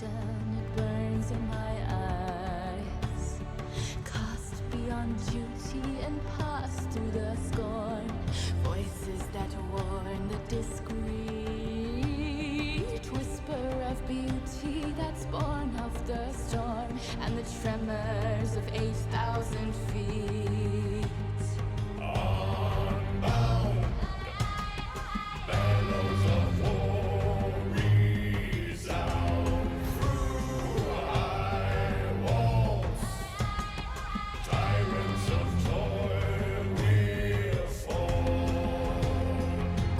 passion, it burns in my eyes. Cast beyond duty and passed through the scorn. Voices that warn the discreet. Whisper of beauty that's born of the storm. And the tremors of 8,000 feet. Unbound, bellows of war resound through high walls. Tyrants of toil will fall.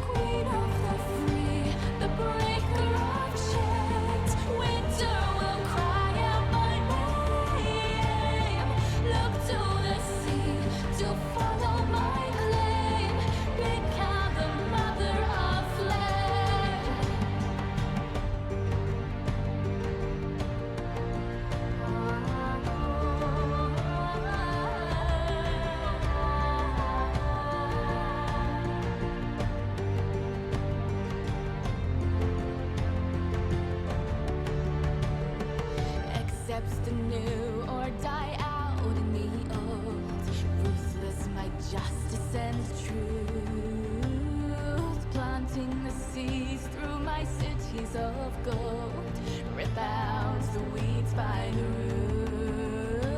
Queen of the free, the breaker of chains. Winter will cry out my name. Look to the sea to follow my claim. Become the mother of flame. Accepts the new or die out in the old. Ruthless my justice and truth. Planting the seeds through my cities of gold. Rip out the weeds by the roots.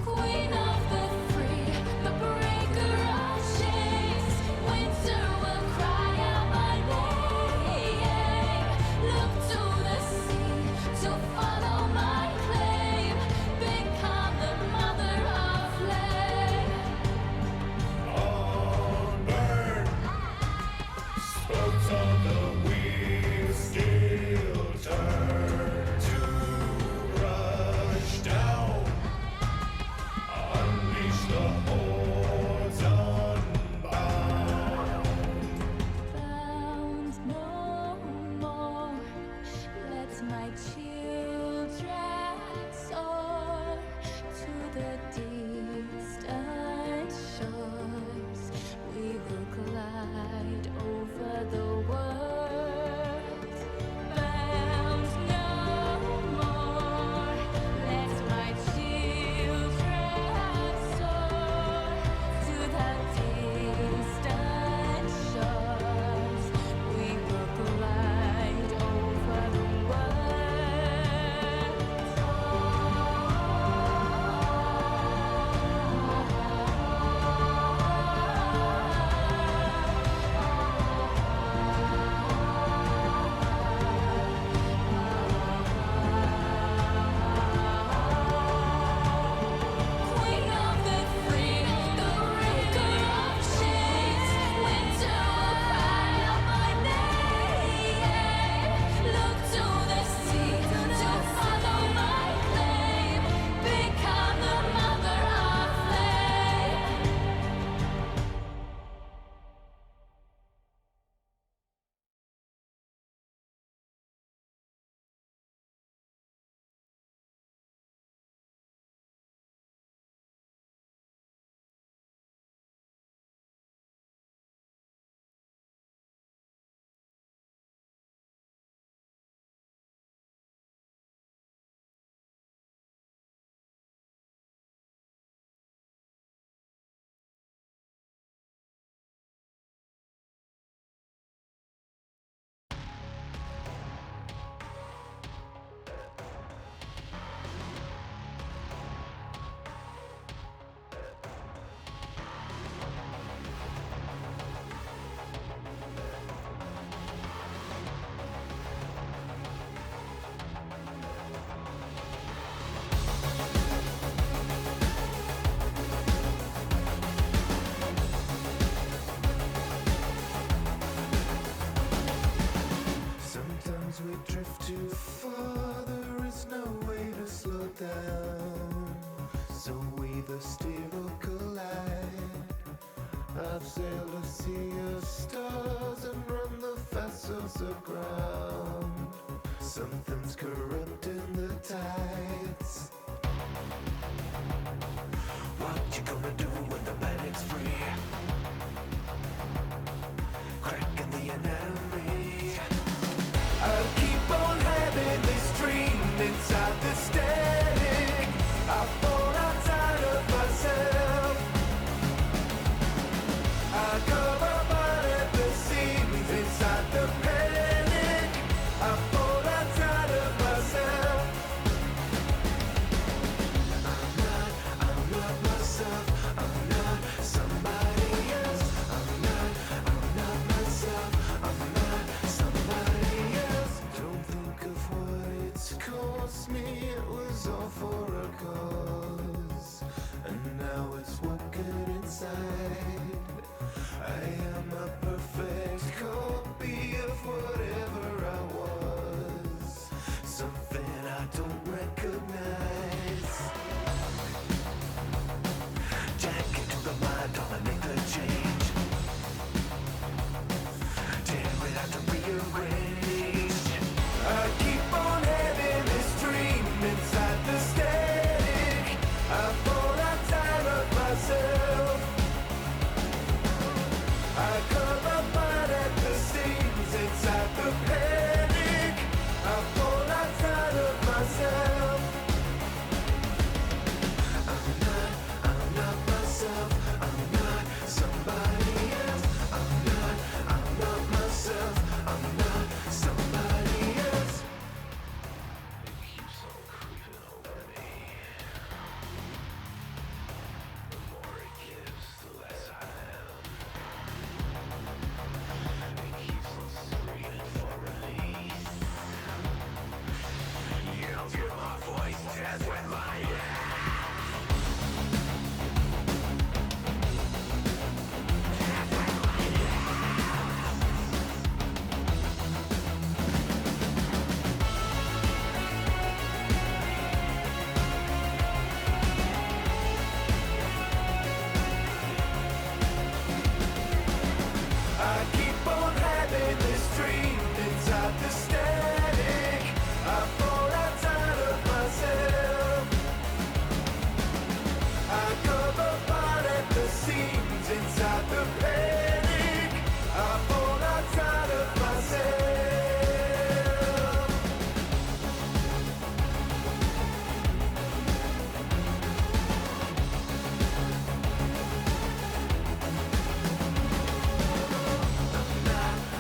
Queen of the free, the breaker of chains. Winter will cry out my name. Look to the sea to follow my claim. Become the mother of flame. Unburn, spokes on the wheels still turn to rush down. Unleash the hordes unbound. Bound no more. Let my children soar to the distant shores. We will glide over the world. Bound no more. Let my children soar to the distant shores. We will glide over the Queen of the free, the breaker of chains. Winter will cry out my name. Look to the sea to follow my claim. Become the mother of flame. Sometimes we drift too far, there is no way to slow down. So we the steer or collide. I've sailed a sea of stars and run the vessels aground. Something's corrupting the tides. What you gonna do when the panic's free? Cracking the anatomy. I'll keep on having this dream. scenes inside the panic. I fall outside of myself.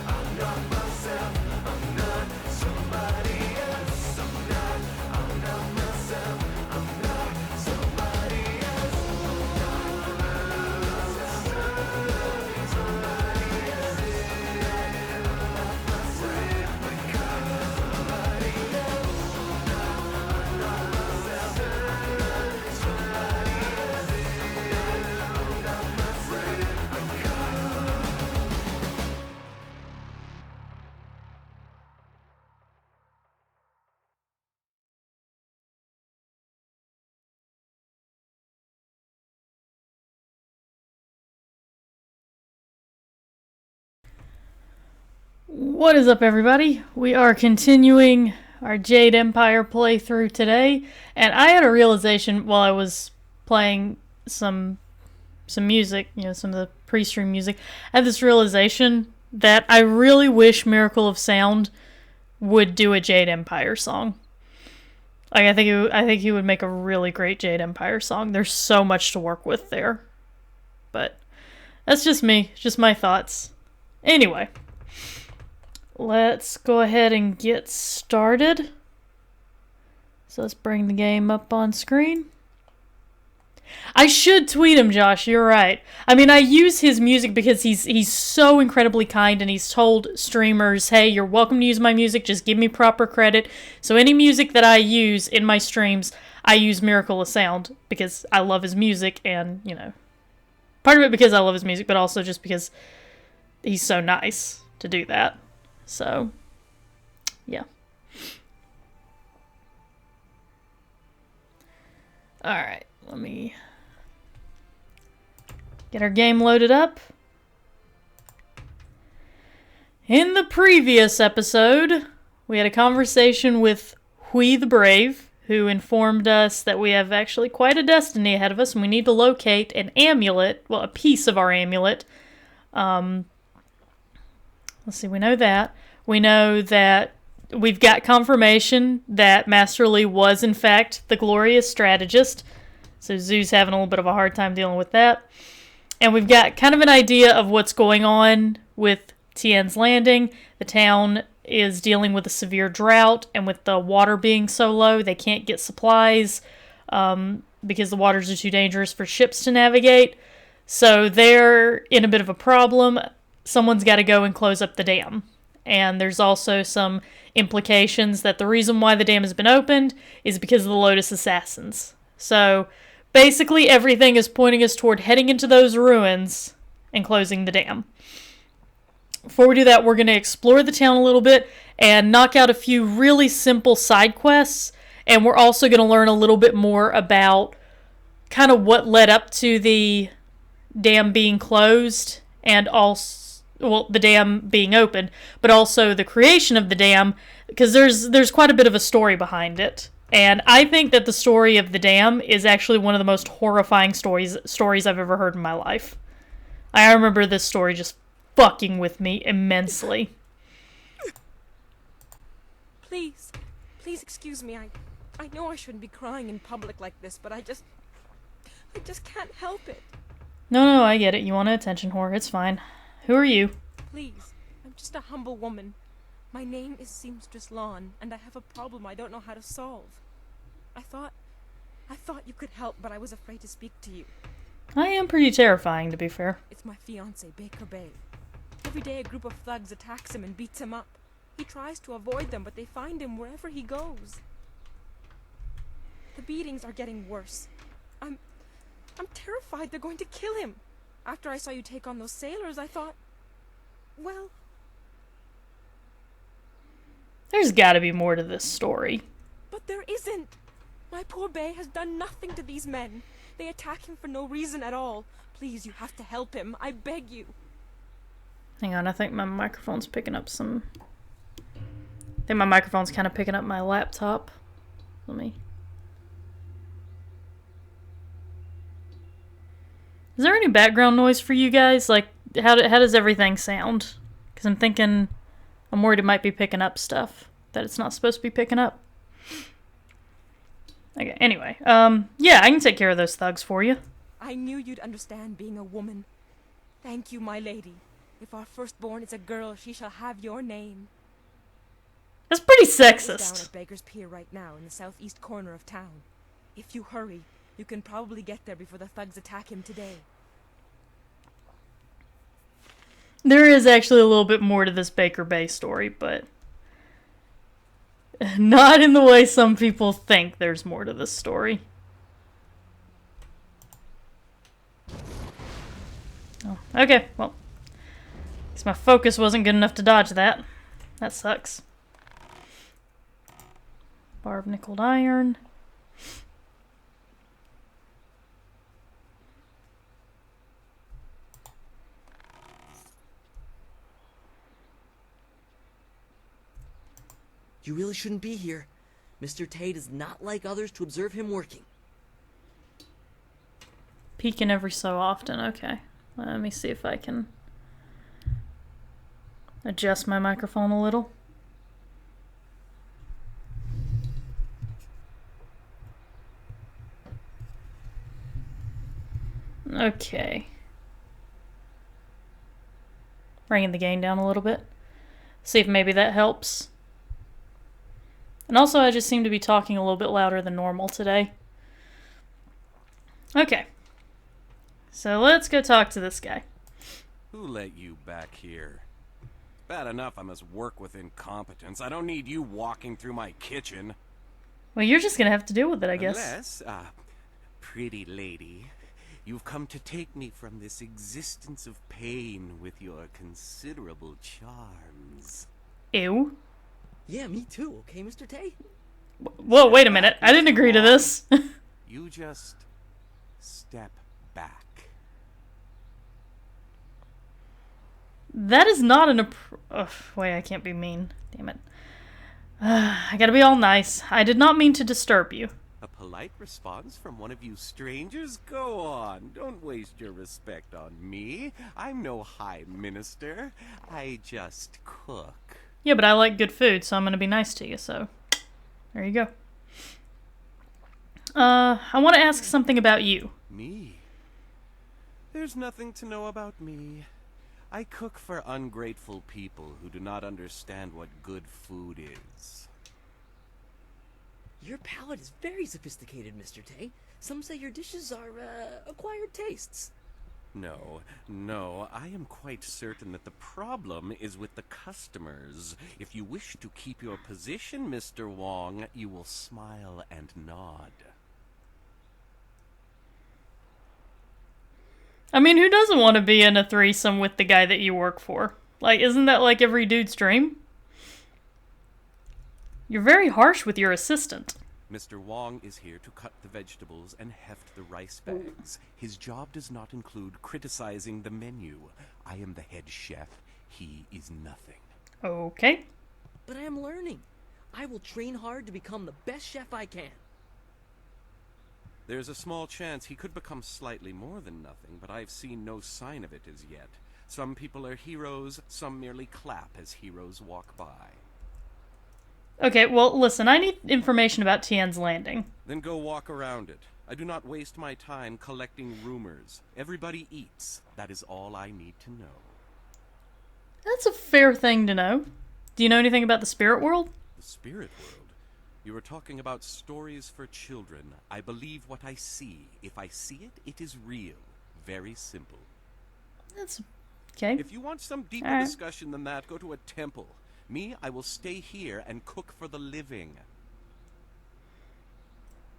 I'm not myself. I'm not somebody else. I'm not myself. I'm not somebody else. What is up, everybody? We are continuing our Jade Empire playthrough today, and I had a realization while I was playing some music, some of the pre-stream music. I had this realization that I really wish Miracle of Sound would do a Jade Empire song. Like, I think he would make a really great Jade Empire song. There's so much to work with there, but that's just me, just my thoughts. Anyway. Let's go ahead and get started. So let's bring the game up on screen. I should tweet him, Josh, you're right. I mean, I use his music because he's so incredibly kind, and he's told streamers, hey, you're welcome to use my music, just give me proper credit. So any music that I use in my streams, I use Miracle of Sound because I love his music, and, part of it because I love his music, but also just because he's so nice to do that. So, yeah. Alright, let me get our game loaded up. In the previous episode, we had a conversation with Hui the Brave, who informed us that we have actually quite a destiny ahead of us, and we need to locate an amulet, well, a piece of our amulet. Let's see, we know that. We know that we've got confirmation that Master Li was, in fact, the glorious strategist. So Zhu's having a little bit of a hard time dealing with that. And we've got kind of an idea of what's going on with Tian's Landing. The town is dealing with a severe drought, and with the water being so low, they can't get supplies because the waters are too dangerous for ships to navigate. So they're in a bit of a problem. Someone's got to go and close up the dam. And there's also some implications that the reason why the dam has been opened is because of the Lotus Assassins. So basically everything is pointing us toward heading into those ruins and closing the dam. Before we do that, we're going to explore the town a little bit and knock out a few really simple side quests. And we're also going to learn a little bit more about kind of what led up to the dam being closed, and also, well, the dam being opened, but also the creation of the dam, because there's quite a bit of a story behind it. And I think that the story of the dam is actually one of the most horrifying stories I've ever heard in my life. I remember this story just fucking with me immensely. Please excuse me. I know I shouldn't be crying in public like this, but I just can't help it. No, I get it. You want attention, whore. It's fine. Who are you? Please, I'm just a humble woman. My name is Seamstress Lawn, and I have a problem I don't know how to solve. I thought you could help, but I was afraid to speak to you. I am pretty terrifying, to be fair. It's my fiancé, Baker Bay. Every day a group of thugs attacks him and beats him up. He tries to avoid them, but they find him wherever he goes. The beatings are getting worse. I'm terrified they're going to kill him. After I saw you take on those sailors, I thought, well... There's gotta be more to this story. But there isn't. My poor Bay has done nothing to these men. They attack him for no reason at all. Please, you have to help him. I beg you. Hang on, I think my microphone's picking up some... I think my microphone's kind of picking up my laptop. Let me... Is there any background noise for you guys? Like, how does everything sound? Because I'm thinking, I'm worried it might be picking up stuff that it's not supposed to be picking up. Okay, anyway. Yeah, I can take care of those thugs for you. I knew you'd understand being a woman. Thank you, my lady. If our firstborn is a girl, she shall have your name. That's pretty He's down sexist. at Beggar's Pier right now in the southeast corner of town. If you hurry, you can probably get there before the thugs attack him today. There is actually a little bit more to this Baker Bay story, but not in the way some people think there's more to this story. Oh, okay, well, guess my focus wasn't good enough to dodge that. That sucks. Bar of nickeled iron. You really shouldn't be here. Mr. Tate is not like others to observe him working. Peeking every so often, okay. Let me see if I can adjust my microphone a little. Okay. Bringing the gain down a little bit. See if maybe that helps. And also, I just seem to be talking a little bit louder than normal today. Okay. So let's go talk to this guy. Who let you back here? Bad enough I must work with incompetence. I don't need you walking through my kitchen. Well, you're just gonna have to deal with it, I guess. Unless, pretty lady, you've come to take me from this existence of pain with your considerable charms. Ew. Yeah, me too, okay, Mr. Tate? Whoa, wait a minute. I didn't agree to this. You just step back. That is not an wait, I can't be mean. Damn it. I gotta be all nice. I did not mean to disturb you. A polite response from one of you strangers? Go on, don't waste your respect on me. I'm no high minister. I just cook. Yeah, but I like good food, so I'm gonna be nice to you, so there you go. I want to ask something about you. Me? There's nothing to know about me. I cook for ungrateful people who do not understand what good food is. Your palate is very sophisticated, Mr. Tate. Some say your dishes are, acquired tastes. No, I am quite certain that the problem is with the customers. If you wish to keep your position, Mr. Wong, you will smile and nod. I mean, who doesn't want to be in a threesome with the guy that you work for? Like, isn't that like every dude's dream? You're very harsh with your assistant. Mr. Wong is here to cut the vegetables and heft the rice bags. His job does not include criticizing the menu. I am the head chef. He is nothing. Okay. But I am learning. I will train hard to become the best chef I can. There's a small chance he could become slightly more than nothing, but I've seen no sign of it as yet. Some people are heroes, some merely clap as heroes walk by. Okay, well, listen, I need information about Tien's Landing. Then go walk around it. I do not waste my time collecting rumors. Everybody eats. That is all I need to know. That's a fair thing to know. Do you know anything about the spirit world? The spirit world? You are talking about stories for children. I believe what I see. If I see it, it is real. Very simple. That's okay. If you want some deeper Alright. discussion than that, go to a temple. Me, I will stay here and cook for the living.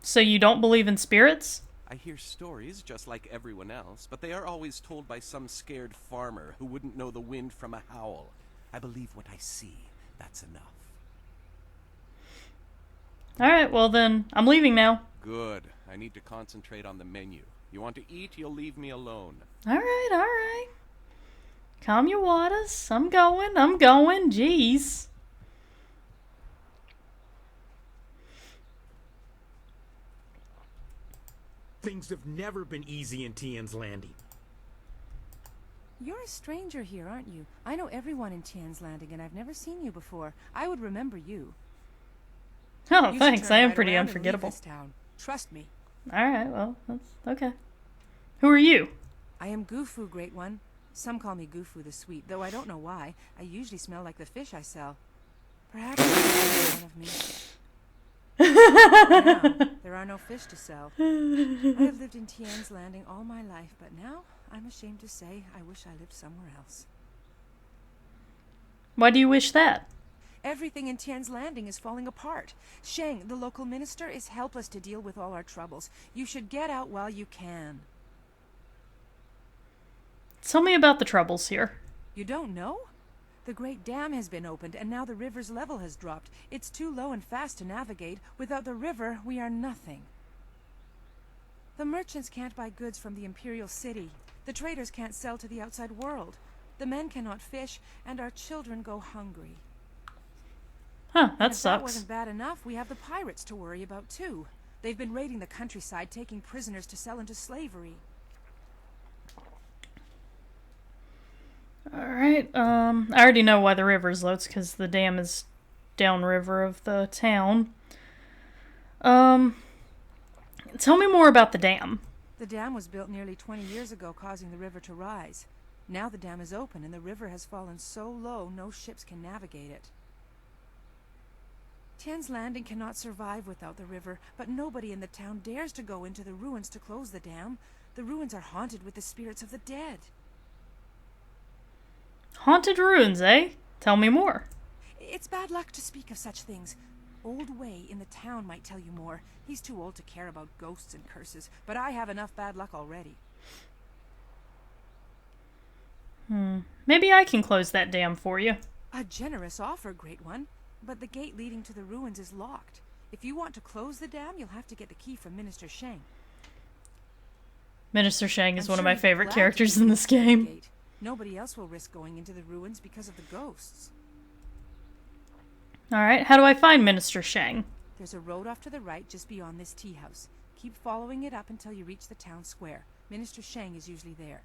So you don't believe in spirits? I hear stories just like everyone else, but they are always told by some scared farmer who wouldn't know the wind from a howl. I believe what I see. That's enough. Alright, well then, I'm leaving now. Good. I need to concentrate on the menu. You want to eat, you'll leave me alone. Alright. Calm your waters. I'm going. Jeez. Things have never been easy in Tien's Landing. You're a stranger here, aren't you? I know everyone in Tien's Landing, and I've never seen you before. I would remember you. Oh, You should thanks. turn I am right pretty around and leave unforgettable. this town. Trust me. Alright, well, that's okay. Who are you? I am Gufu, Great One. Some call me Gufu the Sweet, though I don't know why. I usually smell like the fish I sell. Perhaps you're one of me. Now, there are no fish to sell. I have lived in Tien's Landing all my life, but now I'm ashamed to say I wish I lived somewhere else. Why do you wish that? Everything in Tien's Landing is falling apart. Sheng, the local minister, is helpless to deal with all our troubles. You should get out while you can. Tell me about the troubles here. You don't know? The Great Dam has been opened, and now the river's level has dropped. It's too low and fast to navigate. Without the river, we are nothing. The merchants can't buy goods from the Imperial City. The traders can't sell to the outside world. The men cannot fish, and our children go hungry. Huh, And that if that sucks. wasn't bad enough, we have the pirates to worry about too. They've been raiding the countryside, taking prisoners to sell into slavery. Alright, I already know why the river's low. It's because the dam is downriver of the town. Tell me more about the dam. The dam was built nearly 20 years ago, causing the river to rise. Now the dam is open, and the river has fallen so low no ships can navigate it. Tien's Landing cannot survive without the river, but nobody in the town dares to go into the ruins to close the dam. The ruins are haunted with the spirits of the dead. Haunted ruins, eh? Tell me more. It's bad luck to speak of such things. Old Wei in the town might tell you more. He's too old to care about ghosts and curses, but I have enough bad luck already. Maybe I can close that dam for you. A generous offer, Great One, but the gate leading to the ruins is locked. If you want to close the dam, you'll have to get the key from Minister Sheng. Minister Shang is I'm one of sure my he'd be favorite glad to characters give in you this the key to the game. gate. Nobody else will risk going into the ruins because of the ghosts. Alright, how do I find Minister Shang? There's a road off to the right just beyond this tea house. Keep following it up until you reach the town square. Minister Sheng is usually there.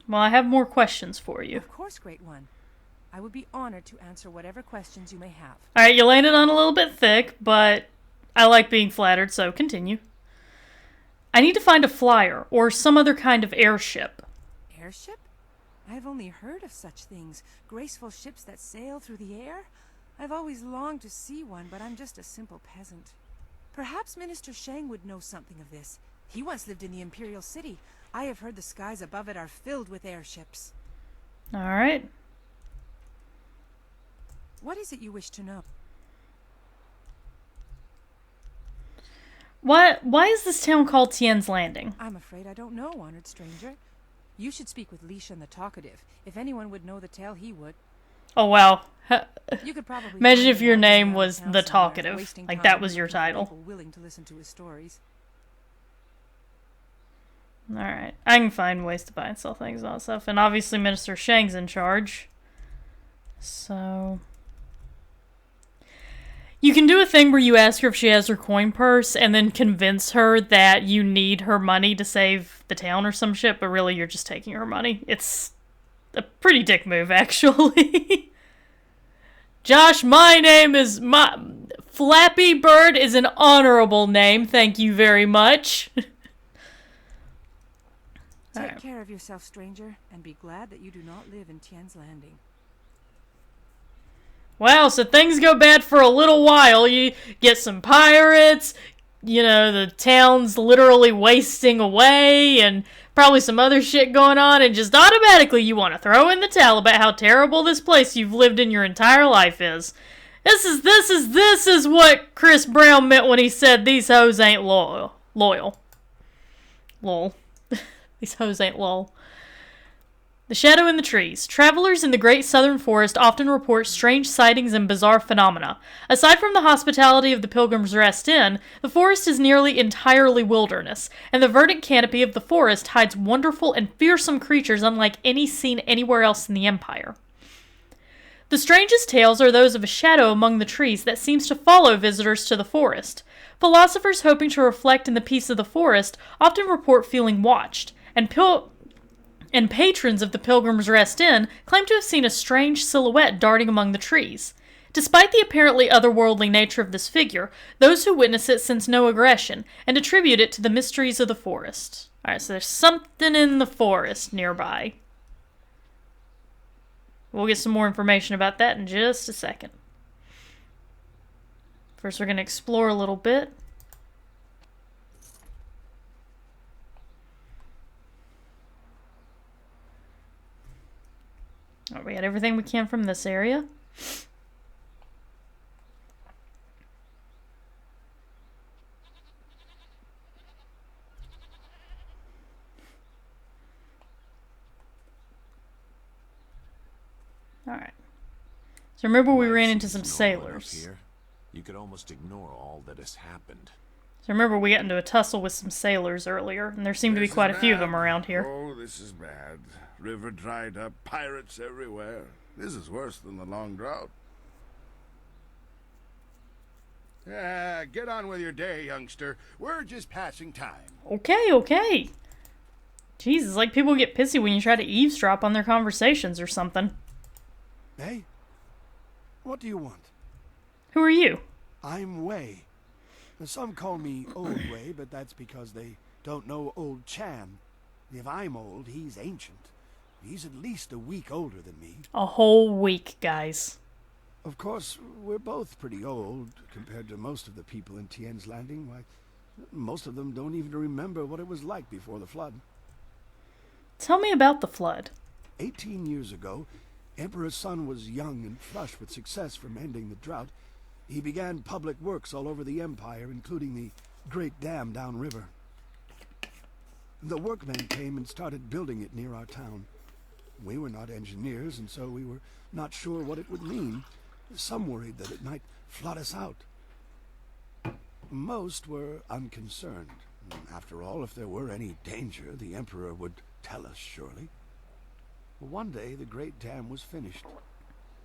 Well, I have more questions for you. Of course, Great One. I would be honored to answer whatever questions you may have. Alright, you landed on a little bit thick, but I like being flattered, so continue. I need to find a flyer, or some other kind of airship. Airship? I've only heard of such things. Graceful ships that sail through the air? I've always longed to see one, but I'm just a simple peasant. Perhaps Minister Shang would know something of this. He once lived in the Imperial City. I have heard the skies above it are filled with airships. Alright. What is it you wish to know? Why is this town called Tien's Landing? I'm afraid I don't know, honored stranger. You should speak with Lishan the Talkative. If anyone would know the tale, he would. Oh, wow. You could probably Imagine find if him your wandering name around was town The somewhere, Talkative. wasting Like, time that was your looking for title. people willing to listen to his stories. Alright. I can find ways to buy and sell things and all that stuff. And obviously Minister Shang's in charge. So... You can do a thing where you ask her if she has her coin purse and then convince her that you need her money to save the town or some shit, but really you're just taking her money. It's a pretty dick move, actually. Josh, my name is... Flappy Bird is an honorable name. Thank you very much. Take Alright. care of yourself, stranger, and be glad that you do not live in Tien's Landing. Wow, so things go bad for a little while. You get some pirates, you know, the town's literally wasting away, and probably some other shit going on, and just automatically you want to throw in the towel about how terrible this place you've lived in your entire life is. This is what Chris Brown meant when he said these hoes ain't loyal. Lol. These hoes ain't lol. The Shadow in the Trees. Travelers in the Great Southern Forest often report strange sightings and bizarre phenomena. Aside from the hospitality of the Pilgrim's Rest Inn, the forest is nearly entirely wilderness, and the verdant canopy of the forest hides wonderful and fearsome creatures unlike any seen anywhere else in the Empire. The strangest tales are those of a shadow among the trees that seems to follow visitors to the forest. Philosophers hoping to reflect in the peace of the forest often report feeling watched, and patrons of the Pilgrim's Rest Inn claim to have seen a strange silhouette darting among the trees. Despite the apparently otherworldly nature of this figure, those who witness it sense no aggression and attribute it to the mysteries of the forest. Alright, so there's something in the forest nearby. We'll get some more information about that in just a second. First, we're going to explore a little bit. Alright, we got everything we can from this area. Alright. So remember we ran into some sailors. Here, you could almost ignore all that has happened. So remember we got into a tussle with some sailors earlier, and there seem to be quite a few of them around here. Oh, this is bad. River dried up, pirates everywhere. This is worse than the long drought. Yeah, get on with your day, youngster. We're just passing time. Okay. Jeez, it's like people get pissy when you try to eavesdrop on their conversations or something. Hey? What do you want? Who are you? I'm Wei. Some call me Old Wei, but that's because they don't know Old Chan. If I'm old, he's ancient. He's at least a week older than me. A whole week, guys. Of course, we're both pretty old compared to most of the people in Tien's Landing. Why, most of them don't even remember what it was like before the flood. Tell me about the flood. 18 years ago, Emperor Sun was young and flush with success from ending the drought. He began public works all over the empire, including the Great Dam downriver. The workmen came and started building it near our town. We were not engineers, and so we were not sure what it would mean. Some worried that it might flood us out. Most were unconcerned. After all, if there were any danger, the Emperor would tell us, surely. One day, the Great Dam was finished,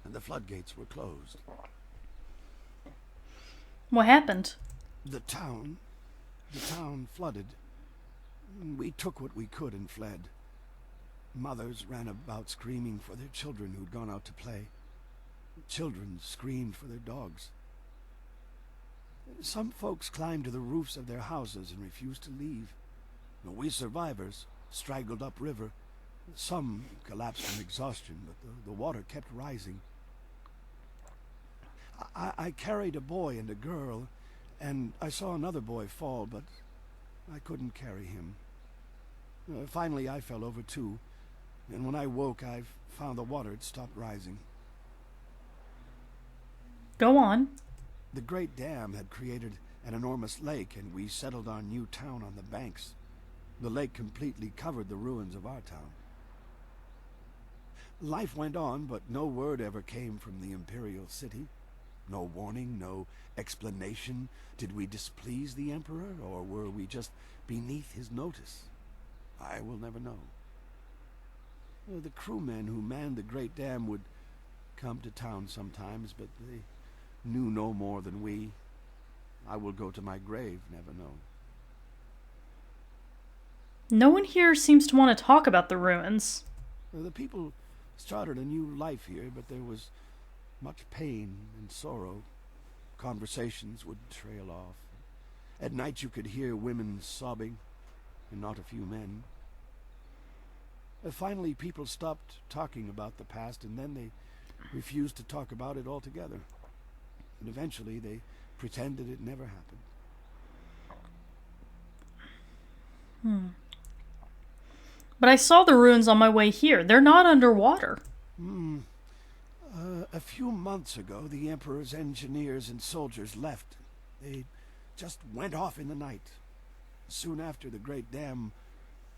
and the floodgates were closed. What happened? The town flooded. We took what we could and fled. Mothers ran about screaming for their children who'd gone out to play. Children screamed for their dogs. Some folks climbed to the roofs of their houses and refused to leave. We survivors straggled upriver. Some collapsed from exhaustion, but the water kept rising. I carried a boy and a girl, and I saw another boy fall, but I couldn't carry him. Finally, I fell over too, and when I woke, I found the water had stopped rising. Go on. The Great Dam had created an enormous lake, and we settled our new town on the banks. The lake completely covered the ruins of our town. Life went on, but no word ever came from the imperial city. No warning, no explanation. Did we displease the Emperor, or were we just beneath his notice? I will never know. The crewmen who manned the Great Dam would come to town sometimes, but they knew no more than we. I will go to my grave, never knowing. No one here seems to want to talk about the ruins. The people started a new life here, but there was much pain and sorrow. Conversations would trail off. At night you could hear women sobbing, and not a few men. Finally, people stopped talking about the past, and then they refused to talk about it altogether. And eventually they pretended it never happened. But I saw the ruins on my way here. They're not underwater. A few months ago, the Emperor's engineers and soldiers left. They just went off in the night. Soon after, the Great Dam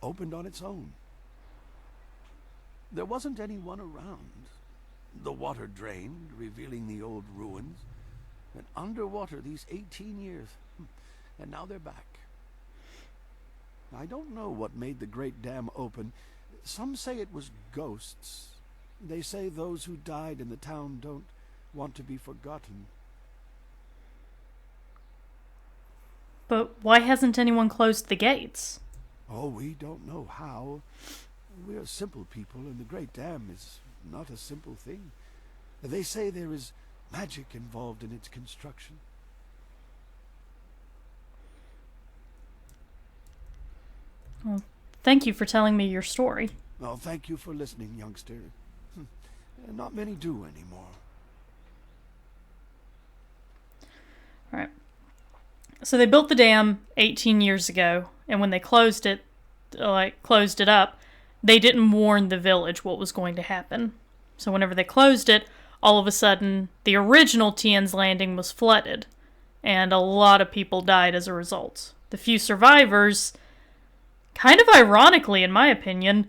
opened on its own. There wasn't anyone around. The water drained, revealing the old ruins. And underwater these 18 years. And now they're back. I don't know what made the Great Dam open. Some say it was ghosts. They say those who died in the town don't want to be forgotten. But why hasn't anyone closed the gates? Oh, we don't know how. We're simple people, and the Great Dam is not a simple thing. They say there is magic involved in its construction. Well, thank you for telling me your story. Well, thank you for listening, youngster. Not many do anymore. Alright. So they built the dam 18 years ago, and when they closed it up, they didn't warn the village what was going to happen. So whenever they closed it, all of a sudden, the original Tien's Landing was flooded, and a lot of people died as a result. The few survivors, kind of ironically in my opinion,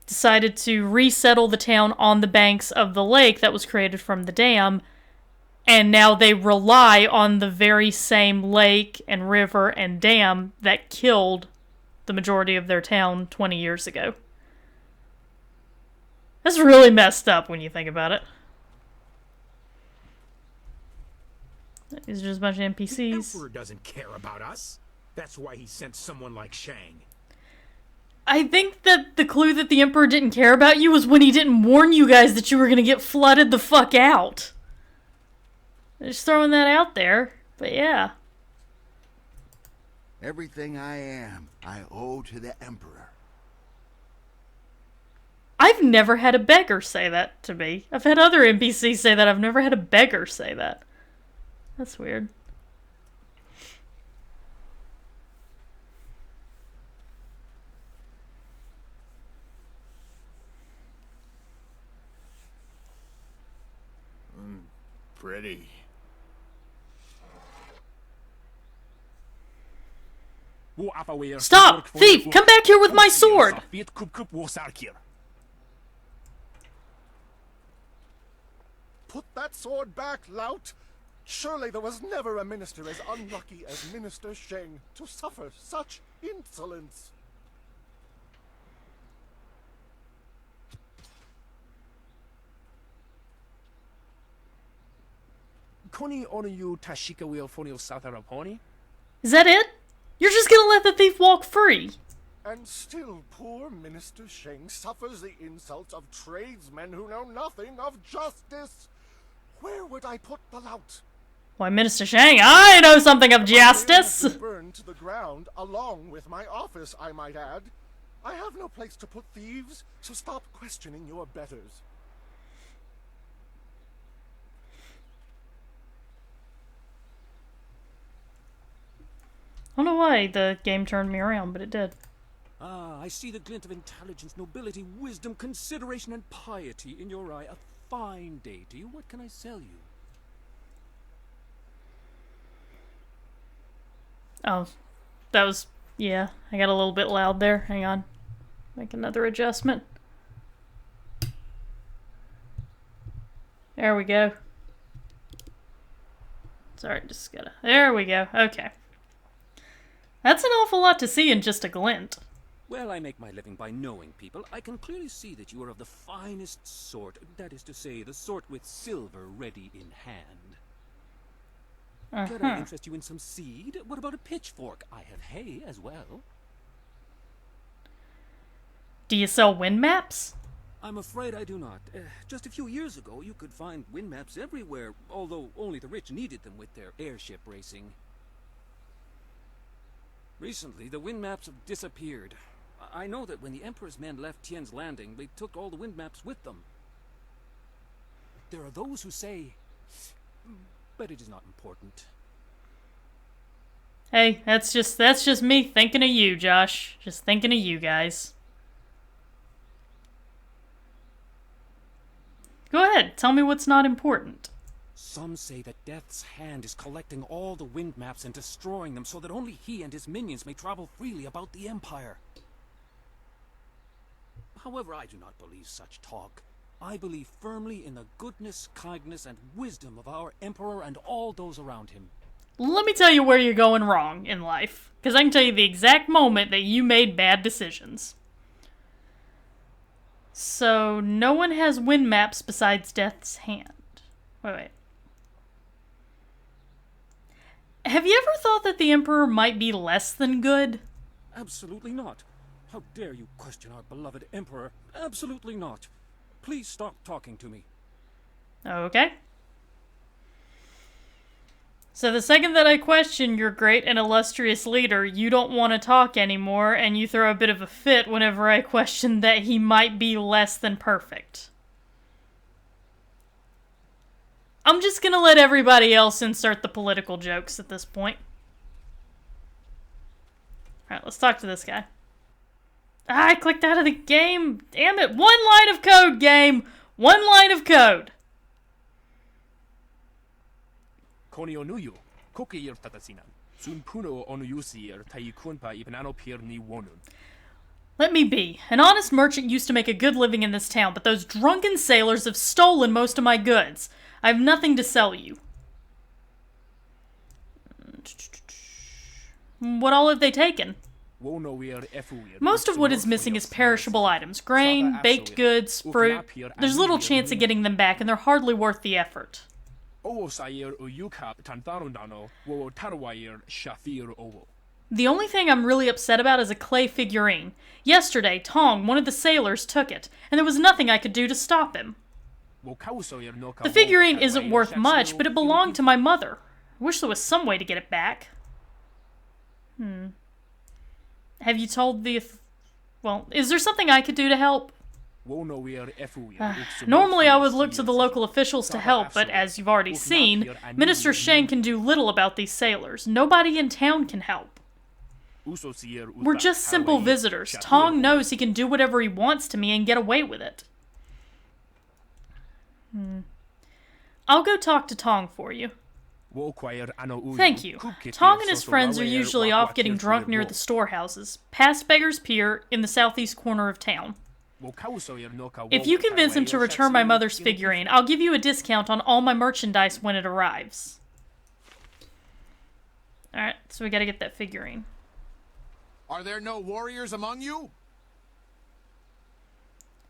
decided to resettle the town on the banks of the lake that was created from the dam, and now they rely on the very same lake and river and dam that killed the majority of their town 20 years ago. That's really messed up when you think about it. These are just a bunch of NPCs. The Emperor doesn't care about us. That's why he sent someone like Shang. I think that the clue that the Emperor didn't care about you was when he didn't warn you guys that you were gonna get flooded the fuck out. Just throwing that out there, but yeah. Everything I am, I owe to the Emperor. I've never had a beggar say that to me. I've had other NPCs say that. I've never had a beggar say that. That's weird. Pretty. Stop! Thief! Come back here with my sword! Put that sword back, lout! Surely there was never a minister as unlucky as Minister Sheng to suffer such insolence. Is that it? You're just gonna let the thief walk free? And still poor Minister Sheng suffers the insults of tradesmen who know nothing of justice. Where would I put the lout? Why, Minister Shang, I know something of justice! Burned to the ground, along with my office, I might add. I have no place to put thieves, so stop questioning your betters. I don't know why the game turned me around, but it did. Ah, I see the glint of intelligence, nobility, wisdom, consideration, and piety in your eye. A fine day to you. What can I sell you? Oh, that was... yeah, I got a little bit loud there. Hang on. Make another adjustment. There we go. Sorry, just gotta... there we go. Okay. That's an awful lot to see in just a glint. Well, I make my living by knowing people. I can clearly see that you are of the finest sort. That is to say, the sort with silver ready in hand. Could I interest you in some seed? What about a pitchfork? I have hay as well. Do you sell wind maps? I'm afraid I do not. Just a few years ago, you could find wind maps everywhere, although only the rich needed them with their airship racing. Recently, the wind maps have disappeared. I know that when the Emperor's men left Tien's Landing, they took all the wind maps with them. There are those who say, but it is not important. Hey, that's just me thinking of you, Josh. Just thinking of you guys. Go ahead, tell me what's not important. Some say that Death's Hand is collecting all the wind maps and destroying them so that only he and his minions may travel freely about the Empire. However, I do not believe such talk. I believe firmly in the goodness, kindness, and wisdom of our Emperor and all those around him. Let me tell you where you're going wrong in life, because I can tell you the exact moment that you made bad decisions. So, no one has wind maps besides Death's Hand. Wait. Have you ever thought that the Emperor might be less than good? Absolutely not. How dare you question our beloved Emperor? Absolutely not. Please stop talking to me. Okay. So the second that I question your great and illustrious leader, you don't want to talk anymore, and you throw a bit of a fit whenever I question that he might be less than perfect. I'm just gonna let everybody else insert the political jokes at this point. Alright, let's talk to this guy. Ah, I clicked out of the game! Damn it! One line of code, game! One line of code! Konionuyu, kokir tatasinan. Sunpuno onuyusir taikunpa ipanano pirni wonun. Let me be. An honest merchant used to make a good living in this town, but those drunken sailors have stolen most of my goods. I have nothing to sell you. What all have they taken? Most of what is missing is perishable items. Grain, baked goods, fruit. There's little chance of getting them back, and they're hardly worth the effort. The only thing I'm really upset about is a clay figurine. Yesterday, Tong, one of the sailors, took it, and there was nothing I could do to stop him. The figurine isn't worth much, but it belonged to my mother. I wish there was some way to get it back. Have you told the... Well, is there something I could do to help? Normally I would look to the local officials to help, but as you've already seen, Minister Shang can do little about these sailors. Nobody in town can help. We're just simple visitors. Tong knows he can do whatever he wants to me and get away with it. I'll go talk to Tong for you. Thank you. Tong and his friends are usually off getting drunk near the storehouses, past Beggar's Pier in the southeast corner of town. If you convince him to return my mother's figurine, I'll give you a discount on all my merchandise when it arrives. Alright, so we gotta get that figurine. Are there no warriors among you?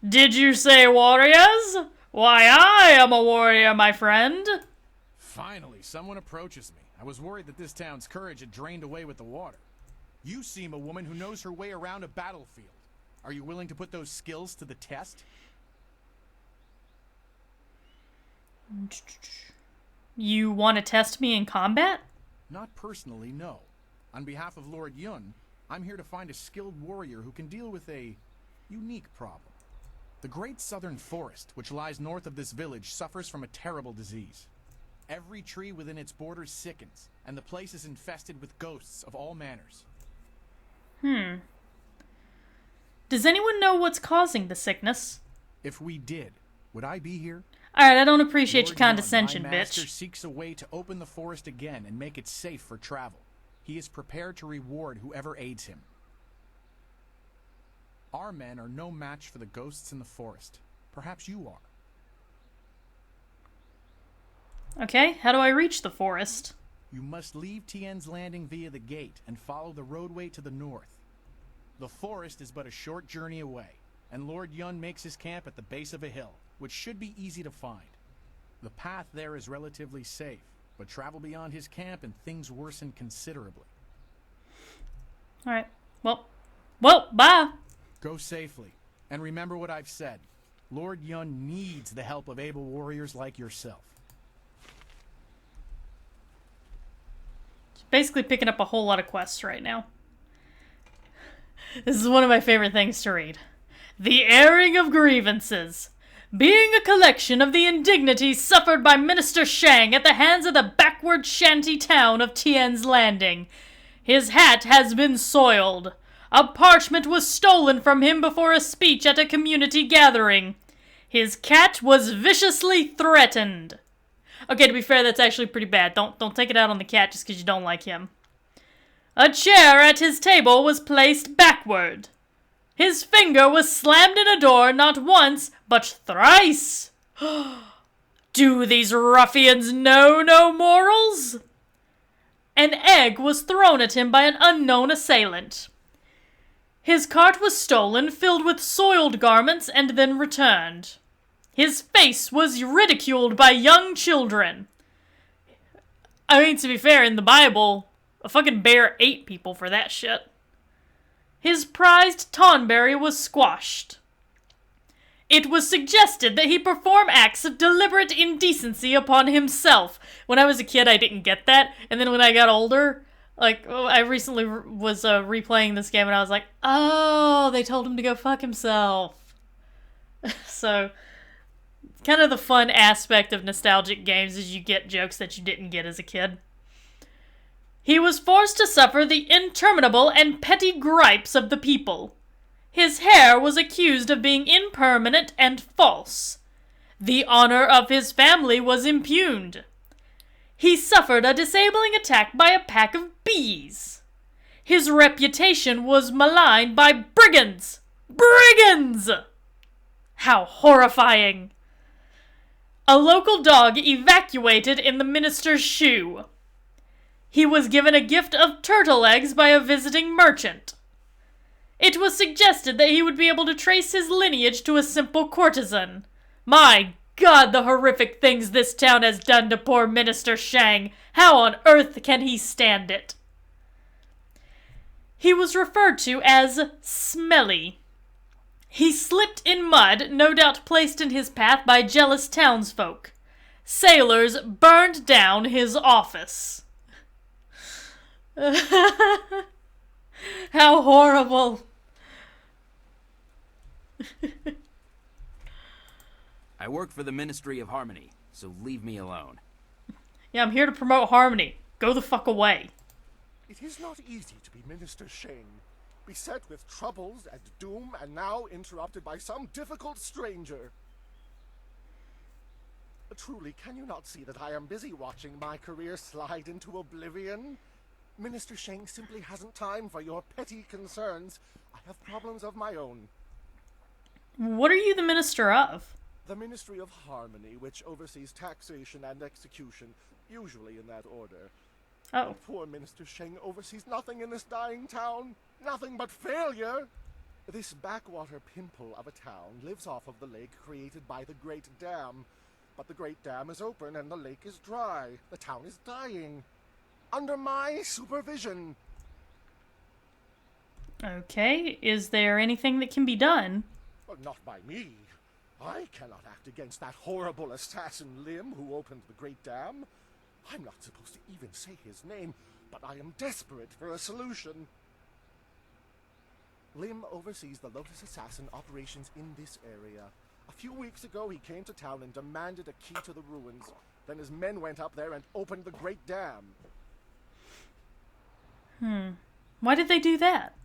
Did you say warriors? Why, I am a warrior, my friend. Finally, someone approaches me. I was worried that this town's courage had drained away with the water. You seem a woman who knows her way around a battlefield. Are you willing to put those skills to the test? You want to test me in combat? Not personally, no. On behalf of Lord Yun, I'm here to find a skilled warrior who can deal with a unique problem. The great southern forest, which lies north of this village, suffers from a terrible disease. Every tree within its borders sickens, and the place is infested with ghosts of all manners. Does anyone know what's causing the sickness? If we did, would I be here? Alright, I don't appreciate your Lord condescension, Yun, my master bitch. seeks a way to open the forest again and make it safe for travel. He is prepared to reward whoever aids him. Our men are no match for the ghosts in the forest. Perhaps you are. Okay, how do I reach the forest? You must leave Tien's Landing via the gate and follow the roadway to the north. The forest is but a short journey away, and Lord Yun makes his camp at the base of a hill, which should be easy to find. The path there is relatively safe, but travel beyond his camp and things worsen considerably. Alright, well, bye! Go safely, and remember what I've said. Lord Yun needs the help of able warriors like yourself. Basically picking up a whole lot of quests right now. This is one of my favorite things to read. The Airing of Grievances. Being a collection of the indignities suffered by Minister Shang at the hands of the backward shanty town of Tien's Landing. His hat has been soiled. A parchment was stolen from him before a speech at a community gathering. His cat was viciously threatened. Okay, to be fair, that's actually pretty bad. Don't take it out on the cat just because you don't like him. A chair at his table was placed backward. His finger was slammed in a door not once, but thrice. Do these ruffians know no morals? An egg was thrown at him by an unknown assailant. His cart was stolen, filled with soiled garments, and then returned. His face was ridiculed by young children. I mean, to be fair, in the Bible, a fucking bear ate people for that shit. His prized tonberry was squashed. It was suggested that he perform acts of deliberate indecency upon himself. When I was a kid, I didn't get that, and then when I got older, like, I recently was replaying this game, and I was like, oh, they told him to go fuck himself. So, kind of the fun aspect of nostalgic games is you get jokes that you didn't get as a kid. He was forced to suffer the interminable and petty gripes of the people. His hair was accused of being impermanent and false. The honor of his family was impugned. He suffered a disabling attack by a pack of bees. His reputation was maligned by brigands. Brigands! How horrifying! A local dog evacuated in the minister's shoe. He was given a gift of turtle eggs by a visiting merchant. It was suggested that he would be able to trace his lineage to a simple courtesan. My God, the horrific things this town has done to poor Minister Shang. How on earth can he stand it? He was referred to as Smelly. He slipped in mud, no doubt placed in his path by jealous townsfolk. Sailors burned down his office. How horrible. I work for the Ministry of Harmony, so leave me alone. Yeah, I'm here to promote harmony. Go the fuck away. It is not easy to be Minister Shang, beset with troubles and doom, and now interrupted by some difficult stranger. Truly, can you not see that I am busy watching my career slide into oblivion? Minister Shang simply hasn't time for your petty concerns. I have problems of my own. What are you the minister of? The Ministry of Harmony, which oversees taxation and execution, usually in that order. Oh. Poor Minister Shang oversees nothing in this dying town. Nothing but failure. This backwater pimple of a town lives off of the lake created by the Great Dam. But the Great Dam is open and the lake is dry. The town is dying. Under my supervision. Okay, is there anything that can be done? Well, not by me. I cannot act against that horrible assassin Lim who opened the Great Dam. I'm not supposed to even say his name, but I am desperate for a solution. Lim oversees the Lotus Assassin operations in this area. A few weeks ago, he came to town and demanded a key to the ruins. Then his men went up there and opened the Great Dam. Why did they do that?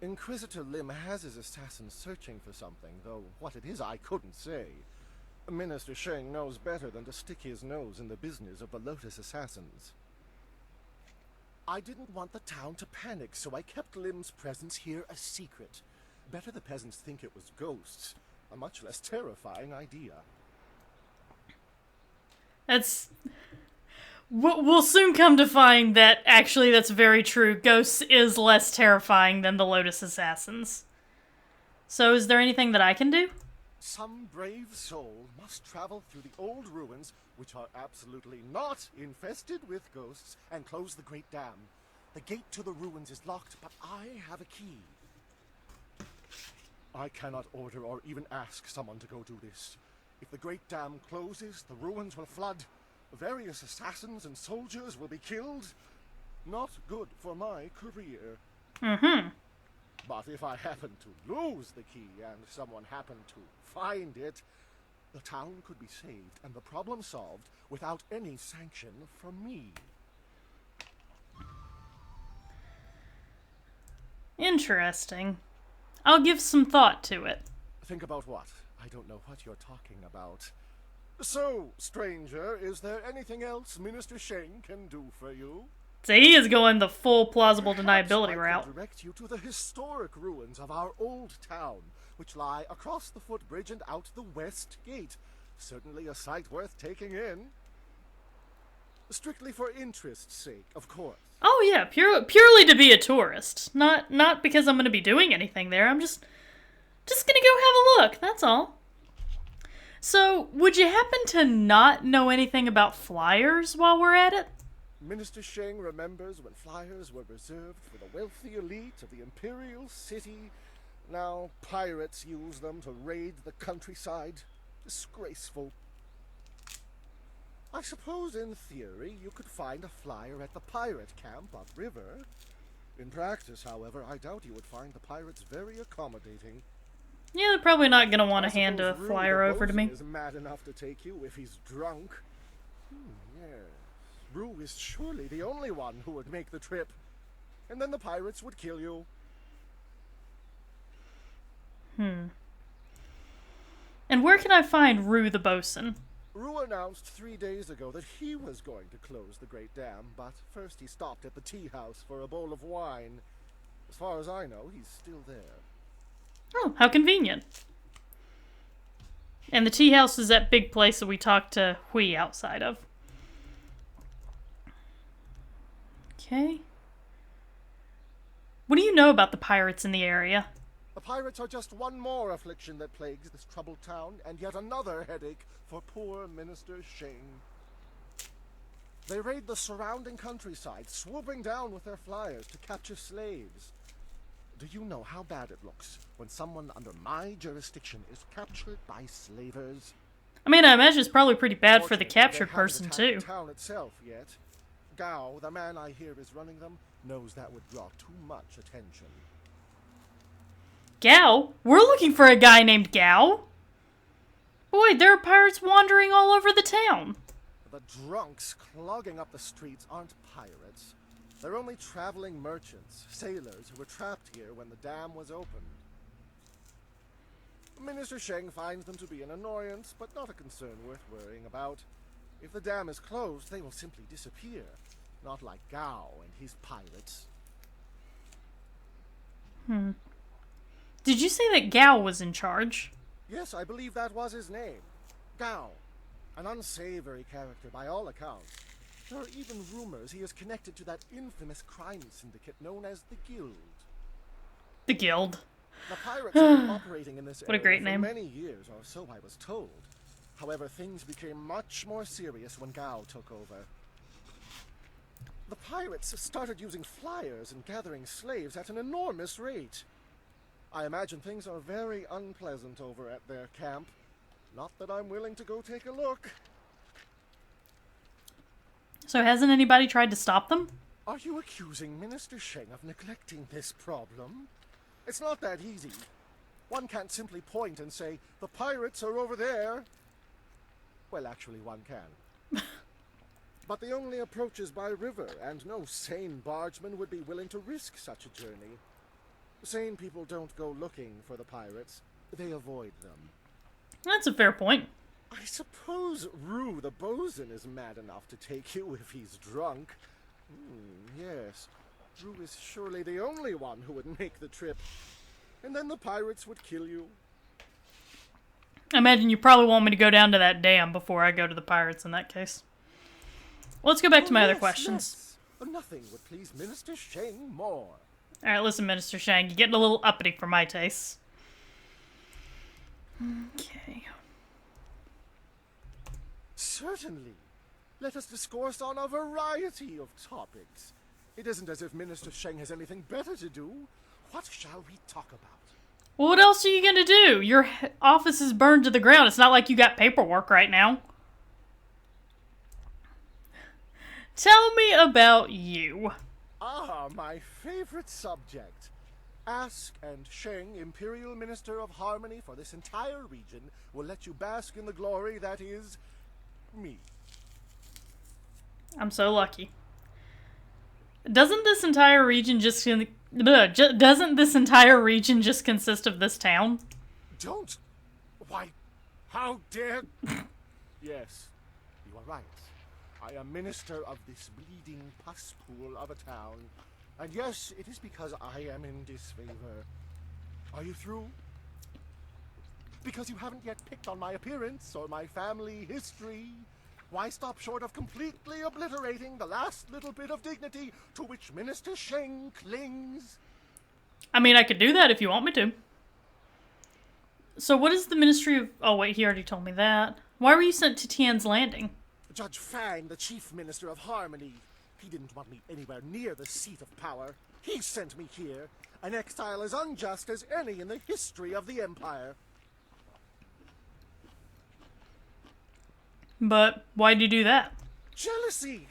Inquisitor Lim has his assassins searching for something, though what it is I couldn't say. Minister Shang knows better than to stick his nose in the business of the Lotus Assassins. I didn't want the town to panic, so I kept Lim's presence here a secret. Better the peasants think it was ghosts. A much less terrifying idea. We'll soon come to find that actually that's very true. Ghosts is less terrifying than the Lotus Assassins. So is there anything that I can do? Some brave soul must travel through the old ruins, which are absolutely not infested with ghosts, and close the Great Dam. The gate to the ruins is locked, but I have a key. I cannot order or even ask someone to go do this. If the Great Dam closes, the ruins will flood. Various assassins and soldiers will be killed. Not good for my career. But if I happen to lose the key and someone happened to find it, the town could be saved and the problem solved without any sanction from me. Interesting. I'll give some thought to it. Think about what? I don't know what you're talking about. So, stranger, is there anything else Minister Shang can do for you? So he is going the full plausible Perhaps deniability I route. can direct you to the historic ruins of our old town, which lie across the footbridge and out the west gate. Certainly a sight worth taking in. Strictly for interest's sake, of course. Oh yeah, purely to be a tourist. Not because I'm going to be doing anything there. I'm just going to go have a look. That's all. So, would you happen to not know anything about flyers while we're at it? Minister Sheng remembers when flyers were reserved for the wealthy elite of the Imperial City. Now pirates use them to raid the countryside. Disgraceful. I suppose in theory you could find a flyer at the pirate camp upriver. In practice, however, I doubt you would find the pirates very accommodating. Yeah, they're probably not going to want I to hand a suppose flyer Rue the over to me. Bosun is mad enough to take you if he's drunk. Yes. Rue is surely the only one who would make the trip. And then the pirates would kill you. And where can I find Rue the Bosun? Rue announced 3 days ago that he was going to close the Great Dam, but first he stopped at the tea house for a bowl of wine. As far as I know, he's still there. Oh, how convenient. And the tea house is that big place that we talked to Hui outside of. Okay. What do you know about the pirates in the area? The pirates are just one more affliction that plagues this troubled town, and yet another headache for poor Minister Sheng. They raid the surrounding countryside, swooping down with their flyers to capture slaves. Do you know how bad it looks when someone under my jurisdiction is captured by slavers? I mean, I imagine it's probably pretty bad for the Fortunately, captured they haven't person, attacked too. the town itself yet. Gao, the man I hear is running them, knows that would draw too much attention. Gao? We're looking for a guy named Gao? Boy, there are pirates wandering all over the town. The drunks clogging up the streets aren't pirates. They're only traveling merchants, sailors who were trapped here when the dam was opened. Minister Sheng finds them to be an annoyance, but not a concern worth worrying about. If the dam is closed, they will simply disappear. Not like Gao and his pirates. Did you say that Gao was in charge? Yes, I believe that was his name. Gao. An unsavory character by all accounts. There are even rumors he is connected to that infamous crime syndicate known as the Guild. The Guild. The pirates have been operating in this What a area great for name. many years, or so I was told. However, things became much more serious when Gao took over. The pirates started using flyers and gathering slaves at an enormous rate. I imagine things are very unpleasant over at their camp. Not that I'm willing to go take a look. So hasn't anybody tried to stop them? Are you accusing Minister Sheng of neglecting this problem? It's not that easy. One can't simply point and say, the pirates are over there. Well, actually, one can. But the only approach is by river, and no sane bargeman would be willing to risk such a journey. Sane people don't go looking for the pirates. They avoid them. That's a fair point. I suppose Rue the Bosun is mad enough to take you if he's drunk. Yes. Rue is surely the only one who would make the trip. And then the pirates would kill you. I imagine you probably want me to go down to that dam before I go to the pirates in that case. Let's go back to my other questions. Yes. Nothing would please Minister Sheng more. Alright, listen, Minister Shang, you're getting a little uppity for my tastes. Okay. Certainly. Let us discourse on a variety of topics. It isn't as if Minister Sheng has anything better to do. What shall we talk about? Well, what else are you gonna do? Your office is burned to the ground. It's not like you got paperwork right now. Tell me about you. Ah, my favorite subject. Ask, and Sheng, Imperial Minister of Harmony for this entire region, will let you bask in the glory that is me. I'm so lucky. Doesn't this entire region just doesn't this entire region just consist of this town? Don't. Why, how dare... Yes, you are right. I am minister of this bleeding pus pool of a town. And yes, it is because I am in disfavor. Are you through? Because you haven't yet picked on my appearance or my family history. Why stop short of completely obliterating the last little bit of dignity to which Minister Sheng clings? I mean, I could do that if you want me to. So what is the Ministry of... Oh, wait, he already told me that. Why were you sent to Tian's Landing? Judge Fang, the Chief Minister of Harmony. He didn't want me anywhere near the seat of power. He sent me here, an exile as unjust as any in the history of the Empire. But why'd you do that? Jealousy!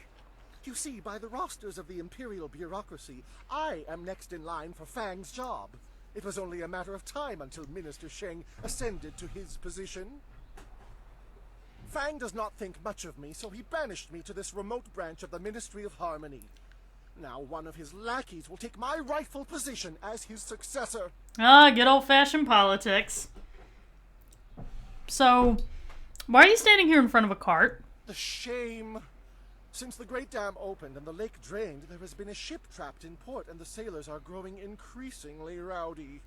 You see, by the rosters of the Imperial bureaucracy, I am next in line for Fang's job. It was only a matter of time until Minister Sheng ascended to his position. Fang does not think much of me, so he banished me to this remote branch of the Ministry of Harmony. Now one of his lackeys will take my rightful position as his successor. Ah, good old-fashioned politics. So, why are you standing here in front of a cart? The shame. Since the Great Dam opened and the lake drained, there has been a ship trapped in port, and the sailors are growing increasingly rowdy.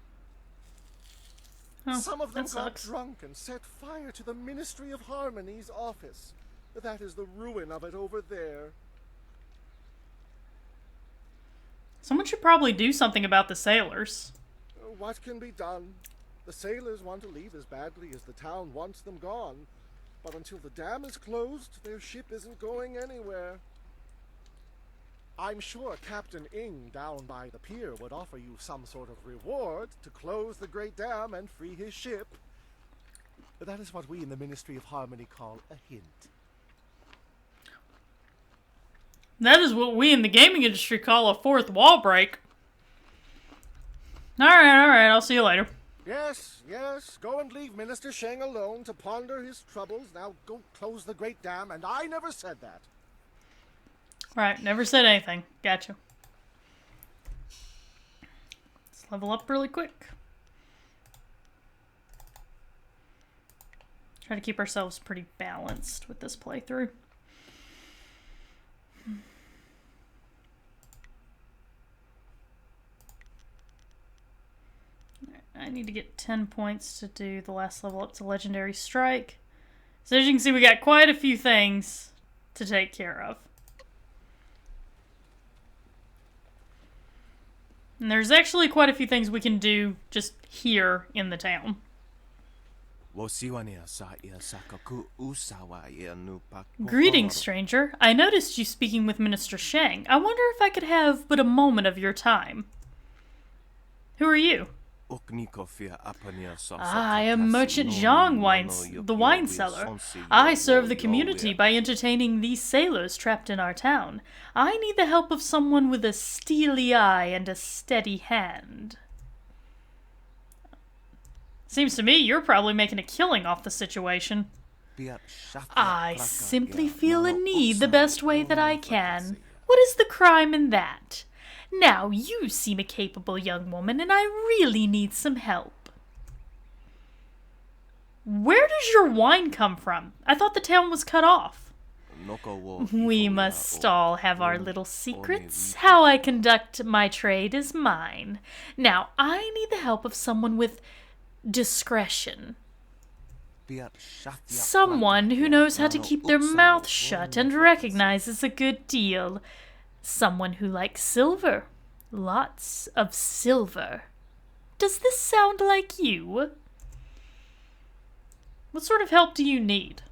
Oh, some of them that got sucks. drunk and set fire to the Ministry of Harmony's office. That is the ruin of it over there. Someone should probably do something about the sailors. What can be done? The sailors want to leave as badly as the town wants them gone. But until the dam is closed, their ship isn't going anywhere. I'm sure Captain Ing down by the pier would offer you some sort of reward to close the Great Dam and free his ship. That is what we in the Ministry of Harmony call a hint. That is what we in the gaming industry call a fourth wall break. Alright, I'll see you later. Yes, go and leave Minister Sheng alone to ponder his troubles. Now go close the Great Dam, and I never said that. Right, never said anything. Gotcha. Let's level up really quick. Try to keep ourselves pretty balanced with this playthrough. I need to get 10 points to do the last level up to Legendary Strike. So as you can see, we got quite a few things to take care of. And there's actually quite a few things we can do just here in the town. Greetings, stranger. I noticed you speaking with Minister Sheng. I wonder if I could have but a moment of your time. Who are you? I am Merchant Zhang, the wine seller. I serve the community by entertaining these sailors trapped in our town. I need the help of someone with a steely eye and a steady hand. Seems to me you're probably making a killing off the situation. I simply feel a need the best way that I can. What is the crime in that? Now, you seem a capable young woman, and I really need some help. Where does your wine come from? I thought the town was cut off. We must all have our little secrets. How I conduct my trade is mine. Now, I need the help of someone with discretion. Someone who knows how to keep their mouth shut and recognizes a good deal. Someone who likes silver. Lots of silver. Does this sound like you? What sort of help do you need?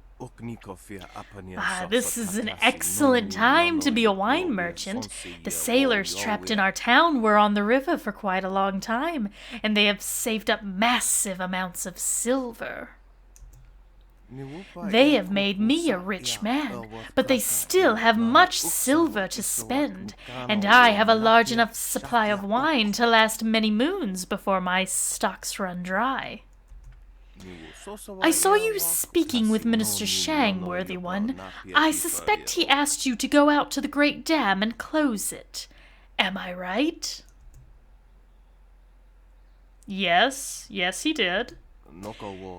This is an excellent time to be a wine merchant. The sailors trapped in our town were on the river for quite a long time, and they have saved up massive amounts of silver. They have made me a rich man, but they still have much silver to spend, and I have a large enough supply of wine to last many moons before my stocks run dry. I saw you speaking with Minister Shang, worthy one. I suspect he asked you to go out to the Great Dam and close it. Am I right? Yes, he did.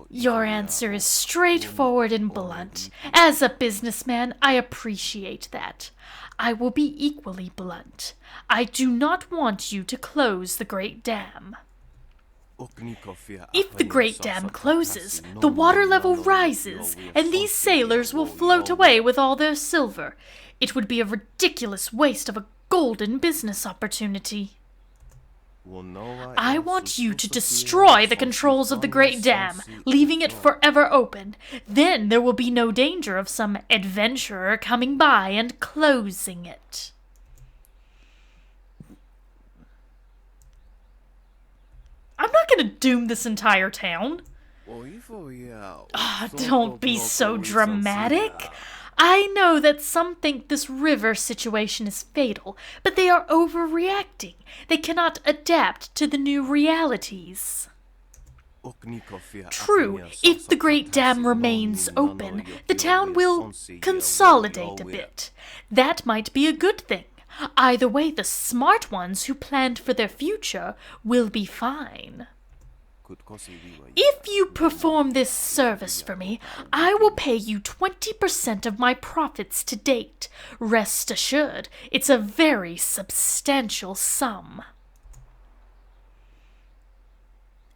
Your answer is straightforward and blunt. As a businessman, I appreciate that. I will be equally blunt. I do not want you to close the Great Dam. If the Great Dam closes, the water level rises, and these sailors will float away with all their silver. It would be a ridiculous waste of a golden business opportunity. I want you to destroy the controls of the Great Dam, leaving it forever open. Then there will be no danger of some adventurer coming by and closing it. I'm not gonna doom this entire town. Don't be so dramatic. I know that some think this river situation is fatal, but they are overreacting. They cannot adapt to the new realities. True, if the Great Dam remains open, the town will consolidate a bit. That might be a good thing. Either way, the smart ones who planned for their future will be fine. If you perform this service for me, I will pay you 20% of my profits to date. Rest assured, it's a very substantial sum.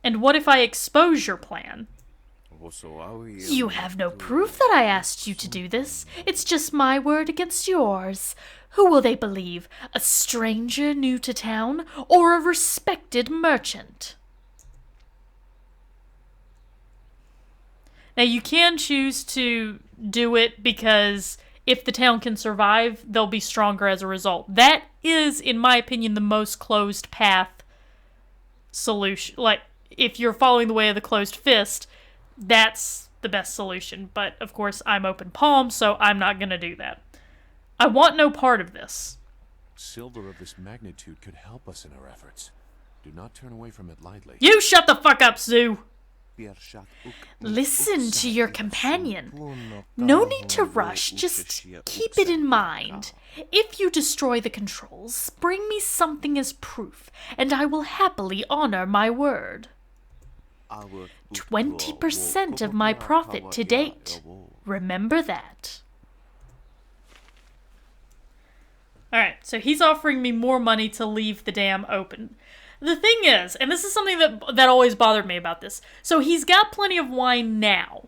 And what if I expose your plan? You have no proof that I asked you to do this. It's just my word against yours. Who will they believe? A stranger new to town, or a respected merchant? Now, you can choose to do it because if the town can survive, they'll be stronger as a result. That is, in my opinion, the most closed path solution. Like, if you're following the way of the closed fist, that's the best solution. But, of course, I'm open palm, so I'm not going to do that. I want no part of this. Silver of this magnitude could help us in our efforts. Do not turn away from it lightly. You shut the fuck up, Zoo! Listen to your companion. No need to rush, just keep it in mind. If you destroy the controls, bring me something as proof, and I will happily honor my word. 20% of my profit to date. Remember that. Alright, so he's offering me more money to leave the dam open. The thing is, and this is something that always bothered me about this, so he's got plenty of wine now,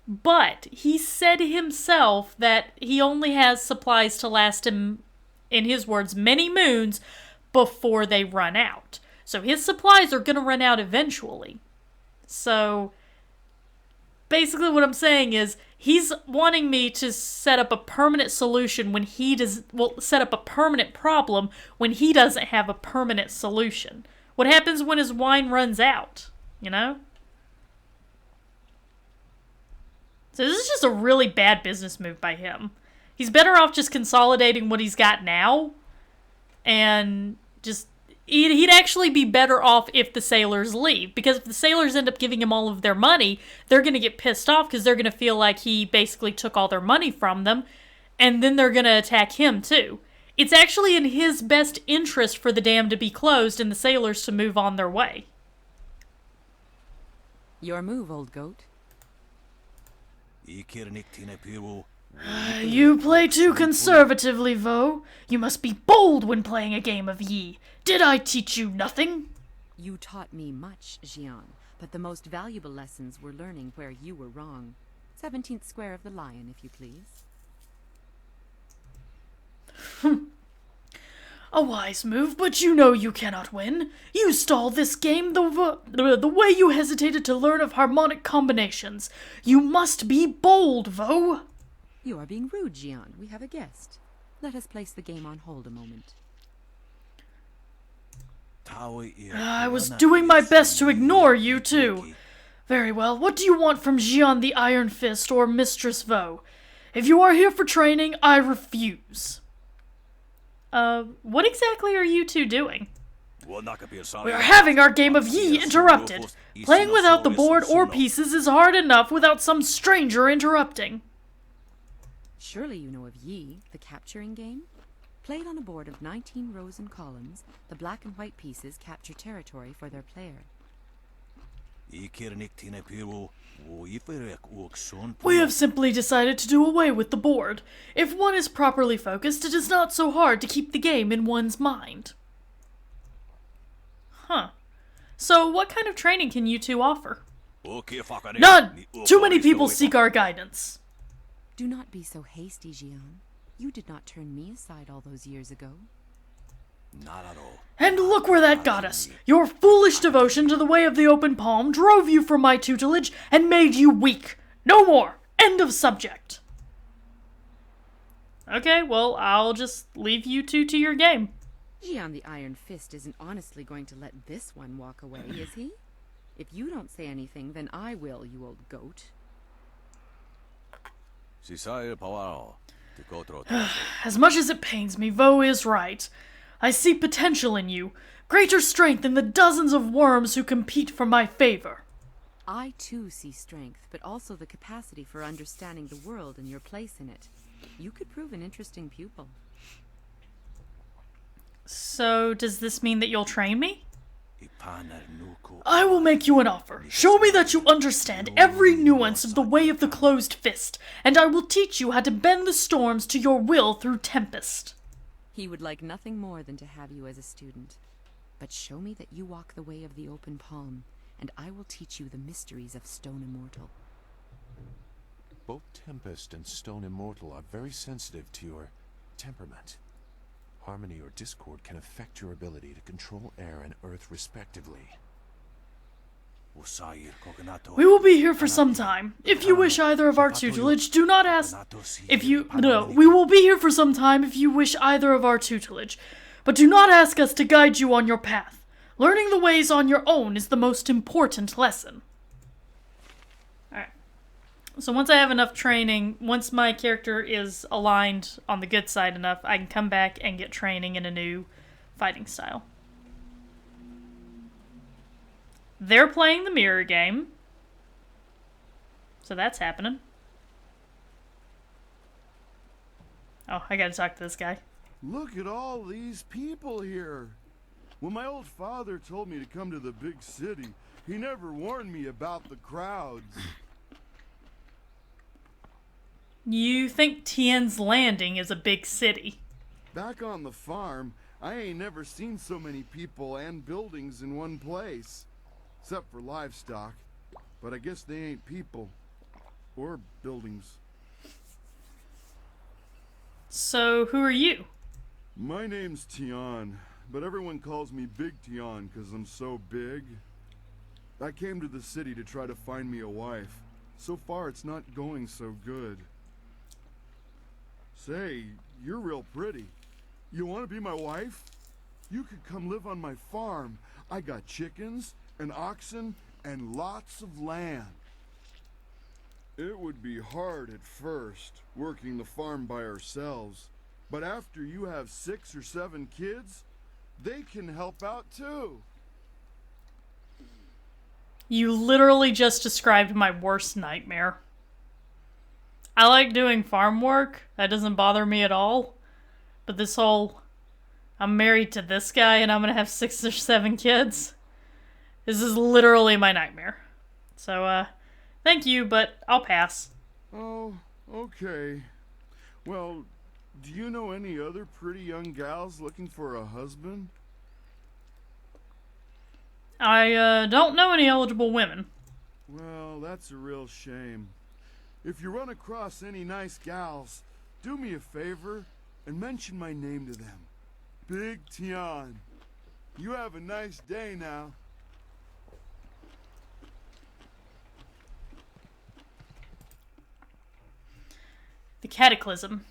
but he said himself that he only has supplies to last him, in his words, many moons before they run out. So his supplies are going to run out eventually. So basically what I'm saying is, he's wanting me to set up a permanent solution when he does, well, set up a permanent problem when he doesn't have a permanent solution. What happens when his wine runs out, you know? So this is just a really bad business move by him. He's better off just consolidating what he's got now, and just, he'd actually be better off if the sailors leave, because if the sailors end up giving him all of their money, they're going to get pissed off because they're going to feel like he basically took all their money from them, and then they're going to attack him too. It's actually in his best interest for the dam to be closed and the sailors to move on their way. Your move, old goat. You play too conservatively, Vo. You must be bold when playing a game of Yi. Did I teach you nothing? You taught me much, Jian, but the most valuable lessons were learning where you were wrong. 17th square of the lion, if you please. A wise move, but you know you cannot win. You stalled this game the way you hesitated to learn of harmonic combinations. You must be bold, Vo. You are being rude, Jian. We have a guest. Let us place the game on hold a moment. I was doing my best to ignore you, too. Very well, what do you want from Jian the Iron Fist or Mistress Vo? If you are here for training, I refuse. What exactly are you two doing? We are having our game of Yi interrupted. Playing without the board or pieces is hard enough without some stranger interrupting. Surely you know of Yi, the capturing game? Played on a board of 19 rows and columns, the black and white pieces capture territory for their player. We have simply decided to do away with the board. If one is properly focused, it is not so hard to keep the game in one's mind. Huh. So, what kind of training can you two offer? None! Too many people seek our guidance. Do not be so hasty, Jian. You did not turn me aside all those years ago. Not at all. And look where that got us. Your foolish devotion to the way of the open palm drove you from my tutelage and made you weak. No more. End of subject. Okay, well, I'll just leave you two to your game. Jian the Iron Fist isn't honestly going to let this one walk away, is he? If you don't say anything, then I will, you old goat. As much as it pains me, Vo is right. I see potential in you, greater strength than the dozens of worms who compete for my favor. I too see strength, but also the capacity for understanding the world and your place in it. You could prove an interesting pupil. So, does this mean that you'll train me? I will make you an offer. Show me that you understand every nuance of the way of the closed fist, and I will teach you how to bend the storms to your will through tempest. He would like nothing more than to have you as a student. But show me that you walk the way of the open palm, and I will teach you the mysteries of Stone Immortal. Both Tempest and Stone Immortal are very sensitive to your temperament. Harmony or discord can affect your ability to control air and earth respectively. We will be here for some time. If you wish either of our tutelage, do not ask... we will be here for some time if you wish either of our tutelage. But do not ask us to guide you on your path. Learning the ways on your own is the most important lesson. Alright. So once I have enough training, once my character is aligned on the good side enough, I can come back and get training in a new fighting style. They're playing the mirror game. So that's happening. Oh, I gotta talk to this guy. Look at all these people here. When my old father told me to come to the big city, he never warned me about the crowds. You think Tien's Landing is a big city? Back on the farm, I ain't never seen so many people and buildings in one place. Except for livestock. But I guess they ain't people. Or buildings. So, who are you? My name's Tian, but everyone calls me Big Tian because I'm so big. I came to the city to try to find me a wife. So far, it's not going so good. Say, you're real pretty. You want to be my wife? You could come live on my farm. I got chickens and oxen and lots of land. It would be hard at first, working the farm by ourselves. But after you have 6 or 7 kids, they can help out too. You literally just described my worst nightmare. I like doing farm work. That doesn't bother me at all. But this whole, I'm married to this guy and I'm gonna have 6 or 7 kids. This is literally my nightmare. So, thank you, but I'll pass. Oh, okay. Well, do you know any other pretty young gals looking for a husband? I, don't know any eligible women. Well, that's a real shame. If you run across any nice gals, do me a favor and mention my name to them. Big Tian. You have a nice day now. The Cataclysm.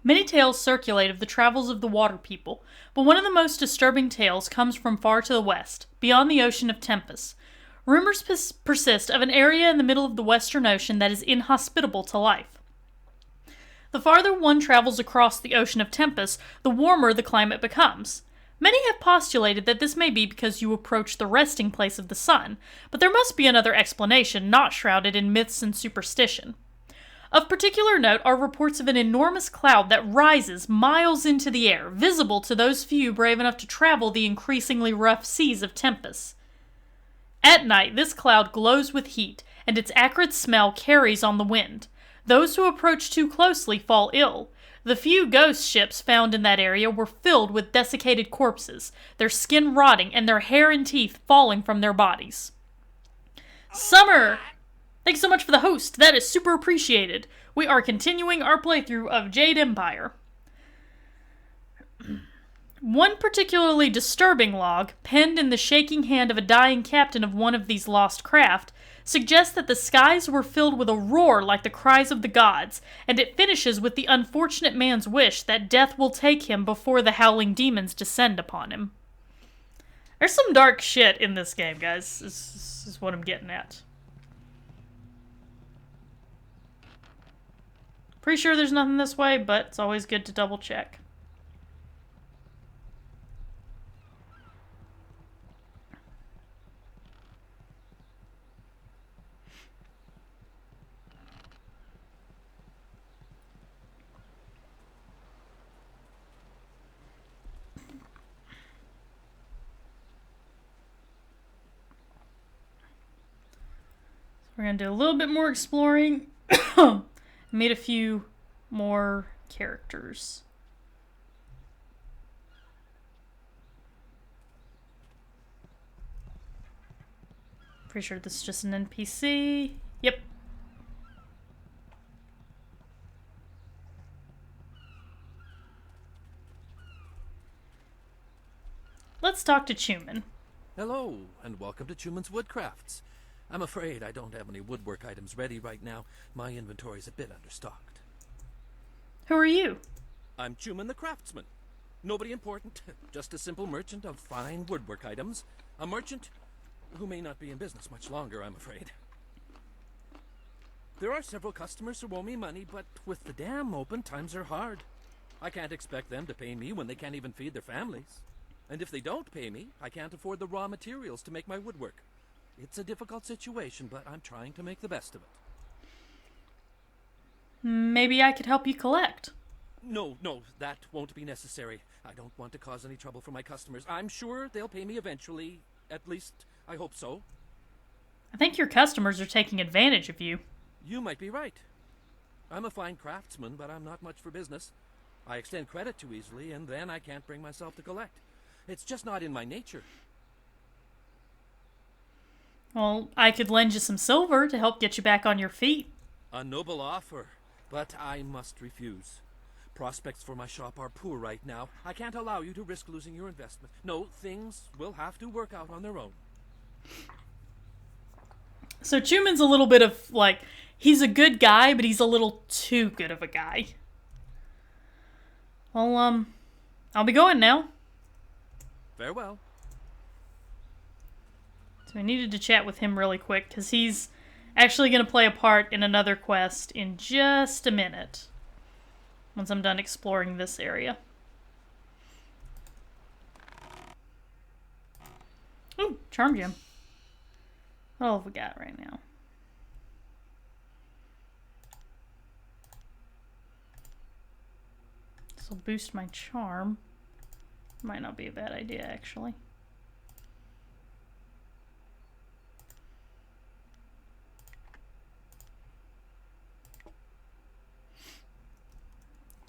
Many tales circulate of the travels of the Water People, but one of the most disturbing tales comes from far to the west, beyond the Ocean of Tempest. Rumors persist of an area in the middle of the Western Ocean that is inhospitable to life. The farther one travels across the Ocean of Tempest, the warmer the climate becomes. Many have postulated that this may be because you approach the resting place of the sun, but there must be another explanation not shrouded in myths and superstition. Of particular note are reports of an enormous cloud that rises miles into the air, visible to those few brave enough to travel the increasingly rough seas of Tempest. At night, this cloud glows with heat, and its acrid smell carries on the wind. Those who approach too closely fall ill. The few ghost ships found in that area were filled with desiccated corpses, their skin rotting and their hair and teeth falling from their bodies. Summer! Thanks so much for the host. That is super appreciated. We are continuing our playthrough of Jade Empire. One particularly disturbing log, penned in the shaking hand of a dying captain of one of these lost craft, suggests that the skies were filled with a roar like the cries of the gods, and it finishes with the unfortunate man's wish that death will take him before the howling demons descend upon him. There's some dark shit in this game, guys. This is what I'm getting at. Pretty sure there's nothing this way, but it's always good to double check. We're going to do a little bit more exploring. Meet a few more characters. Pretty sure this is just an NPC. Yep. Let's talk to Chuman. Hello, and welcome to Chuman's Woodcrafts. I'm afraid I don't have any woodwork items ready right now. My inventory's a bit understocked. Who are you? I'm Chuman the Craftsman. Nobody important, just a simple merchant of fine woodwork items. A merchant who may not be in business much longer, I'm afraid. There are several customers who owe me money, but with the dam open, times are hard. I can't expect them to pay me when they can't even feed their families. And if they don't pay me, I can't afford the raw materials to make my woodwork. It's a difficult situation, but I'm trying to make the best of it. Maybe I could help you collect. No, that won't be necessary. I don't want to cause any trouble for my customers. I'm sure they'll pay me eventually. At least, I hope so. I think your customers are taking advantage of you. You might be right. I'm a fine craftsman, but I'm not much for business. I extend credit too easily, and then I can't bring myself to collect. It's just not in my nature. Well, I could lend you some silver to help get you back on your feet. A noble offer, but I must refuse. Prospects for my shop are poor right now. I can't allow you to risk losing your investment. No, things will have to work out on their own. So Chuman's a little bit of, like, he's a good guy, but he's a little too good of a guy. Well, I'll be going now. Farewell. So I needed to chat with him really quick, because he's actually going to play a part in another quest in just a minute. Once I'm done exploring this area. Ooh, Charm Gem. What all have we got right now? This will boost my charm. Might not be a bad idea, actually.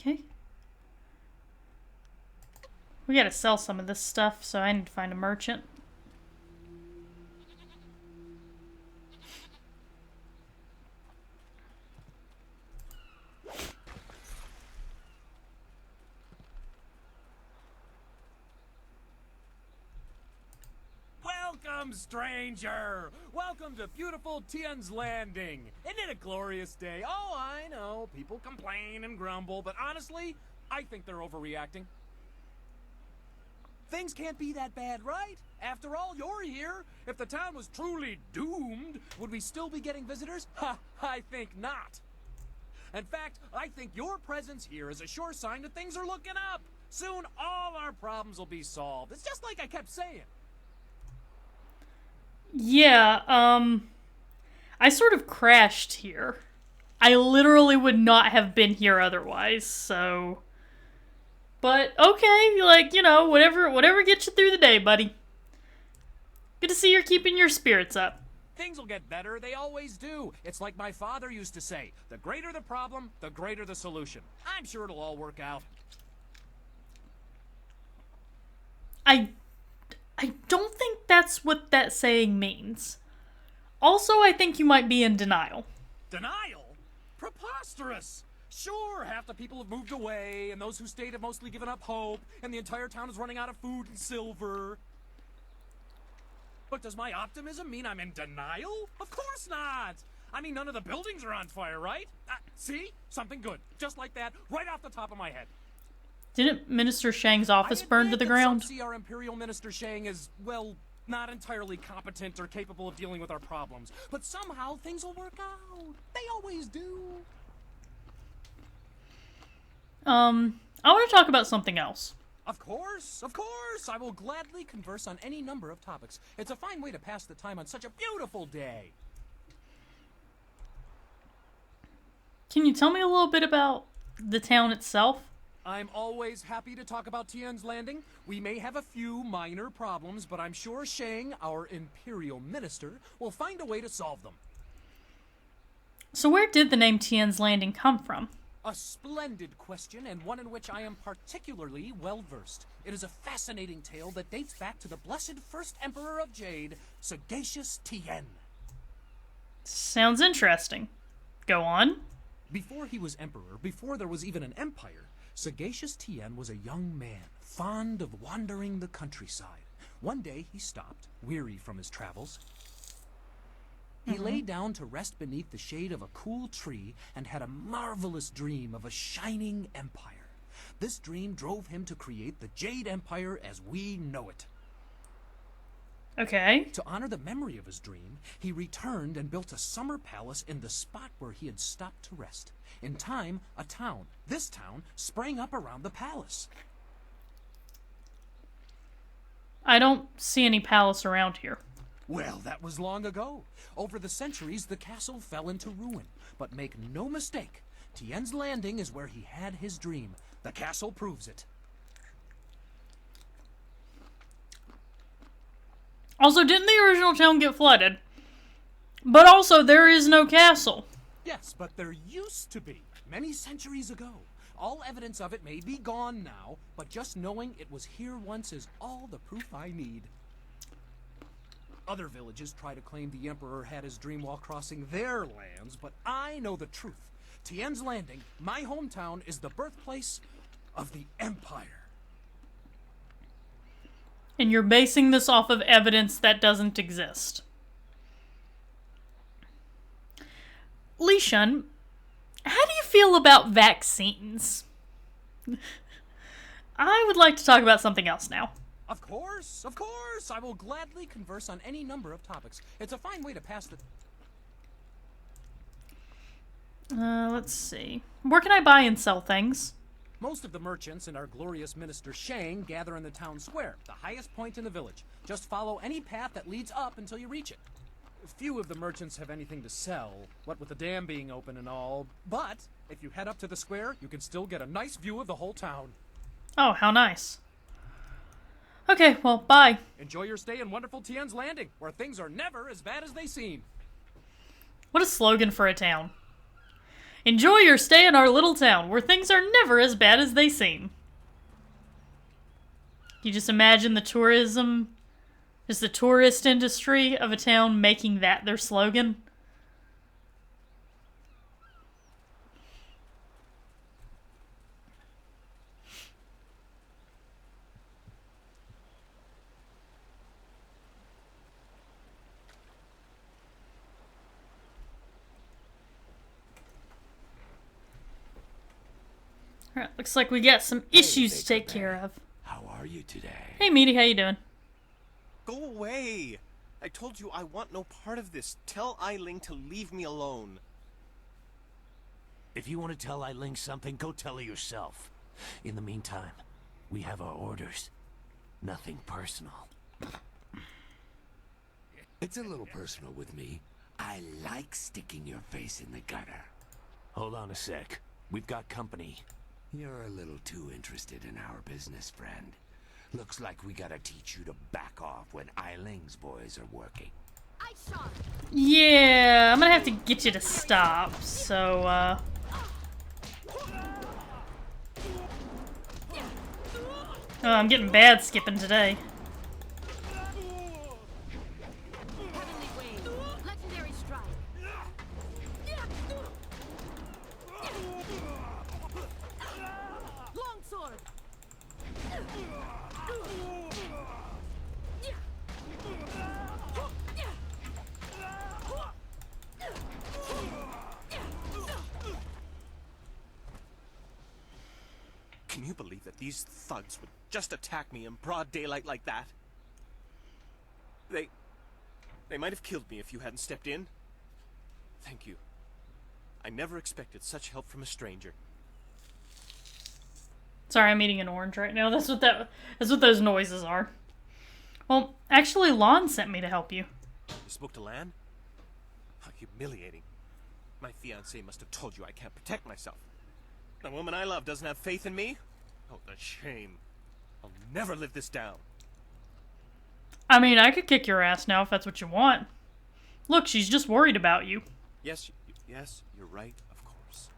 Okay. We gotta sell some of this stuff, so I need to find a merchant. Welcome, stranger! Welcome to beautiful Tian's Landing. Isn't it a glorious day? Oh, I know, people complain and grumble, but honestly, I think they're overreacting. Things can't be that bad, right? After all, you're here. If the town was truly doomed, would we still be getting visitors? Ha, I think not. In fact, I think your presence here is a sure sign that things are looking up. Soon, all our problems will be solved. It's just like I kept saying. Yeah, I sort of crashed here. I literally would not have been here otherwise, so... But, okay, like, you know, whatever gets you through the day, buddy. Good to see you're keeping your spirits up. Things will get better. They always do. It's like my father used to say, the greater the problem, the greater the solution. I'm sure it'll all work out. I don't think that's what that saying means. Also, I think you might be in denial. Denial? Preposterous! Sure, half the people have moved away, and those who stayed have mostly given up hope, and the entire town is running out of food and silver. But does my optimism mean I'm in denial? Of course not! I mean, none of the buildings are on fire, right? See? Something good. Just like that, right off the top of my head. Didn't Minister Shang's office burn to the ground? Some see our Imperial Minister Shang as, well, not entirely competent or capable of dealing with our problems. But somehow things will work out. They always do. I want to talk about something else. Of course. I will gladly converse on any number of topics. It's a fine way to pass the time on such a beautiful day. Can you tell me a little bit about the town itself? I'm always happy to talk about Tian's Landing. We may have a few minor problems, but I'm sure Shang, our Imperial Minister, will find a way to solve them. So where did the name Tian's Landing come from? A splendid question, and one in which I am particularly well-versed. It is a fascinating tale that dates back to the blessed first Emperor of Jade, Sagacious Tien. Sounds interesting. Go on. Before he was emperor, before there was even an empire, Sagacious Tien was a young man, fond of wandering the countryside. One day he stopped, weary from his travels. He lay down to rest beneath the shade of a cool tree and had a marvelous dream of a shining empire. This dream drove him to create the Jade Empire as we know it. Okay. To honor the memory of his dream, he returned and built a summer palace in the spot where he had stopped to rest. In time, a town, this town, sprang up around the palace. I don't see any palace around here. Well, that was long ago. Over the centuries, the castle fell into ruin. But make no mistake, Tien's Landing is where he had his dream. The castle proves it. Also, didn't the original town get flooded? But also, there is no castle. Yes, but there used to be, many centuries ago. All evidence of it may be gone now, but just knowing it was here once is all the proof I need. Other villages try to claim the Emperor had his dream while crossing their lands, but I know the truth. Tien's Landing, my hometown, is the birthplace of the Empire. And you're basing this off of evidence that doesn't exist. Li Shun, how do you feel about vaccines? I would like to talk about something else now. Of course. I will gladly converse on any number of topics. It's a fine way to pass the... Let's see. Where can I buy and sell things? Most of the merchants and our glorious Minister Shang gather in the town square, the highest point in the village. Just follow any path that leads up until you reach it. Few of the merchants have anything to sell, what with the dam being open and all, but if you head up to the square, you can still get a nice view of the whole town. Oh, how nice. Okay, well, bye. Enjoy your stay in wonderful Tien's Landing, where things are never as bad as they seem. What a slogan for a town. Enjoy your stay in our little town, where things are never as bad as they seem. You just imagine the tourism, just the tourist industry of a town making that their slogan. Alright, looks like we got some issues to take care of. How are you today? Hey, Meaty, how you doing? Go away! I told you I want no part of this. Tell Eiling to leave me alone. If you want to tell Eiling something, go tell her yourself. In the meantime, we have our orders. Nothing personal. It's a little personal with me. I like sticking your face in the gutter. Hold on a sec. We've got company. You're a little too interested in our business, friend. Looks like we gotta teach you to back off when Eiling's boys are working. Yeah, I'm gonna have to get you to stop, so, Oh, I'm getting bad skipping today. Legendary strike. Longsword. Can you believe that these thugs would just attack me in broad daylight like that? They might have killed me if you hadn't stepped in. Thank you. I never expected such help from a stranger. Sorry, I'm eating an orange right now. That's what those noises are. Well, actually, Lon sent me to help you. You spoke to Lan? How humiliating. My fiancé must have told you I can't protect myself. The woman I love doesn't have faith in me? Oh, the shame. I'll never live this down. I mean, I could kick your ass now if that's what you want. Look, she's just worried about you. Yes, you're right, of course.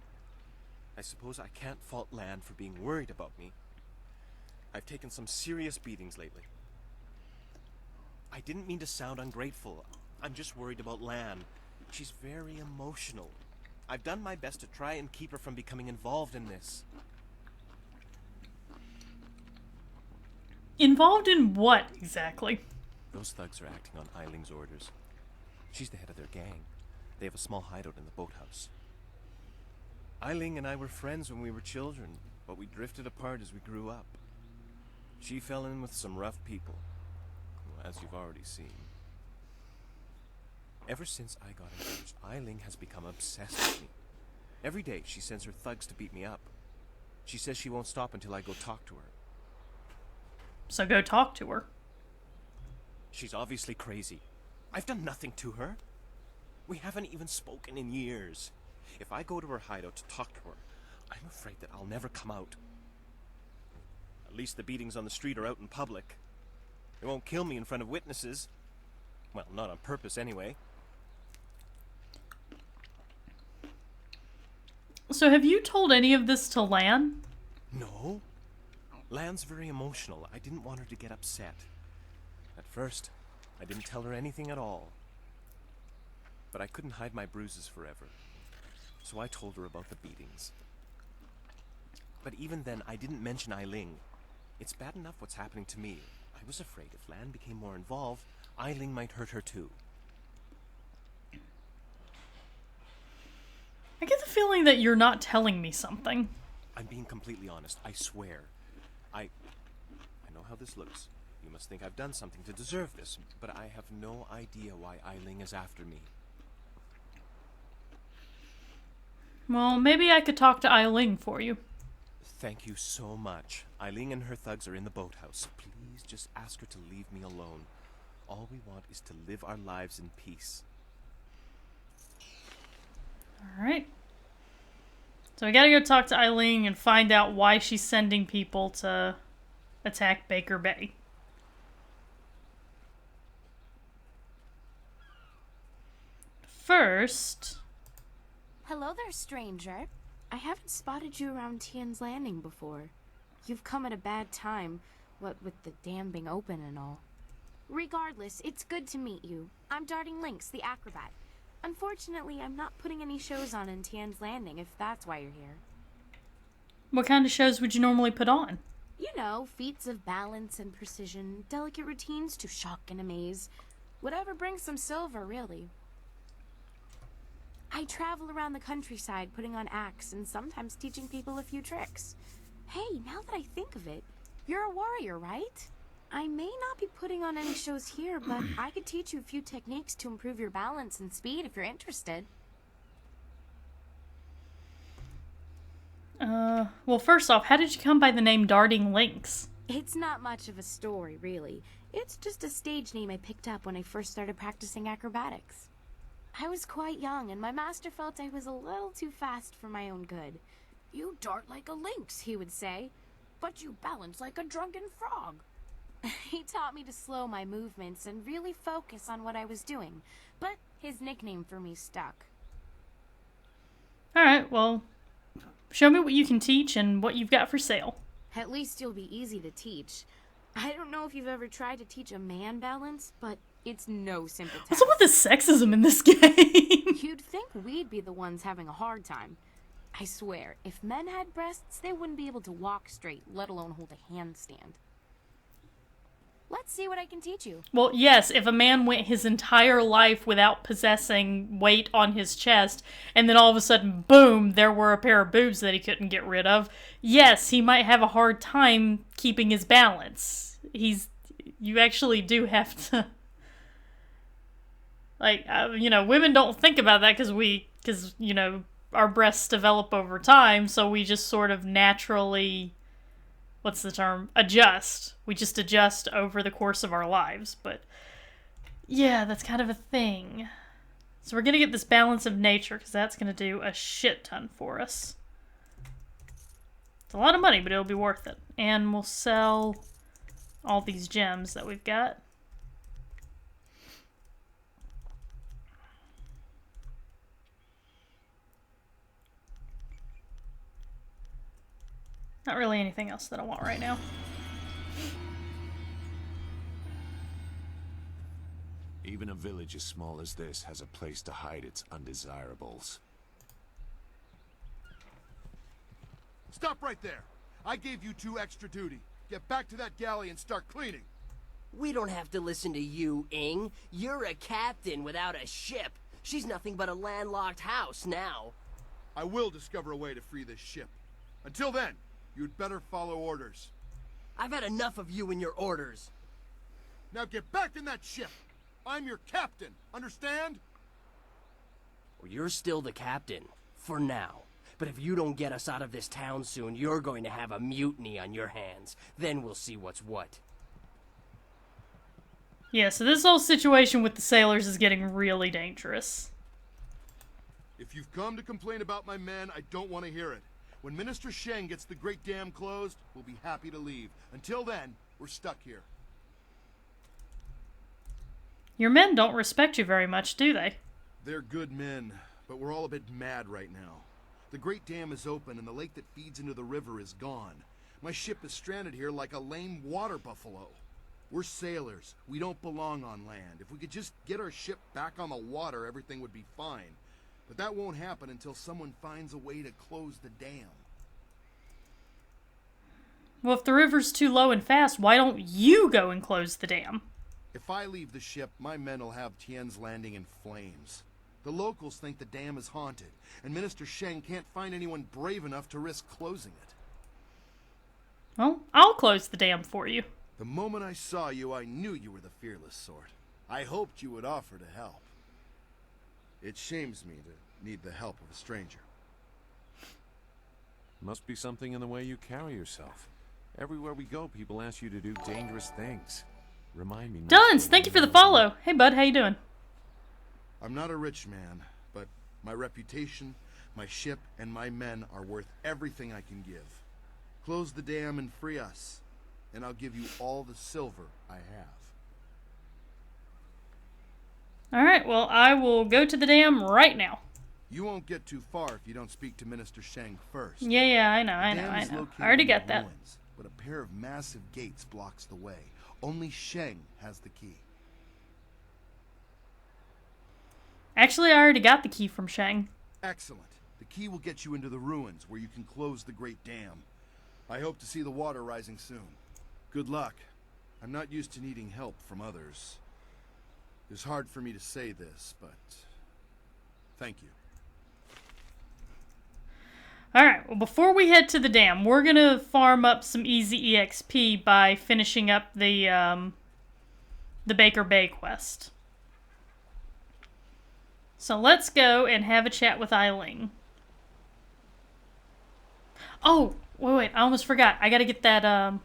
I suppose I can't fault Lan for being worried about me. I've taken some serious beatings lately. I didn't mean to sound ungrateful. I'm just worried about Lan. She's very emotional. I've done my best to try and keep her from becoming involved in this. Involved in what, exactly? Those thugs are acting on Eiling's orders. She's the head of their gang. They have a small hideout in the boathouse. Eiling and I were friends when we were children, but we drifted apart as we grew up. She fell in with some rough people, as you've already seen. Ever since I got engaged, Eiling has become obsessed with me. Every day she sends her thugs to beat me up. She says she won't stop until I go talk to her. So go talk to her. She's obviously crazy. I've done nothing to her. We haven't even spoken in years. If I go to her hideout to talk to her, I'm afraid that I'll never come out. At least the beatings on the street are out in public. They won't kill me in front of witnesses. Well, not on purpose anyway. So have you told any of this to Lan? No. Lan's very emotional. I didn't want her to get upset. At first, I didn't tell her anything at all. But I couldn't hide my bruises forever. So I told her about the beatings. But even then, I didn't mention Eiling. It's bad enough what's happening to me. I was afraid if Lan became more involved, Eiling might hurt her too. I get the feeling that you're not telling me something. I'm being completely honest, I swear. I know how this looks. You must think I've done something to deserve this, but I have no idea why Eiling is after me. Well, maybe I could talk to Eiling for you. Thank you so much. Eiling and her thugs are in the boathouse. Please just ask her to leave me alone. All we want is to live our lives in peace. Alright. So we gotta go talk to Eiling and find out why she's sending people to attack Baker Bay. First... Hello there, stranger. I haven't spotted you around Tian's Landing before. You've come at a bad time, what with the dam being open and all. Regardless, it's good to meet you. I'm Darting Lynx, the acrobat. Unfortunately, I'm not putting any shows on in Tian's Landing, if that's why you're here. What kind of shows would you normally put on? You know, feats of balance and precision, delicate routines to shock and amaze. Whatever brings some silver, really. I travel around the countryside putting on acts and sometimes teaching people a few tricks. Hey, now that I think of it, you're a warrior, right? I may not be putting on any shows here, but I could teach you a few techniques to improve your balance and speed if you're interested. Well, first off, how did you come by the name Darting Lynx? It's not much of a story, really. It's just a stage name I picked up when I first started practicing acrobatics. I was quite young, and my master felt I was a little too fast for my own good. You dart like a lynx, he would say, but you balance like a drunken frog. He taught me to slow my movements and really focus on what I was doing, but his nickname for me stuck. Alright, well, show me what you can teach and what you've got for sale. At least you'll be easy to teach. I don't know if you've ever tried to teach a man balance, but it's no simple task. What's up with the sexism in this game? You'd think we'd be the ones having a hard time. I swear, if men had breasts, they wouldn't be able to walk straight, let alone hold a handstand. Let's see what I can teach you. Well, yes, if a man went his entire life without possessing weight on his chest, and then all of a sudden, boom, there were a pair of boobs that he couldn't get rid of, yes, he might have a hard time keeping his balance. You actually do have to, like, women don't think about that because, our breasts develop over time, so we just sort of naturally, what's the term? Adjust. We just adjust over the course of our lives. But yeah, that's kind of a thing. So we're going to get this balance of nature because that's going to do a shit ton for us. It's a lot of money, but it'll be worth it. And we'll sell all these gems that we've got. Not really anything else that I want right now. Even a village as small as this has a place to hide its undesirables. Stop right there. I gave you 2 extra duty. Get back to that galley and start cleaning. We don't have to listen to you, Ing. You're a captain without a ship. She's nothing but a landlocked house now. I will discover a way to free this ship. Until then, you'd better follow orders. I've had enough of you and your orders. Now get back in that ship. I'm your captain, understand? Well, you're still the captain, for now. But if you don't get us out of this town soon, you're going to have a mutiny on your hands. Then we'll see what's what. Yeah, so this whole situation with the sailors is getting really dangerous. If you've come to complain about my men, I don't want to hear it. When Minister Sheng gets the Great Dam closed, we'll be happy to leave. Until then, we're stuck here. Your men don't respect you very much, do they? They're good men, but we're all a bit mad right now. The Great Dam is open and the lake that feeds into the river is gone. My ship is stranded here like a lame water buffalo. We're sailors. We don't belong on land. If we could just get our ship back on the water, everything would be fine. But that won't happen until someone finds a way to close the dam. Well, if the river's too low and fast, why don't you go and close the dam? If I leave the ship, my men will have Tien's Landing in flames. The locals think the dam is haunted, and Minister Sheng can't find anyone brave enough to risk closing it. Well, I'll close the dam for you. The moment I saw you, I knew you were the fearless sort. I hoped you would offer to help. It shames me to need the help of a stranger. Must be something in the way you carry yourself. Everywhere we go, people ask you to do dangerous things. Remind me. Duns, thank you for the follow. Hey, bud, how you doing? I'm not a rich man, but my reputation, my ship, and my men are worth everything I can give. Close the dam and free us, and I'll give you all the silver I have. Alright, well, I will go to the dam right now. You won't get too far if you don't speak to Minister Sheng first. Yeah, I know. I already got that. Ruins, but a pair of massive gates blocks the way. Only Sheng has the key. Actually, I already got the key from Sheng. Excellent. The key will get you into the ruins, where you can close the Great Dam. I hope to see the water rising soon. Good luck. I'm not used to needing help from others. It's hard for me to say this, but thank you. Alright, well, before we head to the dam, we're gonna farm up some easy EXP by finishing up the Baker Bay quest. So let's go and have a chat with Eileen. Oh, wait, I almost forgot. I gotta get that, I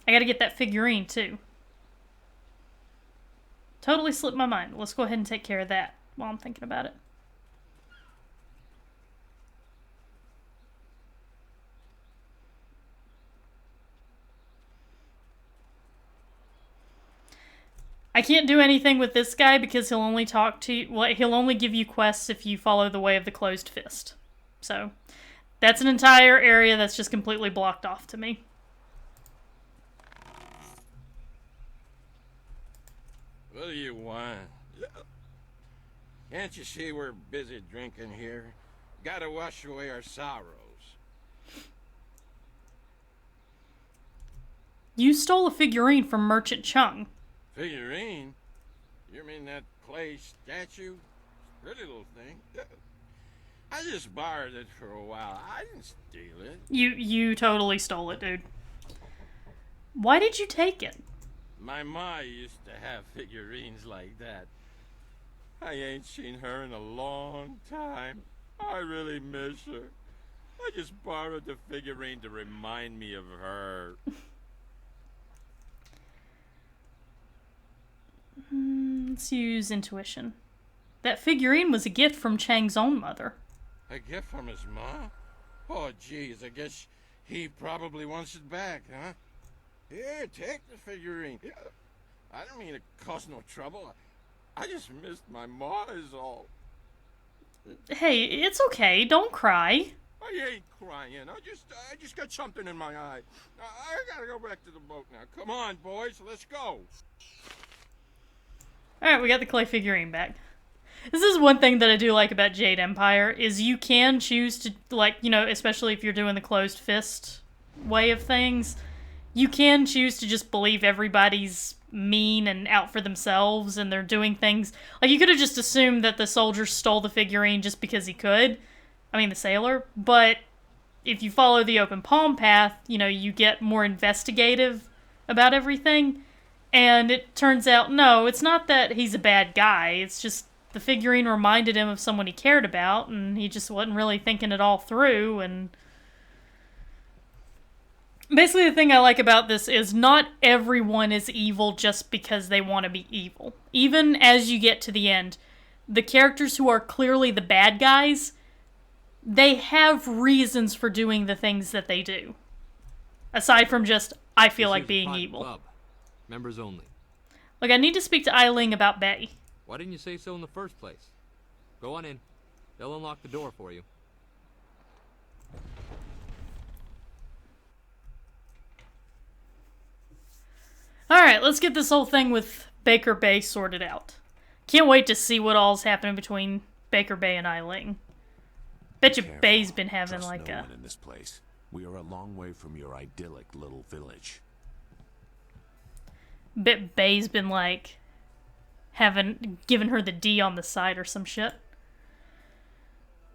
gotta get that figurine, too. Totally slipped my mind. Let's go ahead and take care of that while I'm thinking about it. I can't do anything with this guy because he'll only talk to you, well, he'll only give you quests if you follow the way of the closed fist. So, that's an entire area that's just completely blocked off to me. What do you want? Can't you see we're busy drinking here? Gotta wash away our sorrows. You stole a figurine from Merchant Chung. Figurine? You mean that clay statue? Pretty little thing. I just borrowed it for a while. I didn't steal it. You totally stole it, dude. Why did you take it? My ma used to have figurines like that. I ain't seen her in a long time. I really miss her. I just borrowed the figurine to remind me of her. Let's use intuition. That figurine was a gift from Chang's own mother. A gift from his ma? Oh, jeez, I guess he probably wants it back, huh? Here, take the figurine. I don't mean to cause no trouble. I just missed my ma is all. Hey, it's okay. Don't cry. I ain't crying. I just got something in my eye. I gotta go back to the boat now. Come on, boys, let's go. Alright, we got the clay figurine back. This is one thing that I do like about Jade Empire, is you can choose to, like, you know, especially if you're doing the closed fist way of things, you can choose to just believe everybody's mean and out for themselves and they're doing things. Like, you could have just assumed that the soldier stole the figurine just because he could. I mean, the sailor. But if you follow the open palm path, you know, you get more investigative about everything. And it turns out, no, it's not that he's a bad guy. It's just the figurine reminded him of someone he cared about, and he just wasn't really thinking it all through. And basically the thing I like about this is not everyone is evil just because they want to be evil. Even as you get to the end, the characters who are clearly the bad guys, they have reasons for doing the things that they do. Aside from just, I feel like being evil. Club. Members only. Look, I need to speak to Eiling about Bay. Why didn't you say so in the first place? Go on in. They'll unlock the door for you. Alright, let's get this whole thing with Baker Bay sorted out. Can't wait to see what all's happening between Baker Bay and Eiling. Bet you Bay's been having Trust like no a... one in this place. We are a long way from your idyllic little village. Bet Bay's been like giving her the D on the side or some shit.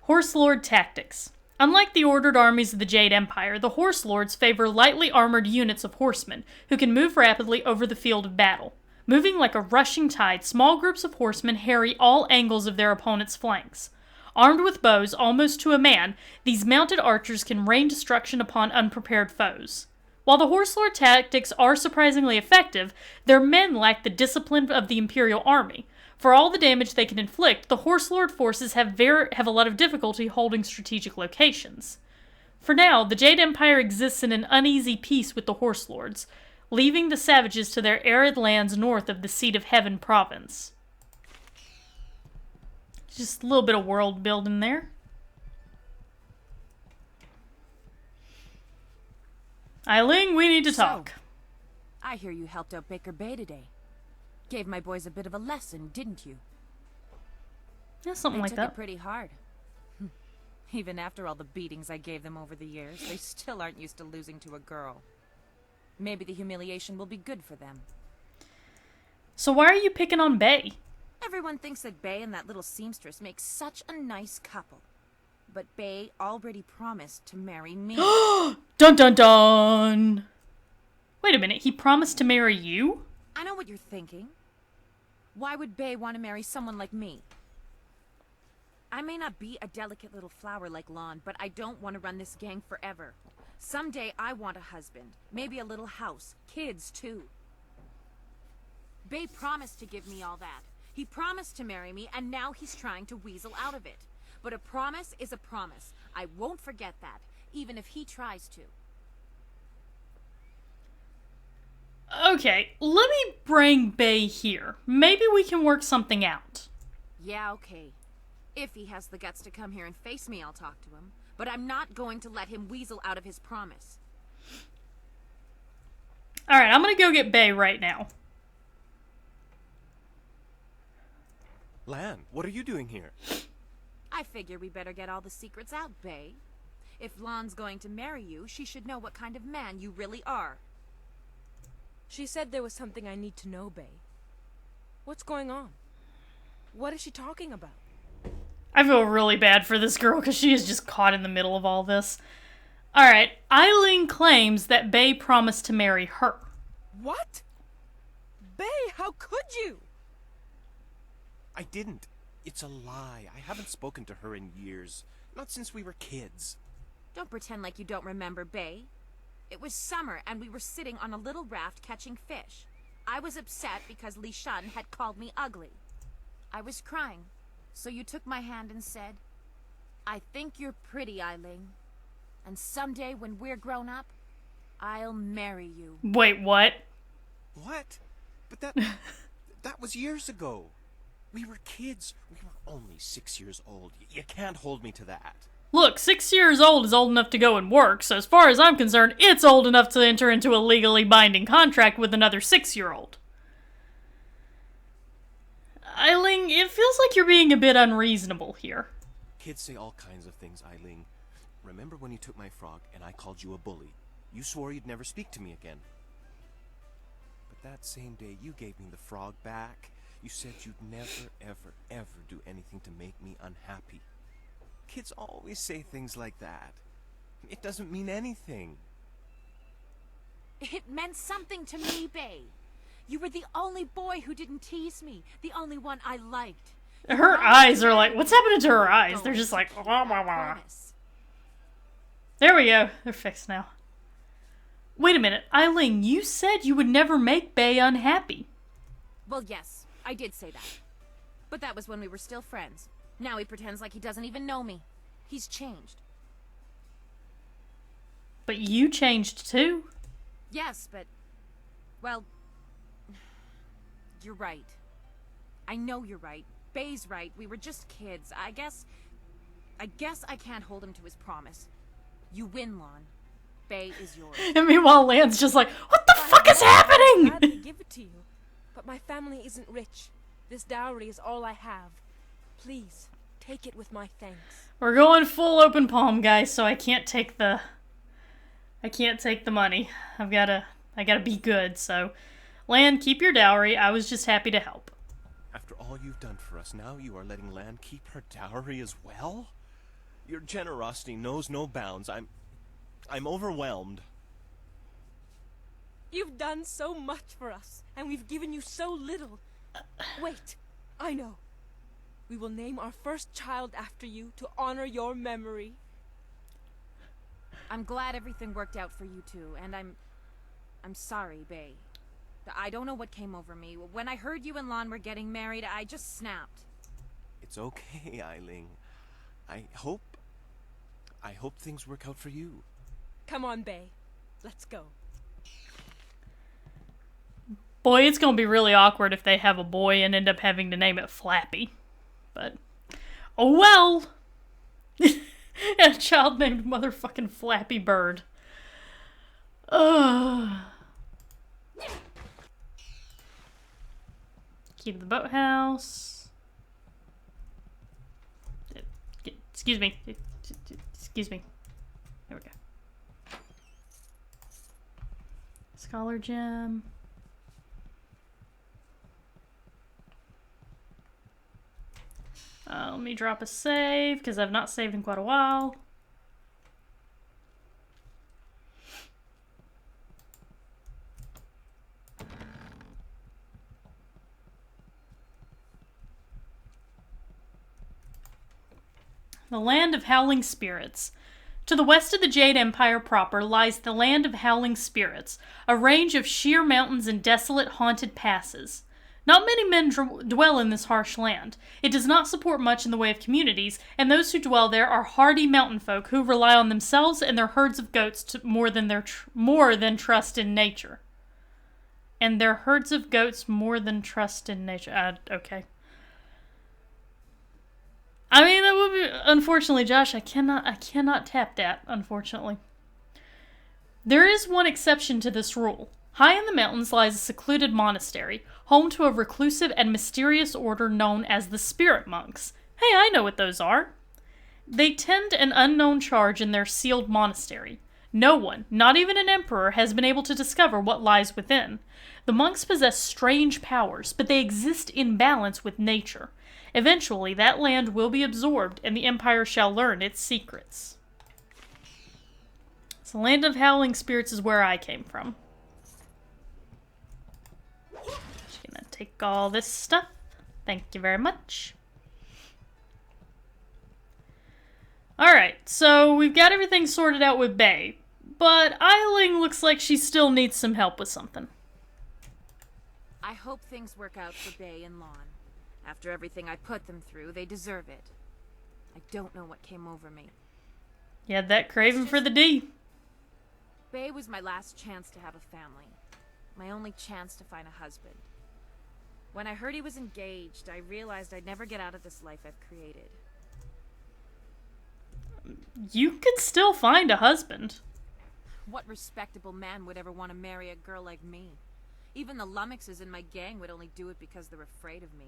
Horse Lord tactics. Unlike the ordered armies of the Jade Empire, the Horse Lords favor lightly armored units of horsemen who can move rapidly over the field of battle. Moving like a rushing tide, small groups of horsemen harry all angles of their opponent's flanks. Armed with bows almost to a man, these mounted archers can rain destruction upon unprepared foes. While the Horse Lord tactics are surprisingly effective, their men lack the discipline of the Imperial Army. For all the damage they can inflict, the Horse Lord forces have a lot of difficulty holding strategic locations. For now, the Jade Empire exists in an uneasy peace with the Horse Lords, leaving the savages to their arid lands north of the Seat of Heaven province. Just a little bit of world building there. Eiling, we need to talk. I hear you helped out Baker Bay today. Gave my boys a bit of a lesson, didn't you? Yeah, something like They that. took it pretty hard. Even after all the beatings I gave them over the years, they still aren't used to losing to a girl. Maybe the humiliation will be good for them. So why are you picking on Bay? Everyone thinks that Bay and that little seamstress make such a nice couple. But Bay already promised to marry me. Dun dun dun! Wait a minute, he promised to marry you? I know what you're thinking. Why would Bay want to marry someone like me? I may not be a delicate little flower like Lon, but I don't want to run this gang forever. Someday I want a husband, maybe a little house, kids too. Bay promised to give me all that. He promised to marry me, and now he's trying to weasel out of it. But a promise is a promise. I won't forget that, even if he tries to. Okay, let me bring Bay here. Maybe we can work something out. Yeah, okay. If he has the guts to come here and face me, I'll talk to him. But I'm not going to let him weasel out of his promise. Alright, I'm gonna go get Bay right now. Lan, what are you doing here? I figure we better get all the secrets out, Bay. If Lan's going to marry you, she should know what kind of man you really are. She said there was something I need to know, Bay. What's going on? What is she talking about? I feel really bad for this girl because she is just caught in the middle of all this. Alright, Eileen claims that Bay promised to marry her. What? Bay, how could you? I didn't. It's a lie. I haven't spoken to her in years. Not since we were kids. Don't pretend like you don't remember, Bay. It was summer and we were sitting on a little raft catching fish. I was upset because Li Shan had called me ugly. I was crying, so you took my hand and said, "I think you're pretty, Eileen. And someday when we're grown up, I'll marry you." Wait, what? What? But that was years ago. We were kids. We were only 6 years old. You can't hold me to that. Look, 6 years old is old enough to go and work, so as far as I'm concerned, it's old enough to enter into a legally binding contract with another 6-year-old. Eileen, it feels like you're being a bit unreasonable here. Kids say all kinds of things, Eileen. Remember when you took my frog and I called you a bully? You swore you'd never speak to me again. But that same day you gave me the frog back. You said you'd never, ever, ever do anything to make me unhappy. Kids always say things like that. It doesn't mean anything. It meant something to me, Bay. You were the only boy who didn't tease me, the only one I liked. Her eyes are like, what's happening to her eyes? They're just like, wah, wah, wah. There we go. They're fixed now. Wait a minute, Eileen, you said you would never make Bay unhappy. Well, yes, I did say that. But that was when we were still friends. Now he pretends like he doesn't even know me. He's changed. But you changed too. Yes, but... well... you're right. I know you're right. Bay's right. We were just kids. I guess I can't hold him to his promise. You win, Lon. Bay is yours. And meanwhile, Lan's just like, what the fuck is happening? I'd gladly give it to you, but my family isn't rich. This dowry is all I have. Please, take it with my thanks. We're going full open palm, guys, so I can't take the money. I gotta be good, so... Lan, keep your dowry. I was just happy to help. After all you've done for us, now you are letting Lan keep her dowry as well? Your generosity knows no bounds. I'm overwhelmed. You've done so much for us, and we've given you so little. Wait, I know. We will name our first child after you to honor your memory. I'm glad everything worked out for you two, and I'm sorry, Bay. I don't know what came over me. When I heard you and Lon were getting married, I just snapped. It's okay, Eileen. I hope things work out for you. Come on, Bay. Let's go. Boy, it's gonna be really awkward if they have a boy and end up having to name it Flappy. But, oh well! A child named motherfucking Flappy Bird. Ugh. Key to the boathouse. Excuse me. Excuse me. There we go. Scholar gem. Let me drop a save, because I've not saved in quite a while. The Land of Howling Spirits. To the west of the Jade Empire proper lies the Land of Howling Spirits, a range of sheer mountains and desolate haunted passes. Not many men dwell in this harsh land. It does not support much in the way of communities, and those who dwell there are hardy mountain folk who rely on themselves and their herds of goats to more than trust in nature. and their herds of goats more than trust in nature. Okay. I mean, that would be, unfortunately, Josh, I cannot tap that, unfortunately. There is one exception to this rule. High in the mountains lies a secluded monastery, home to a reclusive and mysterious order known as the Spirit Monks. Hey, I know what those are. They tend an unknown charge in their sealed monastery. No one, not even an emperor, has been able to discover what lies within. The monks possess strange powers, but they exist in balance with nature. Eventually, that land will be absorbed, and the Empire shall learn its secrets. So, Land of Howling Spirits is where I came from. Just gonna take all this stuff. Thank you very much. Alright, so we've got everything sorted out with Bay, but Eiling looks like she still needs some help with something. I hope things work out for Bay and Lon. After everything I put them through, they deserve it. I don't know what came over me. You had that craving for the D. Bay was my last chance to have a family. My only chance to find a husband. When I heard he was engaged, I realized I'd never get out of this life I've created. You could still find a husband. What respectable man would ever want to marry a girl like me? Even the lummoxes in my gang would only do it because they're afraid of me.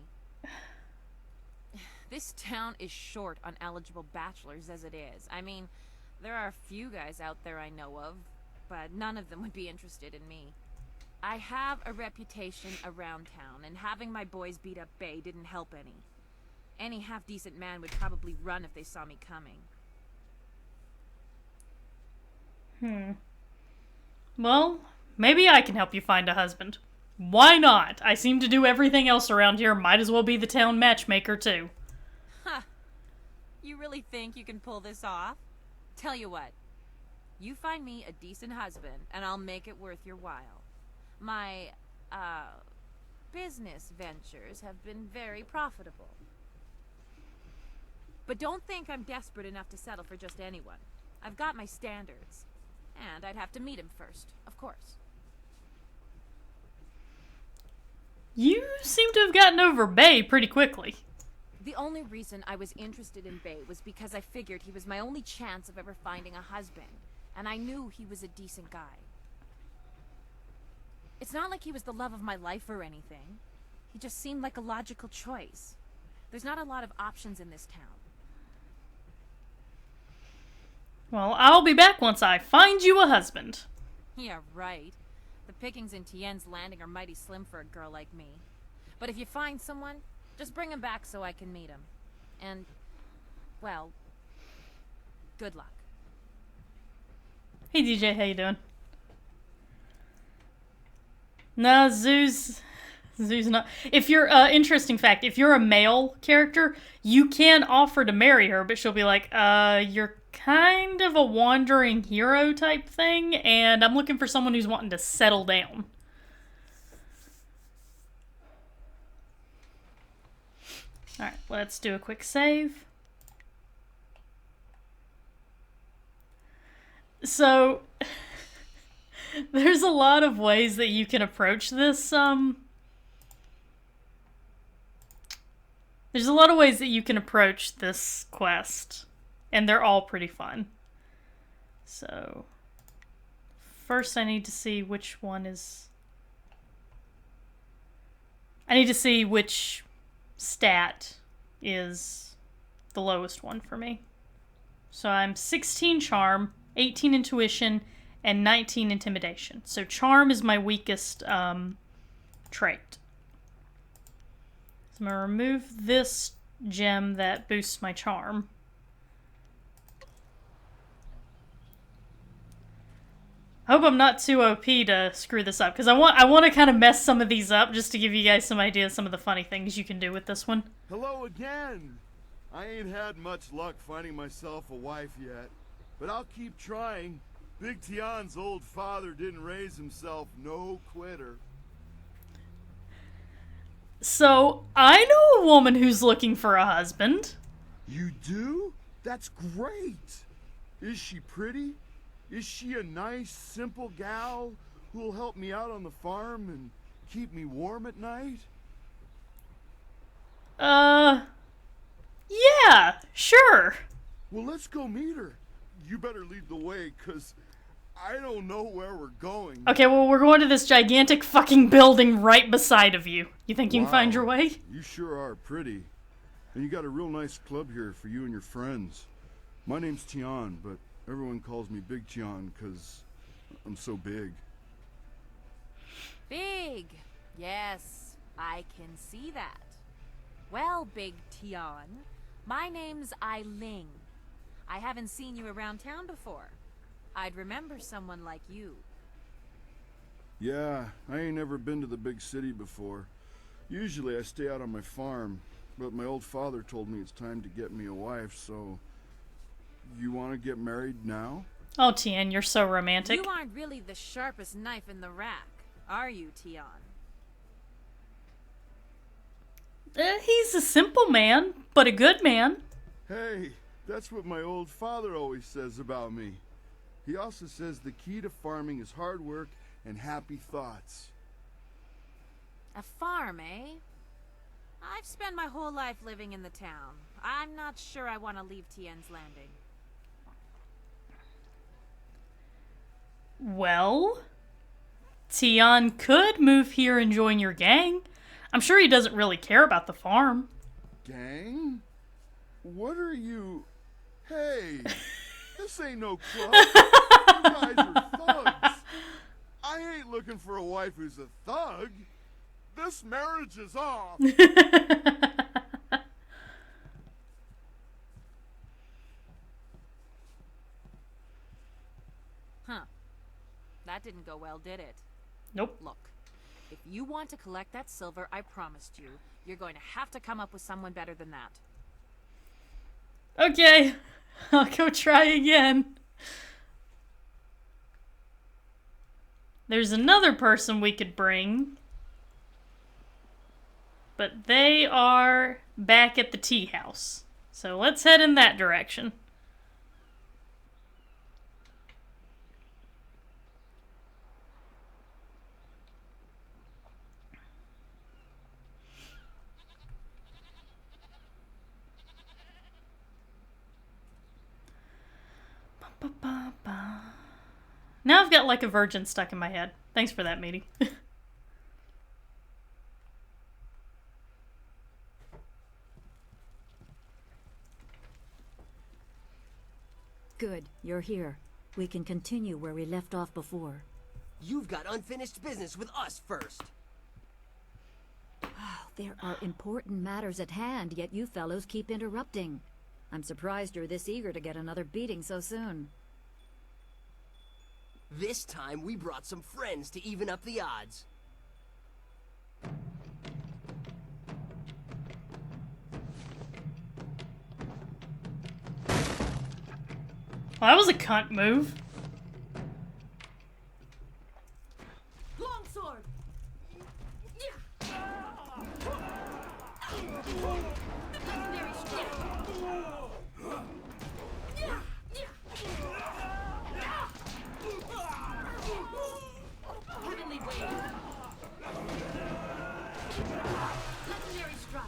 This town is short on eligible bachelors as it is. I mean, there are a few guys out there I know of, but none of them would be interested in me. I have a reputation around town, and having my boys beat up Bay didn't help any. Any half-decent man would probably run if they saw me coming. Well, maybe I can help you find a husband. Why not? I seem to do everything else around here. Might as well be the town matchmaker, too. Huh. You really think you can pull this off? Tell you what. You find me a decent husband, and I'll make it worth your while. My, business ventures have been very profitable. But don't think I'm desperate enough to settle for just anyone. I've got my standards. And I'd have to meet him first, of course. You seem to have gotten over Bay pretty quickly. The only reason I was interested in Bay was because I figured he was my only chance of ever finding a husband. And I knew he was a decent guy. It's not like he was the love of my life or anything. He just seemed like a logical choice. There's not a lot of options in this town. Well, I'll be back once I find you a husband. Yeah, right. The pickings in Tien's Landing are mighty slim for a girl like me. But if you find someone, just bring him back so I can meet him. And, well, good luck. Hey DJ, how you doing? Nah, Zoo's not. If you're, interesting fact, if you're a male character, you can offer to marry her, but she'll be like, you're kind of a wandering hero type thing, and I'm looking for someone who's wanting to settle down. Alright, let's do a quick save. So, there's a lot of ways that you can approach this, there's a lot of ways that you can approach this quest, and they're all pretty fun. So, first I need to see which one is... I need to see which stat is the lowest one for me. So I'm 16 Charm, 18 Intuition, and 19 Intimidation. So Charm is my weakest trait. So I'm going to remove this gem that boosts my Charm. I hope I'm not too OP to screw this up, because I want to kind of mess some of these up just to give you guys some ideas, some of the funny things you can do with this one. Hello again. I ain't had much luck finding myself a wife yet, but I'll keep trying. Big Tian's old father didn't raise himself no quitter. So, I know a woman who's looking for a husband. You do? That's great. Is she pretty? Is she a nice, simple gal who'll help me out on the farm and keep me warm at night? Yeah, sure. Well, let's go meet her. You better lead the way, 'cause I don't know where we're going. Okay, well, we're going to this gigantic fucking building right beside of you. You think you can find your way? You sure are pretty. And you got a real nice club here for you and your friends. My name's Tian, but everyone calls me Big Tian 'cause I'm so big. Big. Yes, I can see that. Well, Big Tian, my name's Eiling. I haven't seen you around town before. I'd remember someone like you. Yeah, I ain't never been to the big city before. Usually I stay out on my farm, but my old father told me it's time to get me a wife, so... You want to get married now? Oh, Tian, you're so romantic. You aren't really the sharpest knife in the rack, are you, Tian? He's a simple man, but a good man. Hey, that's what my old father always says about me. He also says the key to farming is hard work and happy thoughts. A farm, eh? I've spent my whole life living in the town. I'm not sure I want to leave Tien's Landing. Well, Tian could move here and join your gang. I'm sure he doesn't really care about the farm. Gang? What are you... Hey, this ain't no club. You guys are thugs. I ain't looking for a wife who's a thug. This marriage is off. Huh. That didn't go well, did it? Nope. Look, if you want to collect that silver I promised you, you're going to have to come up with someone better than that. Okay, I'll go try again. There's another person we could bring, but they are back at the tea house. So let's head in that direction. Now I've got like a virgin stuck in my head. Thanks for that, matey. Good, you're here. We can continue where we left off before. You've got unfinished business with us first. There are important matters at hand, yet you fellows keep interrupting. I'm surprised you're this eager to get another beating so soon. This time we brought some friends to even up the odds. Well, that was a cunt move. Longsword! Legendary strike. Heavenly wave. Legendary strike.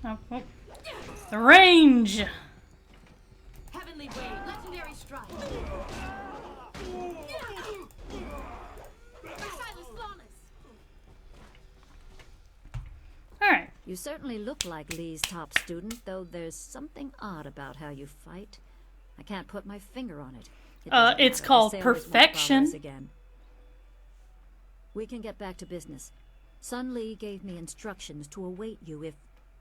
Oh, oh. The range! Heavenly wave. Legendary strike. Silence flawless. Alright. You certainly look like Lee's top student, though there's something odd about how you fight. I can't put my finger on it. It's matter. called The sailors won't bother perfection. us again. We can get back to business. Sun Lee gave me instructions to await you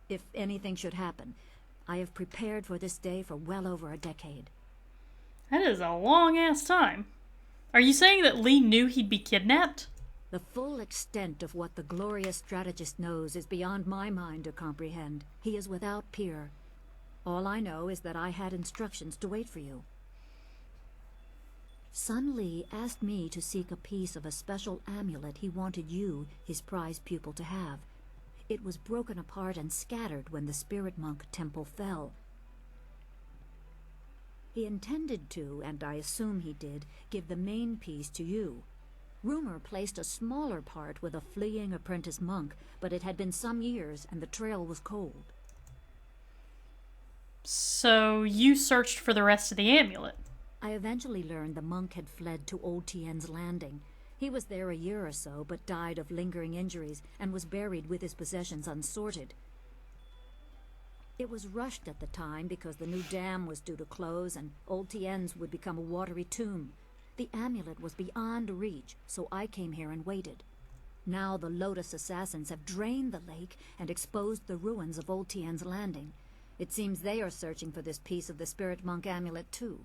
if anything should happen. I have prepared for this day for well over a decade. That is a long ass time. Are you saying that Lee knew he'd be kidnapped? The full extent of what the glorious strategist knows is beyond my mind to comprehend. He is without peer. All I know is that I had instructions to wait for you. Sun Li asked me to seek a piece of a special amulet he wanted you, his prize pupil, to have. It was broken apart and scattered when the spirit monk temple fell. He intended to, and I assume he did, give the main piece to you. Rumor placed a smaller part with a fleeing apprentice monk, but it had been some years and the trail was cold. So you searched for the rest of the amulet? I eventually learned the monk had fled to Old Tien's Landing. He was there a year or so, but died of lingering injuries and was buried with his possessions unsorted. It was rushed at the time because the new dam was due to close and Old Tien's would become a watery tomb. The amulet was beyond reach, so I came here and waited. Now the Lotus assassins have drained the lake and exposed the ruins of Old Tien's Landing. It seems they are searching for this piece of the spirit monk amulet too.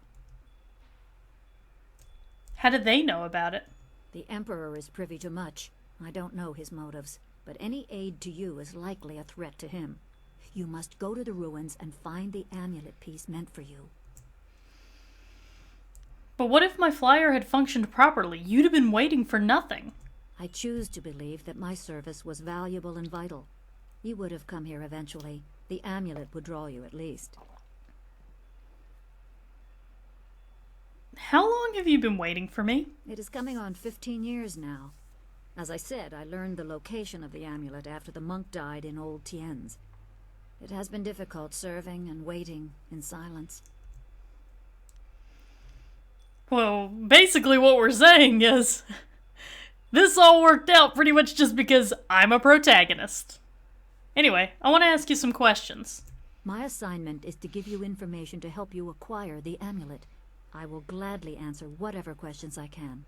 How did they know about it? The Emperor is privy to much. I don't know his motives, but any aid to you is likely a threat to him. You must go to the ruins and find the amulet piece meant for you. But what if my flyer had functioned properly? You'd have been waiting for nothing. I choose to believe that my service was valuable and vital. You would have come here eventually. The amulet would draw you at least. How long have you been waiting for me? It is coming on 15 years now. As I said, I learned the location of the amulet after the monk died in Old Tien's. It has been difficult serving and waiting in silence. Well, basically what we're saying is this all worked out pretty much just because I'm a protagonist. Anyway, I want to ask you some questions. My assignment is to give you information to help you acquire the amulet. I will gladly answer whatever questions I can.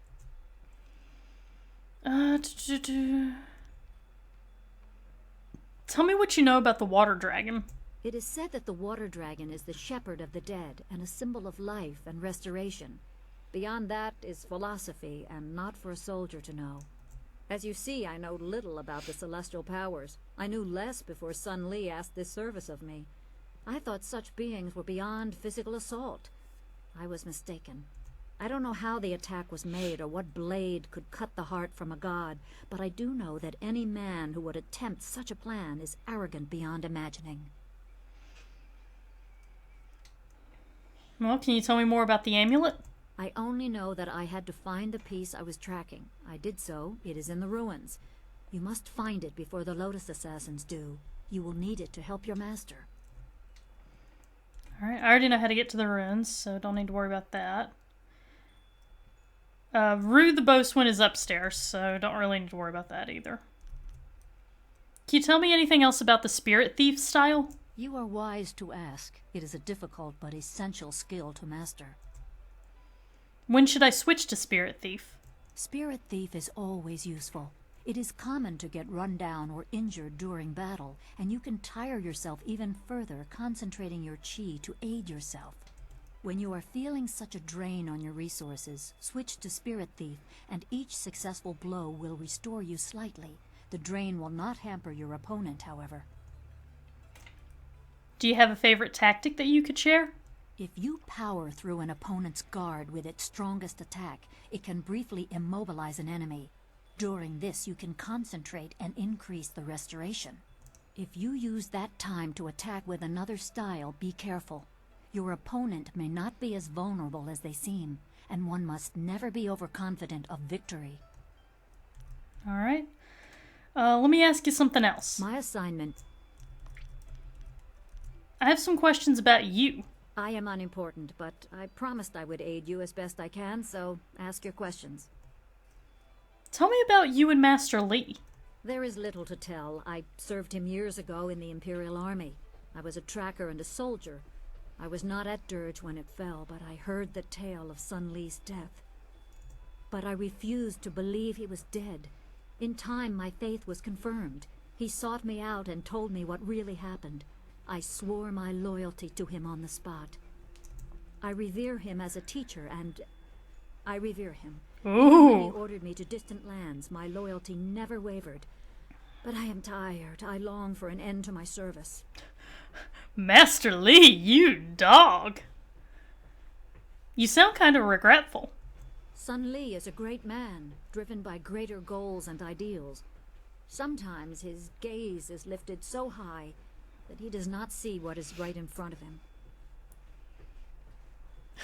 Tell me what you know about the water dragon. It is said that the water dragon is the shepherd of the dead and a symbol of life and restoration. Beyond that is philosophy and not for a soldier to know. As you see, I know little about the celestial powers. I knew less before Sun Li asked this service of me. I thought such beings were beyond physical assault. I was mistaken. I don't know how the attack was made or what blade could cut the heart from a god, but I do know that any man who would attempt such a plan is arrogant beyond imagining. Well, can you tell me more about the amulet? I only know that I had to find the piece I was tracking. I did so. It is in the ruins. You must find it before the Lotus assassins do. You will need it to help your master. Alright, I already know how to get to the ruins, so don't need to worry about that. Rue the Bowswin is upstairs, so don't really need to worry about that either. Can you tell me anything else about the Spirit Thief style? You are wise to ask. It is a difficult but essential skill to master. When should I switch to Spirit Thief? Spirit Thief is always useful. It is common to get run down or injured during battle, and you can tire yourself even further concentrating your chi to aid yourself. When you are feeling such a drain on your resources, switch to Spirit Thief, and each successful blow will restore you slightly. The drain will not hamper your opponent, however. Do you have a favorite tactic that you could share? If you power through an opponent's guard with its strongest attack, it can briefly immobilize an enemy. During this, you can concentrate and increase the restoration. If you use that time to attack with another style, be careful. Your opponent may not be as vulnerable as they seem, and one must never be overconfident of victory. Alright. Let me ask you something else. My assignment... I have some questions about you. I am unimportant, but I promised I would aid you as best I can, so ask your questions. Tell me about you and Master Li. There is little to tell. I served him years ago in the Imperial Army. I was a tracker and a soldier. I was not at Dirge when it fell, but I heard the tale of Sun Li's death. But I refused to believe he was dead. In time, my faith was confirmed. He sought me out and told me what really happened. I swore my loyalty to him on the spot. I revere him as a teacher, and I revere him. Even when he Ooh. ordered me to distant lands, my loyalty never wavered. But I am tired. I long for an end to my service. Master Lee, you dog. You sound kind of regretful. Sun Li is a great man, driven by greater goals and ideals. Sometimes his gaze is lifted so high that he does not see what is right in front of him.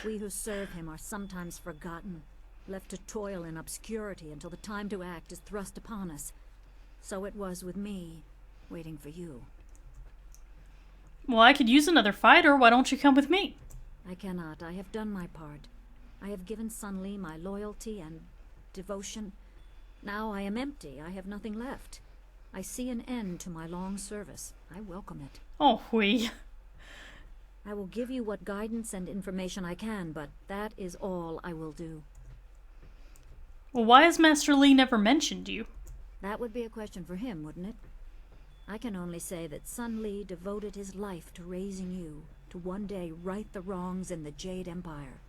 We who serve him are sometimes forgotten, left to toil in obscurity until the time to act is thrust upon us. So it was with me, waiting for you. Well, I could use another fighter. Why don't you come with me? I cannot. I have done my part. I have given Sun Li my loyalty and devotion. Now I am empty. I have nothing left. I see an end to my long service. I welcome it. Oh, oui. I will give you what guidance and information I can, but that is all I will do. Well, why has Master Lee never mentioned you? That would be a question for him, wouldn't it? I can only say that Sun Li devoted his life to raising you, to one day right the wrongs in the Jade Empire.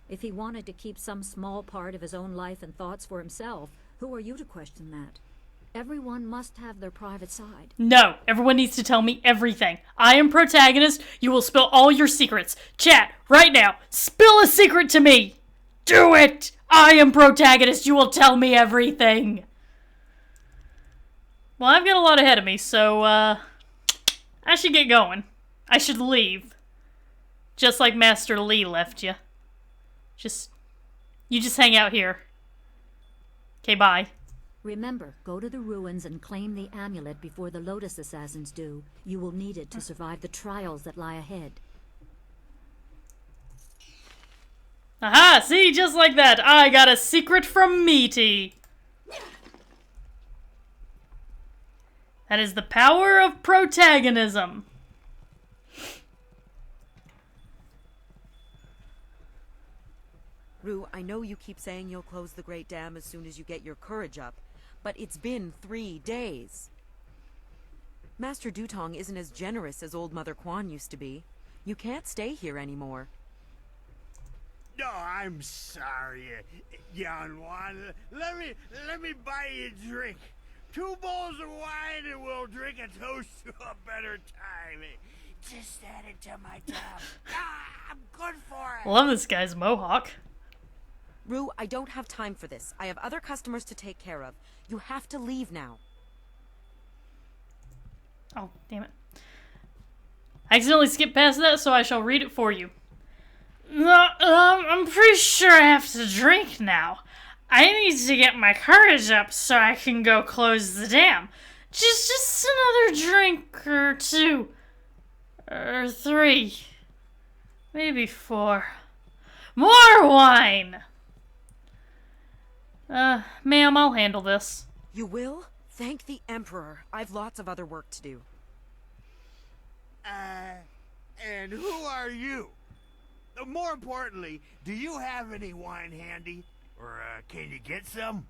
If he wanted to keep some small part of his own life and thoughts for himself, who are you to question that? Everyone must have their private side. No, everyone needs to tell me everything. I am protagonist. You will spill all your secrets. Chat, right now, spill a secret to me. Do it! I am protagonist. You will tell me everything. Well, I've got a lot ahead of me, so, I should get going. I should leave. Just like Master Lee left you. You just hang out here. Okay, bye. Remember, go to the ruins and claim the amulet before the Lotus Assassins do. You will need it to survive the trials that lie ahead. Aha, see, just like that. I got a secret from Meaty. That is the power of protagonism. Rue, I know you keep saying you'll close the Great Dam as soon as you get your courage up, but it's been 3 days. Master Dutong isn't as generous as old Mother Quan used to be. You can't stay here anymore. No, I'm sorry, young one. Let me buy you a drink. 2 bowls of wine and we'll drink a toast to a better time. Just add it to my tab. I'm good for it. Love this guy's mohawk. Rue, I don't have time for this. I have other customers to take care of. You have to leave now. Oh, damn it. I accidentally skipped past that, so I shall read it for you. I'm pretty sure I have to drink now. I need to get my courage up so I can go close the dam. Just another drink or 2. Or 3. Maybe 4. More wine! Ma'am, I'll handle this. You will? Thank the Emperor. I've lots of other work to do. And who are you? More importantly, do you have any wine handy? Or, can you get some?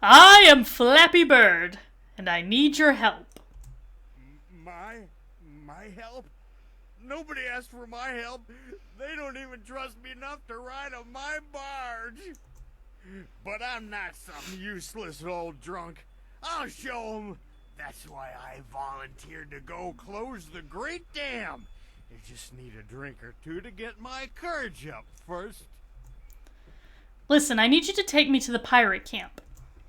I am Flappy Bird, and I need your help. My help? Nobody asked for my help. They don't even trust me enough to ride on my barge. But I'm not some useless old drunk. I'll show 'em. That's why I volunteered to go close the Great Dam. I just need a drink or 2 to get my courage up first. Listen, I need you to take me to the pirate camp.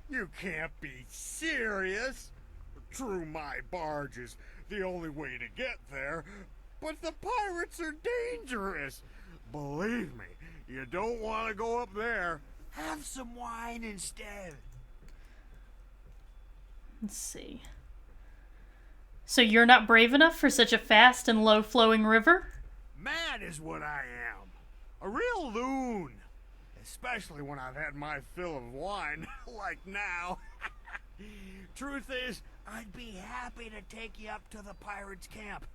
You can't be serious. True, my barge is the only way to get there, but the pirates are dangerous. Believe me, you don't want to go up there. Have some wine instead. Let's see. So you're not brave enough for such a fast and low-flowing river? Mad is what I am. A real loon. Especially when I've had my fill of wine, like now. Truth is, I'd be happy to take you up to the pirates' camp.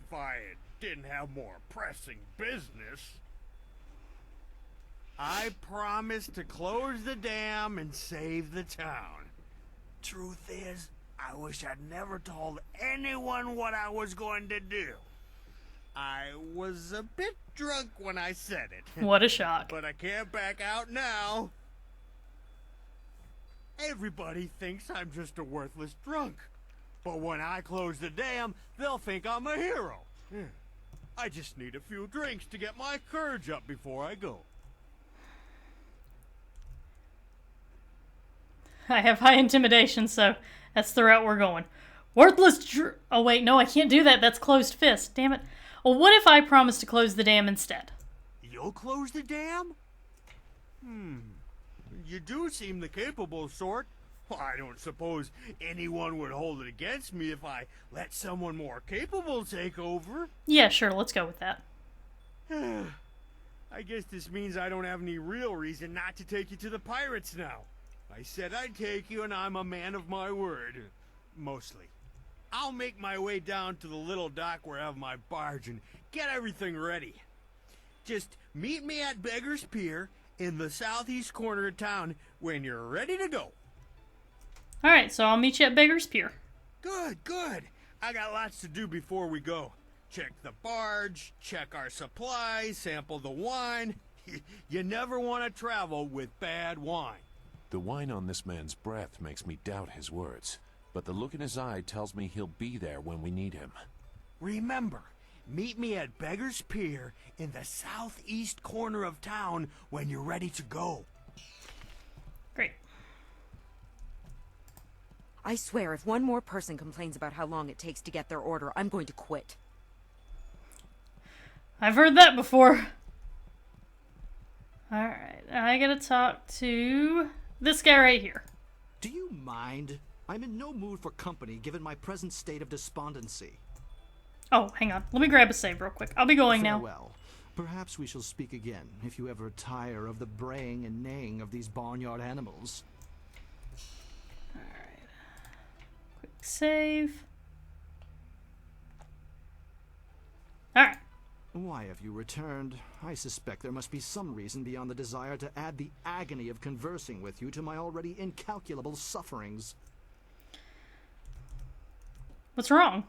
If I didn't have more pressing business. I promised to close the dam and save the town. Truth is, I wish I'd never told anyone what I was going to do. I was a bit drunk when I said it. What a shock. But I can't back out now. Everybody thinks I'm just a worthless drunk. But when I close the dam, they'll think I'm a hero. I just need a few drinks to get my courage up before I go. I have high intimidation, so that's the route we're going. Worthless oh wait, no, I can't do that. That's closed fist. Damn it. Well, what if I promise to close the dam instead? You'll close the dam? You do seem the capable sort. Well, I don't suppose anyone would hold it against me if I let someone more capable take over. Yeah, sure, let's go with that. I guess this means I don't have any real reason not to take you to the pirates now. I said I'd take you, and I'm a man of my word. Mostly. I'll make my way down to the little dock where I have my barge and get everything ready. Just meet me at Beggar's Pier in the southeast corner of town when you're ready to go. Alright, so I'll meet you at Beggar's Pier. Good, good. I got lots to do before we go. Check the barge, check our supplies, sample the wine. You never want to travel with bad wine. The wine on this man's breath makes me doubt his words, but the look in his eye tells me he'll be there when we need him. Remember, meet me at Beggar's Pier in the southeast corner of town when you're ready to go. Great. I swear, if one more person complains about how long it takes to get their order, I'm going to quit. I've heard that before. Alright, I gotta talk to this guy right here. Do you mind? I'm in no mood for company given my present state of despondency. Oh, hang on. Let me grab a save real quick. I'll be going now. Farewell. Perhaps we shall speak again, if you ever tire of the braying and neighing of these barnyard animals. Alright. Quick save. Alright. Why have you returned? I suspect there must be some reason beyond the desire to add the agony of conversing with you to my already incalculable sufferings. What's wrong?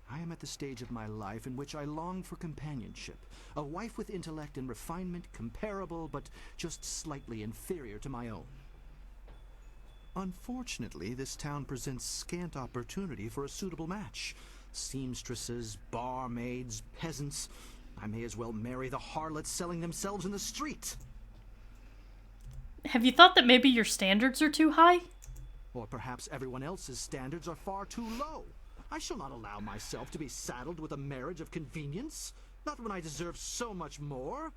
I am at the stage of my life in which I long for companionship. A wife with intellect and refinement comparable, but just slightly inferior to my own. Unfortunately, this town presents scant opportunity for a suitable match. Seamstresses, barmaids, peasants. I may as well marry the harlots selling themselves in the street. Have you thought that maybe your standards are too high? Or perhaps everyone else's standards are far too low. I shall not allow myself to be saddled with a marriage of convenience, not when I deserve so much more.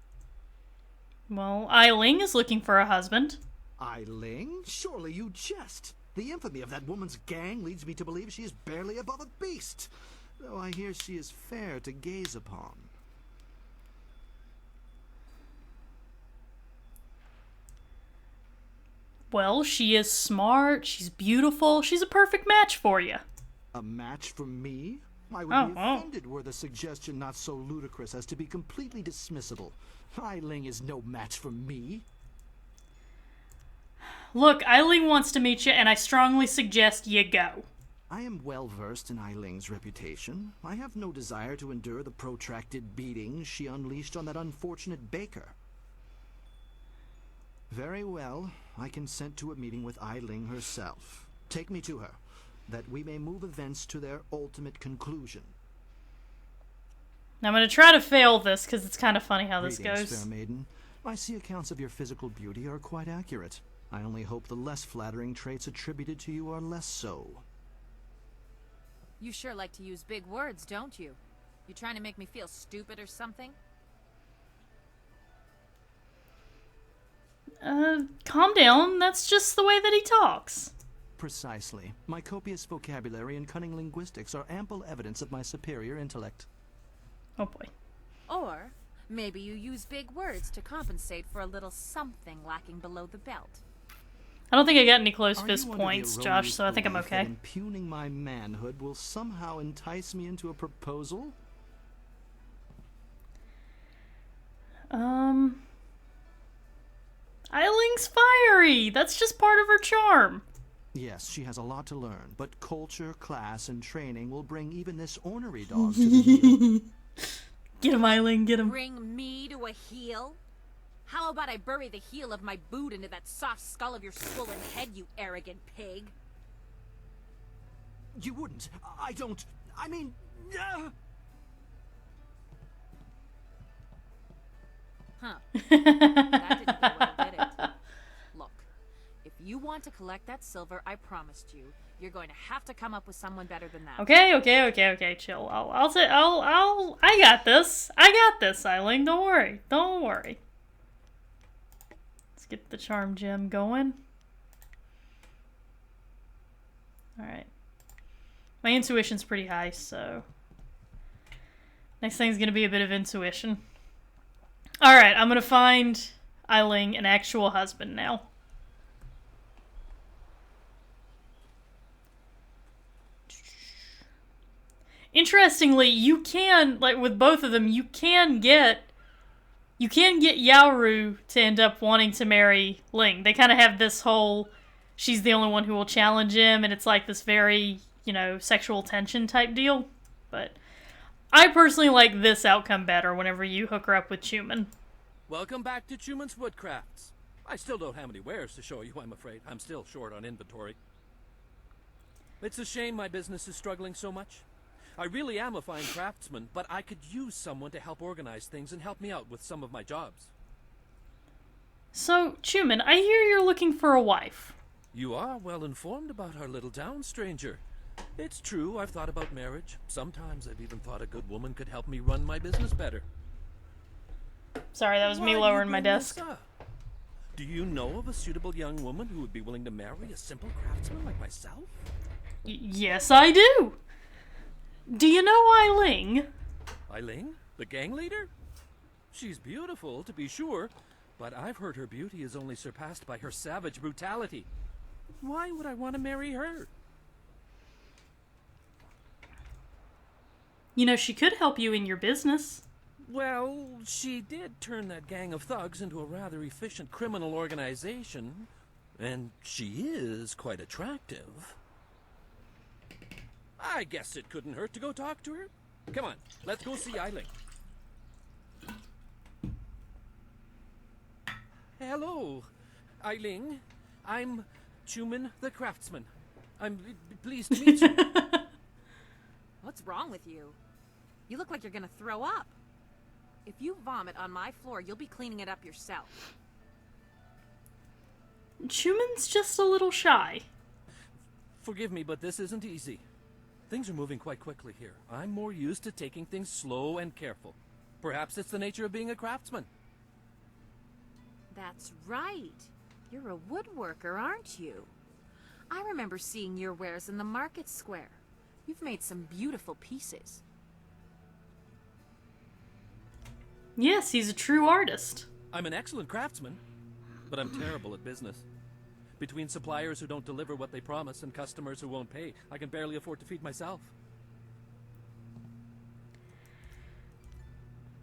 Well, Eiling is looking for a husband. Eiling? Surely you jest. The infamy of that woman's gang leads me to believe she is barely above a beast, though I hear she is fair to gaze upon. Well, she is smart, she's beautiful, she's a perfect match for you. A match for me? I would be offended were the suggestion not so ludicrous as to be completely dismissible. Eiling is no match for me. Look, Eiling wants to meet you, and I strongly suggest you go. I am well versed in Eiling's reputation. I have no desire to endure the protracted beatings she unleashed on that unfortunate baker. Very well, I consent to a meeting with Eiling herself. Take me to her, that we may move events to their ultimate conclusion. Now I'm going to try to fail this, because it's kind of funny how this Greetings, goes. fair maiden. I see accounts of your physical beauty are quite accurate. I only hope the less flattering traits attributed to you are less so. You sure like to use big words, don't you? You trying to make me feel stupid or something? Calm down. That's just the way that he talks. Precisely. My copious vocabulary and cunning linguistics are ample evidence of my superior intellect. Oh boy. Or maybe you use big words to compensate for a little something lacking below the belt. I don't think I got any close Are fist you under the points, Josh, erroneous so I think I'm belief that okay. impugning my manhood will somehow entice me into a proposal? Eiling's fiery. That's just part of her charm. Yes, she has a lot to learn, but culture, class, and training will bring even this ornery dog to the heel. Get him, Eileen, get him. Bring me to a heel? How about I bury the heel of my boot into that soft skull of your swollen head, you arrogant pig? You wouldn't. I don't. I mean. Huh. That didn't go well, did it? Look, if you want to collect that silver I promised you, you're going to have to come up with someone better than that. Okay, chill. I got this, Eileen. Don't worry. Let's get the charm gem going. Alright. My intuition's pretty high, so next thing's gonna be a bit of intuition. Alright, I'm gonna find Eileen an actual husband now. Interestingly, you can, like with both of them, you can get Yaoru to end up wanting to marry Ling. They kind of have this whole, she's the only one who will challenge him, and it's like this very, sexual tension type deal. But I personally like this outcome better whenever you hook her up with Chuman. Welcome back to Chuman's Woodcrafts. I still don't have any wares to show you, I'm afraid. I'm still short on inventory. It's a shame my business is struggling so much. I really am a fine craftsman, but I could use someone to help organize things and help me out with some of my jobs. So, Chuman, I hear you're looking for a wife. You are well informed about our little town, stranger. It's true, I've thought about marriage. Sometimes I've even thought a good woman could help me run my business better. Sorry, that was me lowering my desk. Do you know of a suitable young woman who would be willing to marry a simple craftsman like myself? Yes, I do. Do you know Eileen? Eileen? The gang leader? She's beautiful, to be sure, but I've heard her beauty is only surpassed by her savage brutality. Why would I want to marry her? She could help you in your business. Well, she did turn that gang of thugs into a rather efficient criminal organization, and she is quite attractive. I guess it couldn't hurt to go talk to her. Come on, let's go see Eileen. Hello, Eileen. I'm Chuman the Craftsman. I'm pleased to meet you. What's wrong with you? You look like you're gonna throw up. If you vomit on my floor, you'll be cleaning it up yourself. Chuman's just a little shy. Forgive me, but this isn't easy. Things are moving quite quickly here. I'm more used to taking things slow and careful. Perhaps it's the nature of being a craftsman. That's right. You're a woodworker, aren't you? I remember seeing your wares in the market square. You've made some beautiful pieces. Yes, he's a true artist. I'm an excellent craftsman, but I'm terrible at business. Between suppliers who don't deliver what they promise and customers who won't pay, I can barely afford to feed myself.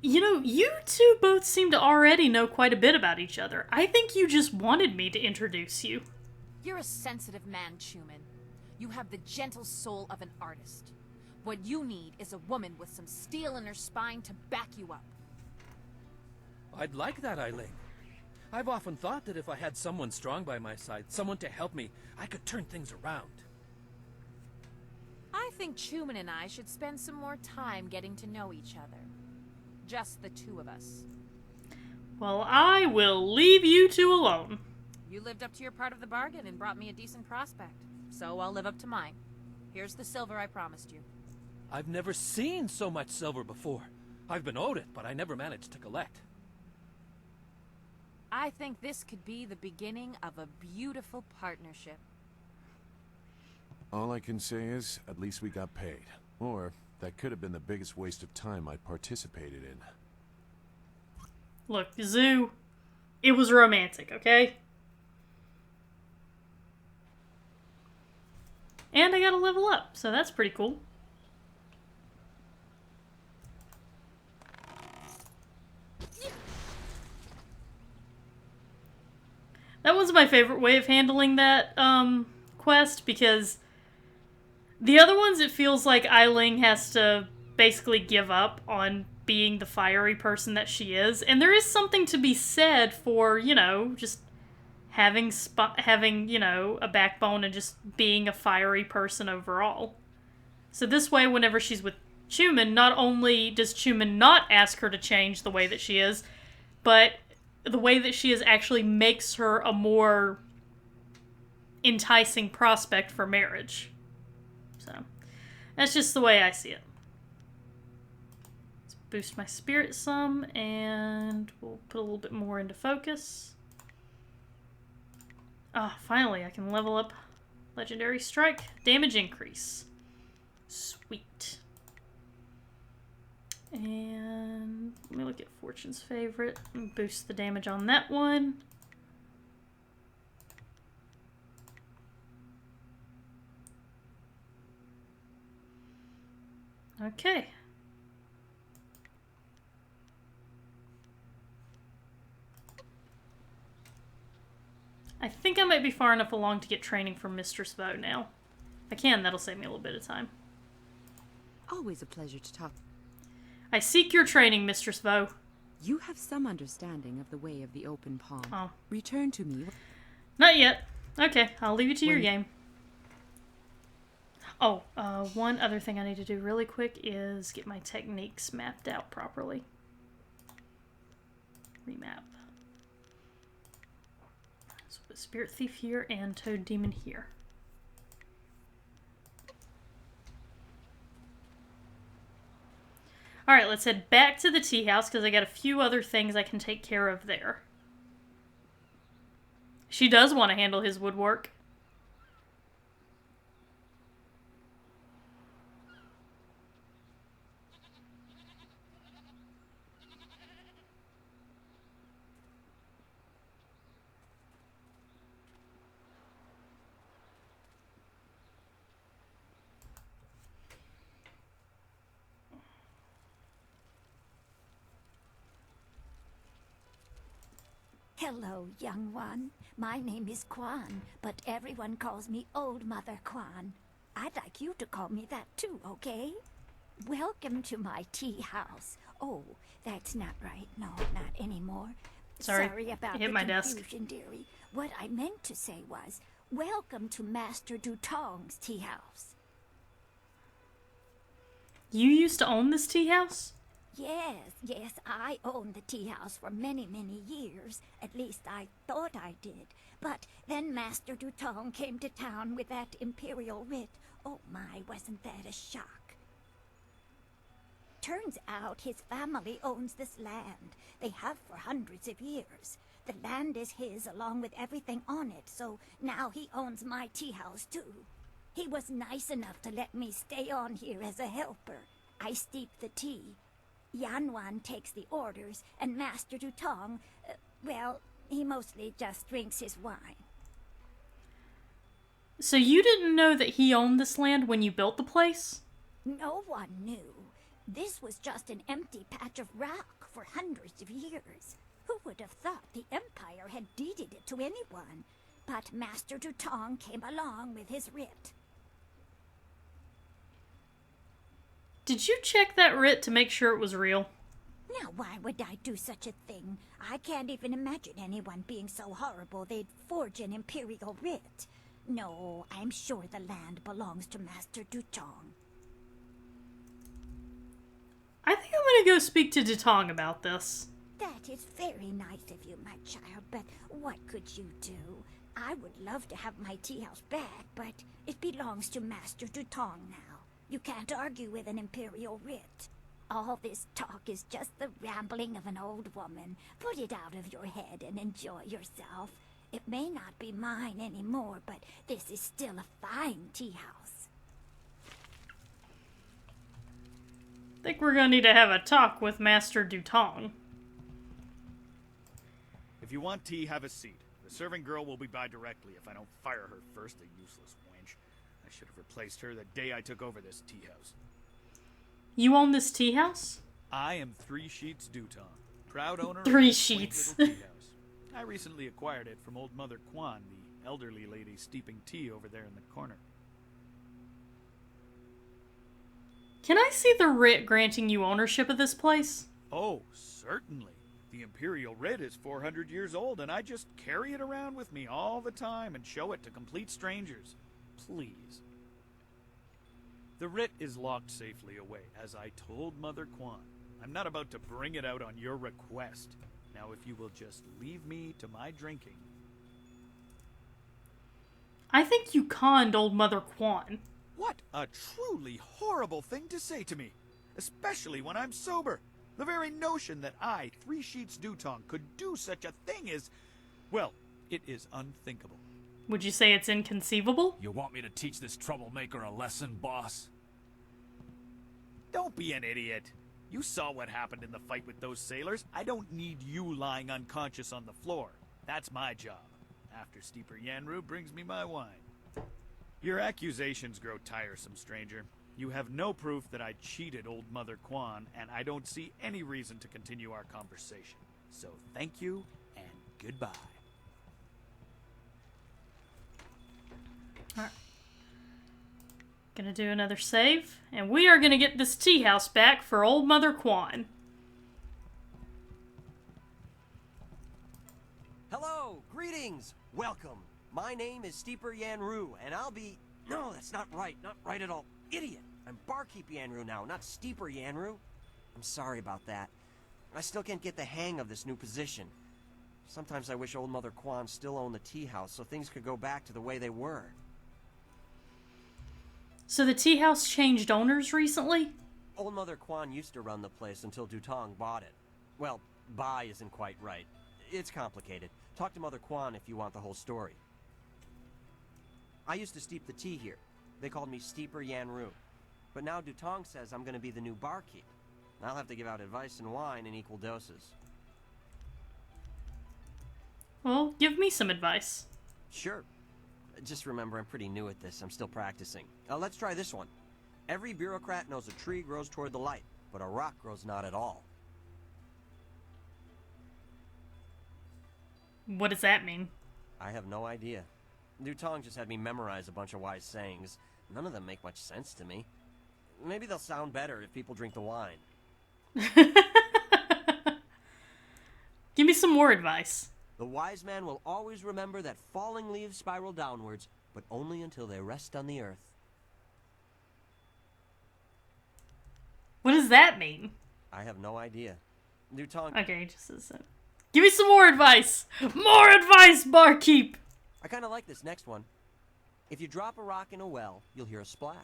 You two both seem to already know quite a bit about each other. I think you just wanted me to introduce you. You're a sensitive man, Chuman. You have the gentle soul of an artist. What you need is a woman with some steel in her spine to back you up. I'd like that, Eileen. I've often thought that if I had someone strong by my side, someone to help me, I could turn things around. I think Chuman and I should spend some more time getting to know each other. Just the two of us. Well, I will leave you two alone. You lived up to your part of the bargain and brought me a decent prospect. So I'll live up to mine. Here's the silver I promised you. I've never seen so much silver before. I've been owed it, but I never managed to collect. I think this could be the beginning of a beautiful partnership. All I can say is, at least we got paid. Or, that could have been the biggest waste of time I participated in. Look, Zoo, it was romantic, okay? And I got to level up, so that's pretty cool. That was my favorite way of handling that quest, because the other ones, it feels like Eileen has to basically give up on being the fiery person that she is. And there is something to be said for, you know, just having, you know, a backbone and just being a fiery person overall. So this way, whenever she's with Chuman, not only does Chuman not ask her to change the way that she is, but the way that she is actually makes her a more enticing prospect for marriage. So, that's just the way I see it. Let's boost my spirit some, and we'll put a little bit more into focus. Ah, finally, I can level up Legendary Strike. Damage increase. Sweet. And let me look at Fortune's Favorite and boost the damage on that one. Okay. I think I might be far enough along to get training from Mistress Vo now. If I can, that'll save me a little bit of time. Always a pleasure to talk. I seek your training, Mistress Vo. You have some understanding of the way of the open palm. Oh. Return to me. Not yet. Okay, I'll leave you to your game. Oh, one other thing I need to do really quick is get my techniques mapped out properly. Remap. So put Spirit Thief here and Toad Demon here. Alright, let's head back to the tea house because I got a few other things I can take care of there. She does want to handle his woodwork. Hello, young one. My name is Quan, but everyone calls me Old Mother Quan. I'd like you to call me that too, okay? Welcome to my tea house. Oh, that's not right. No, not anymore. Sorry about I hit the my desk. confusion, dearie. What I meant to say was, welcome to Master Dutong's tea house. You used to own this tea house? Yes, I owned the tea house for many, many years. At least I thought I did. But then Master Dutong came to town with that imperial writ. Oh my, wasn't that a shock? Turns out his family owns this land. They have for hundreds of years. The land is his along with everything on it, so now he owns my tea house too. He was nice enough to let me stay on here as a helper. I steep the tea. Yanwan takes the orders, and Master Dutong, well, he mostly just drinks his wine. So you didn't know that he owned this land when you built the place? No one knew. This was just an empty patch of rock for hundreds of years. Who would have thought the Empire had deeded it to anyone? But Master Dutong came along with his writ. Did you check that writ to make sure it was real? Now, why would I do such a thing? I can't even imagine anyone being so horrible they'd forge an imperial writ. No, I'm sure the land belongs to Master Dutong. I think I'm gonna go speak to Dutong about this. That is very nice of you, my child, but what could you do? I would love to have my tea house back, but it belongs to Master Dutong now. You can't argue with an imperial writ. All this talk is just the rambling of an old woman. Put it out of your head and enjoy yourself. It may not be mine anymore, but this is still a fine tea house. I think we're gonna need to have a talk with Master Dutong. If you want tea, have a seat. The serving girl will be by directly if I don't fire her first, a useless wench. I should have replaced her the day I took over this tea house. You own this tea house? I am Three Sheets Dutong, proud owner Three of this quaint Sheets. little tea house. I recently acquired it from old Mother Quan, the elderly lady steeping tea over there in the corner. Can I see the writ granting you ownership of this place? Oh, certainly. The Imperial writ is 400 years old, and I just carry it around with me all the time and show it to complete strangers. Please. The writ is locked safely away, as I told Mother Kwan. I'm not about to bring it out on your request. Now, if you will just leave me to my drinking. I think you conned old Mother Kwan. What a truly horrible thing to say to me, especially when I'm sober. The very notion that I, Three Sheets Dutong, could do such a thing is, well, it is unthinkable. Would you say it's inconceivable? You want me to teach this troublemaker a lesson, boss? Don't be an idiot. You saw what happened in the fight with those sailors. I don't need you lying unconscious on the floor. That's my job. After Steeper Yanru brings me my wine. Your accusations grow tiresome, stranger. You have no proof that I cheated old Mother Kwan, and I don't see any reason to continue our conversation. So thank you, and goodbye. Alright. Gonna do another save, and we are gonna get this tea house back for old Mother Kwan. Hello, greetings, welcome. My name is Steeper Yanru, and I'll be... No, that's not right at all. Idiot! I'm Barkeep Yanru now, not Steeper Yanru. I'm sorry about that. I still can't get the hang of this new position. Sometimes I wish old Mother Kwan still owned the tea house so things could go back to the way they were. So the tea house changed owners recently? Old Mother Kwan used to run the place until Dutong bought it. Well, buy isn't quite right. It's complicated. Talk to Mother Kwan if you want the whole story. I used to steep the tea here. They called me Steeper Yanru. But now Dutong says I'm going to be the new barkeep. I'll have to give out advice and wine in equal doses. Well, give me some advice. Sure. Just remember, I'm pretty new at this. I'm still practicing. Let's try this one. Every bureaucrat knows a tree grows toward the light, but a rock grows not at all. What does that mean? I have no idea. Dutong just had me memorize a bunch of wise sayings. None of them make much sense to me. Maybe they'll sound better if people drink the wine. Give me some more advice. The wise man will always remember that falling leaves spiral downwards, but only until they rest on the earth. What does that mean? I have no idea. Dutong... Okay, just a sec. Give me some more advice! More advice, barkeep! I kind of like this next one. If you drop a rock in a well, you'll hear a splash.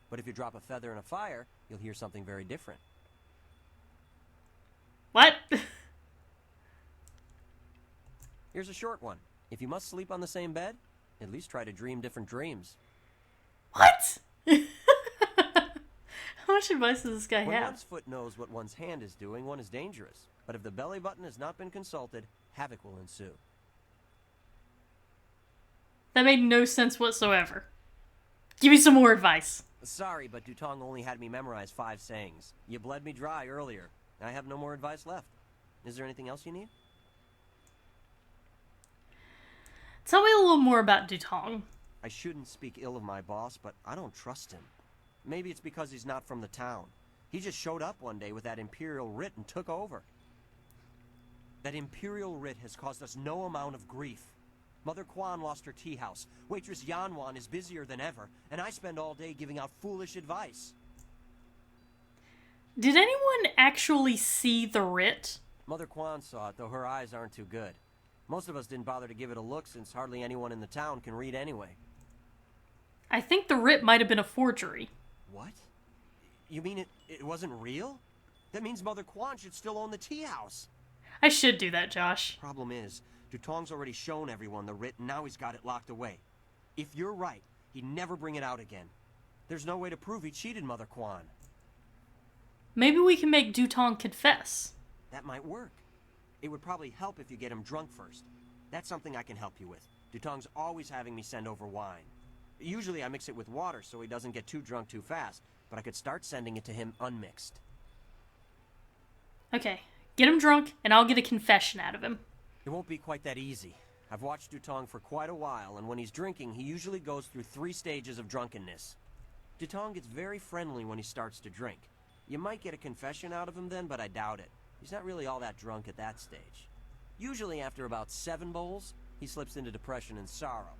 But if you drop a feather in a fire, you'll hear something very different. What? Here's a short one. If you must sleep on the same bed, at least try to dream different dreams. What? How much advice does this guy When have? one's foot knows what one's hand is doing, one is dangerous. But if the belly button has not been consulted, havoc will ensue. That made no sense whatsoever. Give me some more advice. Sorry, but Dutong only had me memorize 5 sayings. You bled me dry earlier. I have no more advice left. Is there anything else you need? Tell me a little more about Dutong. I shouldn't speak ill of my boss, but I don't trust him. Maybe it's because he's not from the town. He just showed up one day with that Imperial writ and took over. That Imperial writ has caused us no amount of grief. Mother Kwan lost her tea house. Waitress Yanwan is busier than ever, and I spend all day giving out foolish advice. Did anyone actually see the writ? Mother Kwan saw it, though her eyes aren't too good. Most of us didn't bother to give it a look since hardly anyone in the town can read anyway. I think the writ might have been a forgery. What? You mean it wasn't real? That means Mother Kwan should still own the tea house. I should do that, Josh. Problem is, Dutong's already shown everyone the writ, and now he's got it locked away. If you're right, he'd never bring it out again. There's no way to prove he cheated Mother Kwan. Maybe we can make Dutong confess. That might work. It would probably help if you get him drunk first. That's something I can help you with. Dutong's always having me send over wine. Usually I mix it with water so he doesn't get too drunk too fast, but I could start sending it to him unmixed. Okay, get him drunk, and I'll get a confession out of him. It won't be quite that easy. I've watched Dutong for quite a while, and when he's drinking, he usually goes through 3 stages of drunkenness. Dutong gets very friendly when he starts to drink. You might get a confession out of him then, but I doubt it. He's not really all that drunk at that stage. Usually after about 7 bowls, he slips into depression and sorrow.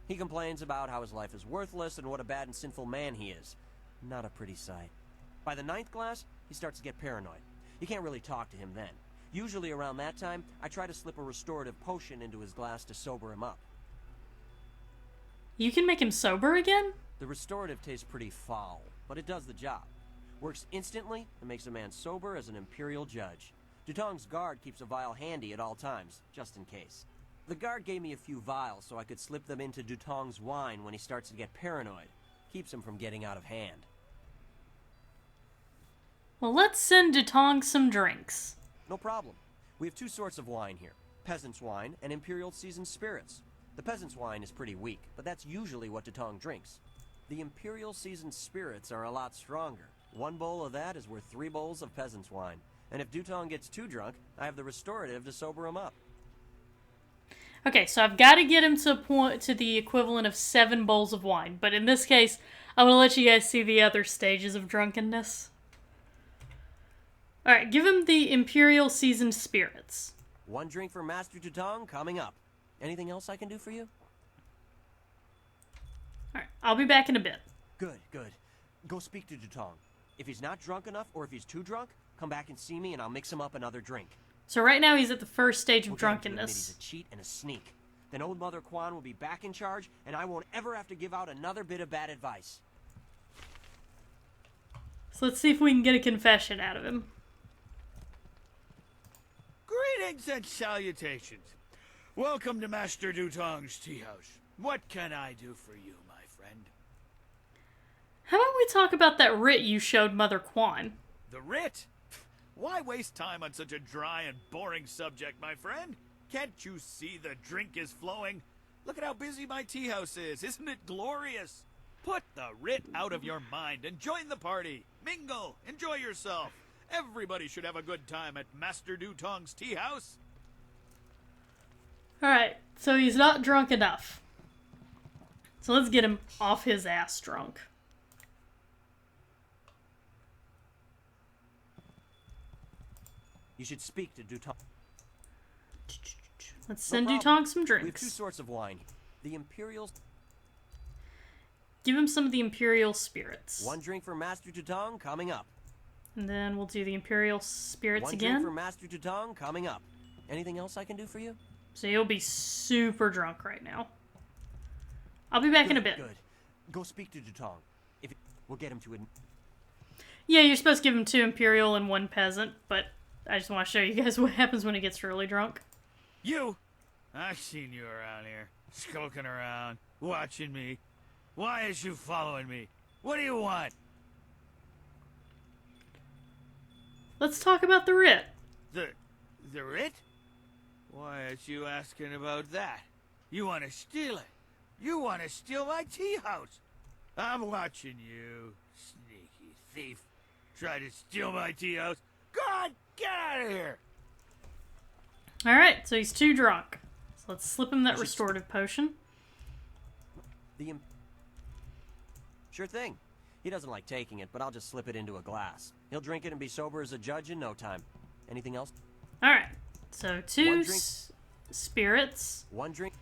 He complains about how his life is worthless and what a bad and sinful man he is. Not a pretty sight. By the 9th glass, he starts to get paranoid. You can't really talk to him then. Usually around that time, I try to slip a restorative potion into his glass to sober him up. You can make him sober again? The restorative tastes pretty foul, but it does the job. Works instantly and makes a man sober as an imperial judge. Dutong's guard keeps a vial handy at all times, just in case. The guard gave me a few vials so I could slip them into Dutong's wine when he starts to get paranoid. Keeps him from getting out of hand. Well, let's send Dutong some drinks. No problem. We have 2 sorts of wine here. Peasant's wine and imperial seasoned spirits. The peasant's wine is pretty weak, but that's usually what Dutong drinks. The imperial seasoned spirits are a lot stronger. 1 bowl of that is worth 3 bowls of peasant's wine. And if Dutong gets too drunk, I have the restorative to sober him up. Okay, so I've got to get him to the equivalent of 7 bowls of wine. But in this case, I'm going to let you guys see the other stages of drunkenness. Alright, give him the Imperial Seasoned Spirits. 1 drink for Master Dutong coming up. Anything else I can do for you? Alright, I'll be back in a bit. Good, good. Go speak to Dutong. If he's not drunk enough, or if he's too drunk, come back and see me and I'll mix him up another drink. So right now he's at the first stage of We'll get him to admit drunkenness. He's a cheat and a sneak. Then old Mother Quan will be back in charge, and I won't ever have to give out another bit of bad advice. So let's see if we can get a confession out of him. Greetings and salutations. Welcome to Master Dutong's tea house. What can I do for you, my friend? How about we talk about that writ you showed Mother Quan? The writ? Why waste time on such a dry and boring subject, my friend? Can't you see the drink is flowing? Look at how busy my tea house is. Isn't it glorious? Put the writ out of your mind and join the party. Mingle. Enjoy yourself. Everybody should have a good time at Master Dutong's tea house. Alright, so he's not drunk enough. So let's get him off his ass drunk. You should speak to Dutong. Let's send No Dutong problem. some We have 2 drinks. sorts of wine. The Imperial... Give him some of the Imperial Spirits. 1 drink for Master Dutong coming up. And then we'll do the Imperial Spirits 1 again. drink for Master Dutong coming up. Anything else I can do for you? So you'll be super drunk right now. I'll be back in a bit. Good. Go speak to Dutong. We'll get him to admit... Yeah, you're supposed to give him 2 Imperial and 1 Peasant, but I just want to show you guys what happens when he gets really drunk. You? I've seen you around here, skulking around, watching me. Why is you following me? What do you want? Let's talk about the writ. The writ? Why is you asking about that? You want to steal it. You want to steal my tea house. I'm watching you, sneaky thief. Try to steal my tea house. God, get out of here! Alright, so he's too drunk. So let's slip him that restorative potion. Sure thing. He doesn't like taking it, but I'll just slip it into a glass. He'll drink it and be sober as a judge in no time. Anything else? Alright, so 2 1 drink. spirits. 1 drink.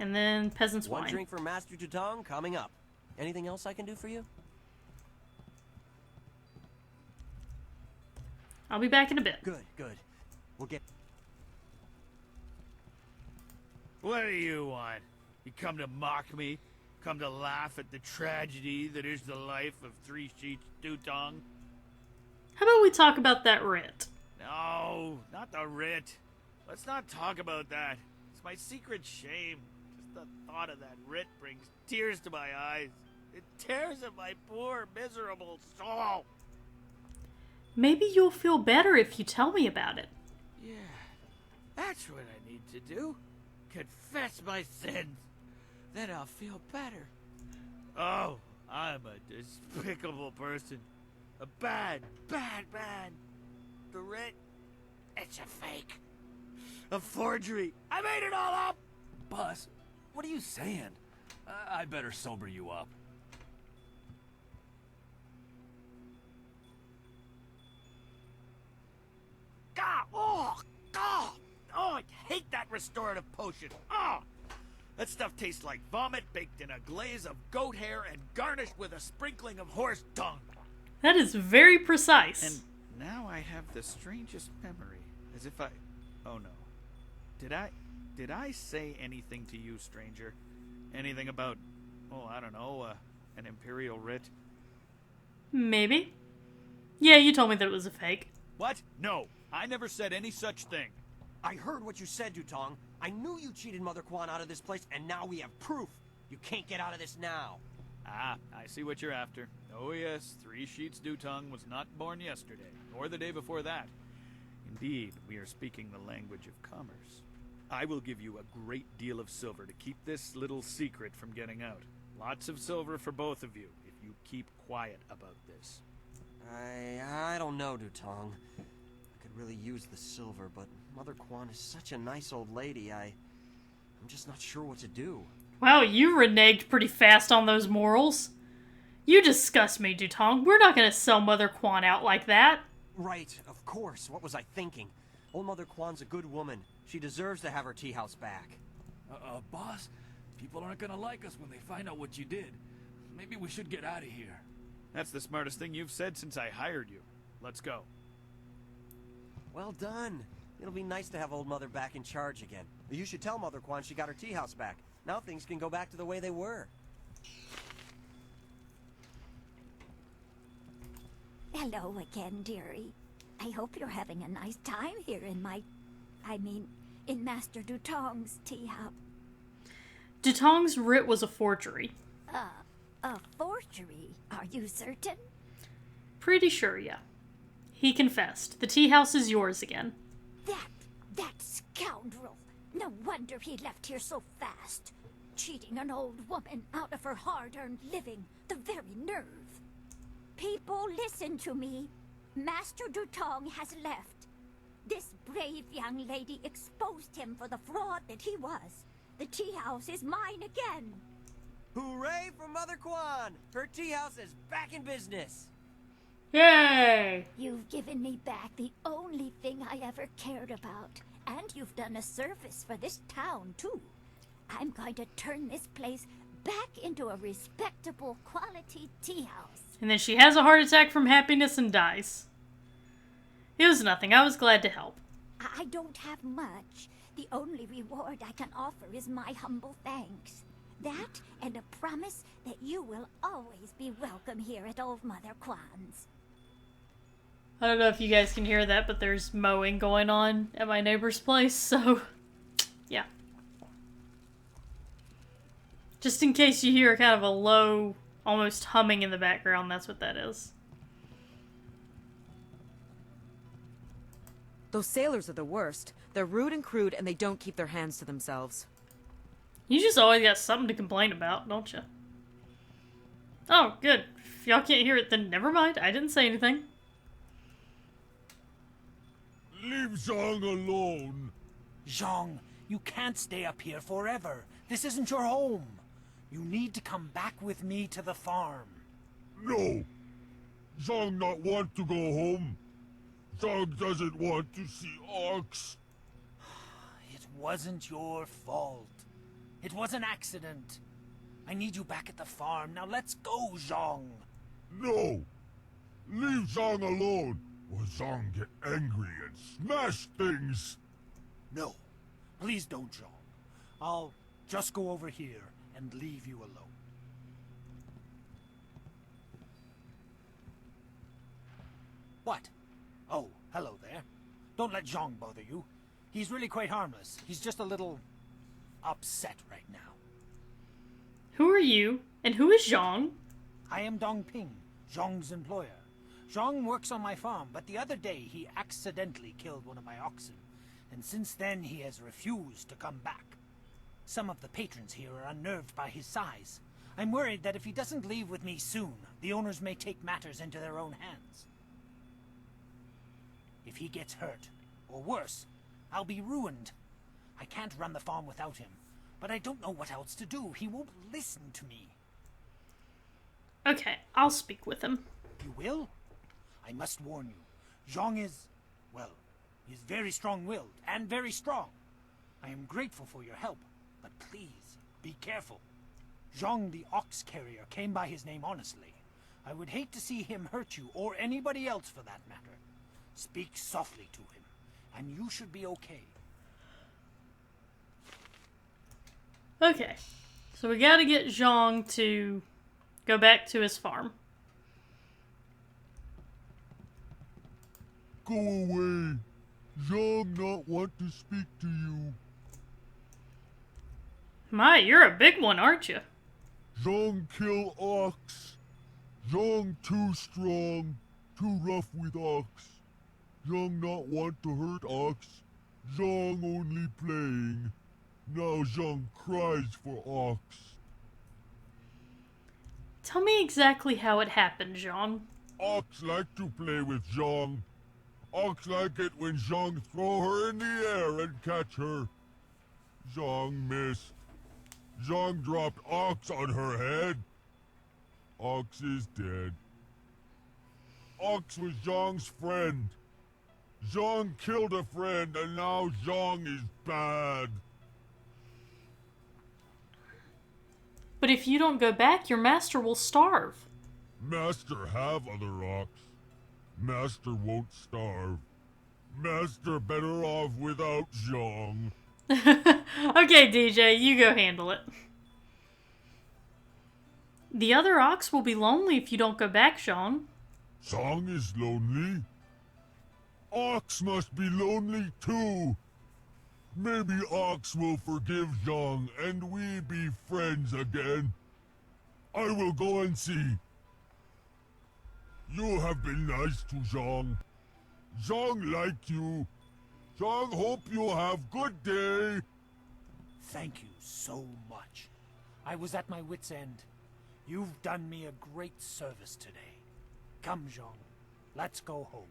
And then Peasant's 1 Wine. drink for Master Dutong coming up. Anything else I can do for you? I'll be back in a bit. Good, good. We'll get... What do you want? You come to mock me? Come to laugh at the tragedy that is the life of Three Sheets Dutong? How about we talk about that writ? No, not the writ. Let's not talk about that. It's my secret shame. Just the thought of that writ brings tears to my eyes. It tears at my poor, miserable soul. Maybe you'll feel better if you tell me about it. Yeah, that's what I need to do. Confess my sins. Then I'll feel better. Oh, I'm a despicable person. A bad, bad man. The writ, it's a fake. A forgery. I made it all up! Buzz, what are you saying? I better sober you up. restorative potion. Ah! That stuff tastes like vomit baked in a glaze of goat hair and garnished with a sprinkling of horse dung. That is very precise. And now I have the strangest memory. As if I... Oh no. Did I say anything to you, stranger? Anything about, oh, I don't know, an imperial writ? Maybe. Yeah, you told me that it was a fake. What? No, I never said any such thing. I heard what you said, Dutong. I knew you cheated Mother Quan out of this place, and now we have proof. You can't get out of this now. Ah, I see what you're after. Oh yes, 3 Sheets Dutong was not born yesterday, nor the day before that. Indeed, we are speaking the language of commerce. I will give you a great deal of silver to keep this little secret from getting out. Lots of silver for both of you, if you keep quiet about this. I don't know, Dutong. I could really use the silver, but Mother Quan is such a nice old lady, I'm just not sure what to do. Wow, you reneged pretty fast on those morals. You disgust me, Dutong. We're not going to sell Mother Quan out like that. Right, of course. What was I thinking? Old Mother Quan's a good woman. She deserves to have her tea house back. Boss, people aren't gonna like us when they find out what you did. Maybe we should get out of here. That's the smartest thing you've said since I hired you. Let's go. Well done. It'll be nice to have old Mother back in charge again. You should tell Mother Quan she got her tea house back. Now things can go back to the way they were. Hello again, dearie. I hope you're having a nice time here in in Master Dutong's tea house. Dutong's writ was a forgery. A forgery? Are you certain? Pretty sure, yeah. He confessed. The tea house is yours again. That scoundrel! No wonder he left here so fast. Cheating an old woman out of her hard-earned living. The very nerve. People, listen to me. Master Dutong has left. This brave young lady exposed him for the fraud that he was. The tea house is mine again. Hooray for Mother Quan! Her tea house is back in business. Yay! You've given me back the only thing I ever cared about. And you've done a service for this town, too. I'm going to turn this place back into a respectable quality tea house. And then she has a heart attack from happiness and dies. It was nothing. I was glad to help. I don't have much. The only reward I can offer is my humble thanks. That and a promise that you will always be welcome here at Old Mother Quan's. I don't know if you guys can hear that, but there's mowing going on at my neighbor's place, so yeah. Just in case you hear kind of a low, almost humming in the background, that's what that is. Those sailors are the worst. They're rude and crude, and they don't keep their hands to themselves. You just always got something to complain about, don't you? Oh, good. If y'all can't hear it, then never mind. I didn't say anything. Leave Zhang alone. Zhang, you can't stay up here forever. This isn't your home. You need to come back with me to the farm. No. Zhang not want to go home. Zhang doesn't want to see Ox. It wasn't your fault. It was an accident. I need you back at the farm. Now let's go, Zhang. No. Leave Zhang alone, or Zhang get angry and smash things. No. Please don't, Zhang. I'll just go over here and leave you alone. What? Oh, hello there. Don't let Zhang bother you. He's really quite harmless. He's just a little upset right now. Who are you? And who is Zhang? I am Dong Ping, Zhang's employer. Zhang works on my farm, but the other day he accidentally killed one of my oxen, and since then he has refused to come back. Some of the patrons here are unnerved by his size. I'm worried that if he doesn't leave with me soon, the owners may take matters into their own hands. If he gets hurt, or worse, I'll be ruined. I can't run the farm without him, but I don't know what else to do. He won't listen to me. Okay, I'll speak with him. You will? I must warn you, Zhang is, well, he's very strong-willed and very strong. I am grateful for your help, but please, be careful. Zhang the ox carrier came by his name honestly. I would hate to see him hurt you, or anybody else for that matter. Speak softly to him, and you should be okay. Okay, so we gotta get Zhang to go back to his farm. Go away. Zhang not want to speak to you. My, you're a big one, aren't you? Zhang kill ox. Zhang too strong, too rough with ox. Zhang not want to hurt ox. Zhang only playing. Now Zhang cries for ox. Tell me exactly how it happened, Zhang. Ox like to play with Zhang. Ox like it when Zhang throw her in the air and catch her. Zhang missed. Zhang dropped Ox on her head. Ox is dead. Ox was Zhang's friend. Zhang killed a friend and now Zhang is bad. But if you don't go back, your master will starve. Master have other ox. Master won't starve. Master better off without Zhang. Okay, DJ, you go handle it. The other ox will be lonely if you don't go back, Zhang. Zhang is lonely. Ox must be lonely too. Maybe Ox will forgive Zhang and we be friends again. I will go and see. You have been nice to Zhang. Zhang like you. Zhang hope you have good day. Thank you so much. I was at my wit's end. You've done me a great service today. Come, Zhang. Let's go home.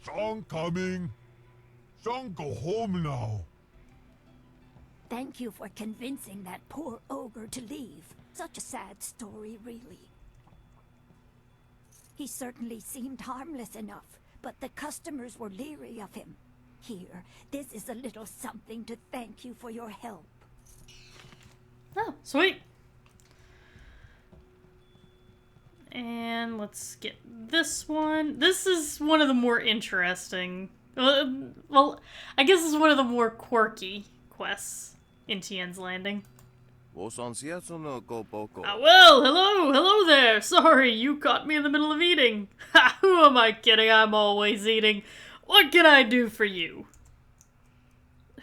Zhang coming. Zhang go home now. Thank you for convincing that poor ogre to leave. Such a sad story, really. He certainly seemed harmless enough, but the customers were leery of him. Here, this is a little something to thank you for your help. Oh, sweet. And let's get this one. This is one of the more interesting... Well, I guess it's one of the more quirky quests in Tien's Landing. Well, hello there. Sorry, you caught me in the middle of eating. Ha, who am I kidding? I'm always eating. What can I do for you?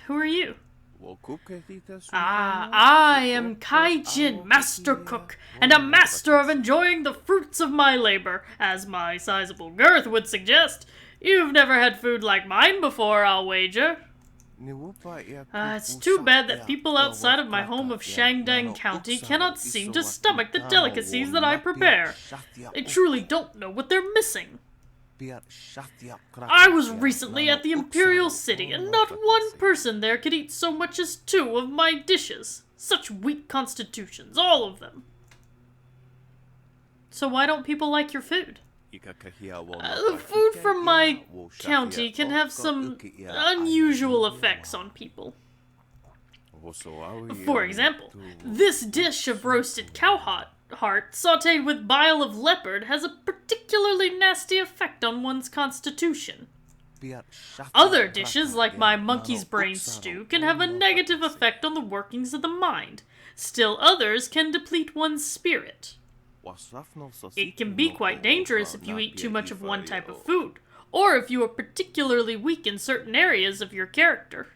Who are you? I am Kaijin, Master Cook, and a master of enjoying the fruits of my labor, as my sizable girth would suggest. You've never had food like mine before, I'll wager. It's too bad that people outside of my home of Shangdang County cannot seem to stomach the delicacies that I prepare. They truly don't know what they're missing. I was recently at the Imperial City, and not one person there could eat so much as 2 of my dishes. Such weak constitutions, all of them. So why don't people like your food? The food from my county can have some unusual effects on people. For example, this dish of roasted cow heart sautéed with bile of leopard has a particularly nasty effect on one's constitution. Other dishes, like my monkey's brain stew, can have a negative effect on the workings of the mind. Still others can deplete one's spirit. It can be quite dangerous if you eat too much of one type of food, or if you are particularly weak in certain areas of your character.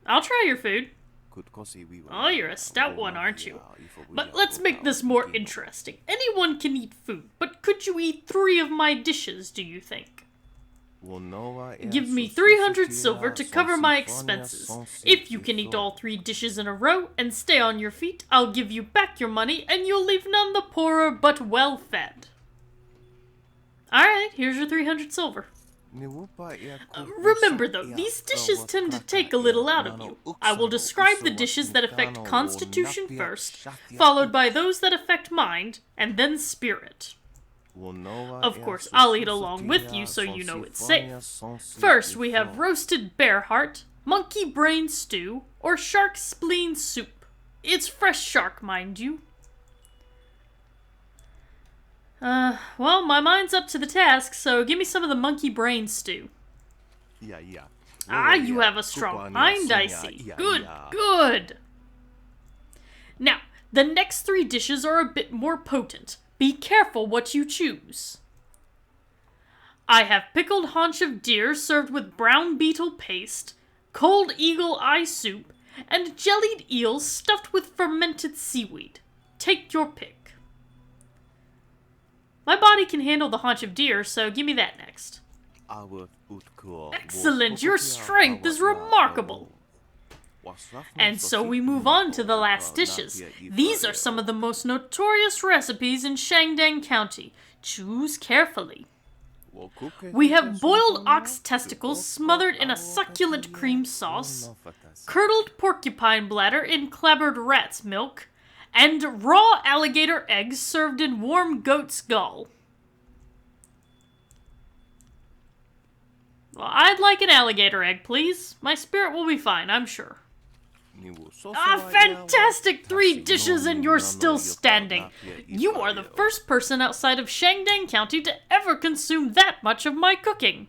I'll try your food. Oh, you're a stout one, aren't you? But let's make this more interesting. Anyone can eat food, but could you eat 3 of my dishes, do you think? Give me 300 silver to cover my expenses. If you can eat all 3 dishes in a row and stay on your feet, I'll give you back your money and you'll leave none the poorer but well fed. Alright, here's your 300 silver. Remember though, these dishes tend to take a little out of you. I will describe the dishes that affect constitution first, followed by those that affect mind, and then spirit. Of course, I'll eat along with you so you know it's safe. First, we have roasted bear heart, monkey brain stew, or shark spleen soup. It's fresh shark, mind you. Well, my mind's up to the task, so give me some of the monkey brain stew. Yeah, yeah. You have a strong mind, I see. Good, good. Now, the next 3 dishes are a bit more potent. Be careful what you choose. I have pickled haunch of deer served with brown beetle paste, cold eagle eye soup, and jellied eels stuffed with fermented seaweed. Take your pick. My body can handle the haunch of deer, so give me that next. Excellent, your strength is remarkable. And so we move on to the last dishes. These are some of the most notorious recipes in Shangdang County. Choose carefully. We have boiled ox testicles smothered in a succulent cream sauce, curdled porcupine bladder in clabbered rat's milk, and raw alligator eggs served in warm goat's gall. Well, I'd like an alligator egg, please. My spirit will be fine, I'm sure. Fantastic! 3 dishes and you're still standing. You are the first person outside of Shangdang County to ever consume that much of my cooking.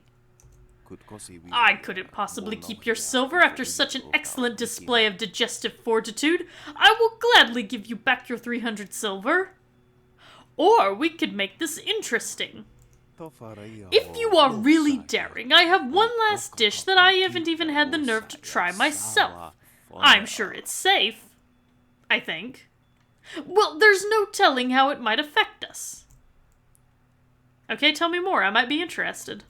I couldn't possibly keep your silver after such an excellent display of digestive fortitude. I will gladly give you back your 300 silver. Or we could make this interesting. If you are really daring, I have one last dish that I haven't even had the nerve to try myself. I'm sure it's safe. I think. Well, there's no telling how it might affect us. Okay, tell me more. I might be interested.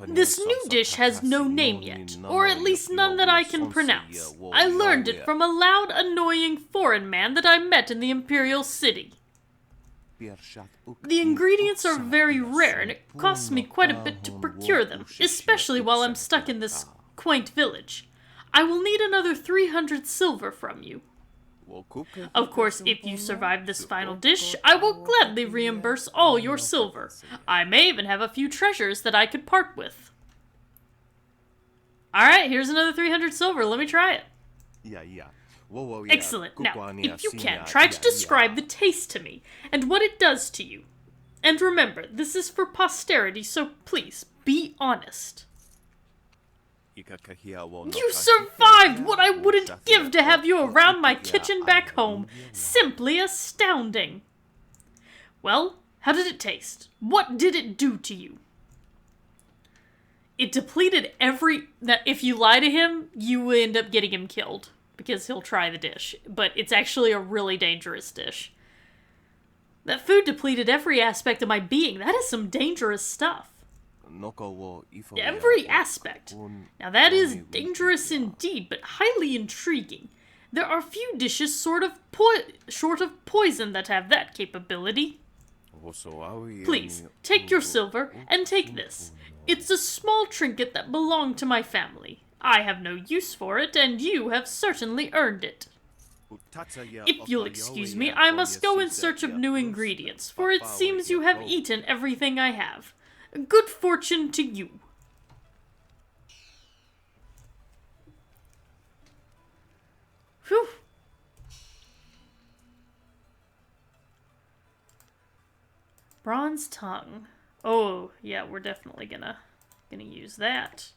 This new dish has no name yet, or at least none that I can pronounce. I learned it from a loud, annoying foreign man that I met in the Imperial City. The ingredients are very rare, and it costs me quite a bit to procure them, especially while I'm stuck in this quaint village. I will need another 300 silver from you. Of course, if you survive this final dish, I will gladly reimburse all your silver. I may even have a few treasures that I could part with. Alright, here's another 300 silver. Let me try it. Excellent. Now, if you can, try to describe the taste to me, and what it does to you. And remember, this is for posterity, so please, be honest. You survived! What I wouldn't give to have you around my kitchen back home. Simply astounding. Well, how did it taste? What did it do to you? It depleted every... Now, if you lie to him, you end up getting him killed. Because he'll try the dish. But it's actually a really dangerous dish. That food depleted every aspect of my being. That is some dangerous stuff. Every aspect. Now that is dangerous indeed, but highly intriguing. There are few dishes short of poison that have that capability. Please, take your silver, and take this. It's a small trinket that belonged to my family. I have no use for it, and you have certainly earned it. If you'll excuse me, I must go in search of new ingredients, for it seems you have eaten everything I have. Good fortune to you. Whew. Bronze tongue. Oh, yeah, we're definitely gonna use that.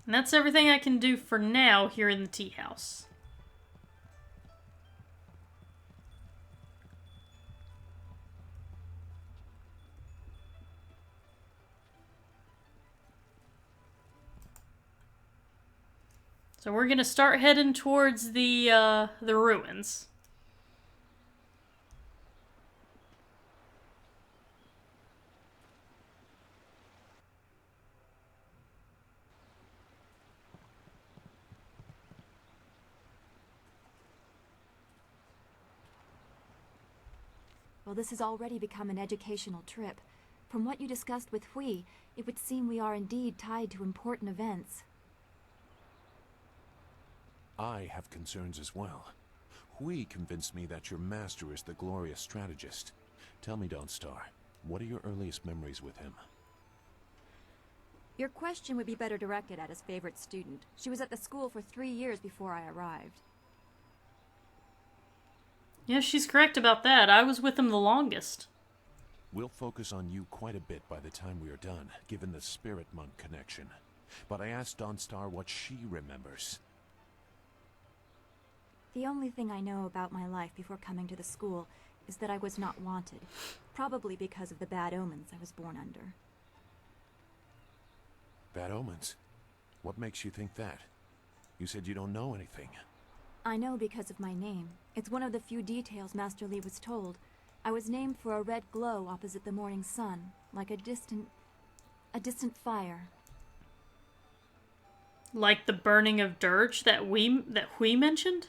And that's everything I can do for now here in the tea house. So we're gonna start heading towards the ruins. Well, this has already become an educational trip. From what you discussed with Hui, it would seem we are indeed tied to important events. I have concerns as well. Hui convinced me that your master is the glorious strategist. Tell me, Dawnstar, what are your earliest memories with him? Your question would be better directed at his favorite student. She was at the school for 3 years before I arrived. Yeah, she's correct about that. I was with him the longest. We'll focus on you quite a bit by the time we are done, given the spirit monk connection. But I asked Dawnstar what she remembers. The only thing I know about my life before coming to the school is that I was not wanted, probably because of the bad omens I was born under. Bad omens? What makes you think that? You said you don't know anything. I know because of my name. It's one of the few details Master Li was told. I was named for a red glow opposite the morning sun, like a distant fire. Like the burning of dirge that Hui mentioned?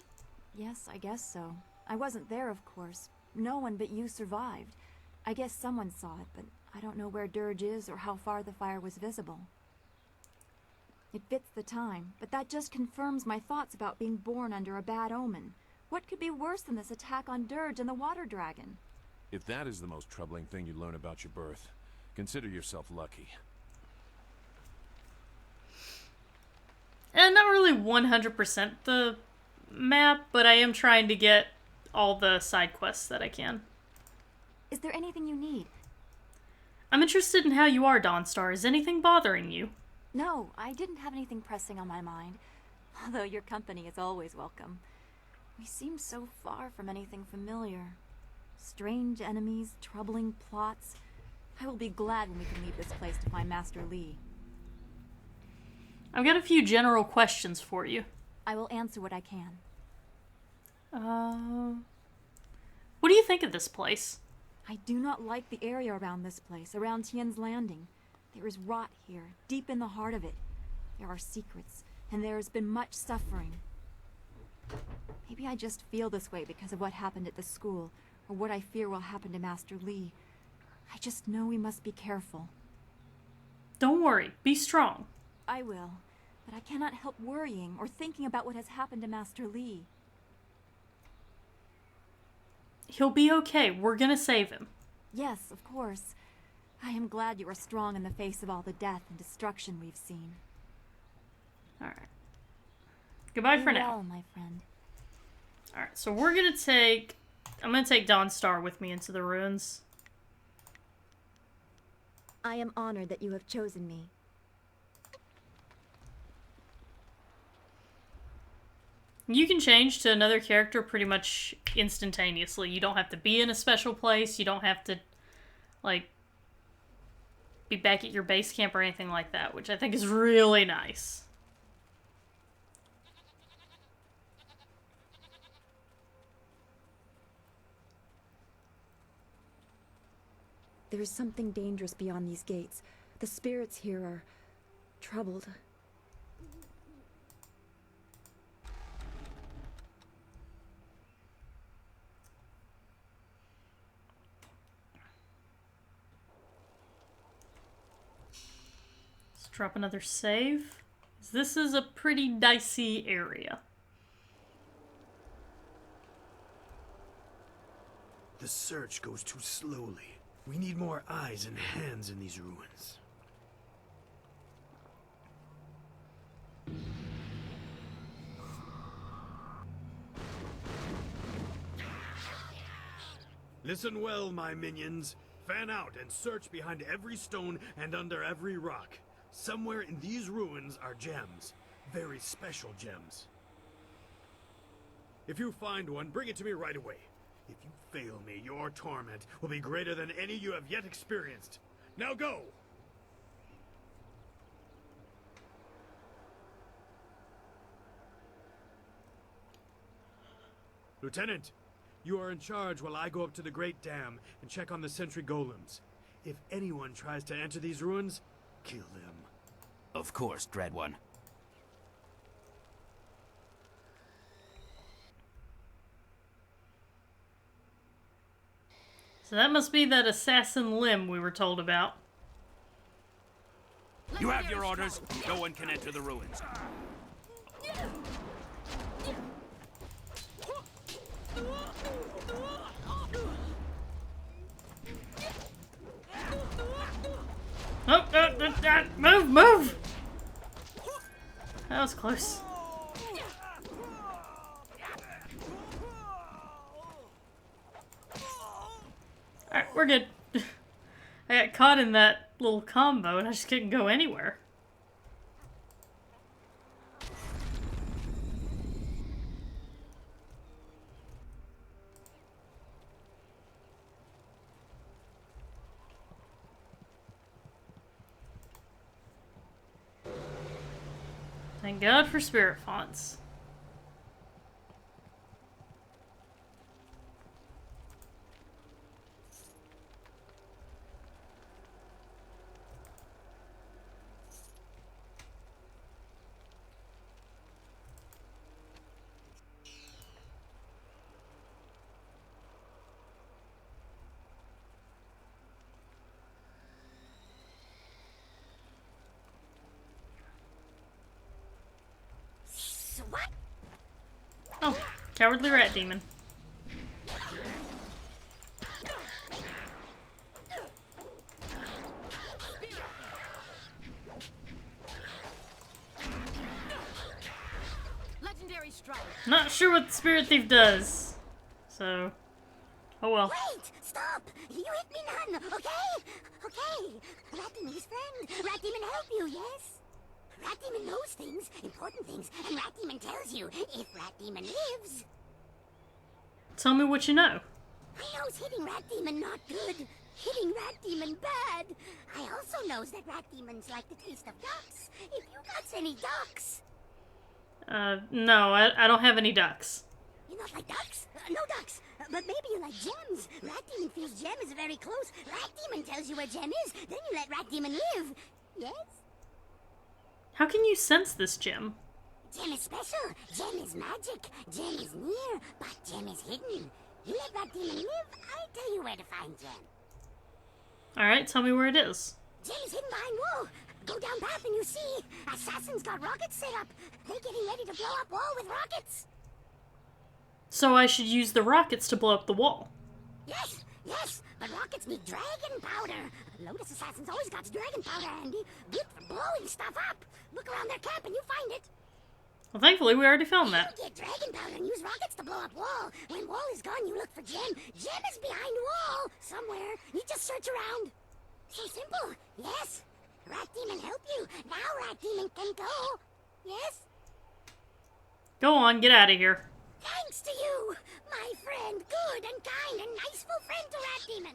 Yes, I guess so. I wasn't there, of course. No one but you survived. I guess someone saw it, but I don't know where dirge is or how far the fire was visible. It fits the time, but that just confirms my thoughts about being born under a bad omen. What could be worse than this attack on Dirge and the water dragon? If that is the most troubling thing you learn about your birth, consider yourself lucky. And not really 100% the map, but I am trying to get all the side quests that I can. Is there anything you need? I'm interested in how you are, Dawnstar. Is anything bothering you? No, I didn't have anything pressing on my mind. Although your company is always welcome. We seem so far from anything familiar. Strange enemies, troubling plots. I will be glad when we can leave this place to find Master Li. I've got a few general questions for you. I will answer what I can. What do you think of this place? I do not like the area around this place, around Tien's Landing. There is rot here, deep in the heart of it. There are secrets, and there has been much suffering. Maybe I just feel this way because of what happened at the school, or what I fear will happen to Master Li. I just know we must be careful. Don't worry, be strong. I will, but I cannot help worrying or thinking about what has happened to Master Li. He'll be okay. We're gonna save him. Yes, of course. I am glad you are strong in the face of all the death and destruction we've seen. Alright. Goodbye for now. Well, my friend. Alright, so we're gonna take... I'm gonna take Dawnstar with me into the ruins. I am honored that you have chosen me. You can change to another character pretty much instantaneously. You don't have to be in a special place. You don't have to, like, be back at your base camp or anything like that, which I think is really nice. There is something dangerous beyond these gates. The spirits here are troubled. Let's drop another save. This is a pretty dicey area. The search goes too slowly. We need more eyes and hands in these ruins. Listen well, my minions. Fan out and search behind every stone and under every rock. Somewhere in these ruins are gems. Very special gems. If you find one, bring it to me right away. If you fail me, your torment will be greater than any you have yet experienced. Now go! Lieutenant, you are in charge while I go up to the Great Dam and check on the sentry golems. If anyone tries to enter these ruins, kill them. Of course, Dread One. So that must be that assassin limb we were told about. You have your orders. No one can enter the ruins. close. Alright, we're good. I got caught in that little combo and I just couldn't go anywhere. Thank God for spirit fonts. What? Oh, cowardly rat demon. Legendary strike. Not sure what the spirit thief does. So, oh well. Wait! Stop! You hit me none, okay? Okay. Rat Demon's friend. Rat Demon help you, yes? Rat Demon knows things, important things, and Rat Demon tells you if Rat Demon lives. Tell me what you know. I knows hitting Rat Demon not good. Hitting Rat Demon bad. I also knows that Rat Demons like the taste of ducks. If you got any ducks. No, I don't have any ducks. You not like ducks? No ducks. But maybe you like gems. Rat Demon feels gem is very close. Rat Demon tells you where gem is. Then you let Rat Demon live. Yes? How can you sense this gem? Gem is special. Gem is magic. Gem is near, but gem is hidden. You let Rat Demon live, I tell you where to find gem. Alright, tell me where it is. Gem is hidden behind wall. Go down path and you see. Assassins got rockets set up. They're getting ready to blow up wall with rockets. So I should use the rockets to blow up the wall. Yes, yes, but rockets need dragon powder. Lotus Assassins always got dragon powder handy. Good for blowing stuff up. Look around their camp and you find it. Well, thankfully we already found that. You get dragon powder and use rockets to blow up wall. When wall is gone, you look for gem. Gem is behind wall somewhere. You just search around. So simple. Yes. Rat Demon help you. Now Rat Demon can go. Yes? Go on, get out of here. Thanks to you, my friend. Good and kind and niceful friend to Rat Demon.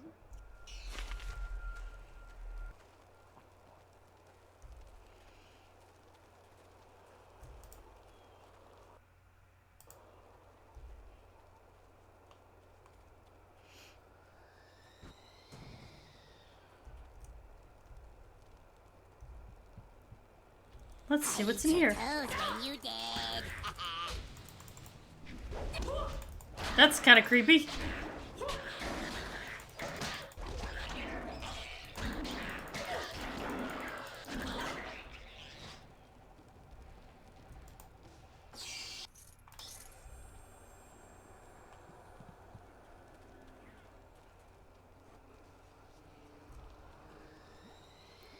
Let's see what's in here. You did. That's kind of creepy.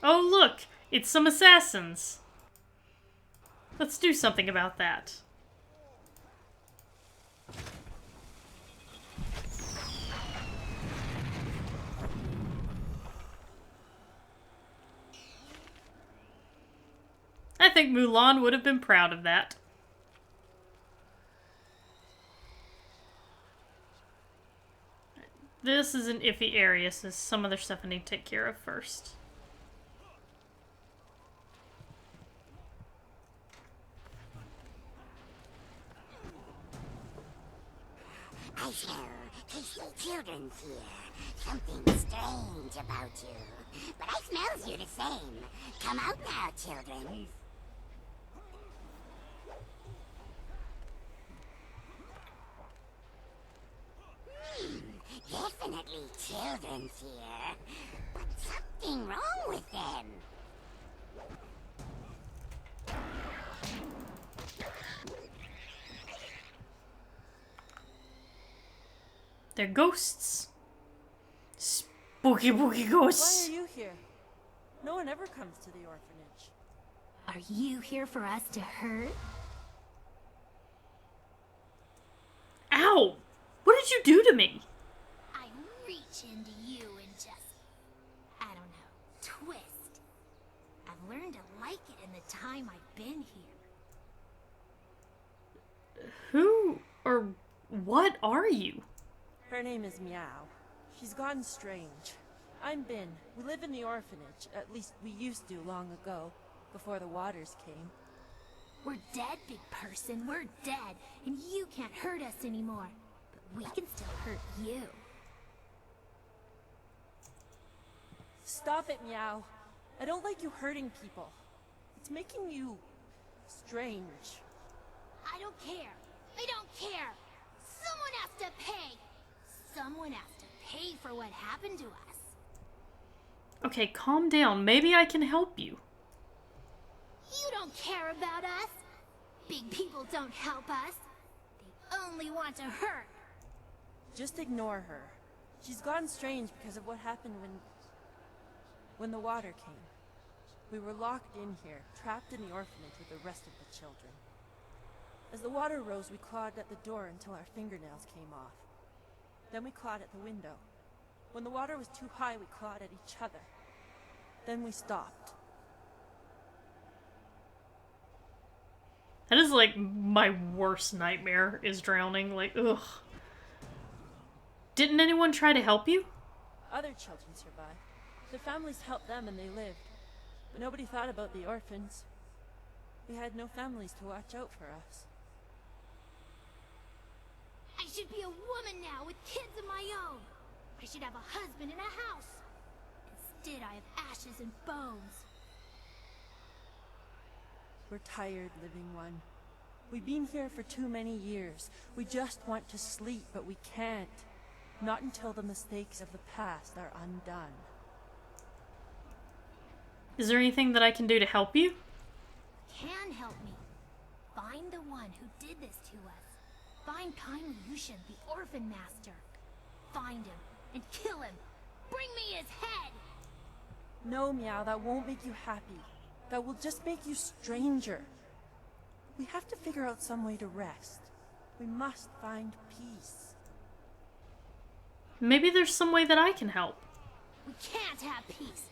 Oh look, it's some assassins. Let's do something about that. I think Mulan would have been proud of that. This is an iffy area, so some other stuff I need to take care of first. I smell tasty children's here. Something strange about you. But I smells you the same. Come out now, children. Definitely children's here. But something wrong with them. They're ghosts. Spooky, spooky ghosts. Why are you here? No one ever comes to the orphanage. Are you here for us to hurt? Ow! What did you do to me? I reach into you and just, I don't know, twist. I've learned to like it in the time I've been here. Who or what are you? Her name is Meow. She's gone strange. I'm Bin. We live in the orphanage. At least we used to long ago, before the waters came. We're dead, big person. We're dead. And you can't hurt us anymore. But we can still hurt you. Stop it, Meow. I don't like you hurting people. It's making you strange. I don't care. I don't care. Someone has to pay. Someone has to pay for what happened to us. Okay, calm down. Maybe I can help you. You don't care about us. Big people don't help us. They only want to hurt. Just ignore her. She's gone strange because of what happened when the water came. We were locked in here, trapped in the orphanage with the rest of the children. As the water rose, we clawed at the door until our fingernails came off. Then we clawed at the window. When the water was too high, we clawed at each other. Then we stopped. That is like my worst nightmare, is drowning. Like, ugh. Didn't anyone try to help you? Other children survived. Their families helped them and they lived. But nobody thought about the orphans. We had no families to watch out for us. I should be a woman now with kids of my own. I should have a husband and a house. Instead, I have ashes and bones. We're tired, living one. We've been here for too many years. We just want to sleep, but we can't. Not until the mistakes of the past are undone. Is there anything that I can do to help you? Can help me. Find the one who did this to us. Find kindly Yushin, the orphan master. Find him and kill him. Bring me his head. No, Meow, that won't make you happy. That will just make you stranger. We have to figure out some way to rest. We must find peace. Maybe there's some way that I can help. We can't have peace,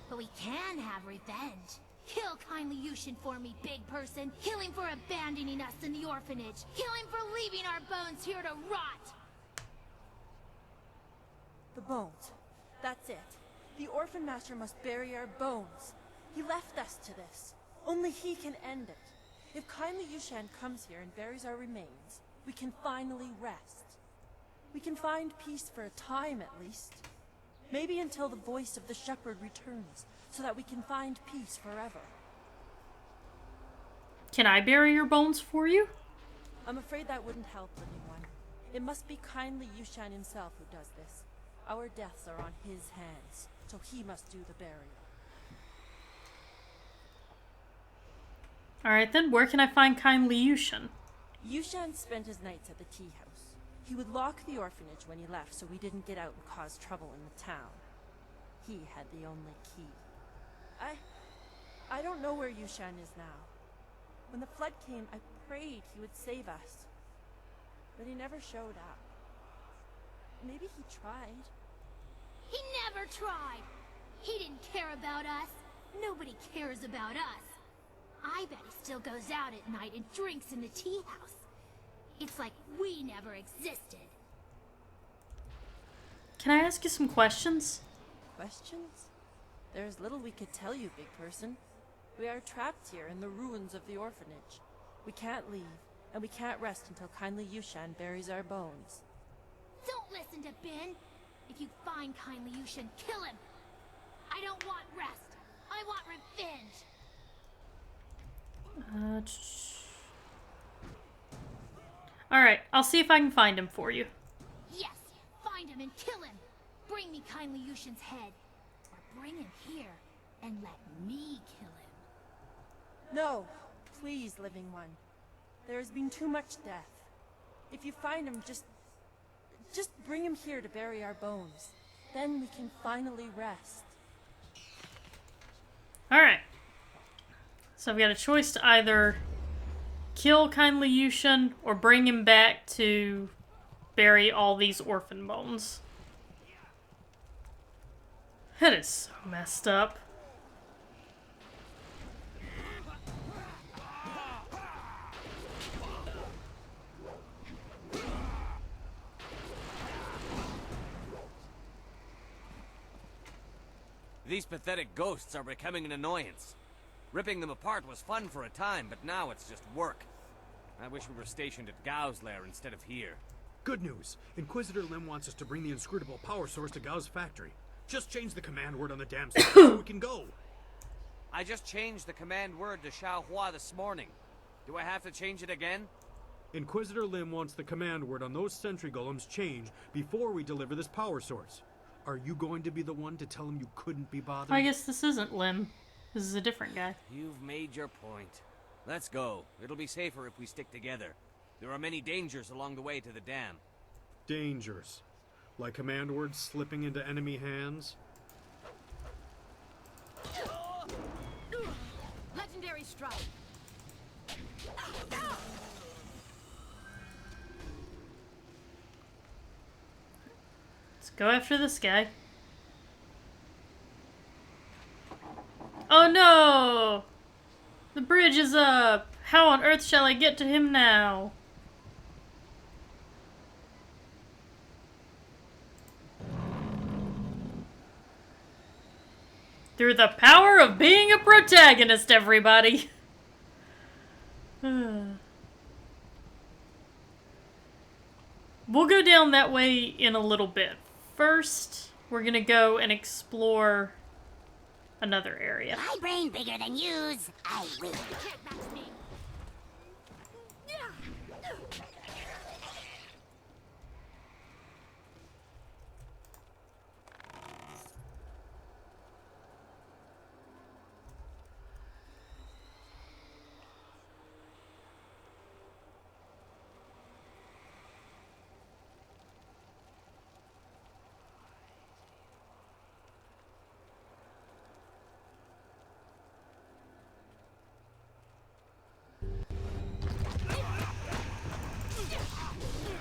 but we can have revenge. Kill kindly Yushin for me, big person. Kill him for abandoning us in the orphanage. Kill him for leaving our bones here to rot. The bones. That's it. The orphan master must bury our bones. He left us to this. Only he can end it. If kindly Yushan comes here and buries our remains, we can finally rest. We can find peace for a time at least. Maybe until the voice of the shepherd returns, so that we can find peace forever. Can I bury your bones for you? I'm afraid that wouldn't help, living one. It must be kindly Yushan himself who does this. Our deaths are on his hands, so he must do the burial. Alright then, where can I find kindly Yushin? Yushan spent his nights at the tea house. He would lock the orphanage when he left so we didn't get out and cause trouble in the town. He had the only key. I don't know where Yushan is now. When the flood came, I prayed he would save us. But he never showed up. Maybe he tried. He never tried. He didn't care about us. Nobody cares about us. I bet he still goes out at night and drinks in the tea house. It's like we never existed. Can I ask you some questions? Questions? There's little we could tell you, big person. We are trapped here in the ruins of the orphanage. We can't leave, and we can't rest until kindly Yushan buries our bones. Don't listen to Ben. If you find kindly Yushin, kill him. I don't want rest. I want revenge. Alright, I'll see if I can find him for you. Yes, find him and kill him. Bring me kindly Yushin's head. Or bring him here and let me kill him. No, please, living one. There has been too much death. If you find him, just bring him here to bury our bones. Then we can finally rest. Alright. So I've got a choice to either kill kindly Yushin or bring him back to bury all these orphan bones. That is so messed up. These pathetic ghosts are becoming an annoyance. Ripping them apart was fun for a time, but now it's just work. I wish we were stationed at Gao's lair instead of here. Good news. Inquisitor Lim wants us to bring the inscrutable power source to Gao's factory. Just change the command word on the damn system so we can go. I just changed the command word to Xiaohua this morning. Do I have to change it again? Inquisitor Lim wants the command word on those sentry golems changed before we deliver this power source. Are you going to be the one to tell him you couldn't be bothered? I guess this isn't Lim. This is a different guy. You've made your point. Let's go. It'll be safer if we stick together. There are many dangers along the way to the dam. Dangers. Like command words slipping into enemy hands? Legendary strike. Let's go after this guy. Oh no! The bridge is up! How on earth shall I get to him now? Through the power of being a protagonist, everybody! We'll go down that way in a little bit. First, we're gonna go and explore another area. My brain bigger than yours. I will.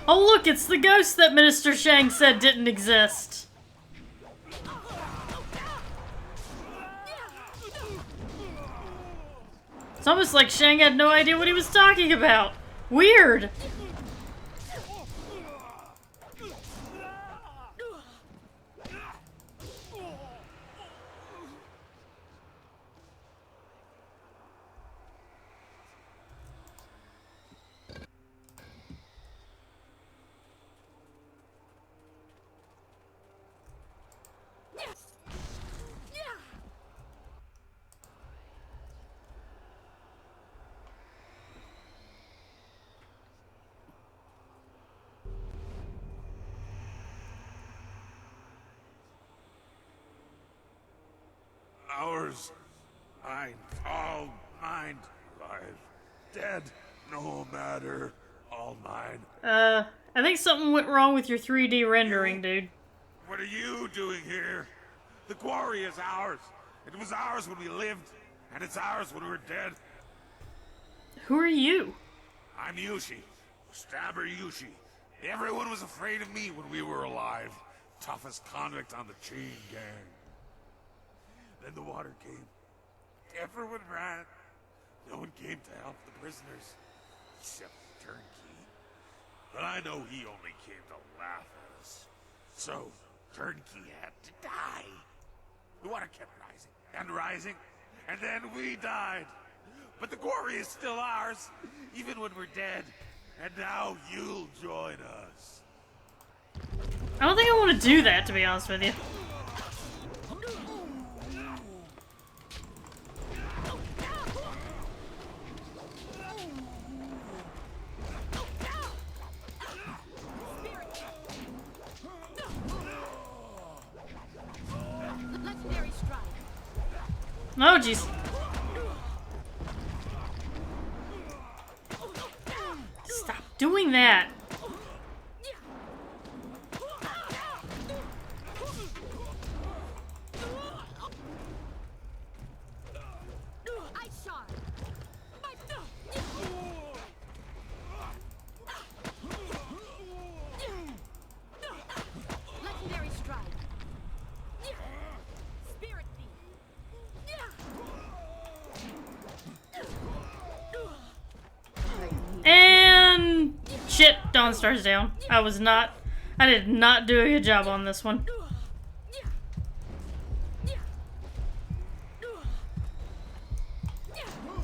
Oh look, it's the ghost that Minister Shang said didn't exist. It's almost like Shang had no idea what he was talking about. Weird. Ours. Mine. All mine. Alive. Dead. No matter. All mine. I think something went wrong with your 3D rendering, dude. What are you doing here? The quarry is ours. It was ours when we lived, and it's ours when we're dead. Who are you? I'm Yushi. Stabber Yushi. Everyone was afraid of me when we were alive. Toughest convict on the chain gang. Then the water came. Everyone ran. No one came to help the prisoners. Except Turnkey. But I know he only came to laugh at us. So, Turnkey had to die. The water kept rising and rising, and then we died. But the quarry is still ours, even when we're dead. And now you'll join us. I don't think I want to do that, to be honest with you. Legendary strike. Oh, jeez. Stop doing that. Ice shard. Yep, Dawnstar's down. I did not do a good job on this one.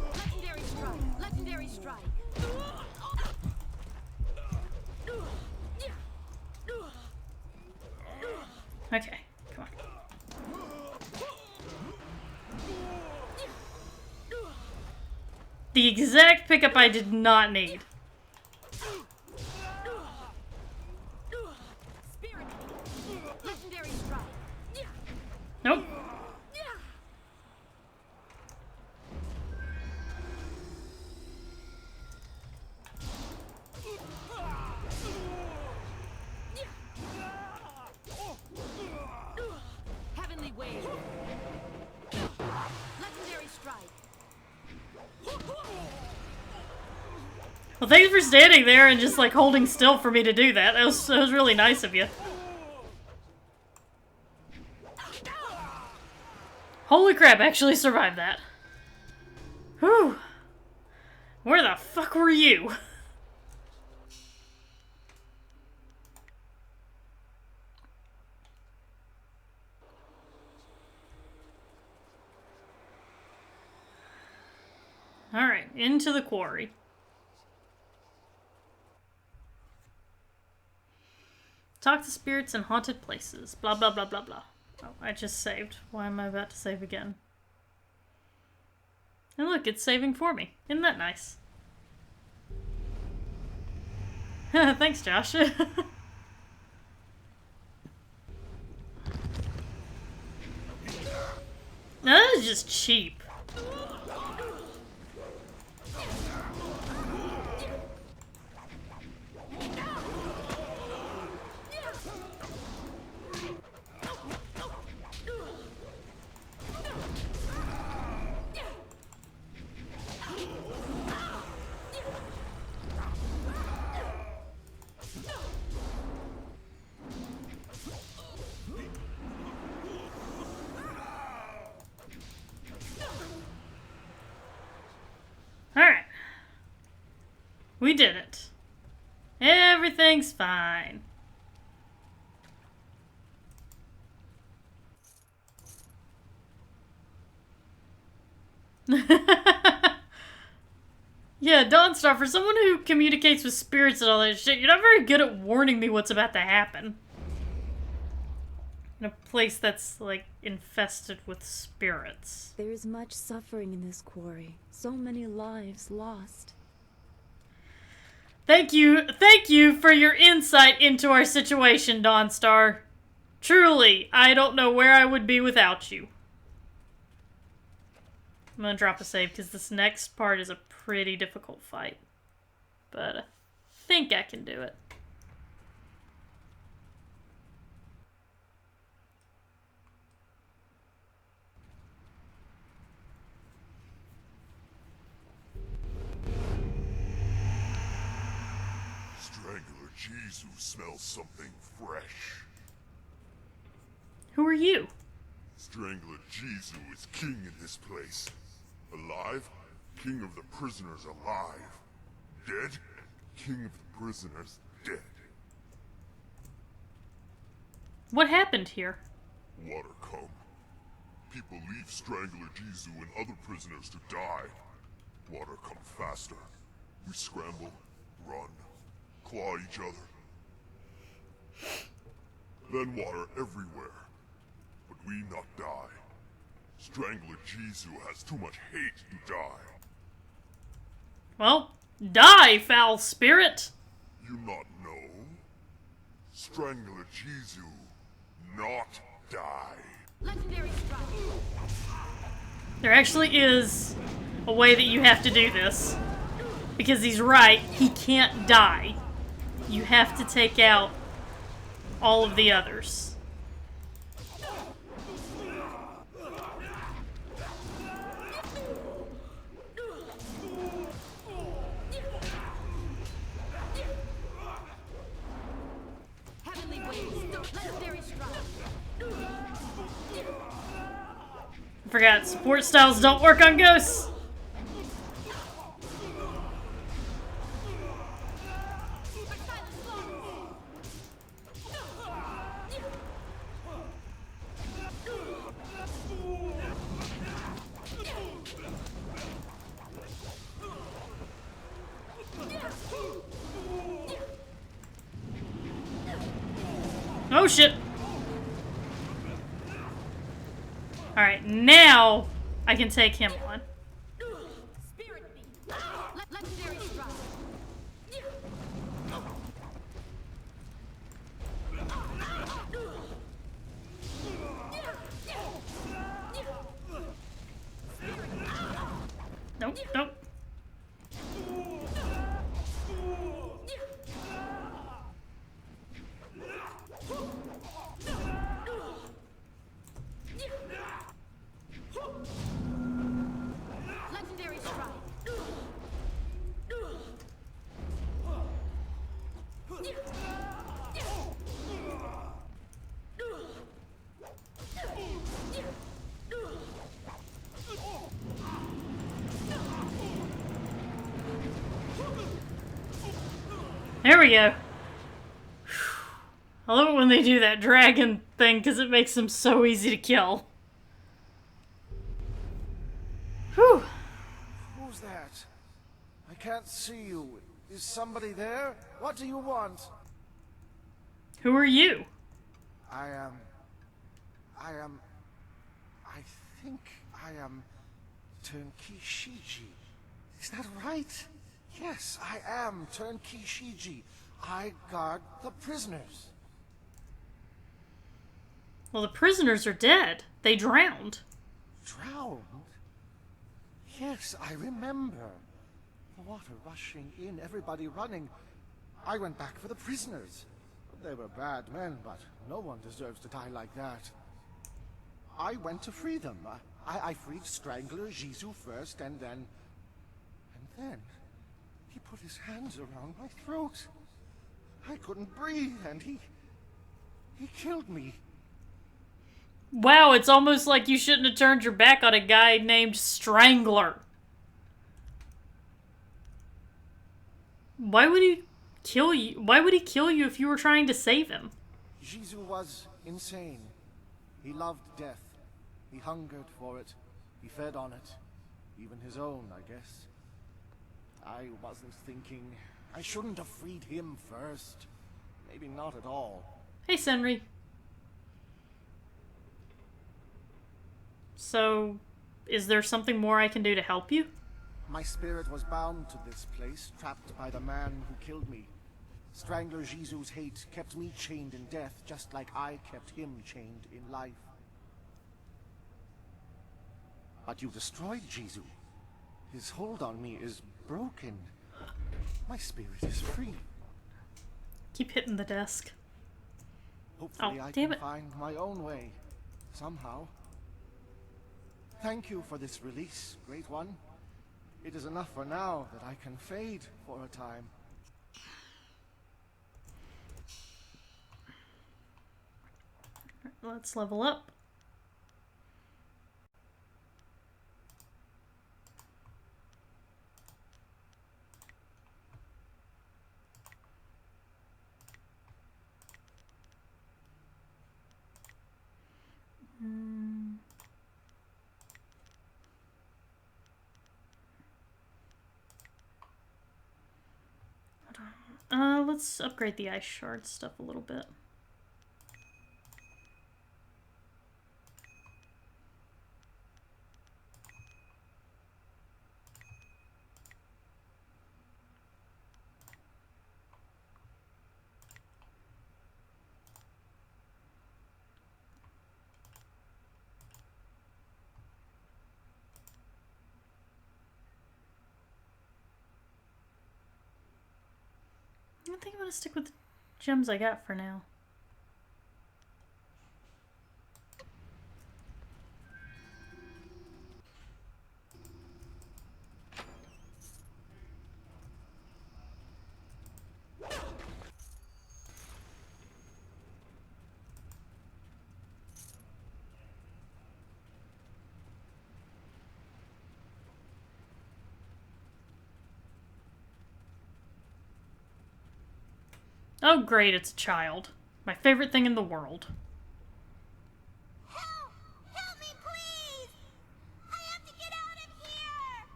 Legendary strike. Legendary strike. Okay, come on. The exact pickup I did not need. Spirit. Legendary strike. Nope. Heavenly wave. Legendary strike. Well, thanks for standing there and just like holding still for me to do that. That was really nice of you. Holy crap, actually survived that. Whew. Where the fuck were you? Alright, into the quarry. Talk to spirits in haunted places. Blah, blah, blah, blah, blah. Oh, I just saved. Why am I about to save again? And look, it's saving for me. Isn't that nice? Thanks, Josh. That is just cheap. Alright. We did it. Everything's fine. Yeah, Dawnstar, for someone who communicates with spirits and all that shit, you're not very good at warning me what's about to happen. In a place that's, like, infested with spirits. There is much suffering in this quarry. So many lives lost. Thank you for your insight into our situation, Dawnstar. Truly, I don't know where I would be without you. I'm gonna drop a save because this next part is a pretty difficult fight. But I think I can do it. Strangler Jesus smells something fresh. Who are you? Strangler Jesus is king in this place. Alive, king of the prisoners alive. Dead, king of the prisoners dead. What happened here? Water come. People leave Strangler Jesus and other prisoners to die. Water come faster. We scramble, run, claw each other. Then water everywhere. But we not die. Strangler Jesus has too much hate to die. Well, die, foul spirit! You not know? Strangler Jesus not die. Legendary strike. There actually is a way that you have to do this. Because he's right, he can't die. You have to take out all of the others. Heavenly waves. Legendary strike. I forgot, support styles don't work on ghosts! Oh shit! Alright, now I can take him on. Spirit beam. Legendary strike. Nope, nope. Legendary strike. There we go. I love it when they do that dragon thing because it makes them so easy to kill. Whew. Who's that? I can't see you. Is somebody there? What do you want? Who are you? I think I am Turnkey Shiji. Is that right? Yes, I am Turnkey Shiji. I guard the prisoners. Well, the prisoners are dead. They drowned. Drowned? Yes, I remember. The water rushing in, everybody running. I went back for the prisoners. They were bad men, but no one deserves to die like that. I went to free them. I freed Strangler Jizu first, and then he put his hands around my throat. I couldn't breathe, and he killed me. Wow, it's almost like you shouldn't have turned your back on a guy named Strangler. Why would he kill you? Why would he kill you if you were trying to save him? Jizu was insane. He loved death. He hungered for it. He fed on it. Even his own, I guess. I wasn't thinking. I shouldn't have freed him first. Maybe not at all. Hey, Senri. So, is there something more I can do to help you? My spirit was bound to this place, trapped by the man who killed me. Strangler Jizu's hate kept me chained in death, just like I kept him chained in life. But you destroyed Jizu. His hold on me is broken. My spirit is free. Keep hitting the desk. Hopefully I can find my own way, somehow. Thank you for this release, Great One. It is enough for now that I can fade for a time. Let's level up. Let's upgrade the ice shard stuff a little bit. I think I'm gonna stick with the gems I got for now. Oh great, it's a child. My favorite thing in the world. Help! Help me, please! I have to get out of here!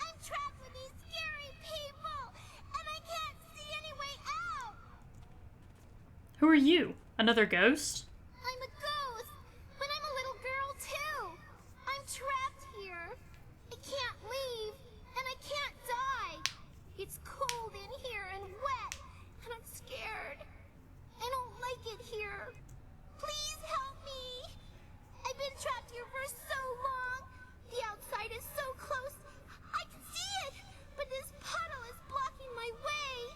I'm trapped with these scary people, and I can't see any way out! Who are you? Another ghost? I'm a ghost, but I'm a little girl too. I'm trapped here. I can't leave, and I can't die. It's cold in here and wet, and I'm scared. I don't like it here. Please help me. I've been trapped here for so long. The outside is so close. I can see it, but this puddle is blocking my way.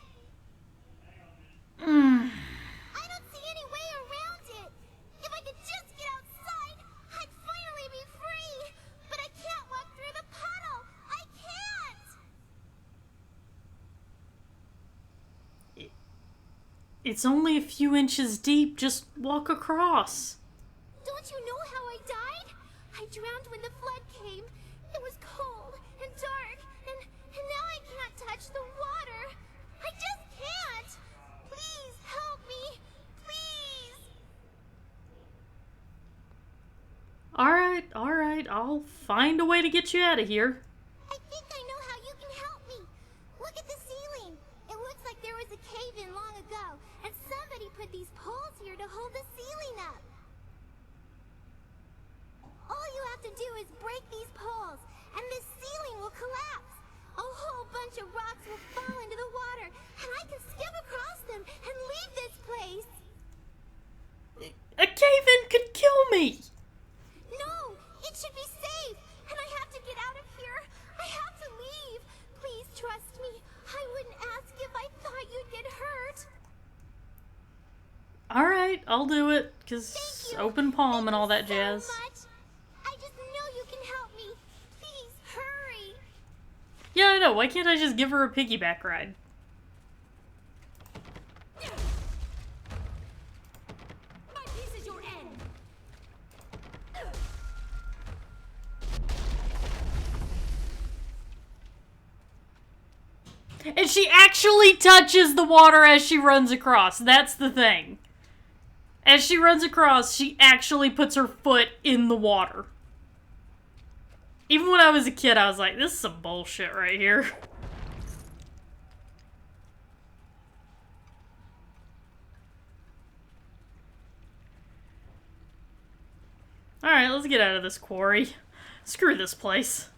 I don't see any way around it. If I could just get outside, I'd finally be free. But I can't walk through the puddle. I can't. It's only a few inches deep. Just walk across. Don't you know how I died? I drowned when the flood came. It was cold and dark, and now I can't touch the water. I just can't. Please help me. Please. Alright. I'll find a way to get you out of here. I think I know how you can help me. Look at the ceiling. It looks like there was a cave-in long ago, and somebody put these poles here to hold the ceiling up. All you have to do is break these poles, and this ceiling will collapse. A whole bunch of rocks will fall into the water, and I can skip across them and leave this place. A cave-in could kill me! No, it should be safe, and I have to get out of here. I have to leave. Please trust me. I wouldn't ask if I thought you'd get hurt. Alright, I'll do it, because open palm and all that jazz. So much. I just know you can help me. Please, hurry. Yeah, I know. Why can't I just give her a piggyback ride? My piece is your end. And she actually touches the water as she runs across. That's the thing. As she runs across, she actually puts her foot in the water. Even when I was a kid, I was like, this is some bullshit right here. Alright, let's get out of this quarry. Screw this place.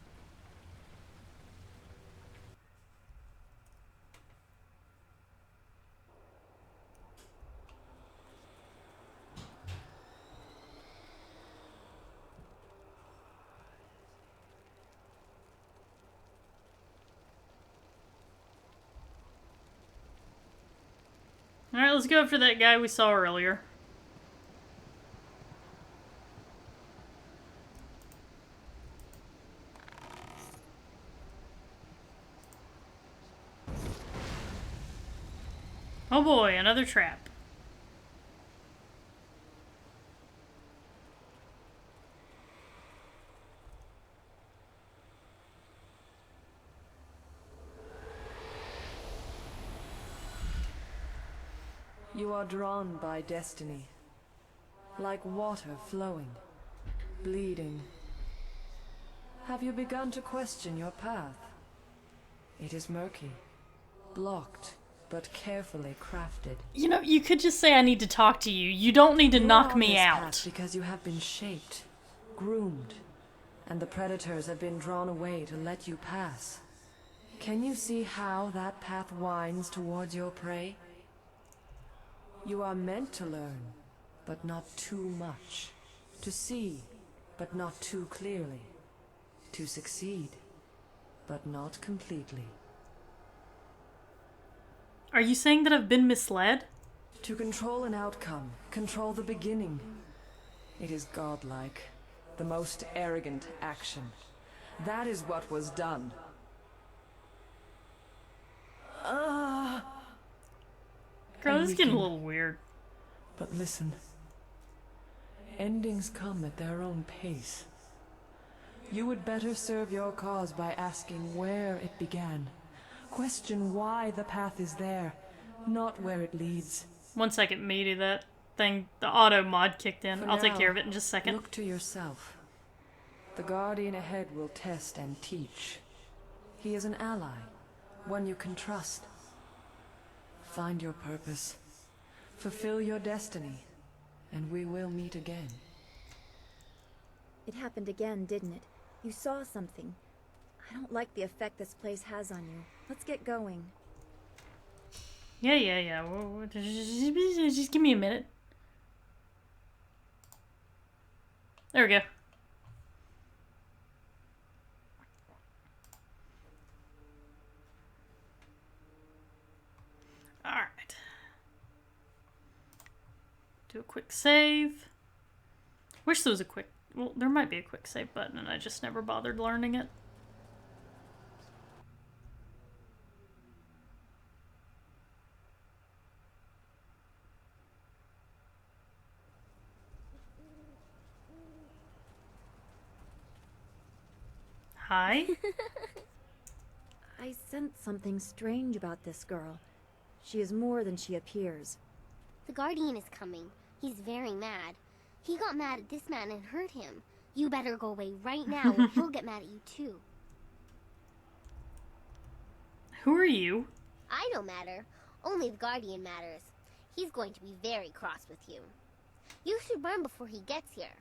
Alright, let's go after that guy we saw earlier. Oh boy, another trap. You are drawn by destiny, like water flowing, bleeding. Have you begun to question your path? It is murky, blocked, but carefully crafted. You know, you could just say I need to talk to you. You don't need to knock me out. Because you have been shaped, groomed, and the predators have been drawn away to let you pass. Can you see how that path winds towards your prey? You are meant to learn, but not too much. To see, but not too clearly. To succeed, but not completely. Are you saying that I've been misled? To control an outcome, control the beginning. It is godlike, the most arrogant action. That is what was done. Girl, this is getting a little weird. But listen. Endings come at their own pace. You would better serve your cause by asking where it began. Question why the path is there, not where it leads. 1 second, meaty, that thing, the auto mod kicked in. For I'll take now, care of it in just a second. Look to yourself. The guardian ahead will test and teach. He is an ally, one you can trust. Find your purpose. Fulfill your destiny, and we will meet again. It happened again, didn't it? You saw something. I don't like the effect this place has on you. Let's get going. Yeah. Just give me a minute. There we go. Alright. Do a quick save. Wish there was a quick... Well, there might be a quick save button, and I just never bothered learning it. Hi? I sense something strange about this girl. She is more than she appears. The Guardian is coming. He's very mad. He got mad at this man and hurt him. You better go away right now or he'll get mad at you too. Who are you? I don't matter. Only the Guardian matters. He's going to be very cross with you. You should run before he gets here.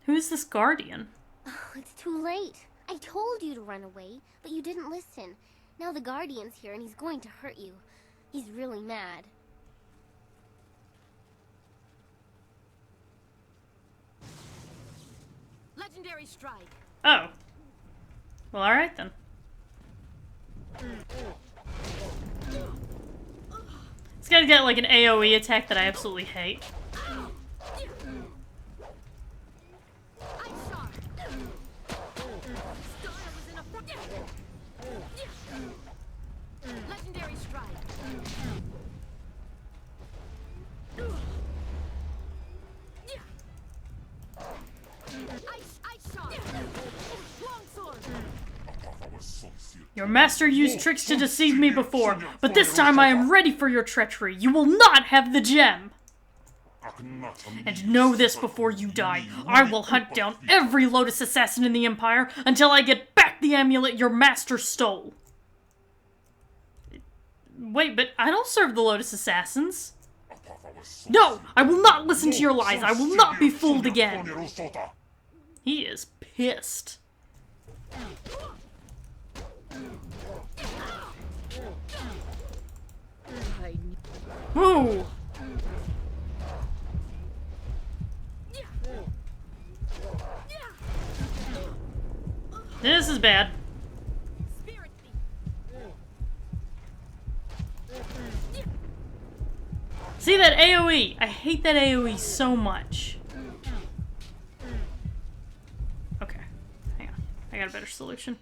Who's this Guardian? Oh, it's too late. I told you to run away, but you didn't listen. Now the Guardian's here and he's going to hurt you. He's really mad. Legendary strike. Oh. Well, alright then. This guy's got like an AoE attack that I absolutely hate. Legendary strike. Ice shot. Long sword. Your master used tricks to deceive me before, but this time I am ready for your treachery. You will not have the gem! And know this before you die. I will hunt down every Lotus assassin in the Empire until I get back the amulet your master stole. Wait, but I don't serve the Lotus assassins. No! I will not listen to your lies. I will not be fooled again. He is pissed. Whoa! This is bad. See that AoE? I hate that AoE so much. Okay, hang on. I got a better solution.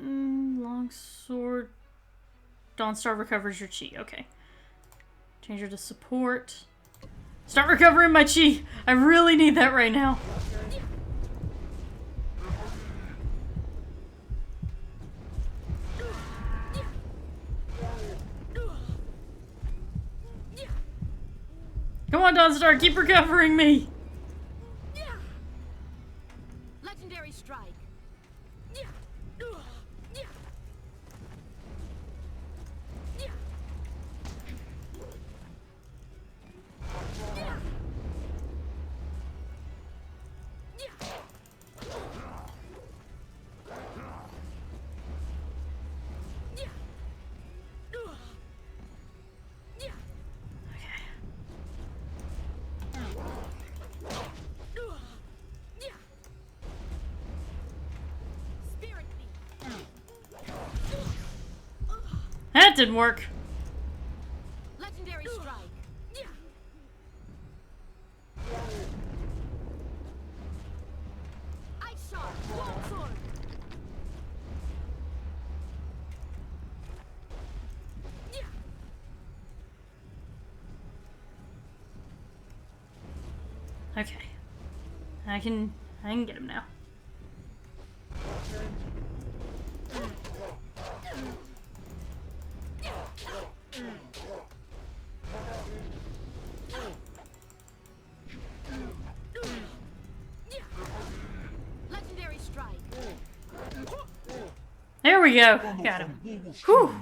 Longsword. Dawnstar recovers your chi. Okay. Change her to support. Start recovering my chi. I really need that right now. Come on, Dawnstar, keep recovering me. Legendary strike. That didn't work. Legendary strike. Ice shot. Long sword. Okay. I can get him now. Legendary strike. There we go. Got him. Whew.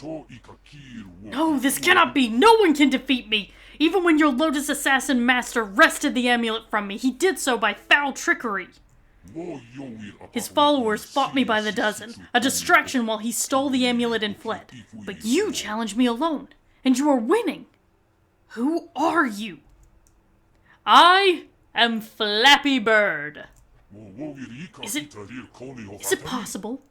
No, this cannot be! No one can defeat me! Even when your Lotus Assassin master wrested the amulet from me, he did so by foul trickery. His followers fought me by the dozen, a distraction while he stole the amulet and fled. But you challenged me alone, and you are winning. Who are you? I am Flappy Bird. Is it possible?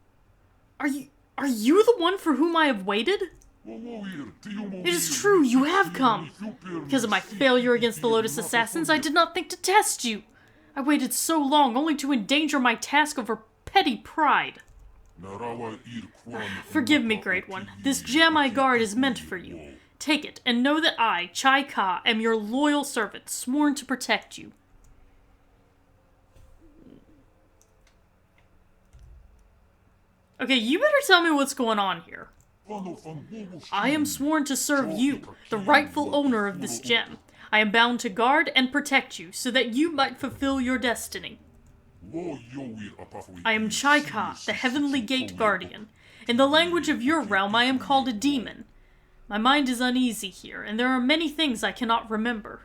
Are you the one for whom I have waited? It is true, you have come. Because of my failure against the Lotus Assassins, I did not think to test you. I waited so long only to endanger my task over petty pride. Forgive me, Great One. This gem I guard is meant for you. Take it, and know that I, Chai Ka, am your loyal servant, sworn to protect you. Okay, you better tell me what's going on here. I am sworn to serve you, the rightful owner of this gem. I am bound to guard and protect you, so that you might fulfill your destiny. I am Chai Ka, the Heavenly Gate Guardian. In the language of your realm, I am called a demon. My mind is uneasy here, and there are many things I cannot remember.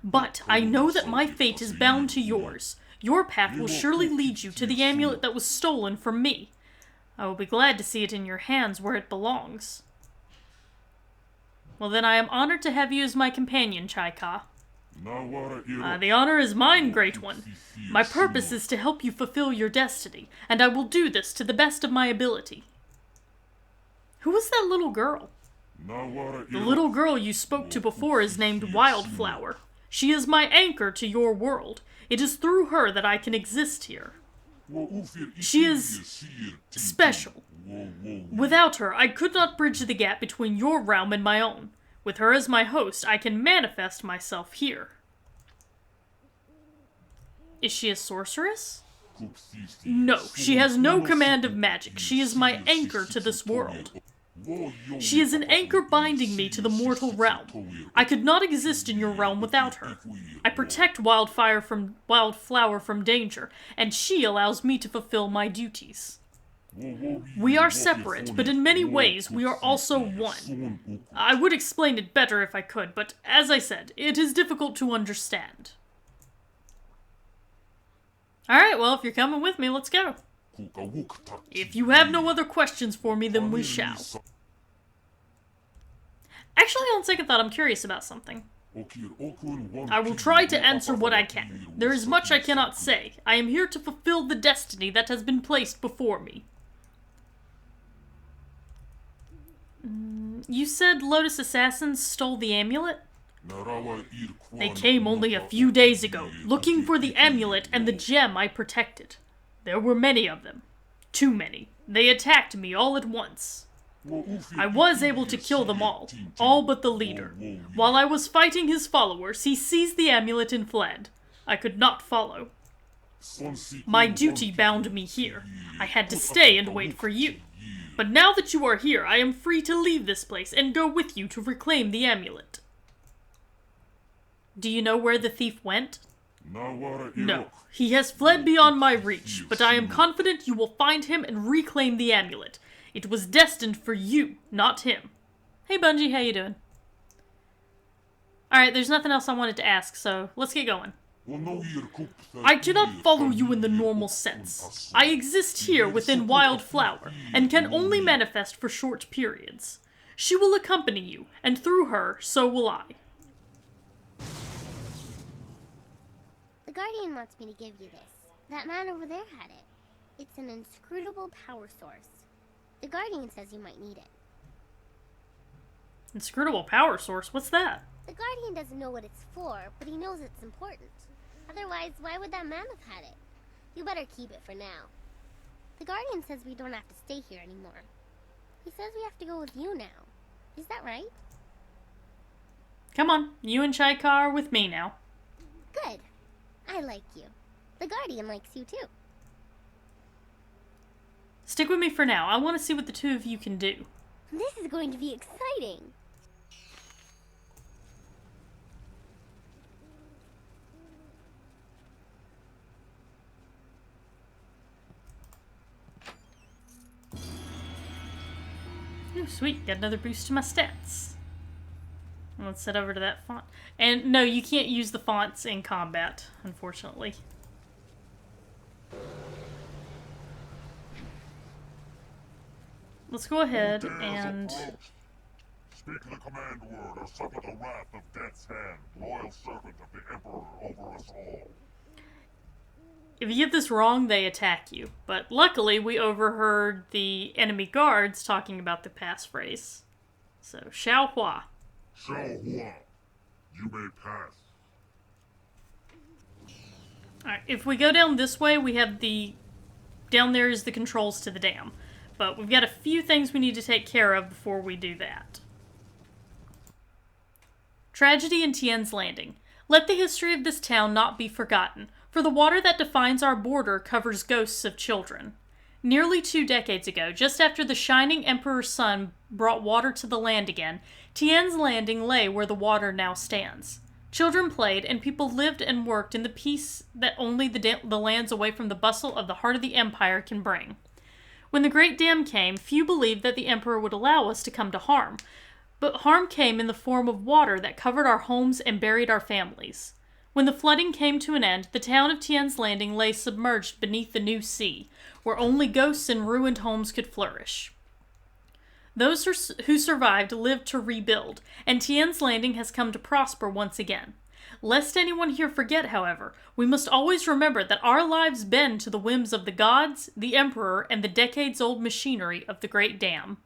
But I know that my fate is bound to yours. Your path will surely lead you to the amulet that was stolen from me. I will be glad to see it in your hands where it belongs. Well, then I am honored to have you as my companion, Chai Ka. The honor is mine, Great One. My purpose is to help you fulfill your destiny, and I will do this to the best of my ability. Who was that little girl? The little girl you spoke to before is named Wildflower. She is my anchor to your world. It is through her that I can exist here. She is special. Without her, I could not bridge the gap between your realm and my own. With her as my host, I can manifest myself here. Is she a sorceress? No, she has no command of magic. She is my anchor to this world. She is an anchor binding me to the mortal realm. I could not exist in your realm without her. I protect Wildflower from danger, and she allows me to fulfill my duties. We are separate, but in many ways we are also one. I would explain it better if I could, but as I said, it is difficult to understand. Alright, well, if you're coming with me, let's go. If you have no other questions for me, then we shall. Actually, on second thought, I'm curious about something. I will try to answer what I can. There is much I cannot say. I am here to fulfill the destiny that has been placed before me. You said Lotus Assassins stole the amulet? They came only a few days ago, looking for the amulet and the gem I protected. There were many of them. Too many. They attacked me all at once. I was able to kill them all but the leader. While I was fighting his followers, he seized the amulet and fled. I could not follow. My duty bound me here. I had to stay and wait for you. But now that you are here, I am free to leave this place and go with you to reclaim the amulet. Do you know where the thief went? No. He has fled beyond my reach, but I am confident you will find him and reclaim the amulet. It was destined for you, not him. Hey Bungie, how you doing? Alright, there's nothing else I wanted to ask, so let's get going. I cannot follow you in the normal sense. I exist here within Wildflower, and can only manifest for short periods. She will accompany you, and through her, so will I. The Guardian wants me to give you this. That man over there had it. It's an inscrutable power source. The Guardian says you might need it. Inscrutable power source? What's that? The Guardian doesn't know what it's for, but he knows it's important. Otherwise, why would that man have had it? You better keep it for now. The Guardian says we don't have to stay here anymore. He says we have to go with you now. Is that right? Come on, you and Chai Ka are with me now. Good. I like you. The Guardian likes you too. Stick with me for now. I want to see what the two of you can do. This is going to be exciting. Ooh, sweet. Got another boost to my stats. Let's head over to that font. And no, you can't use the fonts in combat, unfortunately. Let's go ahead and... Speak the command word or suffer the wrath of Death's Hand, loyal servant of the Emperor over us all. If you get this wrong, they attack you. But luckily, we overheard the enemy guards talking about the passphrase. So, Xiao Hua. Xiao Hua, you may pass. Alright, if we go down this way, we have the... Down there is the controls to the dam. But we've got a few things we need to take care of before we do that. Tragedy in Tien's Landing. Let the history of this town not be forgotten, for the water that defines our border covers ghosts of children. Nearly 2 decades ago, just after the shining Emperor's sun brought water to the land again, Tien's Landing lay where the water now stands. Children played, and people lived and worked in the peace that only the lands away from the bustle of the heart of the Empire can bring. When the Great Dam came, few believed that the Emperor would allow us to come to harm. But harm came in the form of water that covered our homes and buried our families. When the flooding came to an end, the town of Tien's Landing lay submerged beneath the new sea, where only ghosts and ruined homes could flourish. Those who survived lived to rebuild, and Tien's Landing has come to prosper once again. Lest anyone here forget, however, we must always remember that our lives bend to the whims of the gods, the Emperor, and the decades-old machinery of the Great Dam.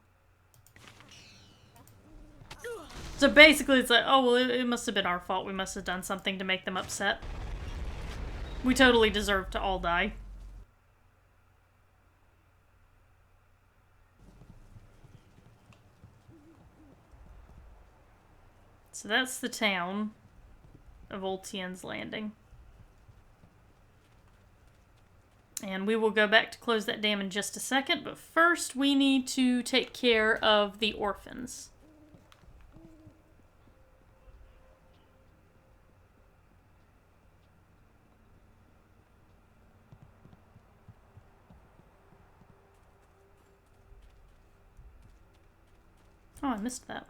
So basically it's like, oh, well, it must have been our fault. We must have done something to make them upset. We totally deserve to all die. So that's the town of Old Tien's Landing. And we will go back to close that dam in just a second, but first we need to take care of the orphans. Oh, I missed that.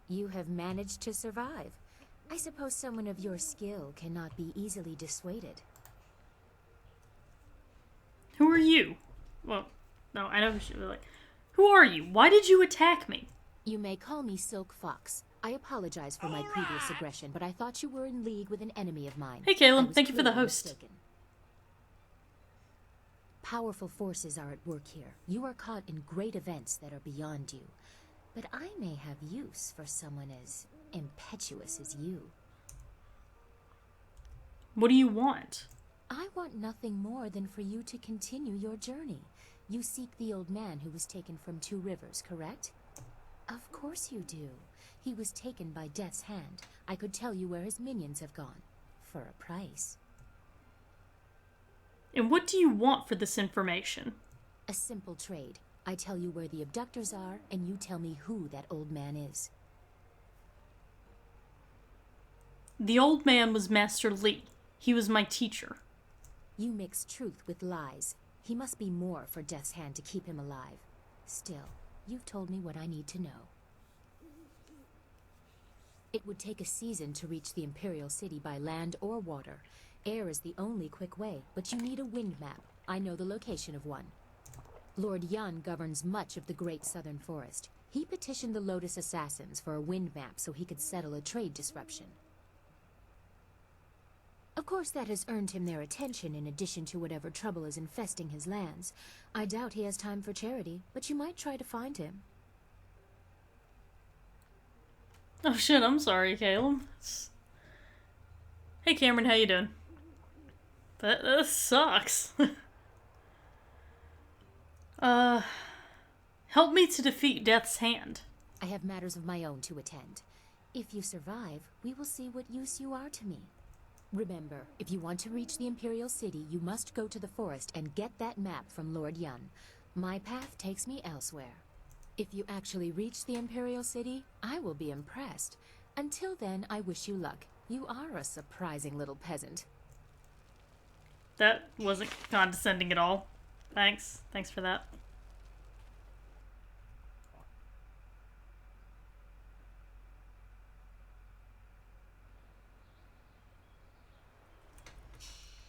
You have managed to survive. I suppose someone of your skill cannot be easily dissuaded. Who are you? Well, no, I know she was like, who are you? Why did you attack me? You may call me Silk Fox. I apologize for my previous aggression, but I thought you were in league with an enemy of mine. Hey, Caleb, thank you for the host. Mistaken. Powerful forces are at work here. You are caught in great events that are beyond you. But I may have use for someone as impetuous as you. What do you want? I want nothing more than for you to continue your journey. You seek the old man who was taken from Two Rivers, correct? Of course you do. He was taken by Death's Hand. I could tell you where his minions have gone. For a price. And what do you want for this information? A simple trade. I tell you where the abductors are, and you tell me who that old man is. The old man was Master Li. He was my teacher. You mix truth with lies. He must be more for Death's Hand to keep him alive. Still, you've told me what I need to know. It would take a season to reach the Imperial City by land or water. Air is the only quick way, but you need a wind map. I know the location of one. Lord Yun governs much of the Great Southern Forest. He petitioned the Lotus Assassins for a wind map so he could settle a trade disruption. Of course, that has earned him their attention in addition to whatever trouble is infesting his lands. I doubt he has time for charity, but you might try to find him. Oh shit, I'm sorry, Caleb. Hey Cameron, how you doing? That sucks. Help me to defeat Death's Hand. I have matters of my own to attend. If you survive, we will see what use you are to me. Remember, if you want to reach the Imperial City, you must go to the forest and get that map from Lord Yun. My path takes me elsewhere. If you actually reach the Imperial City, I will be impressed. Until then, I wish you luck. You are a surprising little peasant. That wasn't condescending at all. Thanks. Thanks for that.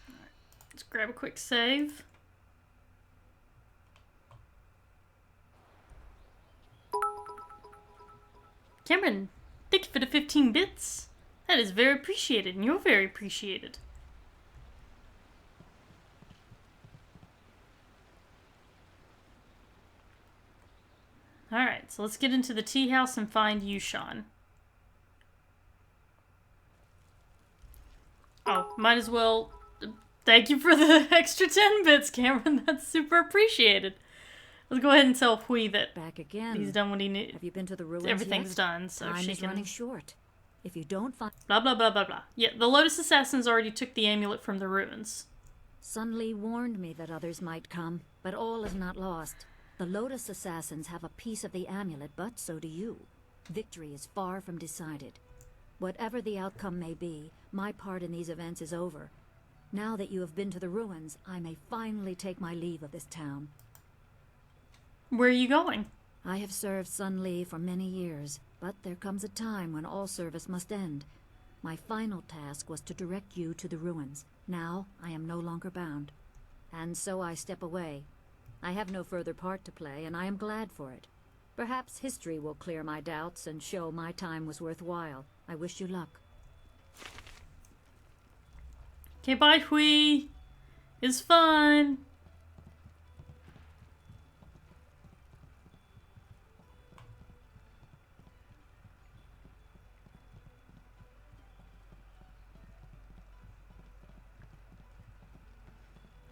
Alright, let's grab a quick save. Cameron, thank you for the 15 bits. That is very appreciated, and you're very appreciated. Alright, so let's get into the tea house and find Yushan. Oh, might as well... Thank you for the extra 10 bits, Cameron. That's super appreciated. Let's go ahead and tell Hui that Back again. he's done what he needs. Have you been to the ruins Everything's yet? done, so Time she is can... running short. If you don't find... Blah, blah, blah, blah, blah. Yeah, the Lotus Assassins already took the amulet from the ruins. Sun Li warned me that others might come, but all is not lost. The Lotus Assassins have a piece of the amulet, but so do you. Victory is far from decided. Whatever the outcome may be, my part in these events is over. Now that you have been to the ruins, I may finally take my leave of this town. Where are you going? I have served Sun Li for many years, but there comes a time when all service must end. My final task was to direct you to the ruins. Now, I am no longer bound. And so I step away. I have no further part to play, and I am glad for it. Perhaps history will clear my doubts and show my time was worthwhile. I wish you luck. Okay, bye, Hui. It's fun.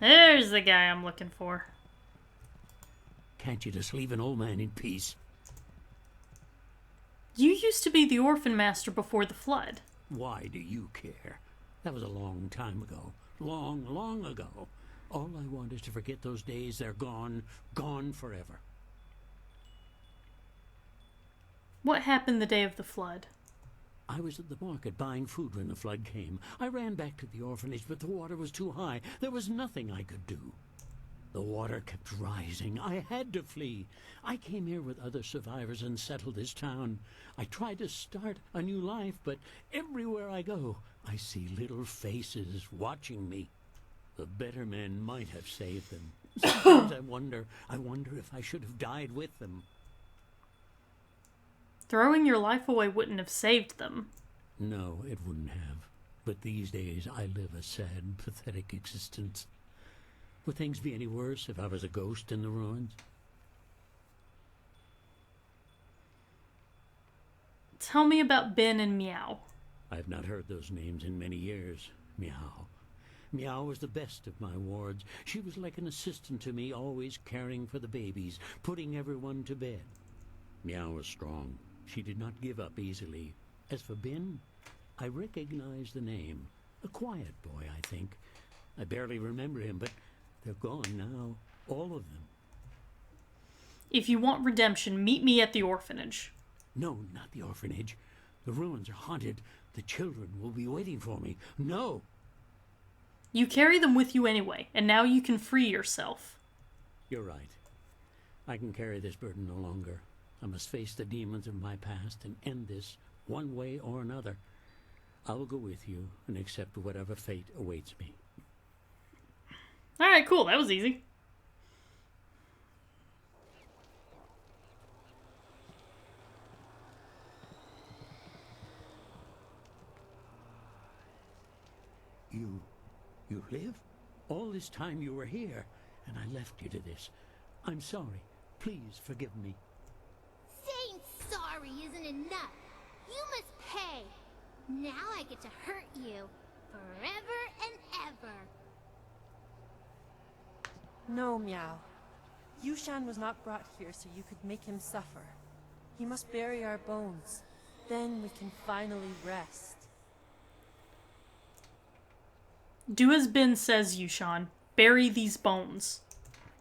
There's the guy I'm looking for. Can't you just leave an old man in peace? You used to be the orphan master before the flood. Why do you care? That was a long time ago. Long, long ago. All I want is to forget those days. They're gone. Gone forever. What happened the day of the flood? I was at the market buying food when the flood came. I ran back to the orphanage, but the water was too high. There was nothing I could do. The water kept rising. I had to flee. I came here with other survivors and settled this town. I tried to start a new life, but everywhere I go, I see little faces watching me. The better men might have saved them. Sometimes I wonder if I should have died with them. Throwing your life away wouldn't have saved them. No, it wouldn't have. But these days I live a sad, pathetic existence. Would things be any worse if I was a ghost in the ruins? Tell me about Ben and Meow. I've not heard those names in many years. Meow. Meow was the best of my wards. She was like an assistant to me, always caring for the babies, putting everyone to bed. Meow was strong. She did not give up easily. As for Ben, I recognize the name. A quiet boy, I think. I barely remember him, but they're gone now. All of them. If you want redemption, meet me at the orphanage. No, not the orphanage. The ruins are haunted. The children will be waiting for me. No! You carry them with you anyway, and now you can free yourself. You're right. I can carry this burden no longer. I must face the demons of my past and end this one way or another. I will go with you and accept whatever fate awaits me. Alright, cool. That was easy. You live? All this time you were here, and I left you to this. I'm sorry. Please forgive me. Saying sorry isn't enough. You must pay. Now I get to hurt you forever and ever. No, Meow. Yushan was not brought here so you could make him suffer. He must bury our bones. Then we can finally rest. Do as Ben says, Yushan. Bury these bones.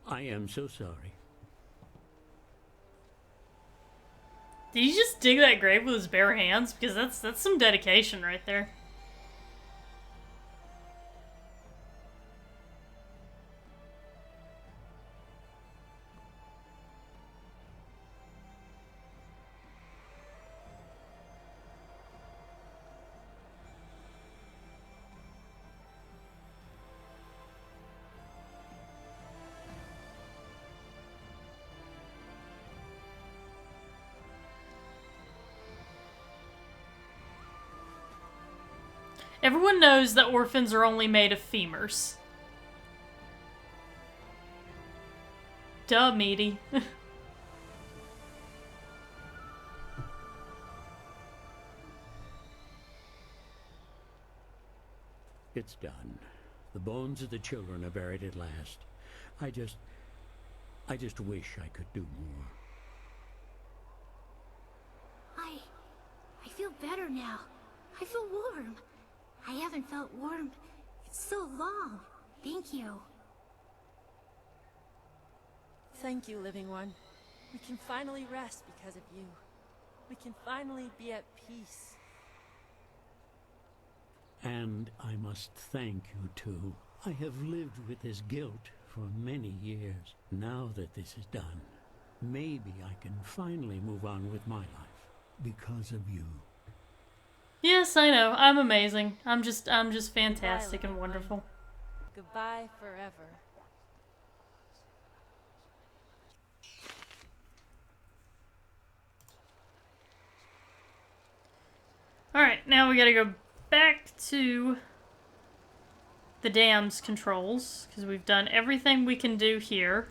I am so sorry. Did he just dig that grave with his bare hands? Because that's some dedication right there. Everyone knows that orphans are only made of femurs. Duh, meaty. It's done. The bones of the children are buried at last. I just wish I could do more. I feel better now. I feel warm. I haven't felt warm in so long. Thank you. Thank you, Living One. We can finally rest because of you. We can finally be at peace. And I must thank you, too. I have lived with this guilt for many years. Now that this is done, maybe I can finally move on with my life. Because of you. Yes, I know. I'm amazing. I'm just fantastic and wonderful. Goodbye forever. Alright, now we gotta go back to the dam's controls, because we've done everything we can do here.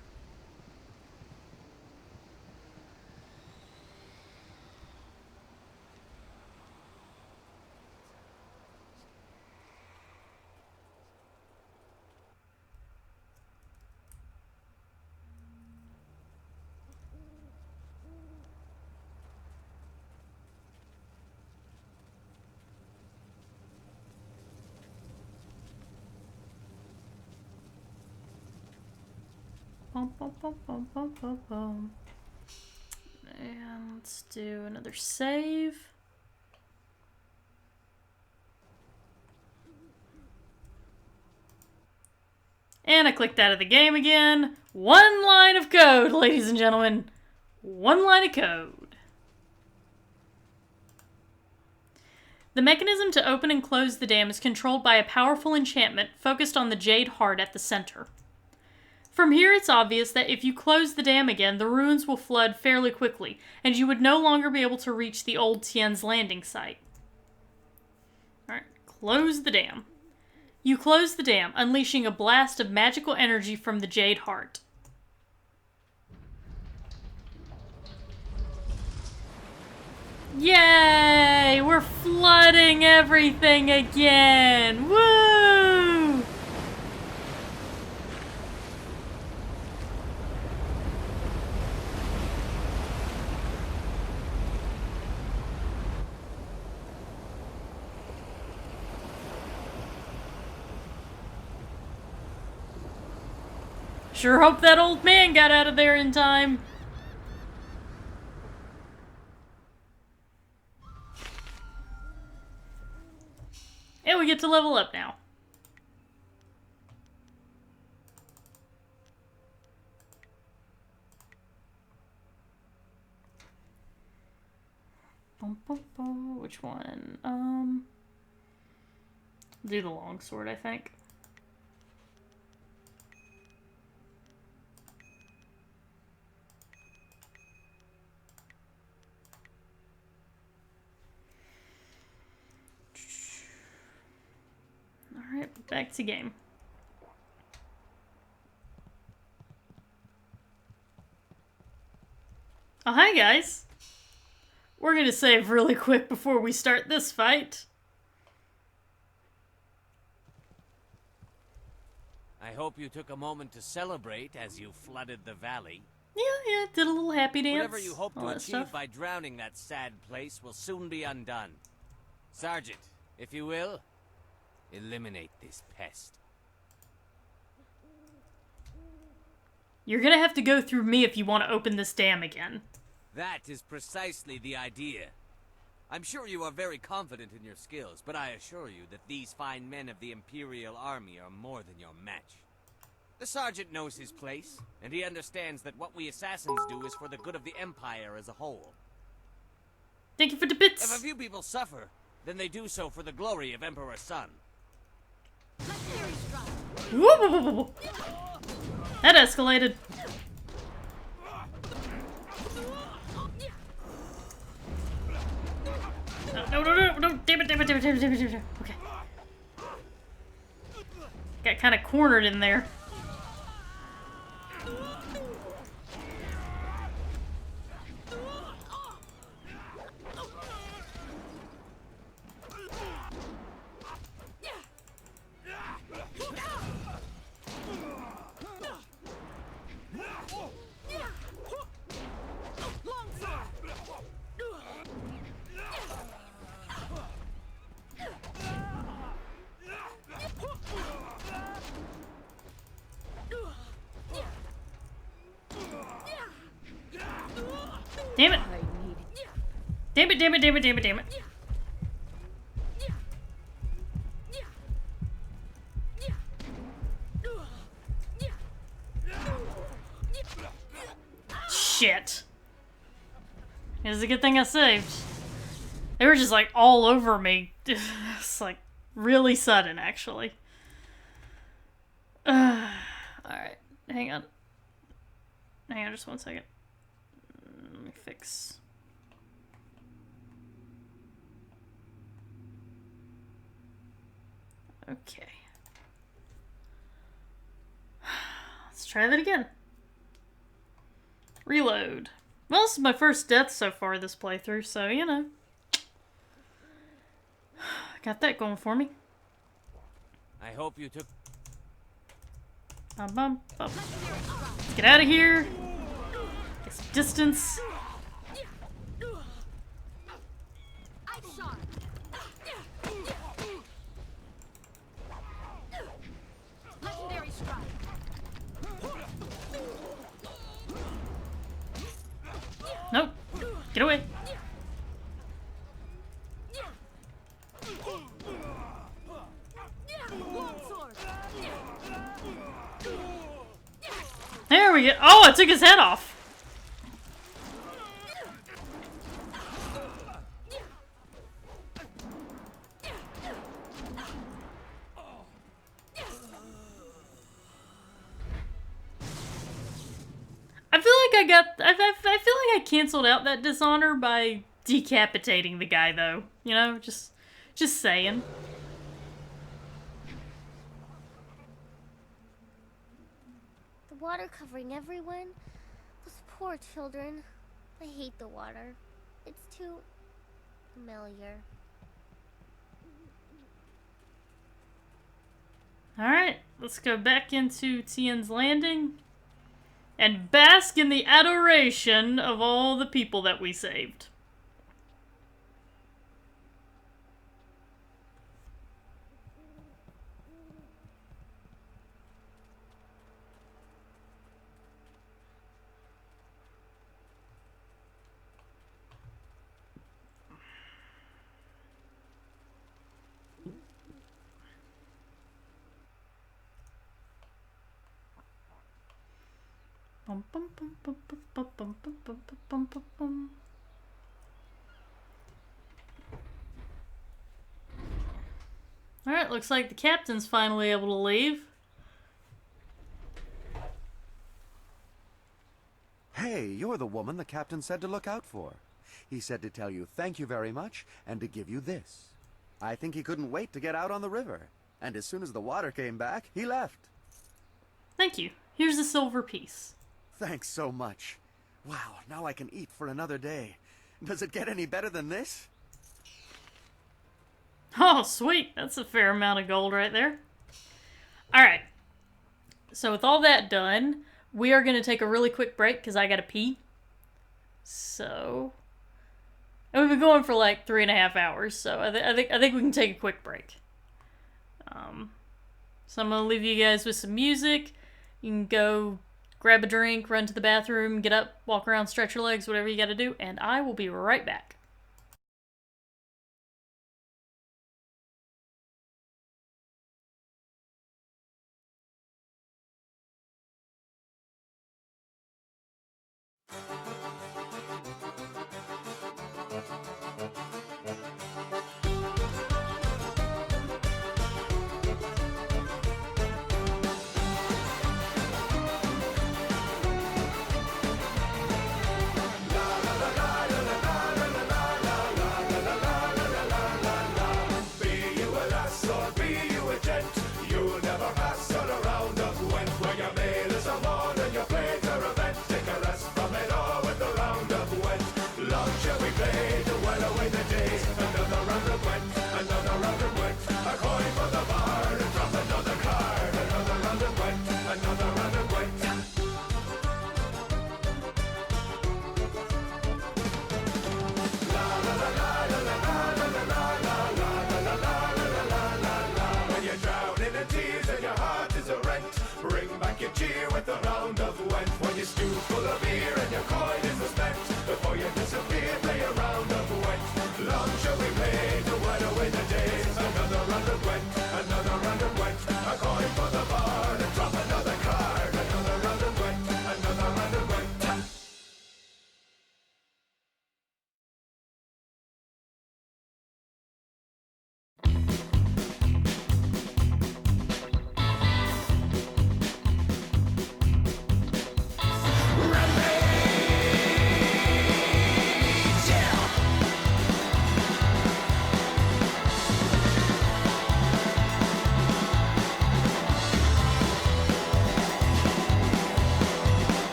Bum, bum, bum, bum, bum, bum, bum. And let's do another save. And I clicked out of the game again. One line of code, ladies and gentlemen. One line of code. The mechanism to open and close the dam is controlled by a powerful enchantment focused on the Jade heart at the center. From here, it's obvious that if you close the dam again, the ruins will flood fairly quickly, and you would no longer be able to reach the old Tien's landing site. Alright, close the dam. You close the dam, unleashing a blast of magical energy from the Jade heart. Yay! We're flooding everything again! Woo! Sure hope that old man got out of there in time. And we get to level up now. Which one? Do the longsword, I think. Alright, back to game. Oh, hi guys! We're gonna save really quick before we start this fight. I hope you took a moment to celebrate as you flooded the valley. Yeah, did a little happy dance. Whatever you hope to all that achieve stuff. by drowning that sad place will soon be undone. Sergeant, if you will, eliminate this pest. You're gonna have to go through me if you want to open this dam again. That is precisely the idea. I'm sure you are very confident in your skills, but I assure you that these fine men of the Imperial Army are more than your match. The Sergeant knows his place, and he understands that what we assassins do is for the good of the Empire as a whole. Thank you for the bits! If a few people suffer, then they do so for the glory of Emperor Sun. Whoa! That escalated. No, damn it. Okay. Got kind of cornered in there. Damn it. Damn it. Shit. It's a good thing I saved. They were just like all over me. It's like really sudden, actually. Alright, hang on just 1 second. Let me fix. Okay. Let's try that again. Reload. Well, this is my first death so far this playthrough, so, you know. Got that going for me. I hope you took... Bum. Let's get out of here. Get some distance. Legendary strike. Nope. Get away. There we go. Oh, I took his head off. I feel like I canceled out that dishonor by decapitating the guy, though. You know, just saying. The water covering everyone? Those poor children. I hate the water. It's too familiar. Alright, let's go back into Tien's Landing and bask in the adoration of all the people that we saved. Alright, looks like the captain's finally able to leave. Hey, you're the woman the captain said to look out for. He said to tell you thank you very much and to give you this. I think he couldn't wait to get out on the river. And as soon as the water came back, he left. Thank you. Here's a silver piece. Thanks so much. Wow, now I can eat for another day. Does it get any better than this? Oh, sweet. That's a fair amount of gold right there. Alright. So with all that done, we are going to take a really quick break because I got to pee. So... And we've been going for like 3.5 hours, so I think we can take a quick break. So I'm going to leave you guys with some music. You can go grab a drink, run to the bathroom, get up, walk around, stretch your legs, whatever you gotta do, and I will be right back.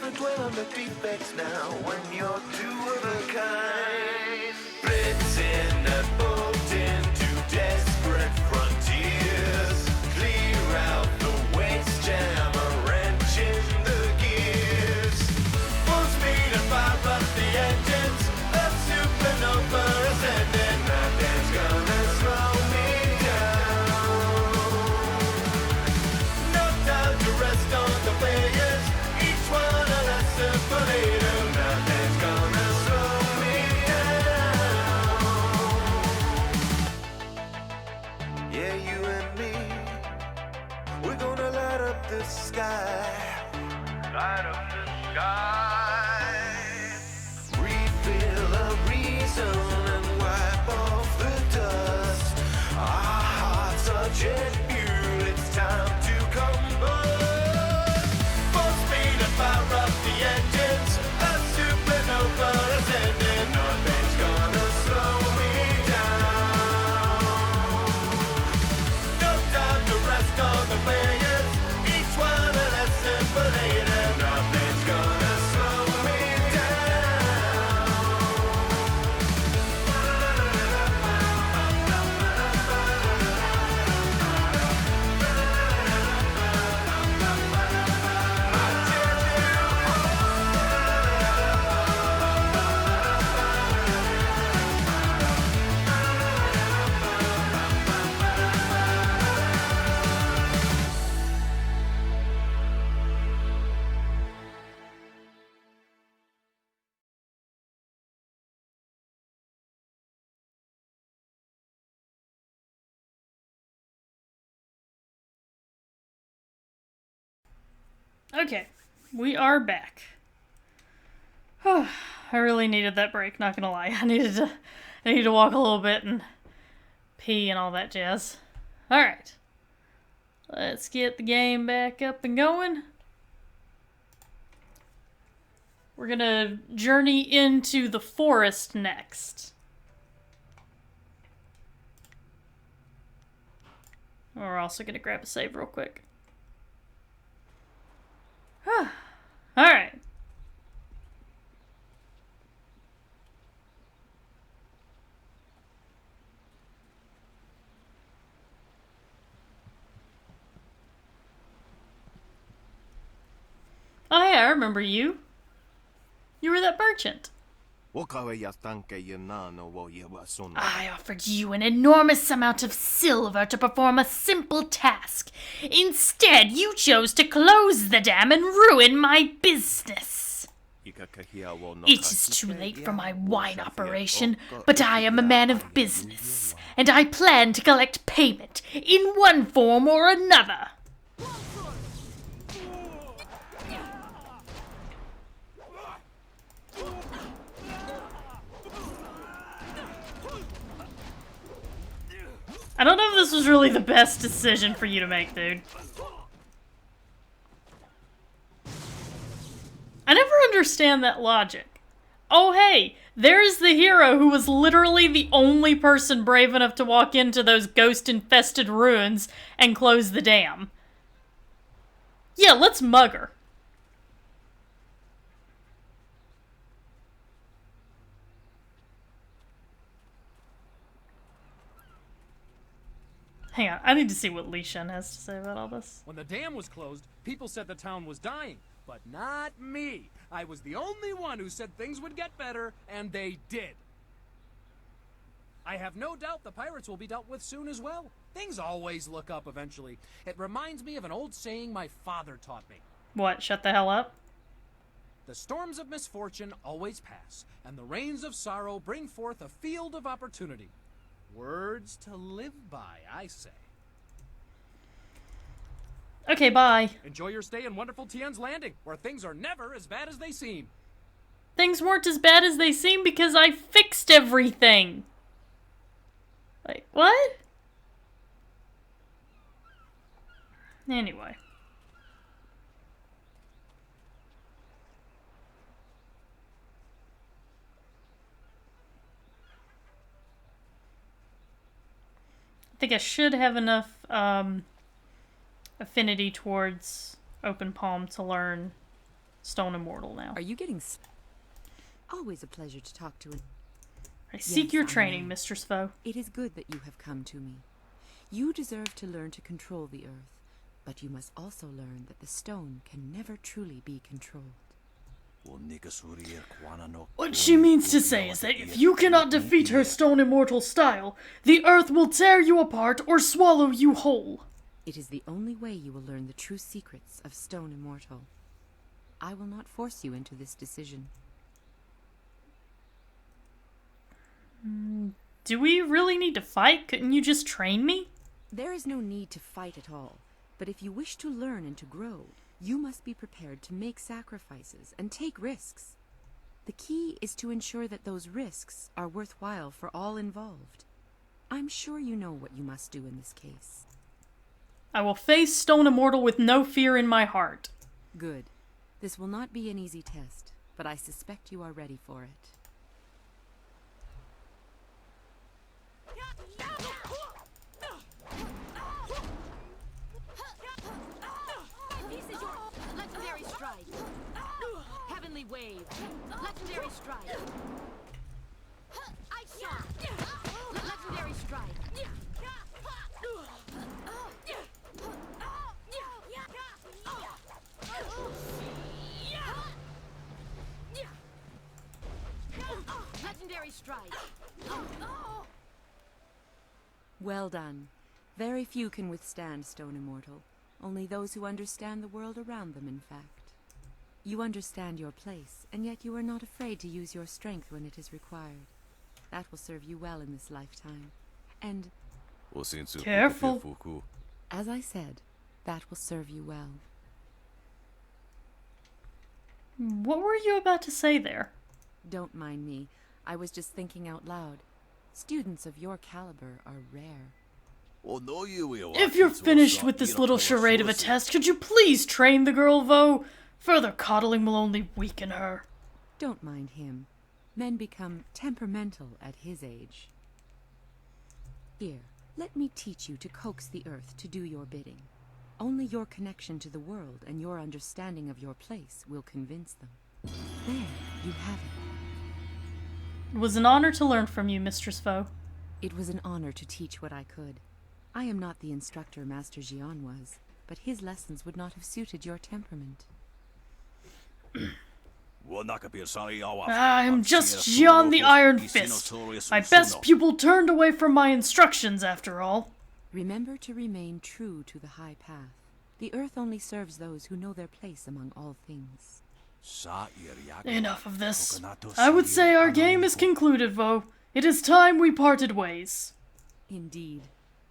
gonna dwell on the defects now when you're two of a kind. Blitzing a boat into desperate frontiers. Clear out the waste jam, a wrench in the gears. Full speed and fire up the engines. A supernova ascending. Nothing's gonna slow me down. No time to rest on the players. Each one a lesson for later. Nothing's gonna slow me down. Yeah, you and me, we're gonna light up the sky. Light up the sky. Refill a reason and wipe off the dust. Our hearts are jet fuel, it's time to combust. Full speed and fire up the engines. A supernova ascending. Nothing's gonna slow me down. No time to rest on the players. Each one a lesson for later. Nothing's gonna slow me Okay, we are back. I really needed that break, not gonna lie. I needed to walk a little bit and pee and all that jazz. Alright. Let's get the game back up and going. We're gonna journey into the forest next. We're also gonna grab a save real quick. Alright. Oh yeah, I remember you. You were that merchant. I offered you an enormous amount of silver to perform a simple task. Instead, you chose to close the dam and ruin my business. It is too late for my wine operation, but I am a man of business, and I plan to collect payment in one form or another. I don't know if this was really the best decision for you to make, dude. I never understand that logic. Oh hey, there's the hero who was literally the only person brave enough to walk into those ghost-infested ruins and close the dam. Yeah, let's mug her. Hang on, I need to see what Li Shen has to say about all this. When the dam was closed, people said the town was dying. But not me. I was the only one who said things would get better, and they did. I have no doubt the pirates will be dealt with soon as well. Things always look up eventually. It reminds me of an old saying my father taught me. What, shut the hell up? The storms of misfortune always pass, and the rains of sorrow bring forth a field of opportunity. Words to live by, I say. Okay, bye. Enjoy your stay in wonderful Tien's Landing, where things are never as bad as they seem. Things weren't as bad as they seem because I fixed everything. Like, what? Anyway. I think I should have enough affinity towards Open Palm to learn Stone Immortal now. Are you getting... Always a pleasure to talk to an... I seek Yes, your I training, know. Mistress Foe. It is good that you have come to me. You deserve to learn to control the earth, but you must also learn that the stone can never truly be controlled. What she means to say is that if you cannot defeat her Stone Immortal style, the earth will tear you apart or swallow you whole. It is the only way you will learn the true secrets of Stone Immortal. I will not force you into this decision. Do we really need to fight? Couldn't you just train me? There is no need to fight at all, but if you wish to learn and to grow, you must be prepared to make sacrifices and take risks. The key is to ensure that those risks are worthwhile for all involved. I'm sure you know what you must do in this case. I will face Stone Immortal with no fear in my heart. Good. This will not be an easy test, but I suspect you are ready for it. This is your legendary strike. Heavenly wave. Legendary strike. Ice shot. Legendary strike. Legendary strike. Well done. Very few can withstand Stone Immortal. Only those who understand the world around them, in fact. You understand your place, and yet you are not afraid to use your strength when it is required. That will serve you well in this lifetime. And... Careful. as I said, that will serve you well. What were you about to say there? Don't mind me. I was just thinking out loud. Students of your caliber are rare. If you're finished with this little charade of a test, could you please train the girl, Vo? Further coddling will only weaken her. Don't mind him. Men become temperamental at his age. Here, let me teach you to coax the earth to do your bidding. Only your connection to the world and your understanding of your place will convince them. There, you have it. It was an honor to learn from you, Mistress Foe. It was an honor to teach what I could. I am not the instructor Master Jian was, but his lessons would not have suited your temperament. I'm just Jian the Iron Fist. My best pupil turned away from my instructions, after all. Remember to remain true to the high path. The earth only serves those who know their place among all things. Enough of this. I would say our game is concluded, Vo. It is time we parted ways. Indeed.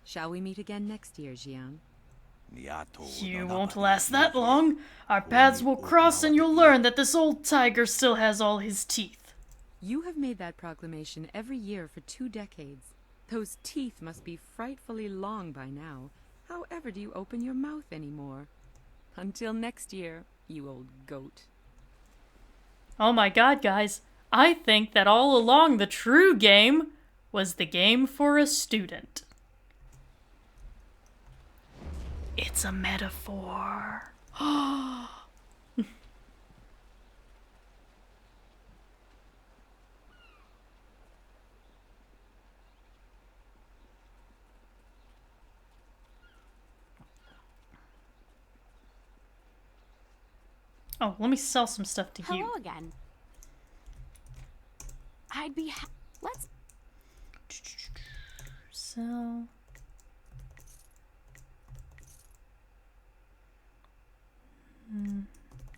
Shall we meet again next year, Jian? You won't last that long. Our paths will cross and you'll learn that this old tiger still has all his teeth. You have made that proclamation every year for 2 decades. Those teeth must be frightfully long by now. How ever do you open your mouth anymore? Until next year, you old goat. Oh my god, guys. I think that all along the true game was the game for a student. It's a metaphor. Oh, let me sell some stuff to you. Hello again. I'd be let's sell.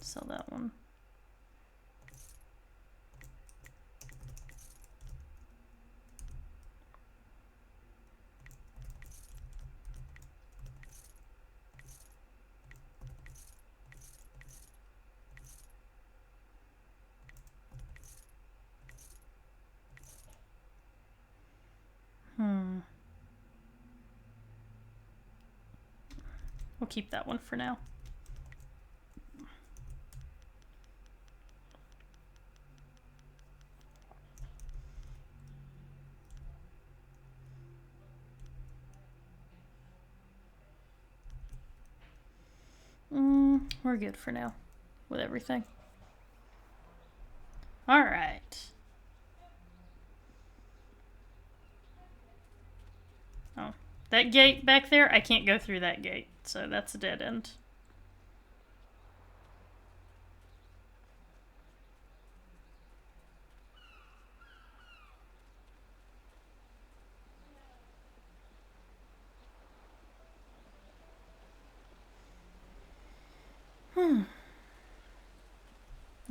Sell that one. We'll keep that one for now. We're good for now with everything. Alright. Oh. That gate back there, I can't go through that gate. So that's a dead end.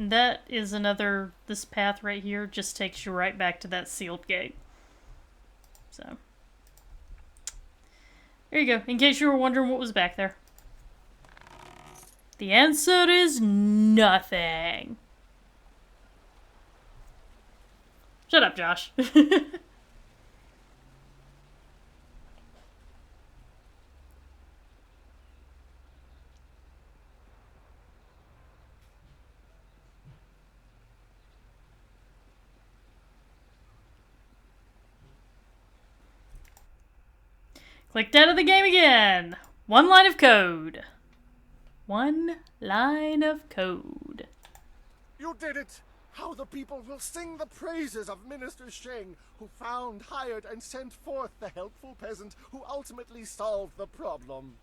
That is another, this path right here just takes you right back to that sealed gate. So, there you go, in case you were wondering what was back there. The answer is nothing. Shut up, Josh. Clicked out of the game again. One line of code. One line of code. You did it! How the people will sing the praises of Minister Sheng, who found, hired, and sent forth the helpful peasant who ultimately solved the problem.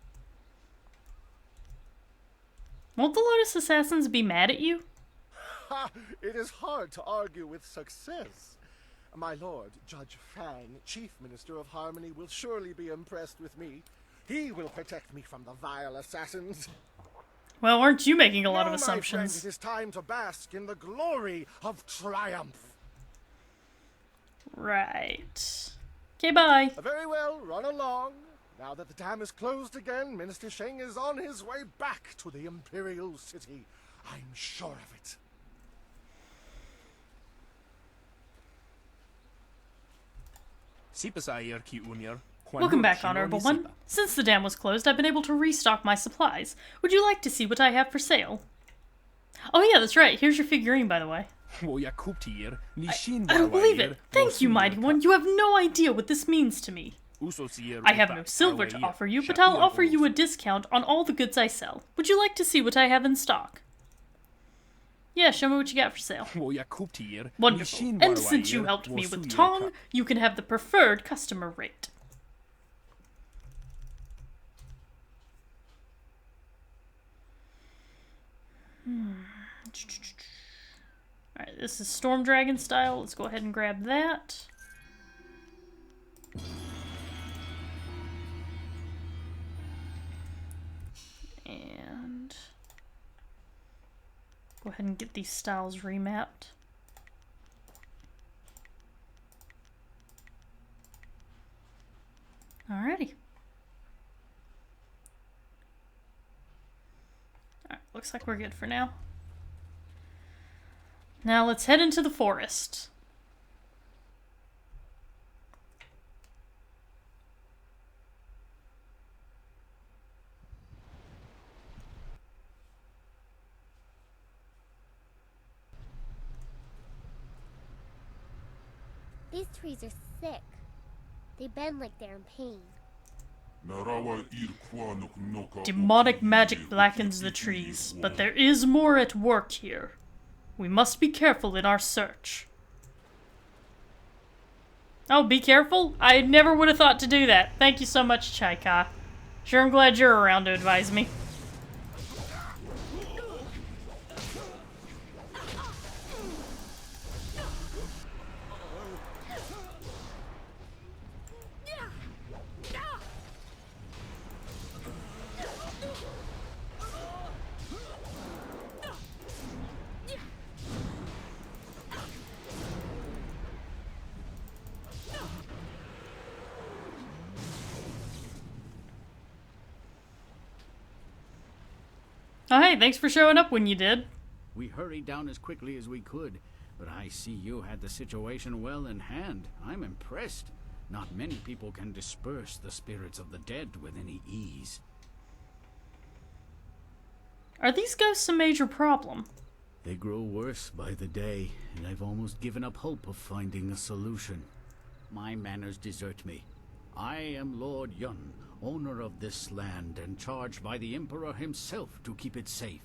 Won't the Lotus Assassins be mad at you? Ha! It is hard to argue with success. My lord, Judge Fang, Chief Minister of Harmony, will surely be impressed with me. He will protect me from the vile assassins. Well, aren't you making a lot of Now, assumptions? my friend, it is time to bask in the glory of triumph. Right. Okay, bye. Very well, run along. Now that the dam is closed again, Minister Sheng is on his way back to the Imperial City. I'm sure of it. Welcome back, Honorable One. Since the dam was closed, I've been able to restock my supplies. Would you like to see what I have for sale? Oh yeah, that's right. Here's your figurine, by the way. I don't believe it. Thank you, Mighty One. You have no idea what this means to me. I have no silver to offer you, but I'll offer you a discount on all the goods I sell. Would you like to see what I have in stock? Yeah, show me what you got for sale. Wonderful. And since you helped me with Tong, you can have the preferred customer rate. Alright, this is Storm Dragon style. Let's go ahead and grab that. And go ahead and get these styles remapped. Alrighty. Alright, looks like we're good for now. Now let's head into the forest. These trees are sick. They bend like they're in pain. Demonic magic blackens the trees, but there is more at work here. We must be careful in our search. Oh, be careful? I never would have thought to do that. Thank you so much, Chaika. Sure, I'm glad you're around to advise me. Oh, hey, thanks for showing up when you did. We hurried down as quickly as we could, but I see you had the situation well in hand. I'm impressed. Not many people can disperse the spirits of the dead with any ease. Are these ghosts a major problem? They grow worse by the day, and I've almost given up hope of finding a solution. My manners desert me. I am Lord Yun, owner of this land, and charged by the Emperor himself to keep it safe.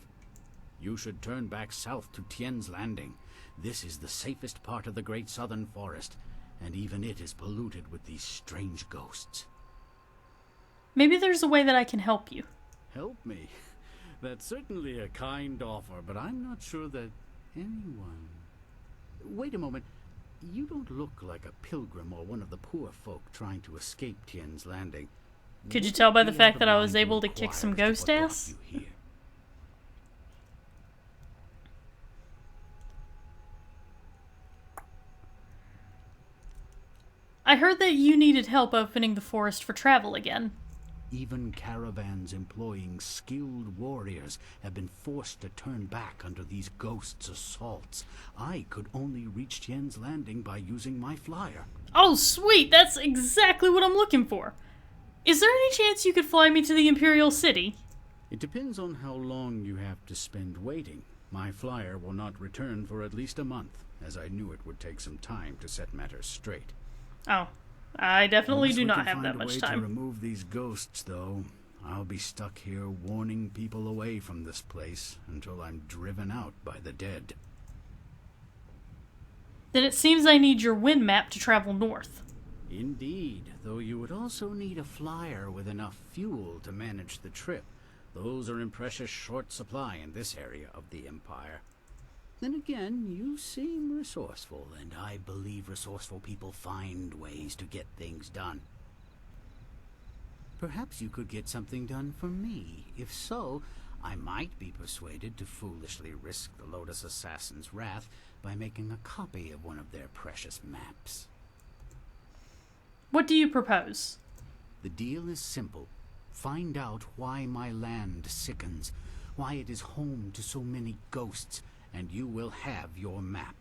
You should turn back south to Tien's Landing. This is the safest part of the Great Southern Forest, and even it is polluted with these strange ghosts. Maybe there's a way that I can help you. Help me? That's certainly a kind offer, but I'm not sure that anyone... Wait a moment. You don't look like a pilgrim or one of the poor folk trying to escape Tien's Landing. Could you tell by the fact that I was able to kick some ghost ass? I heard that you needed help opening the forest for travel again. Even caravans employing skilled warriors have been forced to turn back under these ghosts' assaults. I could only reach Tien's Landing by using my flyer. Oh, sweet! That's exactly what I'm looking for. Is there any chance you could fly me to the Imperial City? It depends on how long you have to spend waiting. My flyer will not return for at least a month, as I knew it would take some time to set matters straight. Oh, I definitely Unless do we not can have find that a much way time. to remove these ghosts, though, I'll be stuck here warning people away from this place until I'm driven out by the dead. Then it seems I need your wind map to travel north. Indeed, though you would also need a flyer with enough fuel to manage the trip. Those are in precious short supply in this area of the Empire. Then again, you seem resourceful, and I believe resourceful people find ways to get things done. Perhaps you could get something done for me. If so, I might be persuaded to foolishly risk the Lotus Assassin's wrath by making a copy of one of their precious maps. What do you propose? The deal is simple. Find out why my land sickens, why it is home to so many ghosts, and you will have your map.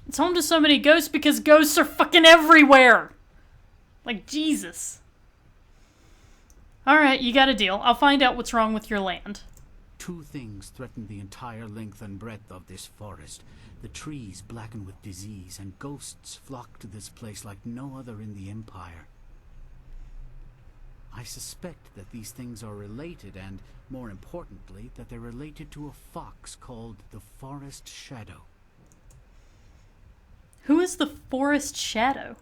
It's home to so many ghosts because ghosts are fucking everywhere! Like, Jesus. Alright, you got a deal. I'll find out what's wrong with your land. Two things threaten the entire length and breadth of this forest. The trees blacken with disease, and ghosts flock to this place like no other in the Empire. I suspect that these things are related, and, more importantly, that they're related to a fox called the Forest Shadow. Who is the Forest Shadow?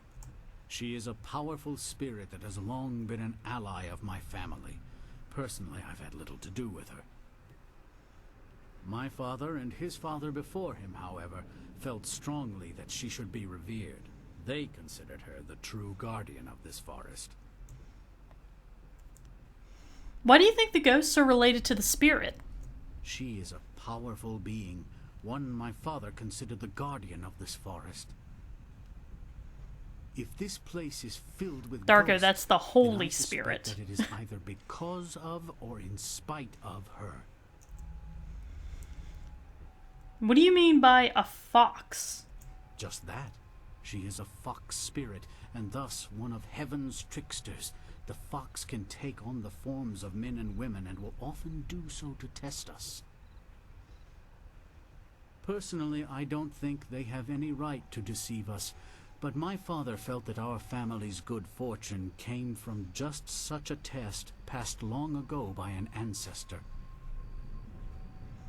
She is a powerful spirit that has long been an ally of my family. Personally, I've had little to do with her. My father and his father before him, however, felt strongly that she should be revered. They considered her the true guardian of this forest. Why do you think the ghosts are related to the spirit? She is a powerful being, one my father considered the guardian of this forest. If this place is filled with Darko, ghosts, that's the then Holy I suspect Spirit. that it is either because of or in spite of her. What do you mean by a fox? Just that. She is a fox spirit, and thus one of heaven's tricksters. The fox can take on the forms of men and women, and will often do so to test us. Personally, I don't think they have any right to deceive us, but my father felt that our family's good fortune came from just such a test passed long ago by an ancestor.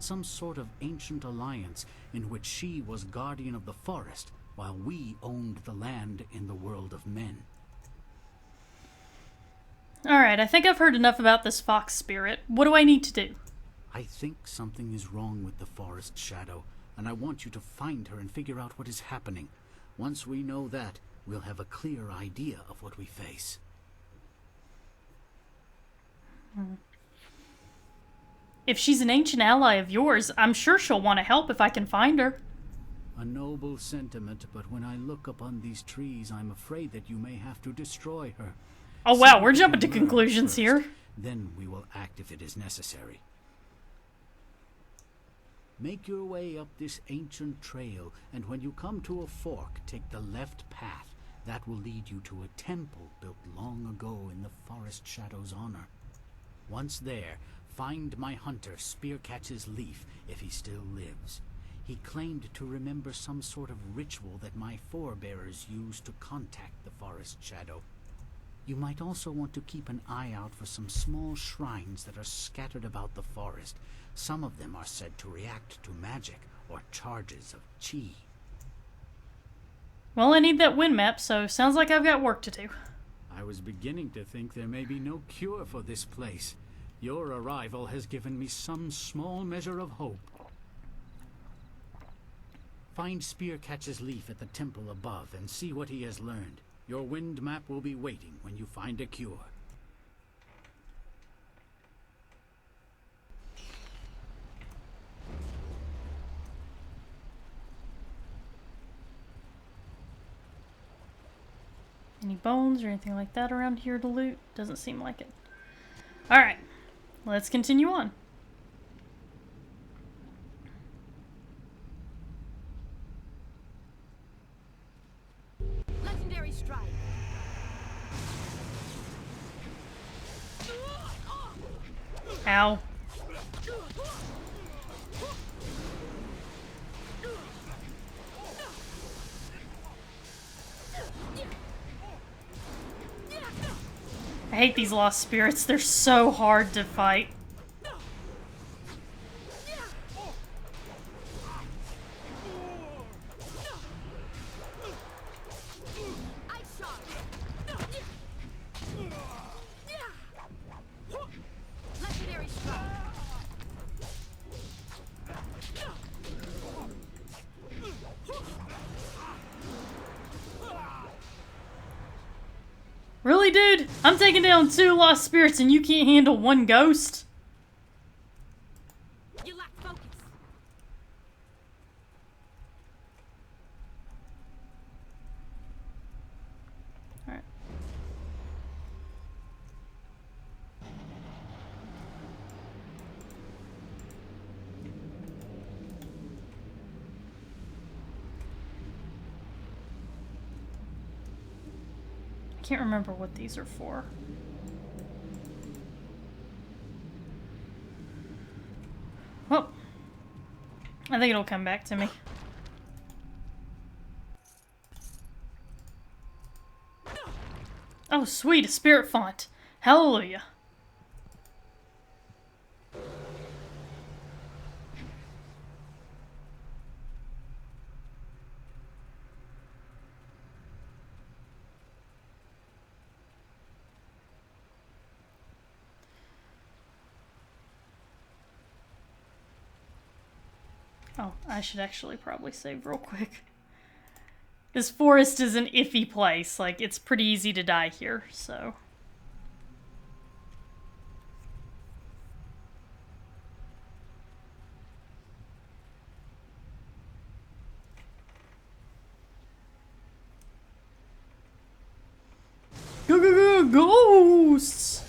Some sort of ancient alliance in which she was guardian of the forest, while we owned the land in the world of men. Alright, I think I've heard enough about this fox spirit. What do I need to do? I think something is wrong with the Forest Shadow, and I want you to find her and figure out what is happening. Once we know that, we'll have a clear idea of what we face. If she's an ancient ally of yours, I'm sure she'll want to help if I can find her. A noble sentiment, but when I look upon these trees, I'm afraid that you may have to destroy her. Oh wow, we're jumping to conclusions here. Then we will act if it is necessary. Make your way up this ancient trail, and when you come to a fork, take the left path. That will lead you to a temple built long ago in the Forest Shadow's honor. Once there, find my hunter Spearcatch's Leaf, if he still lives. He claimed to remember some sort of ritual that my forebears used to contact the Forest Shadow. You might also want to keep an eye out for some small shrines that are scattered about the forest. Some of them are said to react to magic, or charges of chi. Well, I need that wind map, so sounds like I've got work to do. I was beginning to think there may be no cure for this place. Your arrival has given me some small measure of hope. Find Spearcatch's leaf at the temple above and see what he has learned. Your wind map will be waiting when you find a cure. Any bones or anything like that around here to loot? Doesn't seem like it. Alright, let's continue on. Legendary strike. Ow. I hate these lost spirits. They're so hard to fight. Legendary strike. Really, dude? I'm taking down 2 lost spirits and you can't handle 1 ghost? You lack focus. Alright. I can't remember what these are for. Well, I think it'll come back to me. Oh, sweet, a spirit font. Hallelujah. Oh, I should actually probably save real quick. This forest is an iffy place. Like, it's pretty easy to die here, so... Ghosts!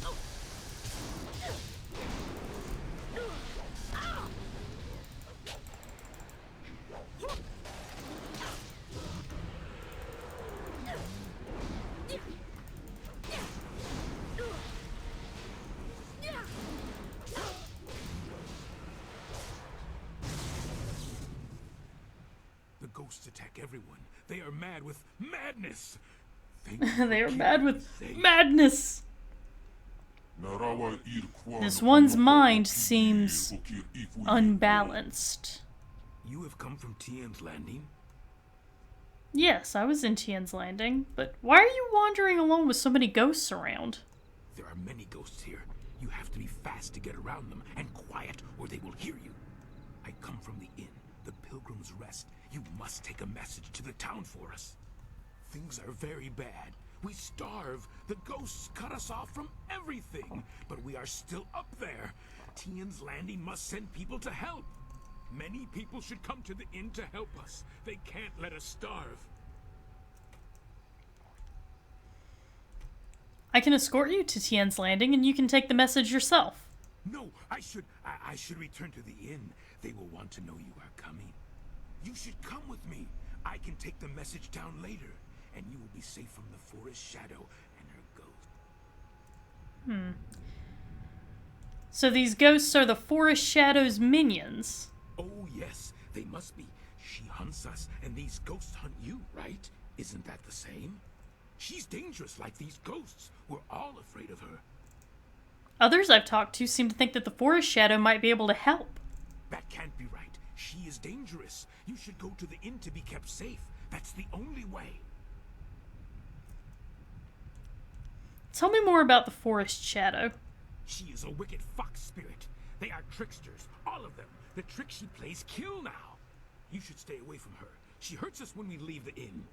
The ghosts attack everyone. They are mad with madness. They are mad with madness! This one's mind seems unbalanced. You have come from Tien's Landing? Yes, I was in Tien's Landing, but why are you wandering alone with so many ghosts around? There are many ghosts here. You have to be fast to get around them, and quiet, or they will hear you. I come from the inn, the Pilgrim's Rest. You must take a message to the town for us. Things are very bad. We starve. The ghosts cut us off from everything. But we are still up there. Tien's Landing must send people to help. Many people should come to the inn to help us. They can't let us starve. I can escort you to Tien's Landing and you can take the message yourself. No, I should return to the inn. They will want to know you are coming. You should come with me. I can take the message down later, and you will be safe from the forest shadow and her ghost. So these ghosts are the Forest Shadow's minions. Oh, yes, they must be. She hunts us, and these ghosts hunt you, right? Isn't that the same? She's dangerous like these ghosts. We're all afraid of her. Others I've talked to seem to think that the Forest Shadow might be able to help. That can't be right. She is dangerous. You should go to the inn to be kept safe. That's the only way. Tell me more about the forest shadow. She is a wicked fox spirit. They are tricksters, all of them. The tricks she plays kill now. You should stay away from her. She hurts us when we leave the inn.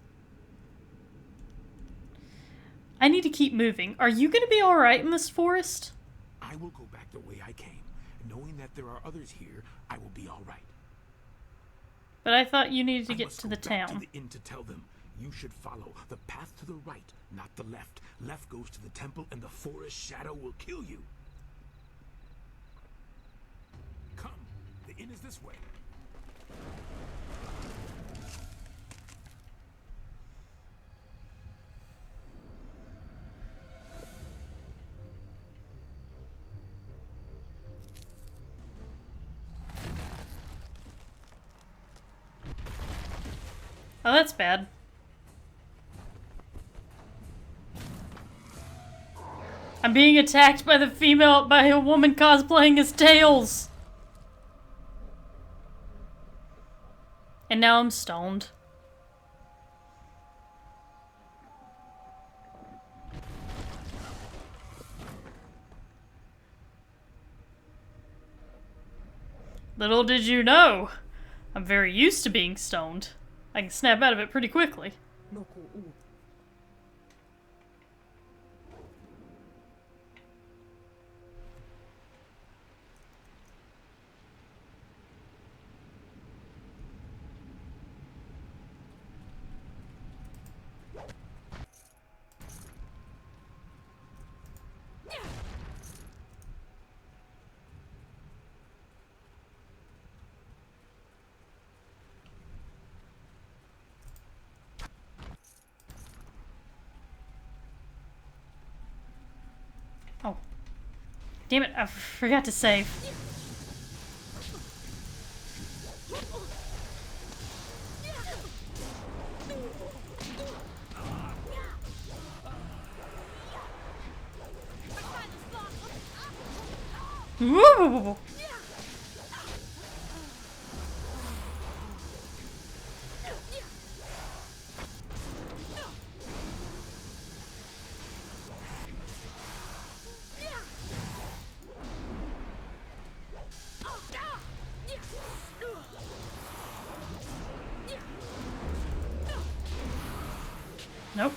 I need to keep moving. Are you going to be alright in this forest? I will go back the way I came. Knowing that there are others here, I will be all right. But I thought you needed to I get must to go the back town. to the inn to tell them. You should follow the path to the right, not the left. Left goes to the temple, and the forest shadow will kill you. Come, the inn is this way. Oh, that's bad. I'm being attacked by by a woman cosplaying as Tails. And now I'm stoned. Little did you know, I'm very used to being stoned. I can snap out of it pretty quickly. Oh. Damn it, I forgot to save. Woo! Nope.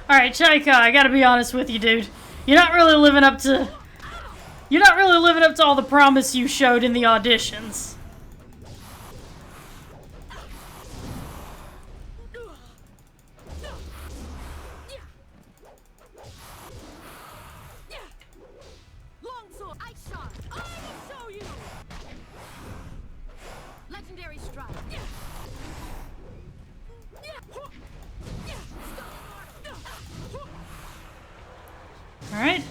Alright, Chaika, I gotta be honest with you, dude. You're not really living up to all the promise you showed in the auditions. Longsword, ice shot. I will show you. Legendary strike. Alright.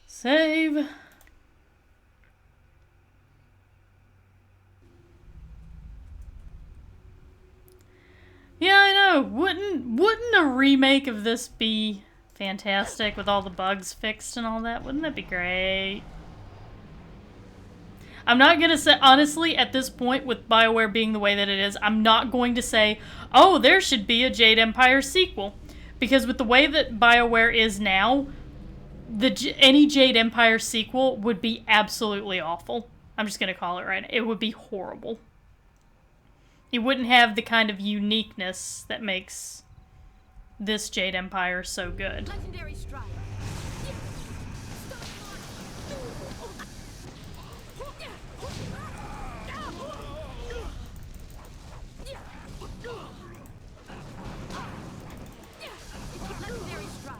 Save. Yeah, I know. Wouldn't a remake of this be fantastic with all the bugs fixed and all that? Wouldn't that be great? I'm not gonna say, honestly, at this point, with BioWare being the way that it is, I'm not going to say, oh, there should be a Jade Empire sequel. Because with the way that BioWare is now, any Jade Empire sequel would be absolutely awful. I'm just gonna call it right now. It would be horrible. It wouldn't have the kind of uniqueness that makes this Jade Empire so good. Legendary strike. Legendary strike.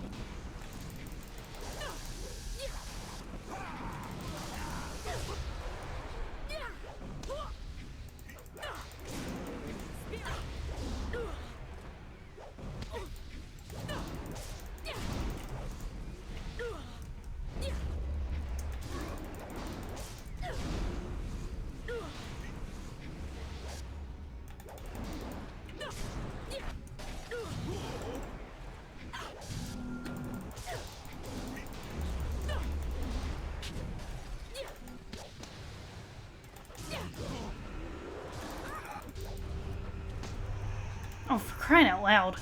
crying out loud.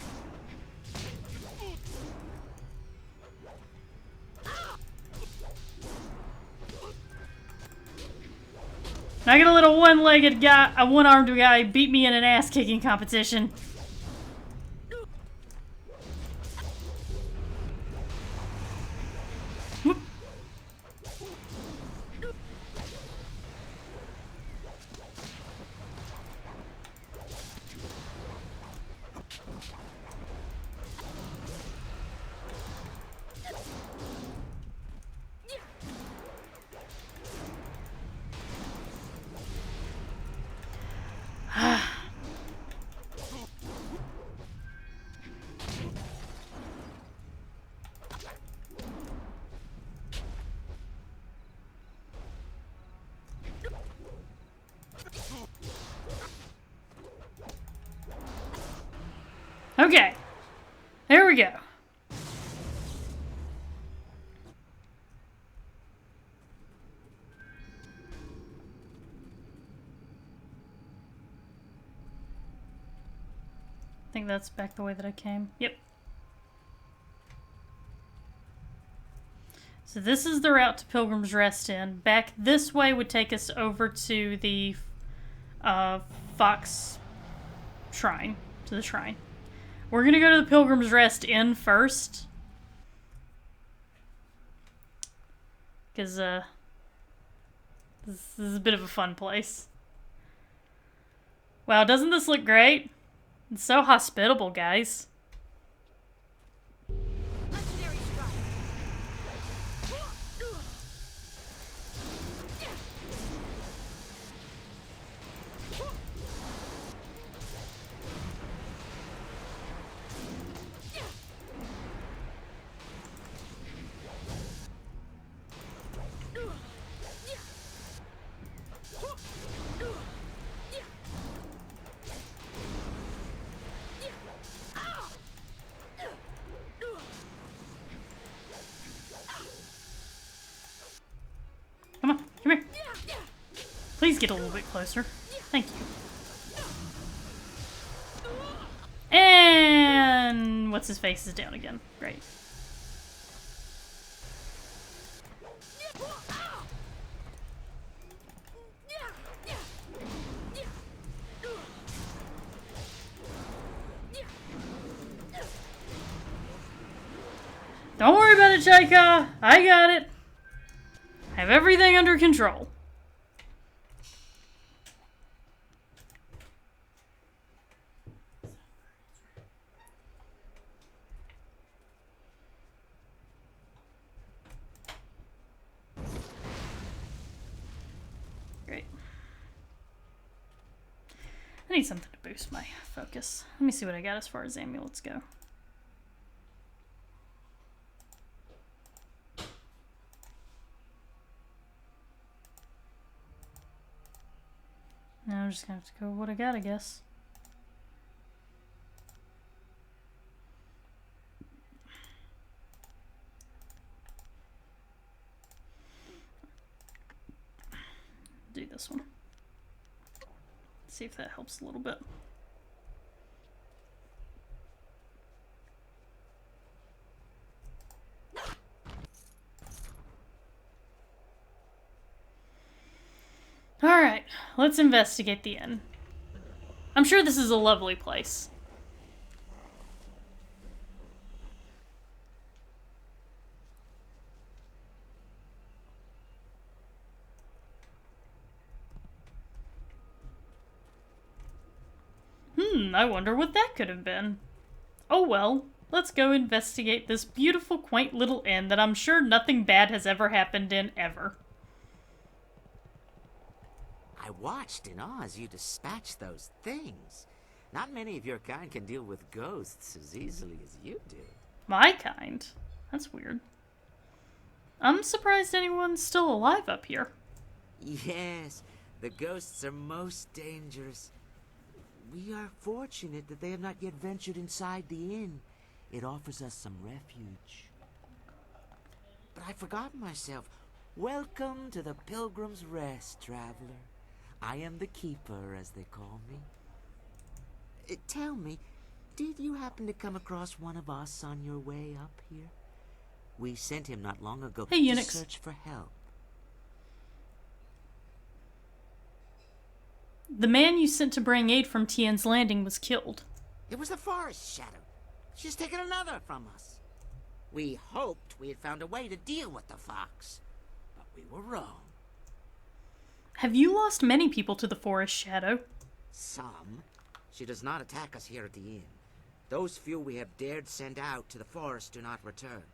I get a little one-legged guy, a one-armed guy beat me in an ass-kicking competition. Whoop. Okay, there we go. I think that's back the way that I came. Yep. So this is the route to Pilgrim's Rest Inn. Back this way would take us over to the Fox Shrine, to the shrine. We're gonna go to the Pilgrim's Rest Inn first. Because, this is a bit of a fun place. Wow, doesn't this look great? It's so hospitable, guys. Come on, come here. Please get a little bit closer. Thank you. And what's his face is down again. Great. Don't worry about it, Chaika. I got it. Have everything under control. Great. I need something to boost my focus. Let me see what I got as far as amulets go. Now I'm just gonna have to go with what I got, I guess. Do this one. See if that helps a little bit. Alright, let's investigate the inn. I'm sure this is a lovely place. I wonder what that could have been. Oh well, let's go investigate this beautiful, quaint little inn that I'm sure nothing bad has ever happened in ever. I watched in awe as you dispatched those things. Not many of your kind can deal with ghosts as easily as you do. My kind? That's weird. I'm surprised anyone's still alive up here. Yes, the ghosts are most dangerous. We are fortunate that they have not yet ventured inside the inn. It offers us some refuge. But I forgot myself. Welcome to the Pilgrim's Rest, traveler. I am the keeper, as they call me. Tell me, Did you happen to come across one of us on your way up here? We sent him not long ago Hey, to eunuchs. search for help. The man you sent to bring aid from Tien's Landing was killed. It was the Forest Shadow. She's taken another from us. We hoped we had found a way to deal with the fox, but we were wrong. Have you lost many people to the Forest Shadow? Some. She does not attack us here at the inn. Those few we have dared send out to the forest do not return.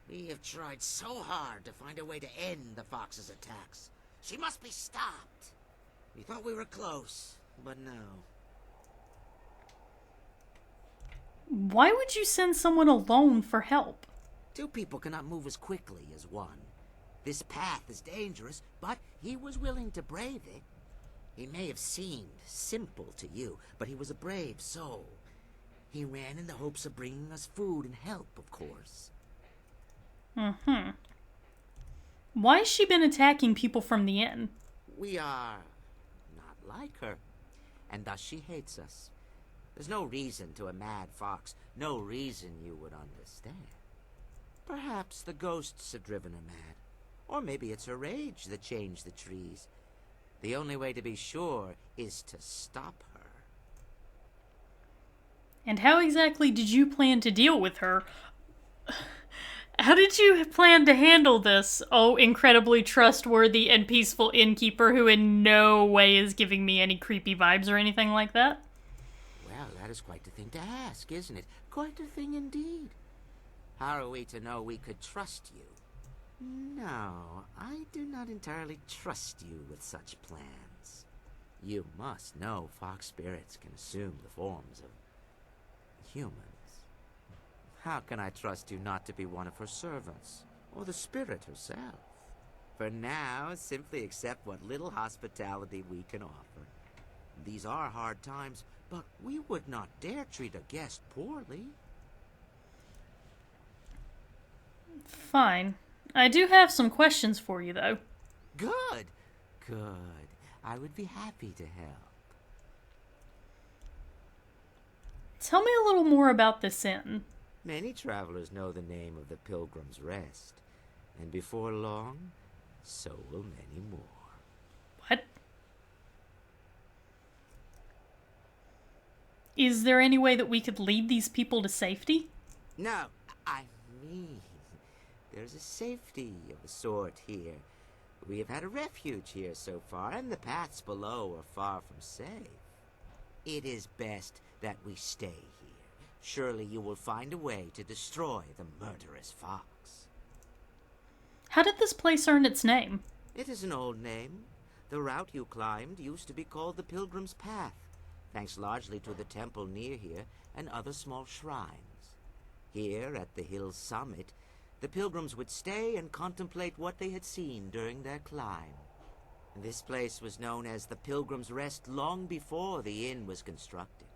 We have tried so hard to find a way to end the fox's attacks. She must be stopped. We thought we were close, but no. Why would you send someone alone for help? Two people cannot move as quickly as one. This path is dangerous, but he was willing to brave it. He may have seemed simple to you, but he was a brave soul. He ran in the hopes of bringing us food and help, of course. Mm-hmm. Why has she been attacking people from the inn? We are not like her, and thus she hates us. There's no reason to a mad fox, no reason you would understand. Perhaps the ghosts have driven her mad, or maybe it's her rage that changed the trees. The only way to be sure is to stop her. And how exactly did you plan to deal with her? How did you plan to handle this, oh incredibly trustworthy and peaceful innkeeper who in no way is giving me any creepy vibes or anything like that? Well, that is quite the thing to ask, isn't it? Quite a thing indeed. How are we to know we could trust you? No, I do not entirely trust you with such plans. You must know fox spirits can assume the forms of humans. How can I trust you not to be one of her servants, or the spirit herself? For now, simply accept what little hospitality we can offer. These are hard times, but we would not dare treat a guest poorly. Fine. I do have some questions for you, though. Good, good. I would be happy to help. Tell me a little more about this inn. Many travelers know the name of the Pilgrim's Rest, and before long, so will many more. What? Is there any way that we could lead these people to safety? No, I mean, there's a safety of a sort here. We have had a refuge here so far, and the paths below are far from safe. It is best that we stay here. Surely you will find a way to destroy the murderous fox. How did this place earn its name? It is an old name. The route you climbed used to be called the Pilgrim's Path, thanks largely to the temple near here and other small shrines. Here, at the hill's summit, the pilgrims would stay and contemplate what they had seen during their climb. This place was known as the Pilgrim's Rest long before the inn was constructed.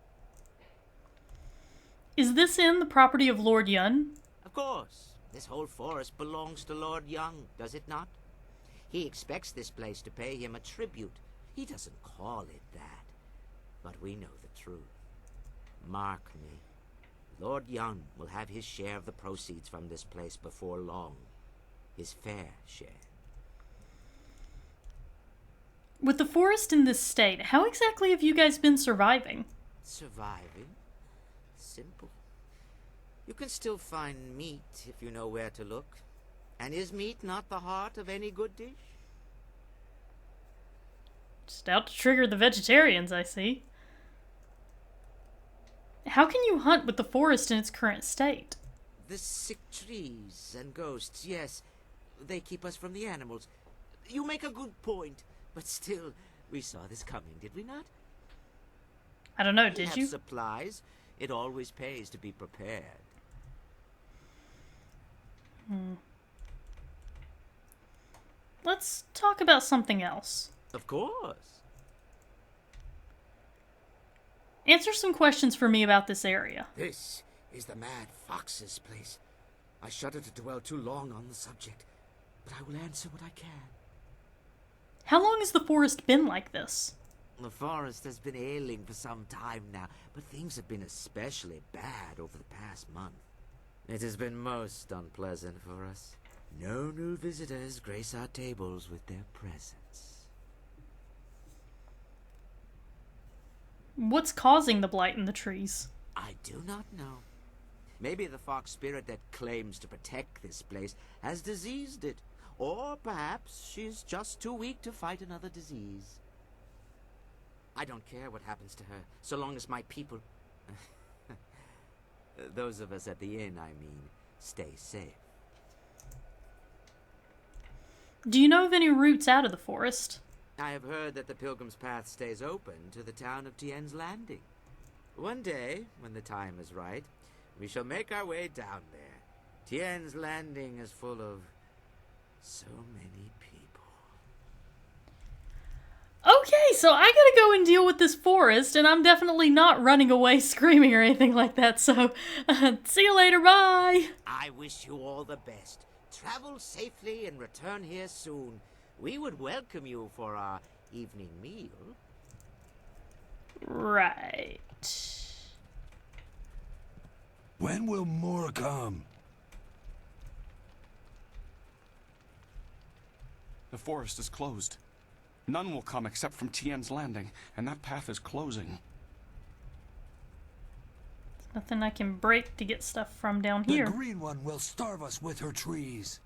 Is this inn the property of Lord Yun? Of course. This whole forest belongs to Lord Young, does it not? He expects this place to pay him a tribute. He doesn't call it that, but we know the truth. Mark me. Lord Young will have his share of the proceeds from this place before long. His fair share. With the forest in this state, how exactly have you guys been surviving? Surviving? Simple. You can still find meat if you know where to look. And is meat not the heart of any good dish? Just out to trigger the vegetarians, I see. How can you hunt with the forest in its current state? The sick trees and ghosts, yes. They keep us from the animals. You make a good point. But still, we saw this coming, did we not? I don't know, We did have you? supplies. It always pays to be prepared. Let's talk about something else. Of course. Answer some questions for me about this area. This is the Mad Fox's place. I shudder to dwell too long on the subject, but I will answer what I can. How long has the forest been like this? The forest has been ailing for some time now, but things have been especially bad over the past month. It has been most unpleasant for us. No new visitors grace our tables with their presence. What's causing the blight in the trees? I do not know. Maybe the fox spirit that claims to protect this place has diseased it. Or perhaps she's just too weak to fight another disease. I don't care what happens to her, so long as my people... those of us at the inn, I mean, stay safe. Do you know of any routes out of the forest? I have heard that the Pilgrim's Path stays open to the town of Tien's Landing. One day, when the time is right, we shall make our way down there. Tien's Landing is full of so many people. Okay, so I gotta go and deal with this forest, and I'm definitely not running away screaming or anything like that, so see you later, bye! I wish you all the best. Travel safely and return here soon. We would welcome you for our evening meal. Right. When will more come? The forest is closed. None will come except from Tien's Landing, and that path is closing. Nothing I can break to get stuff from down here. The green one will starve us with her trees.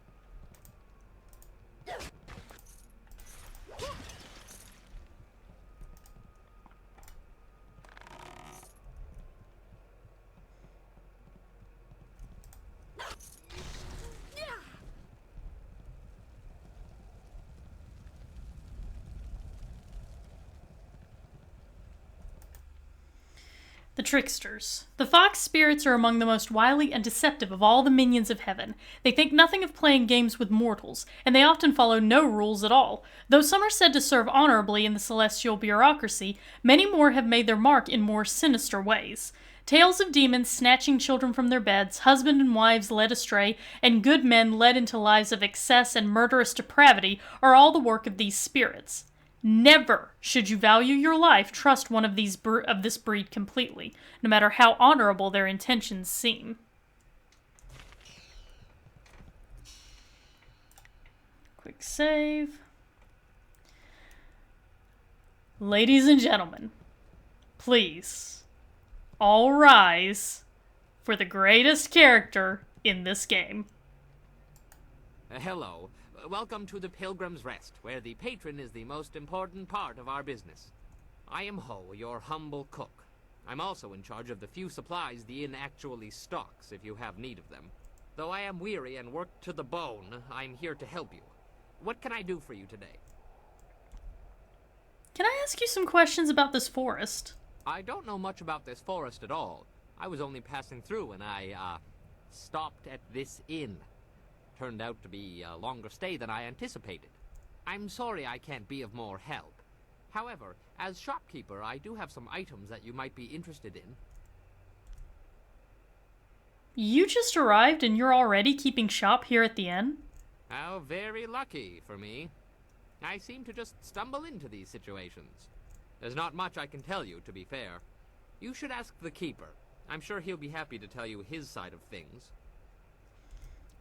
The tricksters. The fox spirits are among the most wily and deceptive of all the minions of heaven. They think nothing of playing games with mortals, and they often follow no rules at all. Though some are said to serve honorably in the celestial bureaucracy, many more have made their mark in more sinister ways. Tales of demons snatching children from their beds, husband and wives led astray, and good men led into lives of excess and murderous depravity are all the work of these spirits. Never, should you value your life, trust one of these of this breed completely, no matter how honorable their intentions seem. Quick save. Ladies and gentlemen, please, all rise for the greatest character in this game. Hello. Welcome to the Pilgrim's Rest, where the patron is the most important part of our business. I am Ho, your humble cook. I'm also in charge of the few supplies the inn actually stocks, if you have need of them. Though I am weary and worked to the bone, I'm here to help you. What can I do for you today? Can I ask you some questions about this forest? I don't know much about this forest at all. I was only passing through and I, stopped at this inn. Turned out to be a longer stay than I anticipated. I'm sorry I can't be of more help. However, as shopkeeper, I do have some items that you might be interested in. You just arrived and you're already keeping shop here at the inn? How very lucky for me. I seem to just stumble into these situations. There's not much I can tell you, to be fair. You should ask the keeper. I'm sure he'll be happy to tell you his side of things.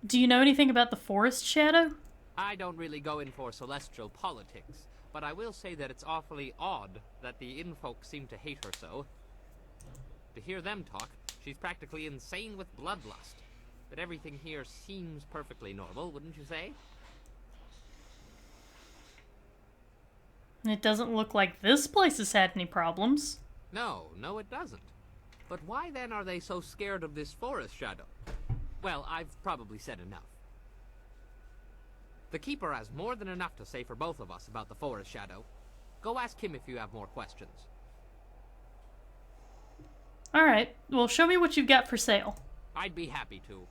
Do you know anything about the forest shadow? I don't really go in for celestial politics, but I will say that it's awfully odd that the inn folk seem to hate her so. To hear them talk, she's practically insane with bloodlust. But everything here seems perfectly normal, wouldn't you say? It doesn't look like this place has had any problems. No, it doesn't. But why then are they so scared of this forest shadow? Well, I've probably said enough. The keeper has more than enough to say for both of us about the forest shadow. Go ask him if you have more questions. Alright, well show me what you've got for sale. I'd be happy to.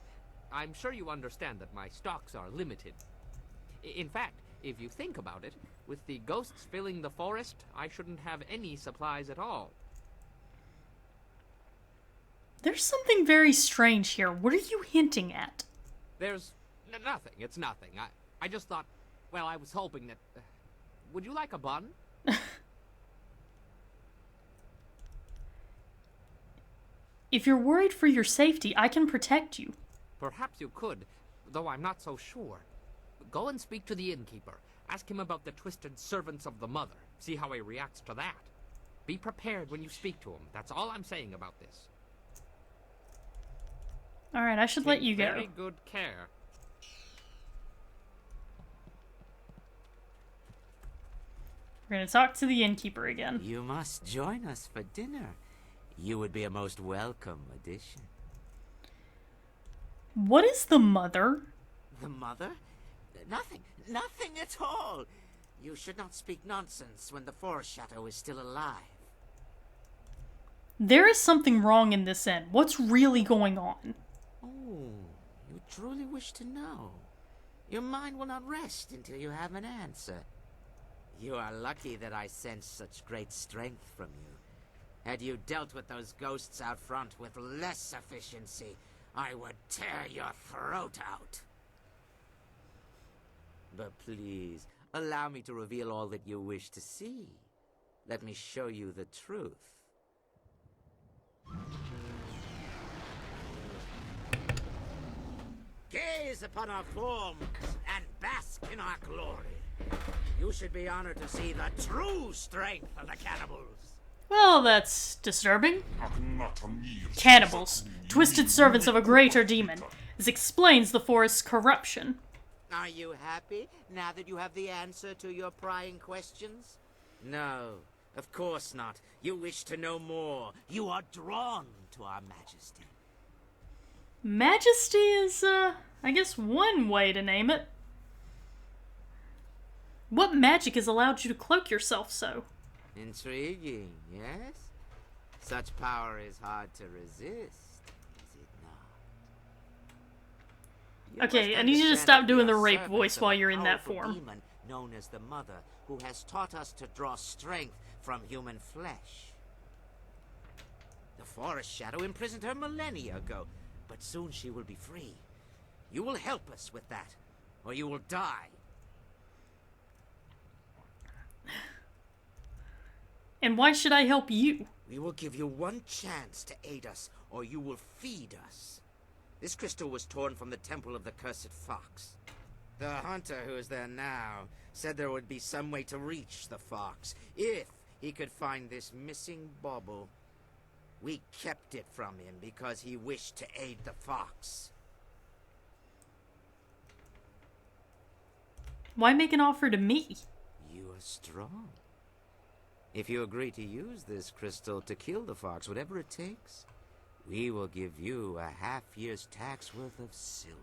I'm sure you understand that my stocks are limited. In fact, if you think about it, with the ghosts filling the forest, I shouldn't have any supplies at all. There's something very strange here. What are you hinting at? There's nothing. It's nothing. I just thought, well, I was hoping that... would you like a bun? If you're worried for your safety, I can protect you. Perhaps you could, though I'm not so sure. Go and speak to the innkeeper. Ask him about the twisted servants of the mother. See how he reacts to that. Be prepared when you speak to him. That's all I'm saying about this. Alright, I should let you go. Very good care. We're gonna talk to the innkeeper again. You must join us for dinner. You would be a most welcome addition. What is the mother? The mother? Nothing at all. You should not speak nonsense when the Forest Shadow is still alive. There is something wrong in this inn. What's really going on? Oh, you truly wish to know. Your mind will not rest until you have an answer. You are lucky that I sense such great strength from you. Had you dealt with those ghosts out front with less efficiency, I would tear your throat out. But please, allow me to reveal all that you wish to see. Let me show you the truth. Gaze upon our forms and bask in our glory. You should be honored to see the true strength of the cannibals. Well, that's disturbing. Cannibals, twisted servants of a greater demon. This explains the forest's corruption. Are you happy now that you have the answer to your prying questions? No, of course not. You wish to know more. You are drawn to our majesty. Majesty is, I guess one way to name it. What magic has allowed you to cloak yourself so? Intriguing, yes? Such power is hard to resist, is it not? Okay, I need you to stop doing the rape voice while you're in that form. Demon known as the Mother, who has taught us to draw strength from human flesh. The Forest Shadow imprisoned her millennia ago, but soon she will be free. You will help us with that, or you will die. And why should I help you? We will give you one chance to aid us, or you will feed us. This crystal was torn from the temple of the Cursed Fox. The hunter who is there now said there would be some way to reach the fox, if he could find this missing bauble. We kept it from him because he wished to aid the fox. Why make an offer to me? You are strong. If you agree to use this crystal to kill the fox, whatever it takes, we will give you a half-year's tax worth of silver.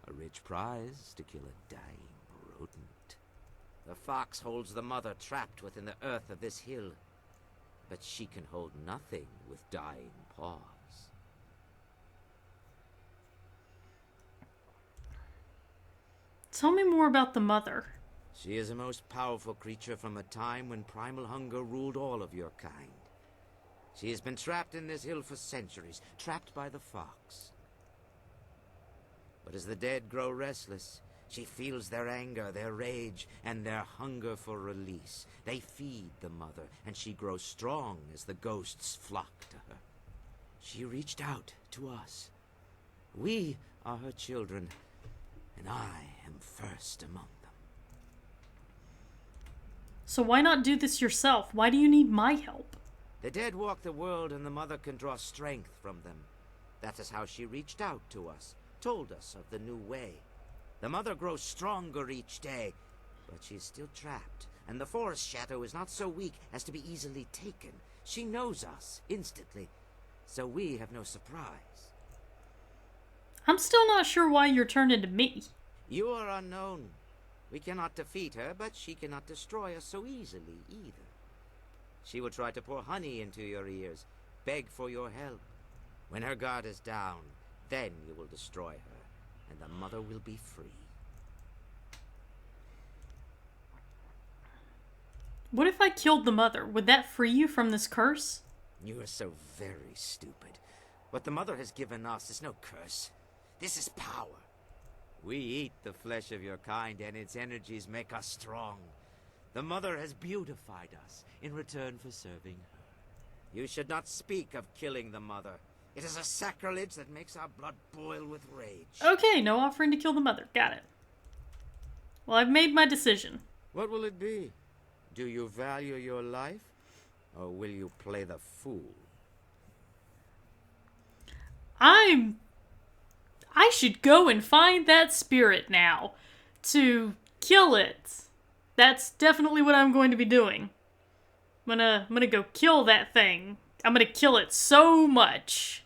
A rich prize to kill a dying rodent. The fox holds the mother trapped within the earth of this hill, but she can hold nothing with dying paws. Tell me more about the mother. She is a most powerful creature from a time when primal hunger ruled all of your kind. She has been trapped in this hill for centuries, trapped by the fox. But as the dead grow restless, she feels their anger, their rage, and their hunger for release. They feed the mother, and she grows strong as the ghosts flock to her. She reached out to us. We are her children, and I am first among them. So why not do this yourself? Why do you need my help? The dead walk the world, and the mother can draw strength from them. That is how she reached out to us, told us of the new way. The mother grows stronger each day, but she's still trapped, and the Forest Shadow is not so weak as to be easily taken. She knows us instantly, so we have no surprise. I'm still not sure why you're turning to me. You are unknown. We cannot defeat her, but she cannot destroy us so easily either. She will try to pour honey into your ears, beg for your help. When her guard is down, then you will destroy her, and the mother will be free. What if I killed the mother? Would that free you from this curse? You are so very stupid. What the mother has given us is no curse. This is power. We eat the flesh of your kind, and its energies make us strong. The mother has beautified us in return for serving her. You should not speak of killing the mother. It is a sacrilege that makes our blood boil with rage. Okay, no offering to kill the mother. Got it. Well, I've made my decision. What will it be? Do you value your life, or will you play the fool? I should go and find that spirit now to kill it. That's definitely what I'm going to be doing. I'm gonna go kill that thing. I'm gonna kill it so much.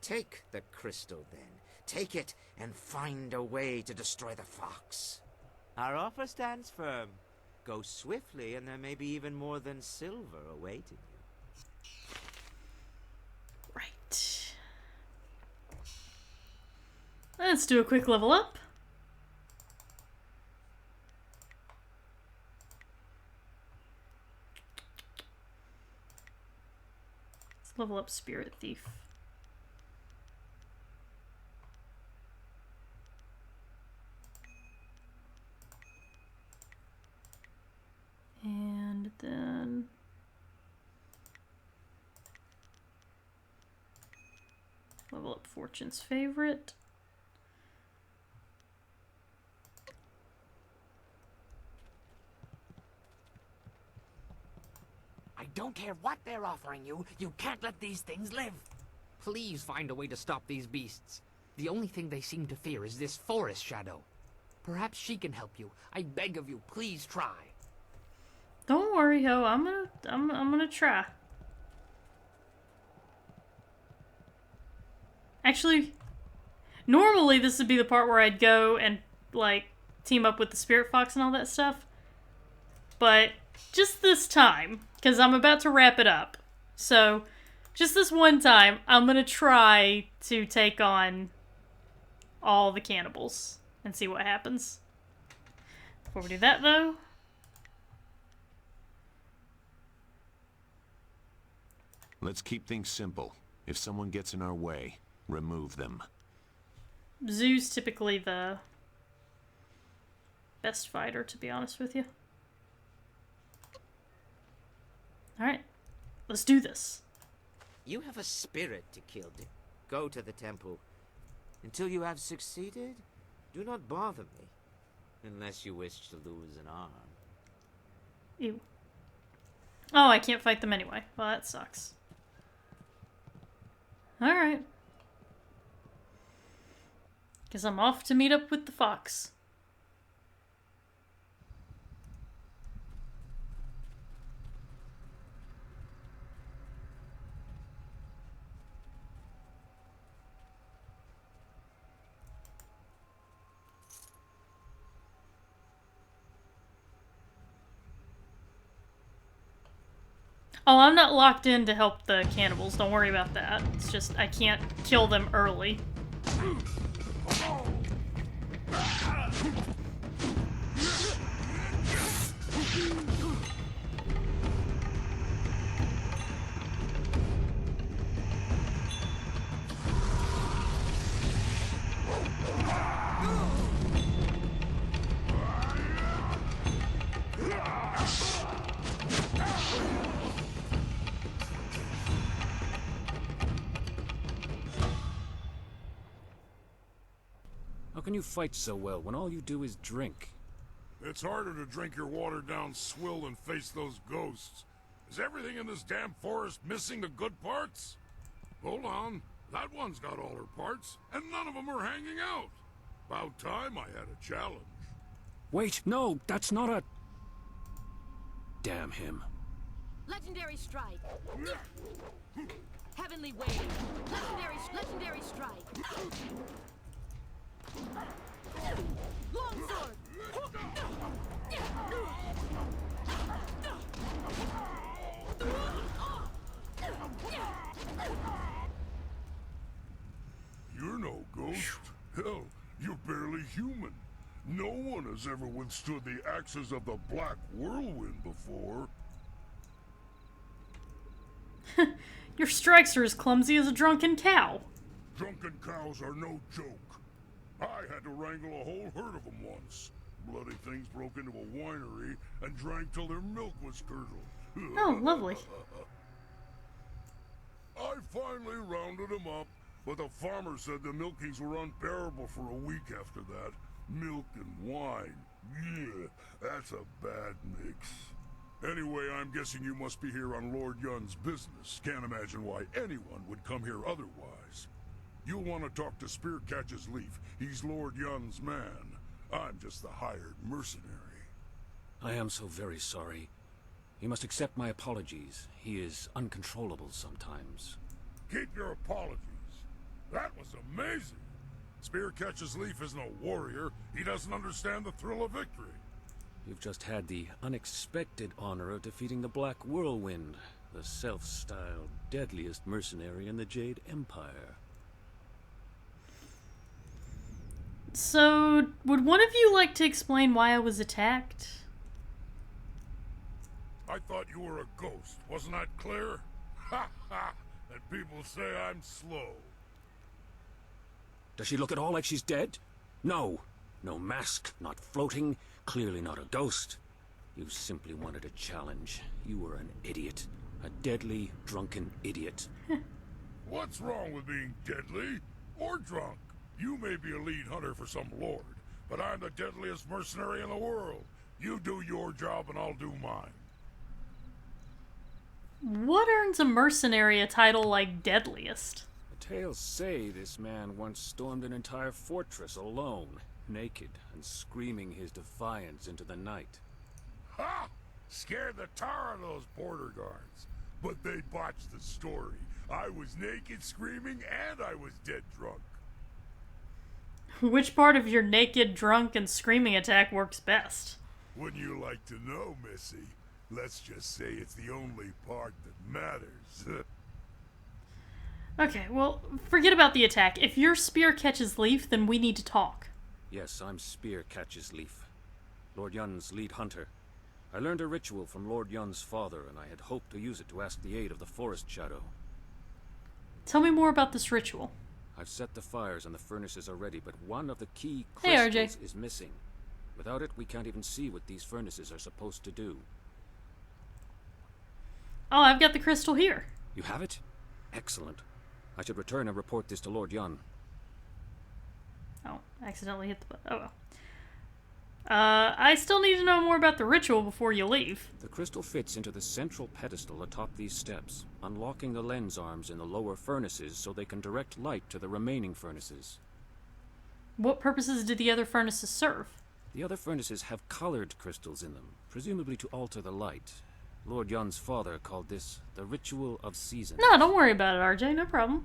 Take the crystal, then. Take it and find a way to destroy the fox. Our offer stands firm. Go swiftly, and there may be even more than silver awaiting you. Right. Let's do a quick level up. Let's level up Spirit Thief. And then level up Fortune's Favorite. I don't care what they're offering you. You can't let these things live. Please find a way to stop these beasts. The only thing they seem to fear is this forest shadow. Perhaps she can help you. I beg of you, please try. Don't worry, Ho. I'm gonna try. Actually, normally this would be the part where I'd go and like team up with the Spirit Fox and all that stuff. But just this time, because I'm about to wrap it up. So, just this one time, I'm gonna try to take on all the cannibals and see what happens. Before we do that, though, let's keep things simple. If someone gets in our way, remove them. Zoo's typically the best fighter, to be honest with you. Alright, let's do this. You have a spirit to kill. Go to the temple. Until you have succeeded, do not bother me. Unless you wish to lose an arm. Ew. Oh, I can't fight them anyway. Well, that sucks. Alright. Guess I'm off to meet up with the fox. Oh, I'm not locked in to help the cannibals. Don't worry about that. It's just I can't kill them early. How can you fight so well when all you do is drink? It's harder to drink your watered-down swill than face those ghosts. Is everything in this damn forest missing the good parts? Hold on. That one's got all her parts, and none of them are hanging out. About time I had a challenge. Wait, no, that's not a... Damn him. Legendary strike. Heavenly wave. Legendary strike. Long sword. You're no ghost. Hell, you're barely human. No one has ever withstood the axes of the Black Whirlwind before. Your strikes are as clumsy as a drunken cow. Drunken cows are no joke. I had to wrangle a whole herd of them once. Bloody things broke into a winery and drank till their milk was curdled. Oh, lovely. I finally rounded them up, but the farmer said the milkings were unbearable for a week after that. Milk and wine. Yeah, that's a bad mix. Anyway, I'm guessing you must be here on Lord Yun's business. Can't imagine why anyone would come here otherwise. You'll want to talk to Spearcatch's Leaf. He's Lord Yun's man. I'm just the hired mercenary. I am so very sorry. You must accept my apologies. He is uncontrollable sometimes. Keep your apologies. That was amazing. Spearcatch's Leaf isn't a warrior. He doesn't understand the thrill of victory. You've just had the unexpected honor of defeating the Black Whirlwind, the self-styled deadliest mercenary in the Jade Empire. So, would one of you like to explain why I was attacked? I thought you were a ghost. Wasn't that clear? Ha ha! And people say I'm slow. Does she look at all like she's dead? No. No mask, not floating, clearly not a ghost. You simply wanted a challenge. You were an idiot. A deadly, drunken idiot. What's wrong with being deadly or drunk? You may be a lead hunter for some lord, but I'm the deadliest mercenary in the world. You do your job and I'll do mine. What earns a mercenary a title like deadliest? The tales say this man once stormed an entire fortress alone, naked and screaming his defiance into the night. Ha! Scared the tar of those border guards. But they botched the story. I was naked screaming and I was dead drunk. Which part of your naked, drunk, and screaming attack works best? Wouldn't you like to know, Missy? Let's just say it's the only part that matters. Okay, well, forget about the attack. If your spear catches Leaf, then we need to talk. Yes, I'm Spearcatch's Leaf, Lord Yun's lead hunter. I learned a ritual from Lord Yun's father, and I had hoped to use it to ask the aid of the Forest Shadow. Tell me more about this ritual. I've set the fires and the furnaces are ready, but one of the key Hey, crystals RJ. is missing. Without it, we can't even see what these furnaces are supposed to do. Oh, I've got the crystal here. You have it? Excellent. I should return and report this to Lord Yun. Oh, accidentally hit the button. Oh well. I still need to know more about the ritual before you leave. The crystal fits into the central pedestal atop these steps, unlocking the lens arms in the lower furnaces so they can direct light to the remaining furnaces. What purposes do the other furnaces serve? The other furnaces have colored crystals in them, presumably to alter the light. Lord Yun's father called this the Ritual of Seasons. No, don't worry about it, RJ. No problem.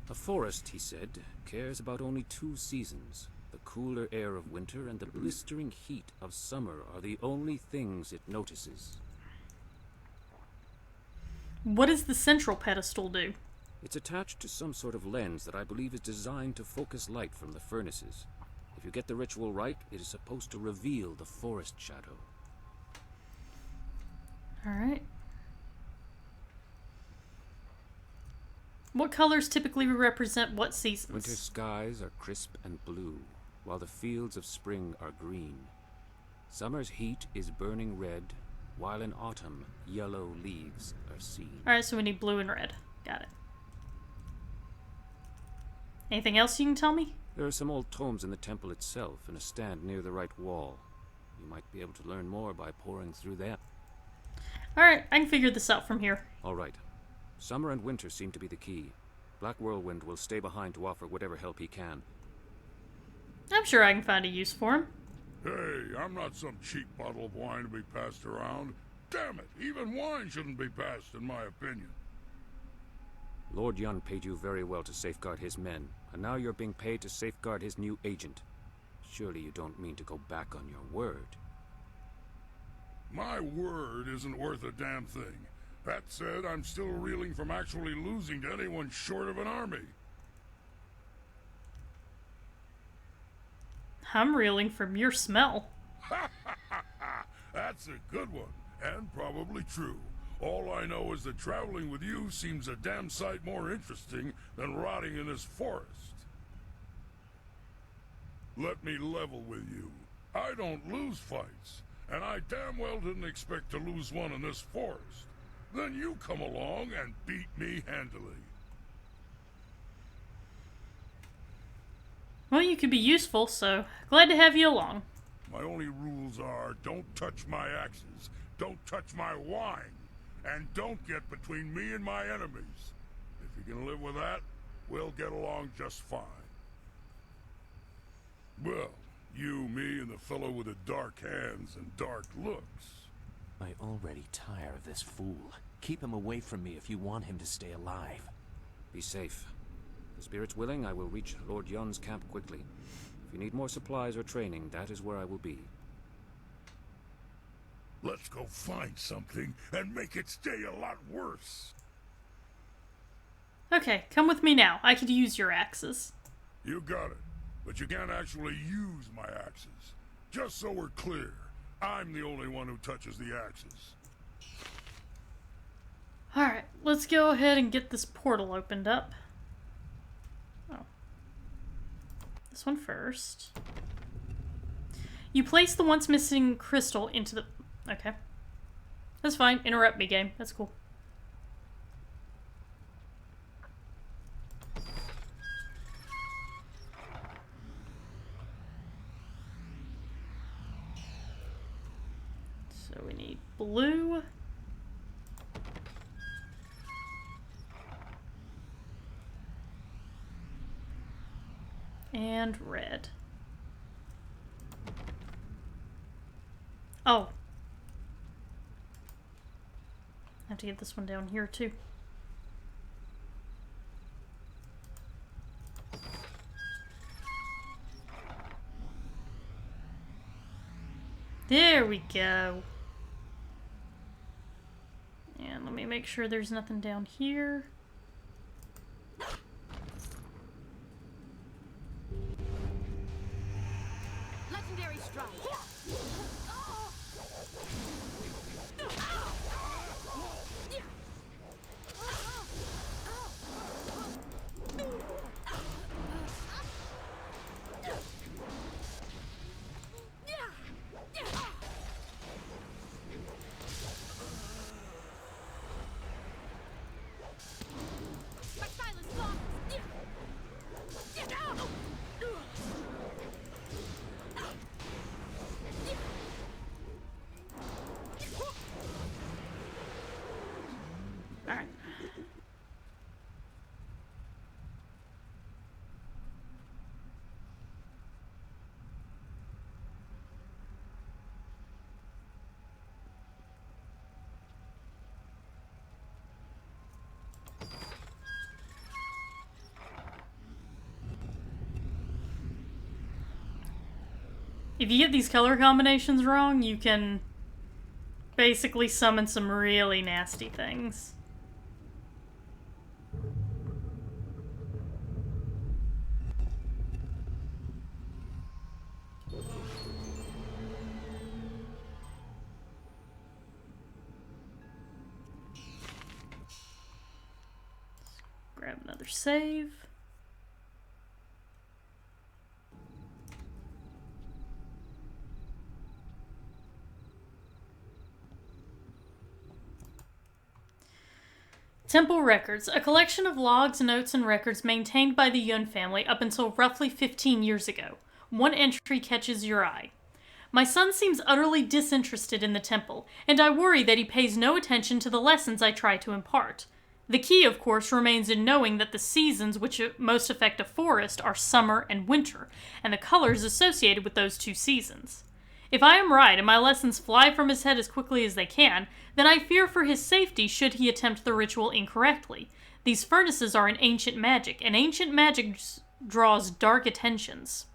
The forest, he said, cares about only two seasons. The cooler air of winter and the blistering heat of summer are the only things it notices. What does the central pedestal do? It's attached to some sort of lens that I believe is designed to focus light from the furnaces. If you get the ritual right, it is supposed to reveal the forest shadow. Alright. What colors typically represent what seasons? Winter skies are crisp and blue, while the fields of spring are green. Summer's heat is burning red, while in autumn, yellow leaves are seen. Alright, so we need blue and red. Got it. Anything else you can tell me? There are some old tomes in the temple itself, and a stand near the right wall. You might be able to learn more by poring through that. Alright, I can figure this out from here. All right. Summer and winter seem to be the key. Black Whirlwind will stay behind to offer whatever help he can. I'm sure I can find a use for him. Hey, I'm not some cheap bottle of wine to be passed around. Damn it, even wine shouldn't be passed, in my opinion. Lord Yun paid you very well to safeguard his men, and now you're being paid to safeguard his new agent. Surely you don't mean to go back on your word. My word isn't worth a damn thing. That said, I'm still reeling from actually losing to anyone short of an army. I'm reeling from your smell. Ha ha ha ha! That's a good one, and probably true. All I know is that traveling with you seems a damn sight more interesting than rotting in this forest. Let me level with you. I don't lose fights, and I damn well didn't expect to lose one in this forest. Then you come along and beat me handily. Well, you could be useful, so glad to have you along. My only rules are don't touch my axes, don't touch my wine, and don't get between me and my enemies. If you can live with that, we'll get along just fine. Well, you, me, and the fellow with the dark hands and dark looks. I already tire of this fool. Keep him away from me if you want him to stay alive. Be safe. The spirit's willing, I will reach Lord Yun's camp quickly. If you need more supplies or training, that is where I will be. Let's go find something and make it stay a lot worse. Okay, come with me now. I could use your axes. You got it. But you can't actually use my axes. Just so we're clear, I'm the only one who touches the axes. Alright, let's go ahead and get this portal opened up. Oh. This one first. You place the once missing crystal into the... Okay. That's fine. Interrupt me, game. That's cool. So we need blue. And red. Oh. I have to get this one down here too. There we go. And let me make sure there's nothing down here. Legendary strike. Alright. If you get these color combinations wrong, you can basically summon some really nasty things. Grab another save. Temple Records, a collection of logs, notes, and records maintained by the Yun family up until roughly 15 years ago. One entry catches your eye. My son seems utterly disinterested in the temple, and I worry that he pays no attention to the lessons I try to impart. The key, of course, remains in knowing that the seasons which most affect a forest are summer and winter, and the colors associated with those two seasons. If I am right and my lessons fly from his head as quickly as they can, then I fear for his safety should he attempt the ritual incorrectly. These furnaces are an ancient magic, and ancient magic draws dark attentions.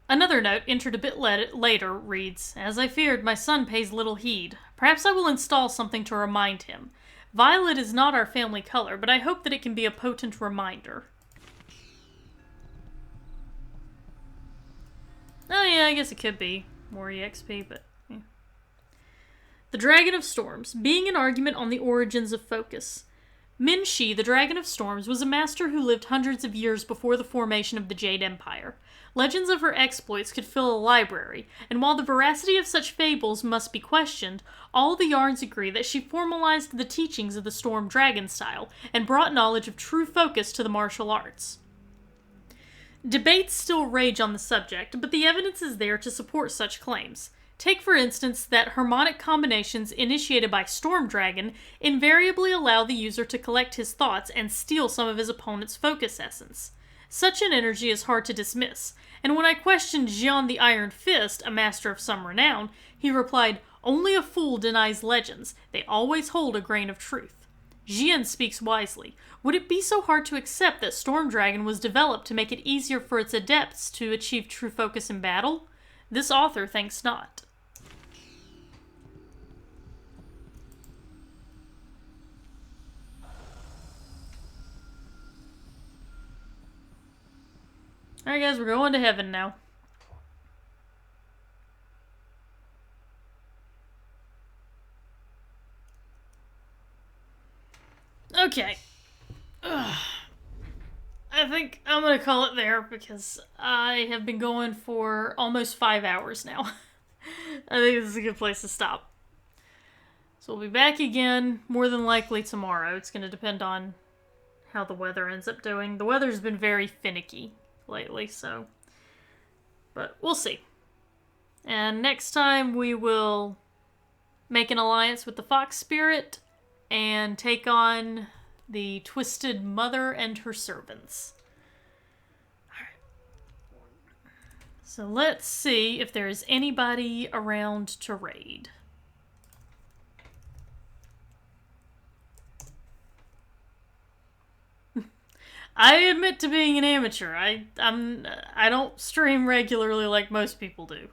Another note, entered a bit later, reads, "As I feared, my son pays little heed. Perhaps I will install something to remind him. Violet is not our family color, but I hope that it can be a potent reminder." Oh yeah, I guess it could be more EXP, but yeah. The Dragon of Storms, being an argument on the origins of focus. Min-Shi, the Dragon of Storms, was a master who lived hundreds of years before the formation of the Jade Empire. Legends of her exploits could fill a library, and while the veracity of such fables must be questioned, all the yarns agree that she formalized the teachings of the Storm Dragon style and brought knowledge of true focus to the martial arts. Debates still rage on the subject, but the evidence is there to support such claims. Take, for instance, that harmonic combinations initiated by Storm Dragon invariably allow the user to collect his thoughts and steal some of his opponent's focus essence. Such an energy is hard to dismiss, and when I questioned Jian the Iron Fist, a master of some renown, he replied, "Only a fool denies legends. They always hold a grain of truth." Jian speaks wisely. Would it be so hard to accept that Storm Dragon was developed to make it easier for its adepts to achieve true focus in battle? This author thinks not. Alright guys, we're going to heaven now. Okay. Ugh. I think I'm gonna call it there because I have been going for almost 5 hours now. I think this is a good place to stop. So we'll be back again, more than likely tomorrow. It's gonna depend on how the weather ends up doing. The weather's been very finicky lately, so... But we'll see. And next time we will make an alliance with the Fox Spirit and take on the Twisted Mother and her servants. Alright. So let's see if there is anybody around to raid. I admit to being an amateur. I don't stream regularly like most people do.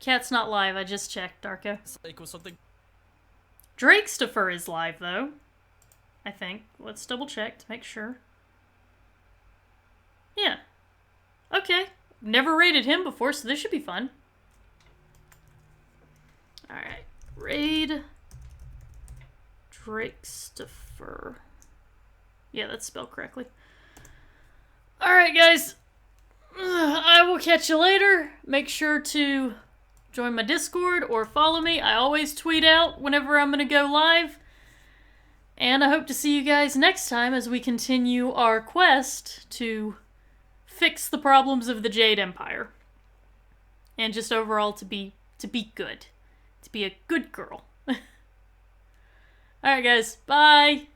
Cat's not live, I just checked, Darko. Drakestopher is live, though. I think. Let's double check to make sure. Yeah. Okay. Never raided him before, so this should be fun. Alright. Raid Drakestopher. Yeah, that's spelled correctly. Alright, guys. I will catch you later. Make sure to join my Discord or follow me. I always tweet out whenever I'm going to go live. And I hope to see you guys next time as we continue our quest to fix the problems of the Jade Empire. And just overall to be good. To be a good girl. Alright guys, bye!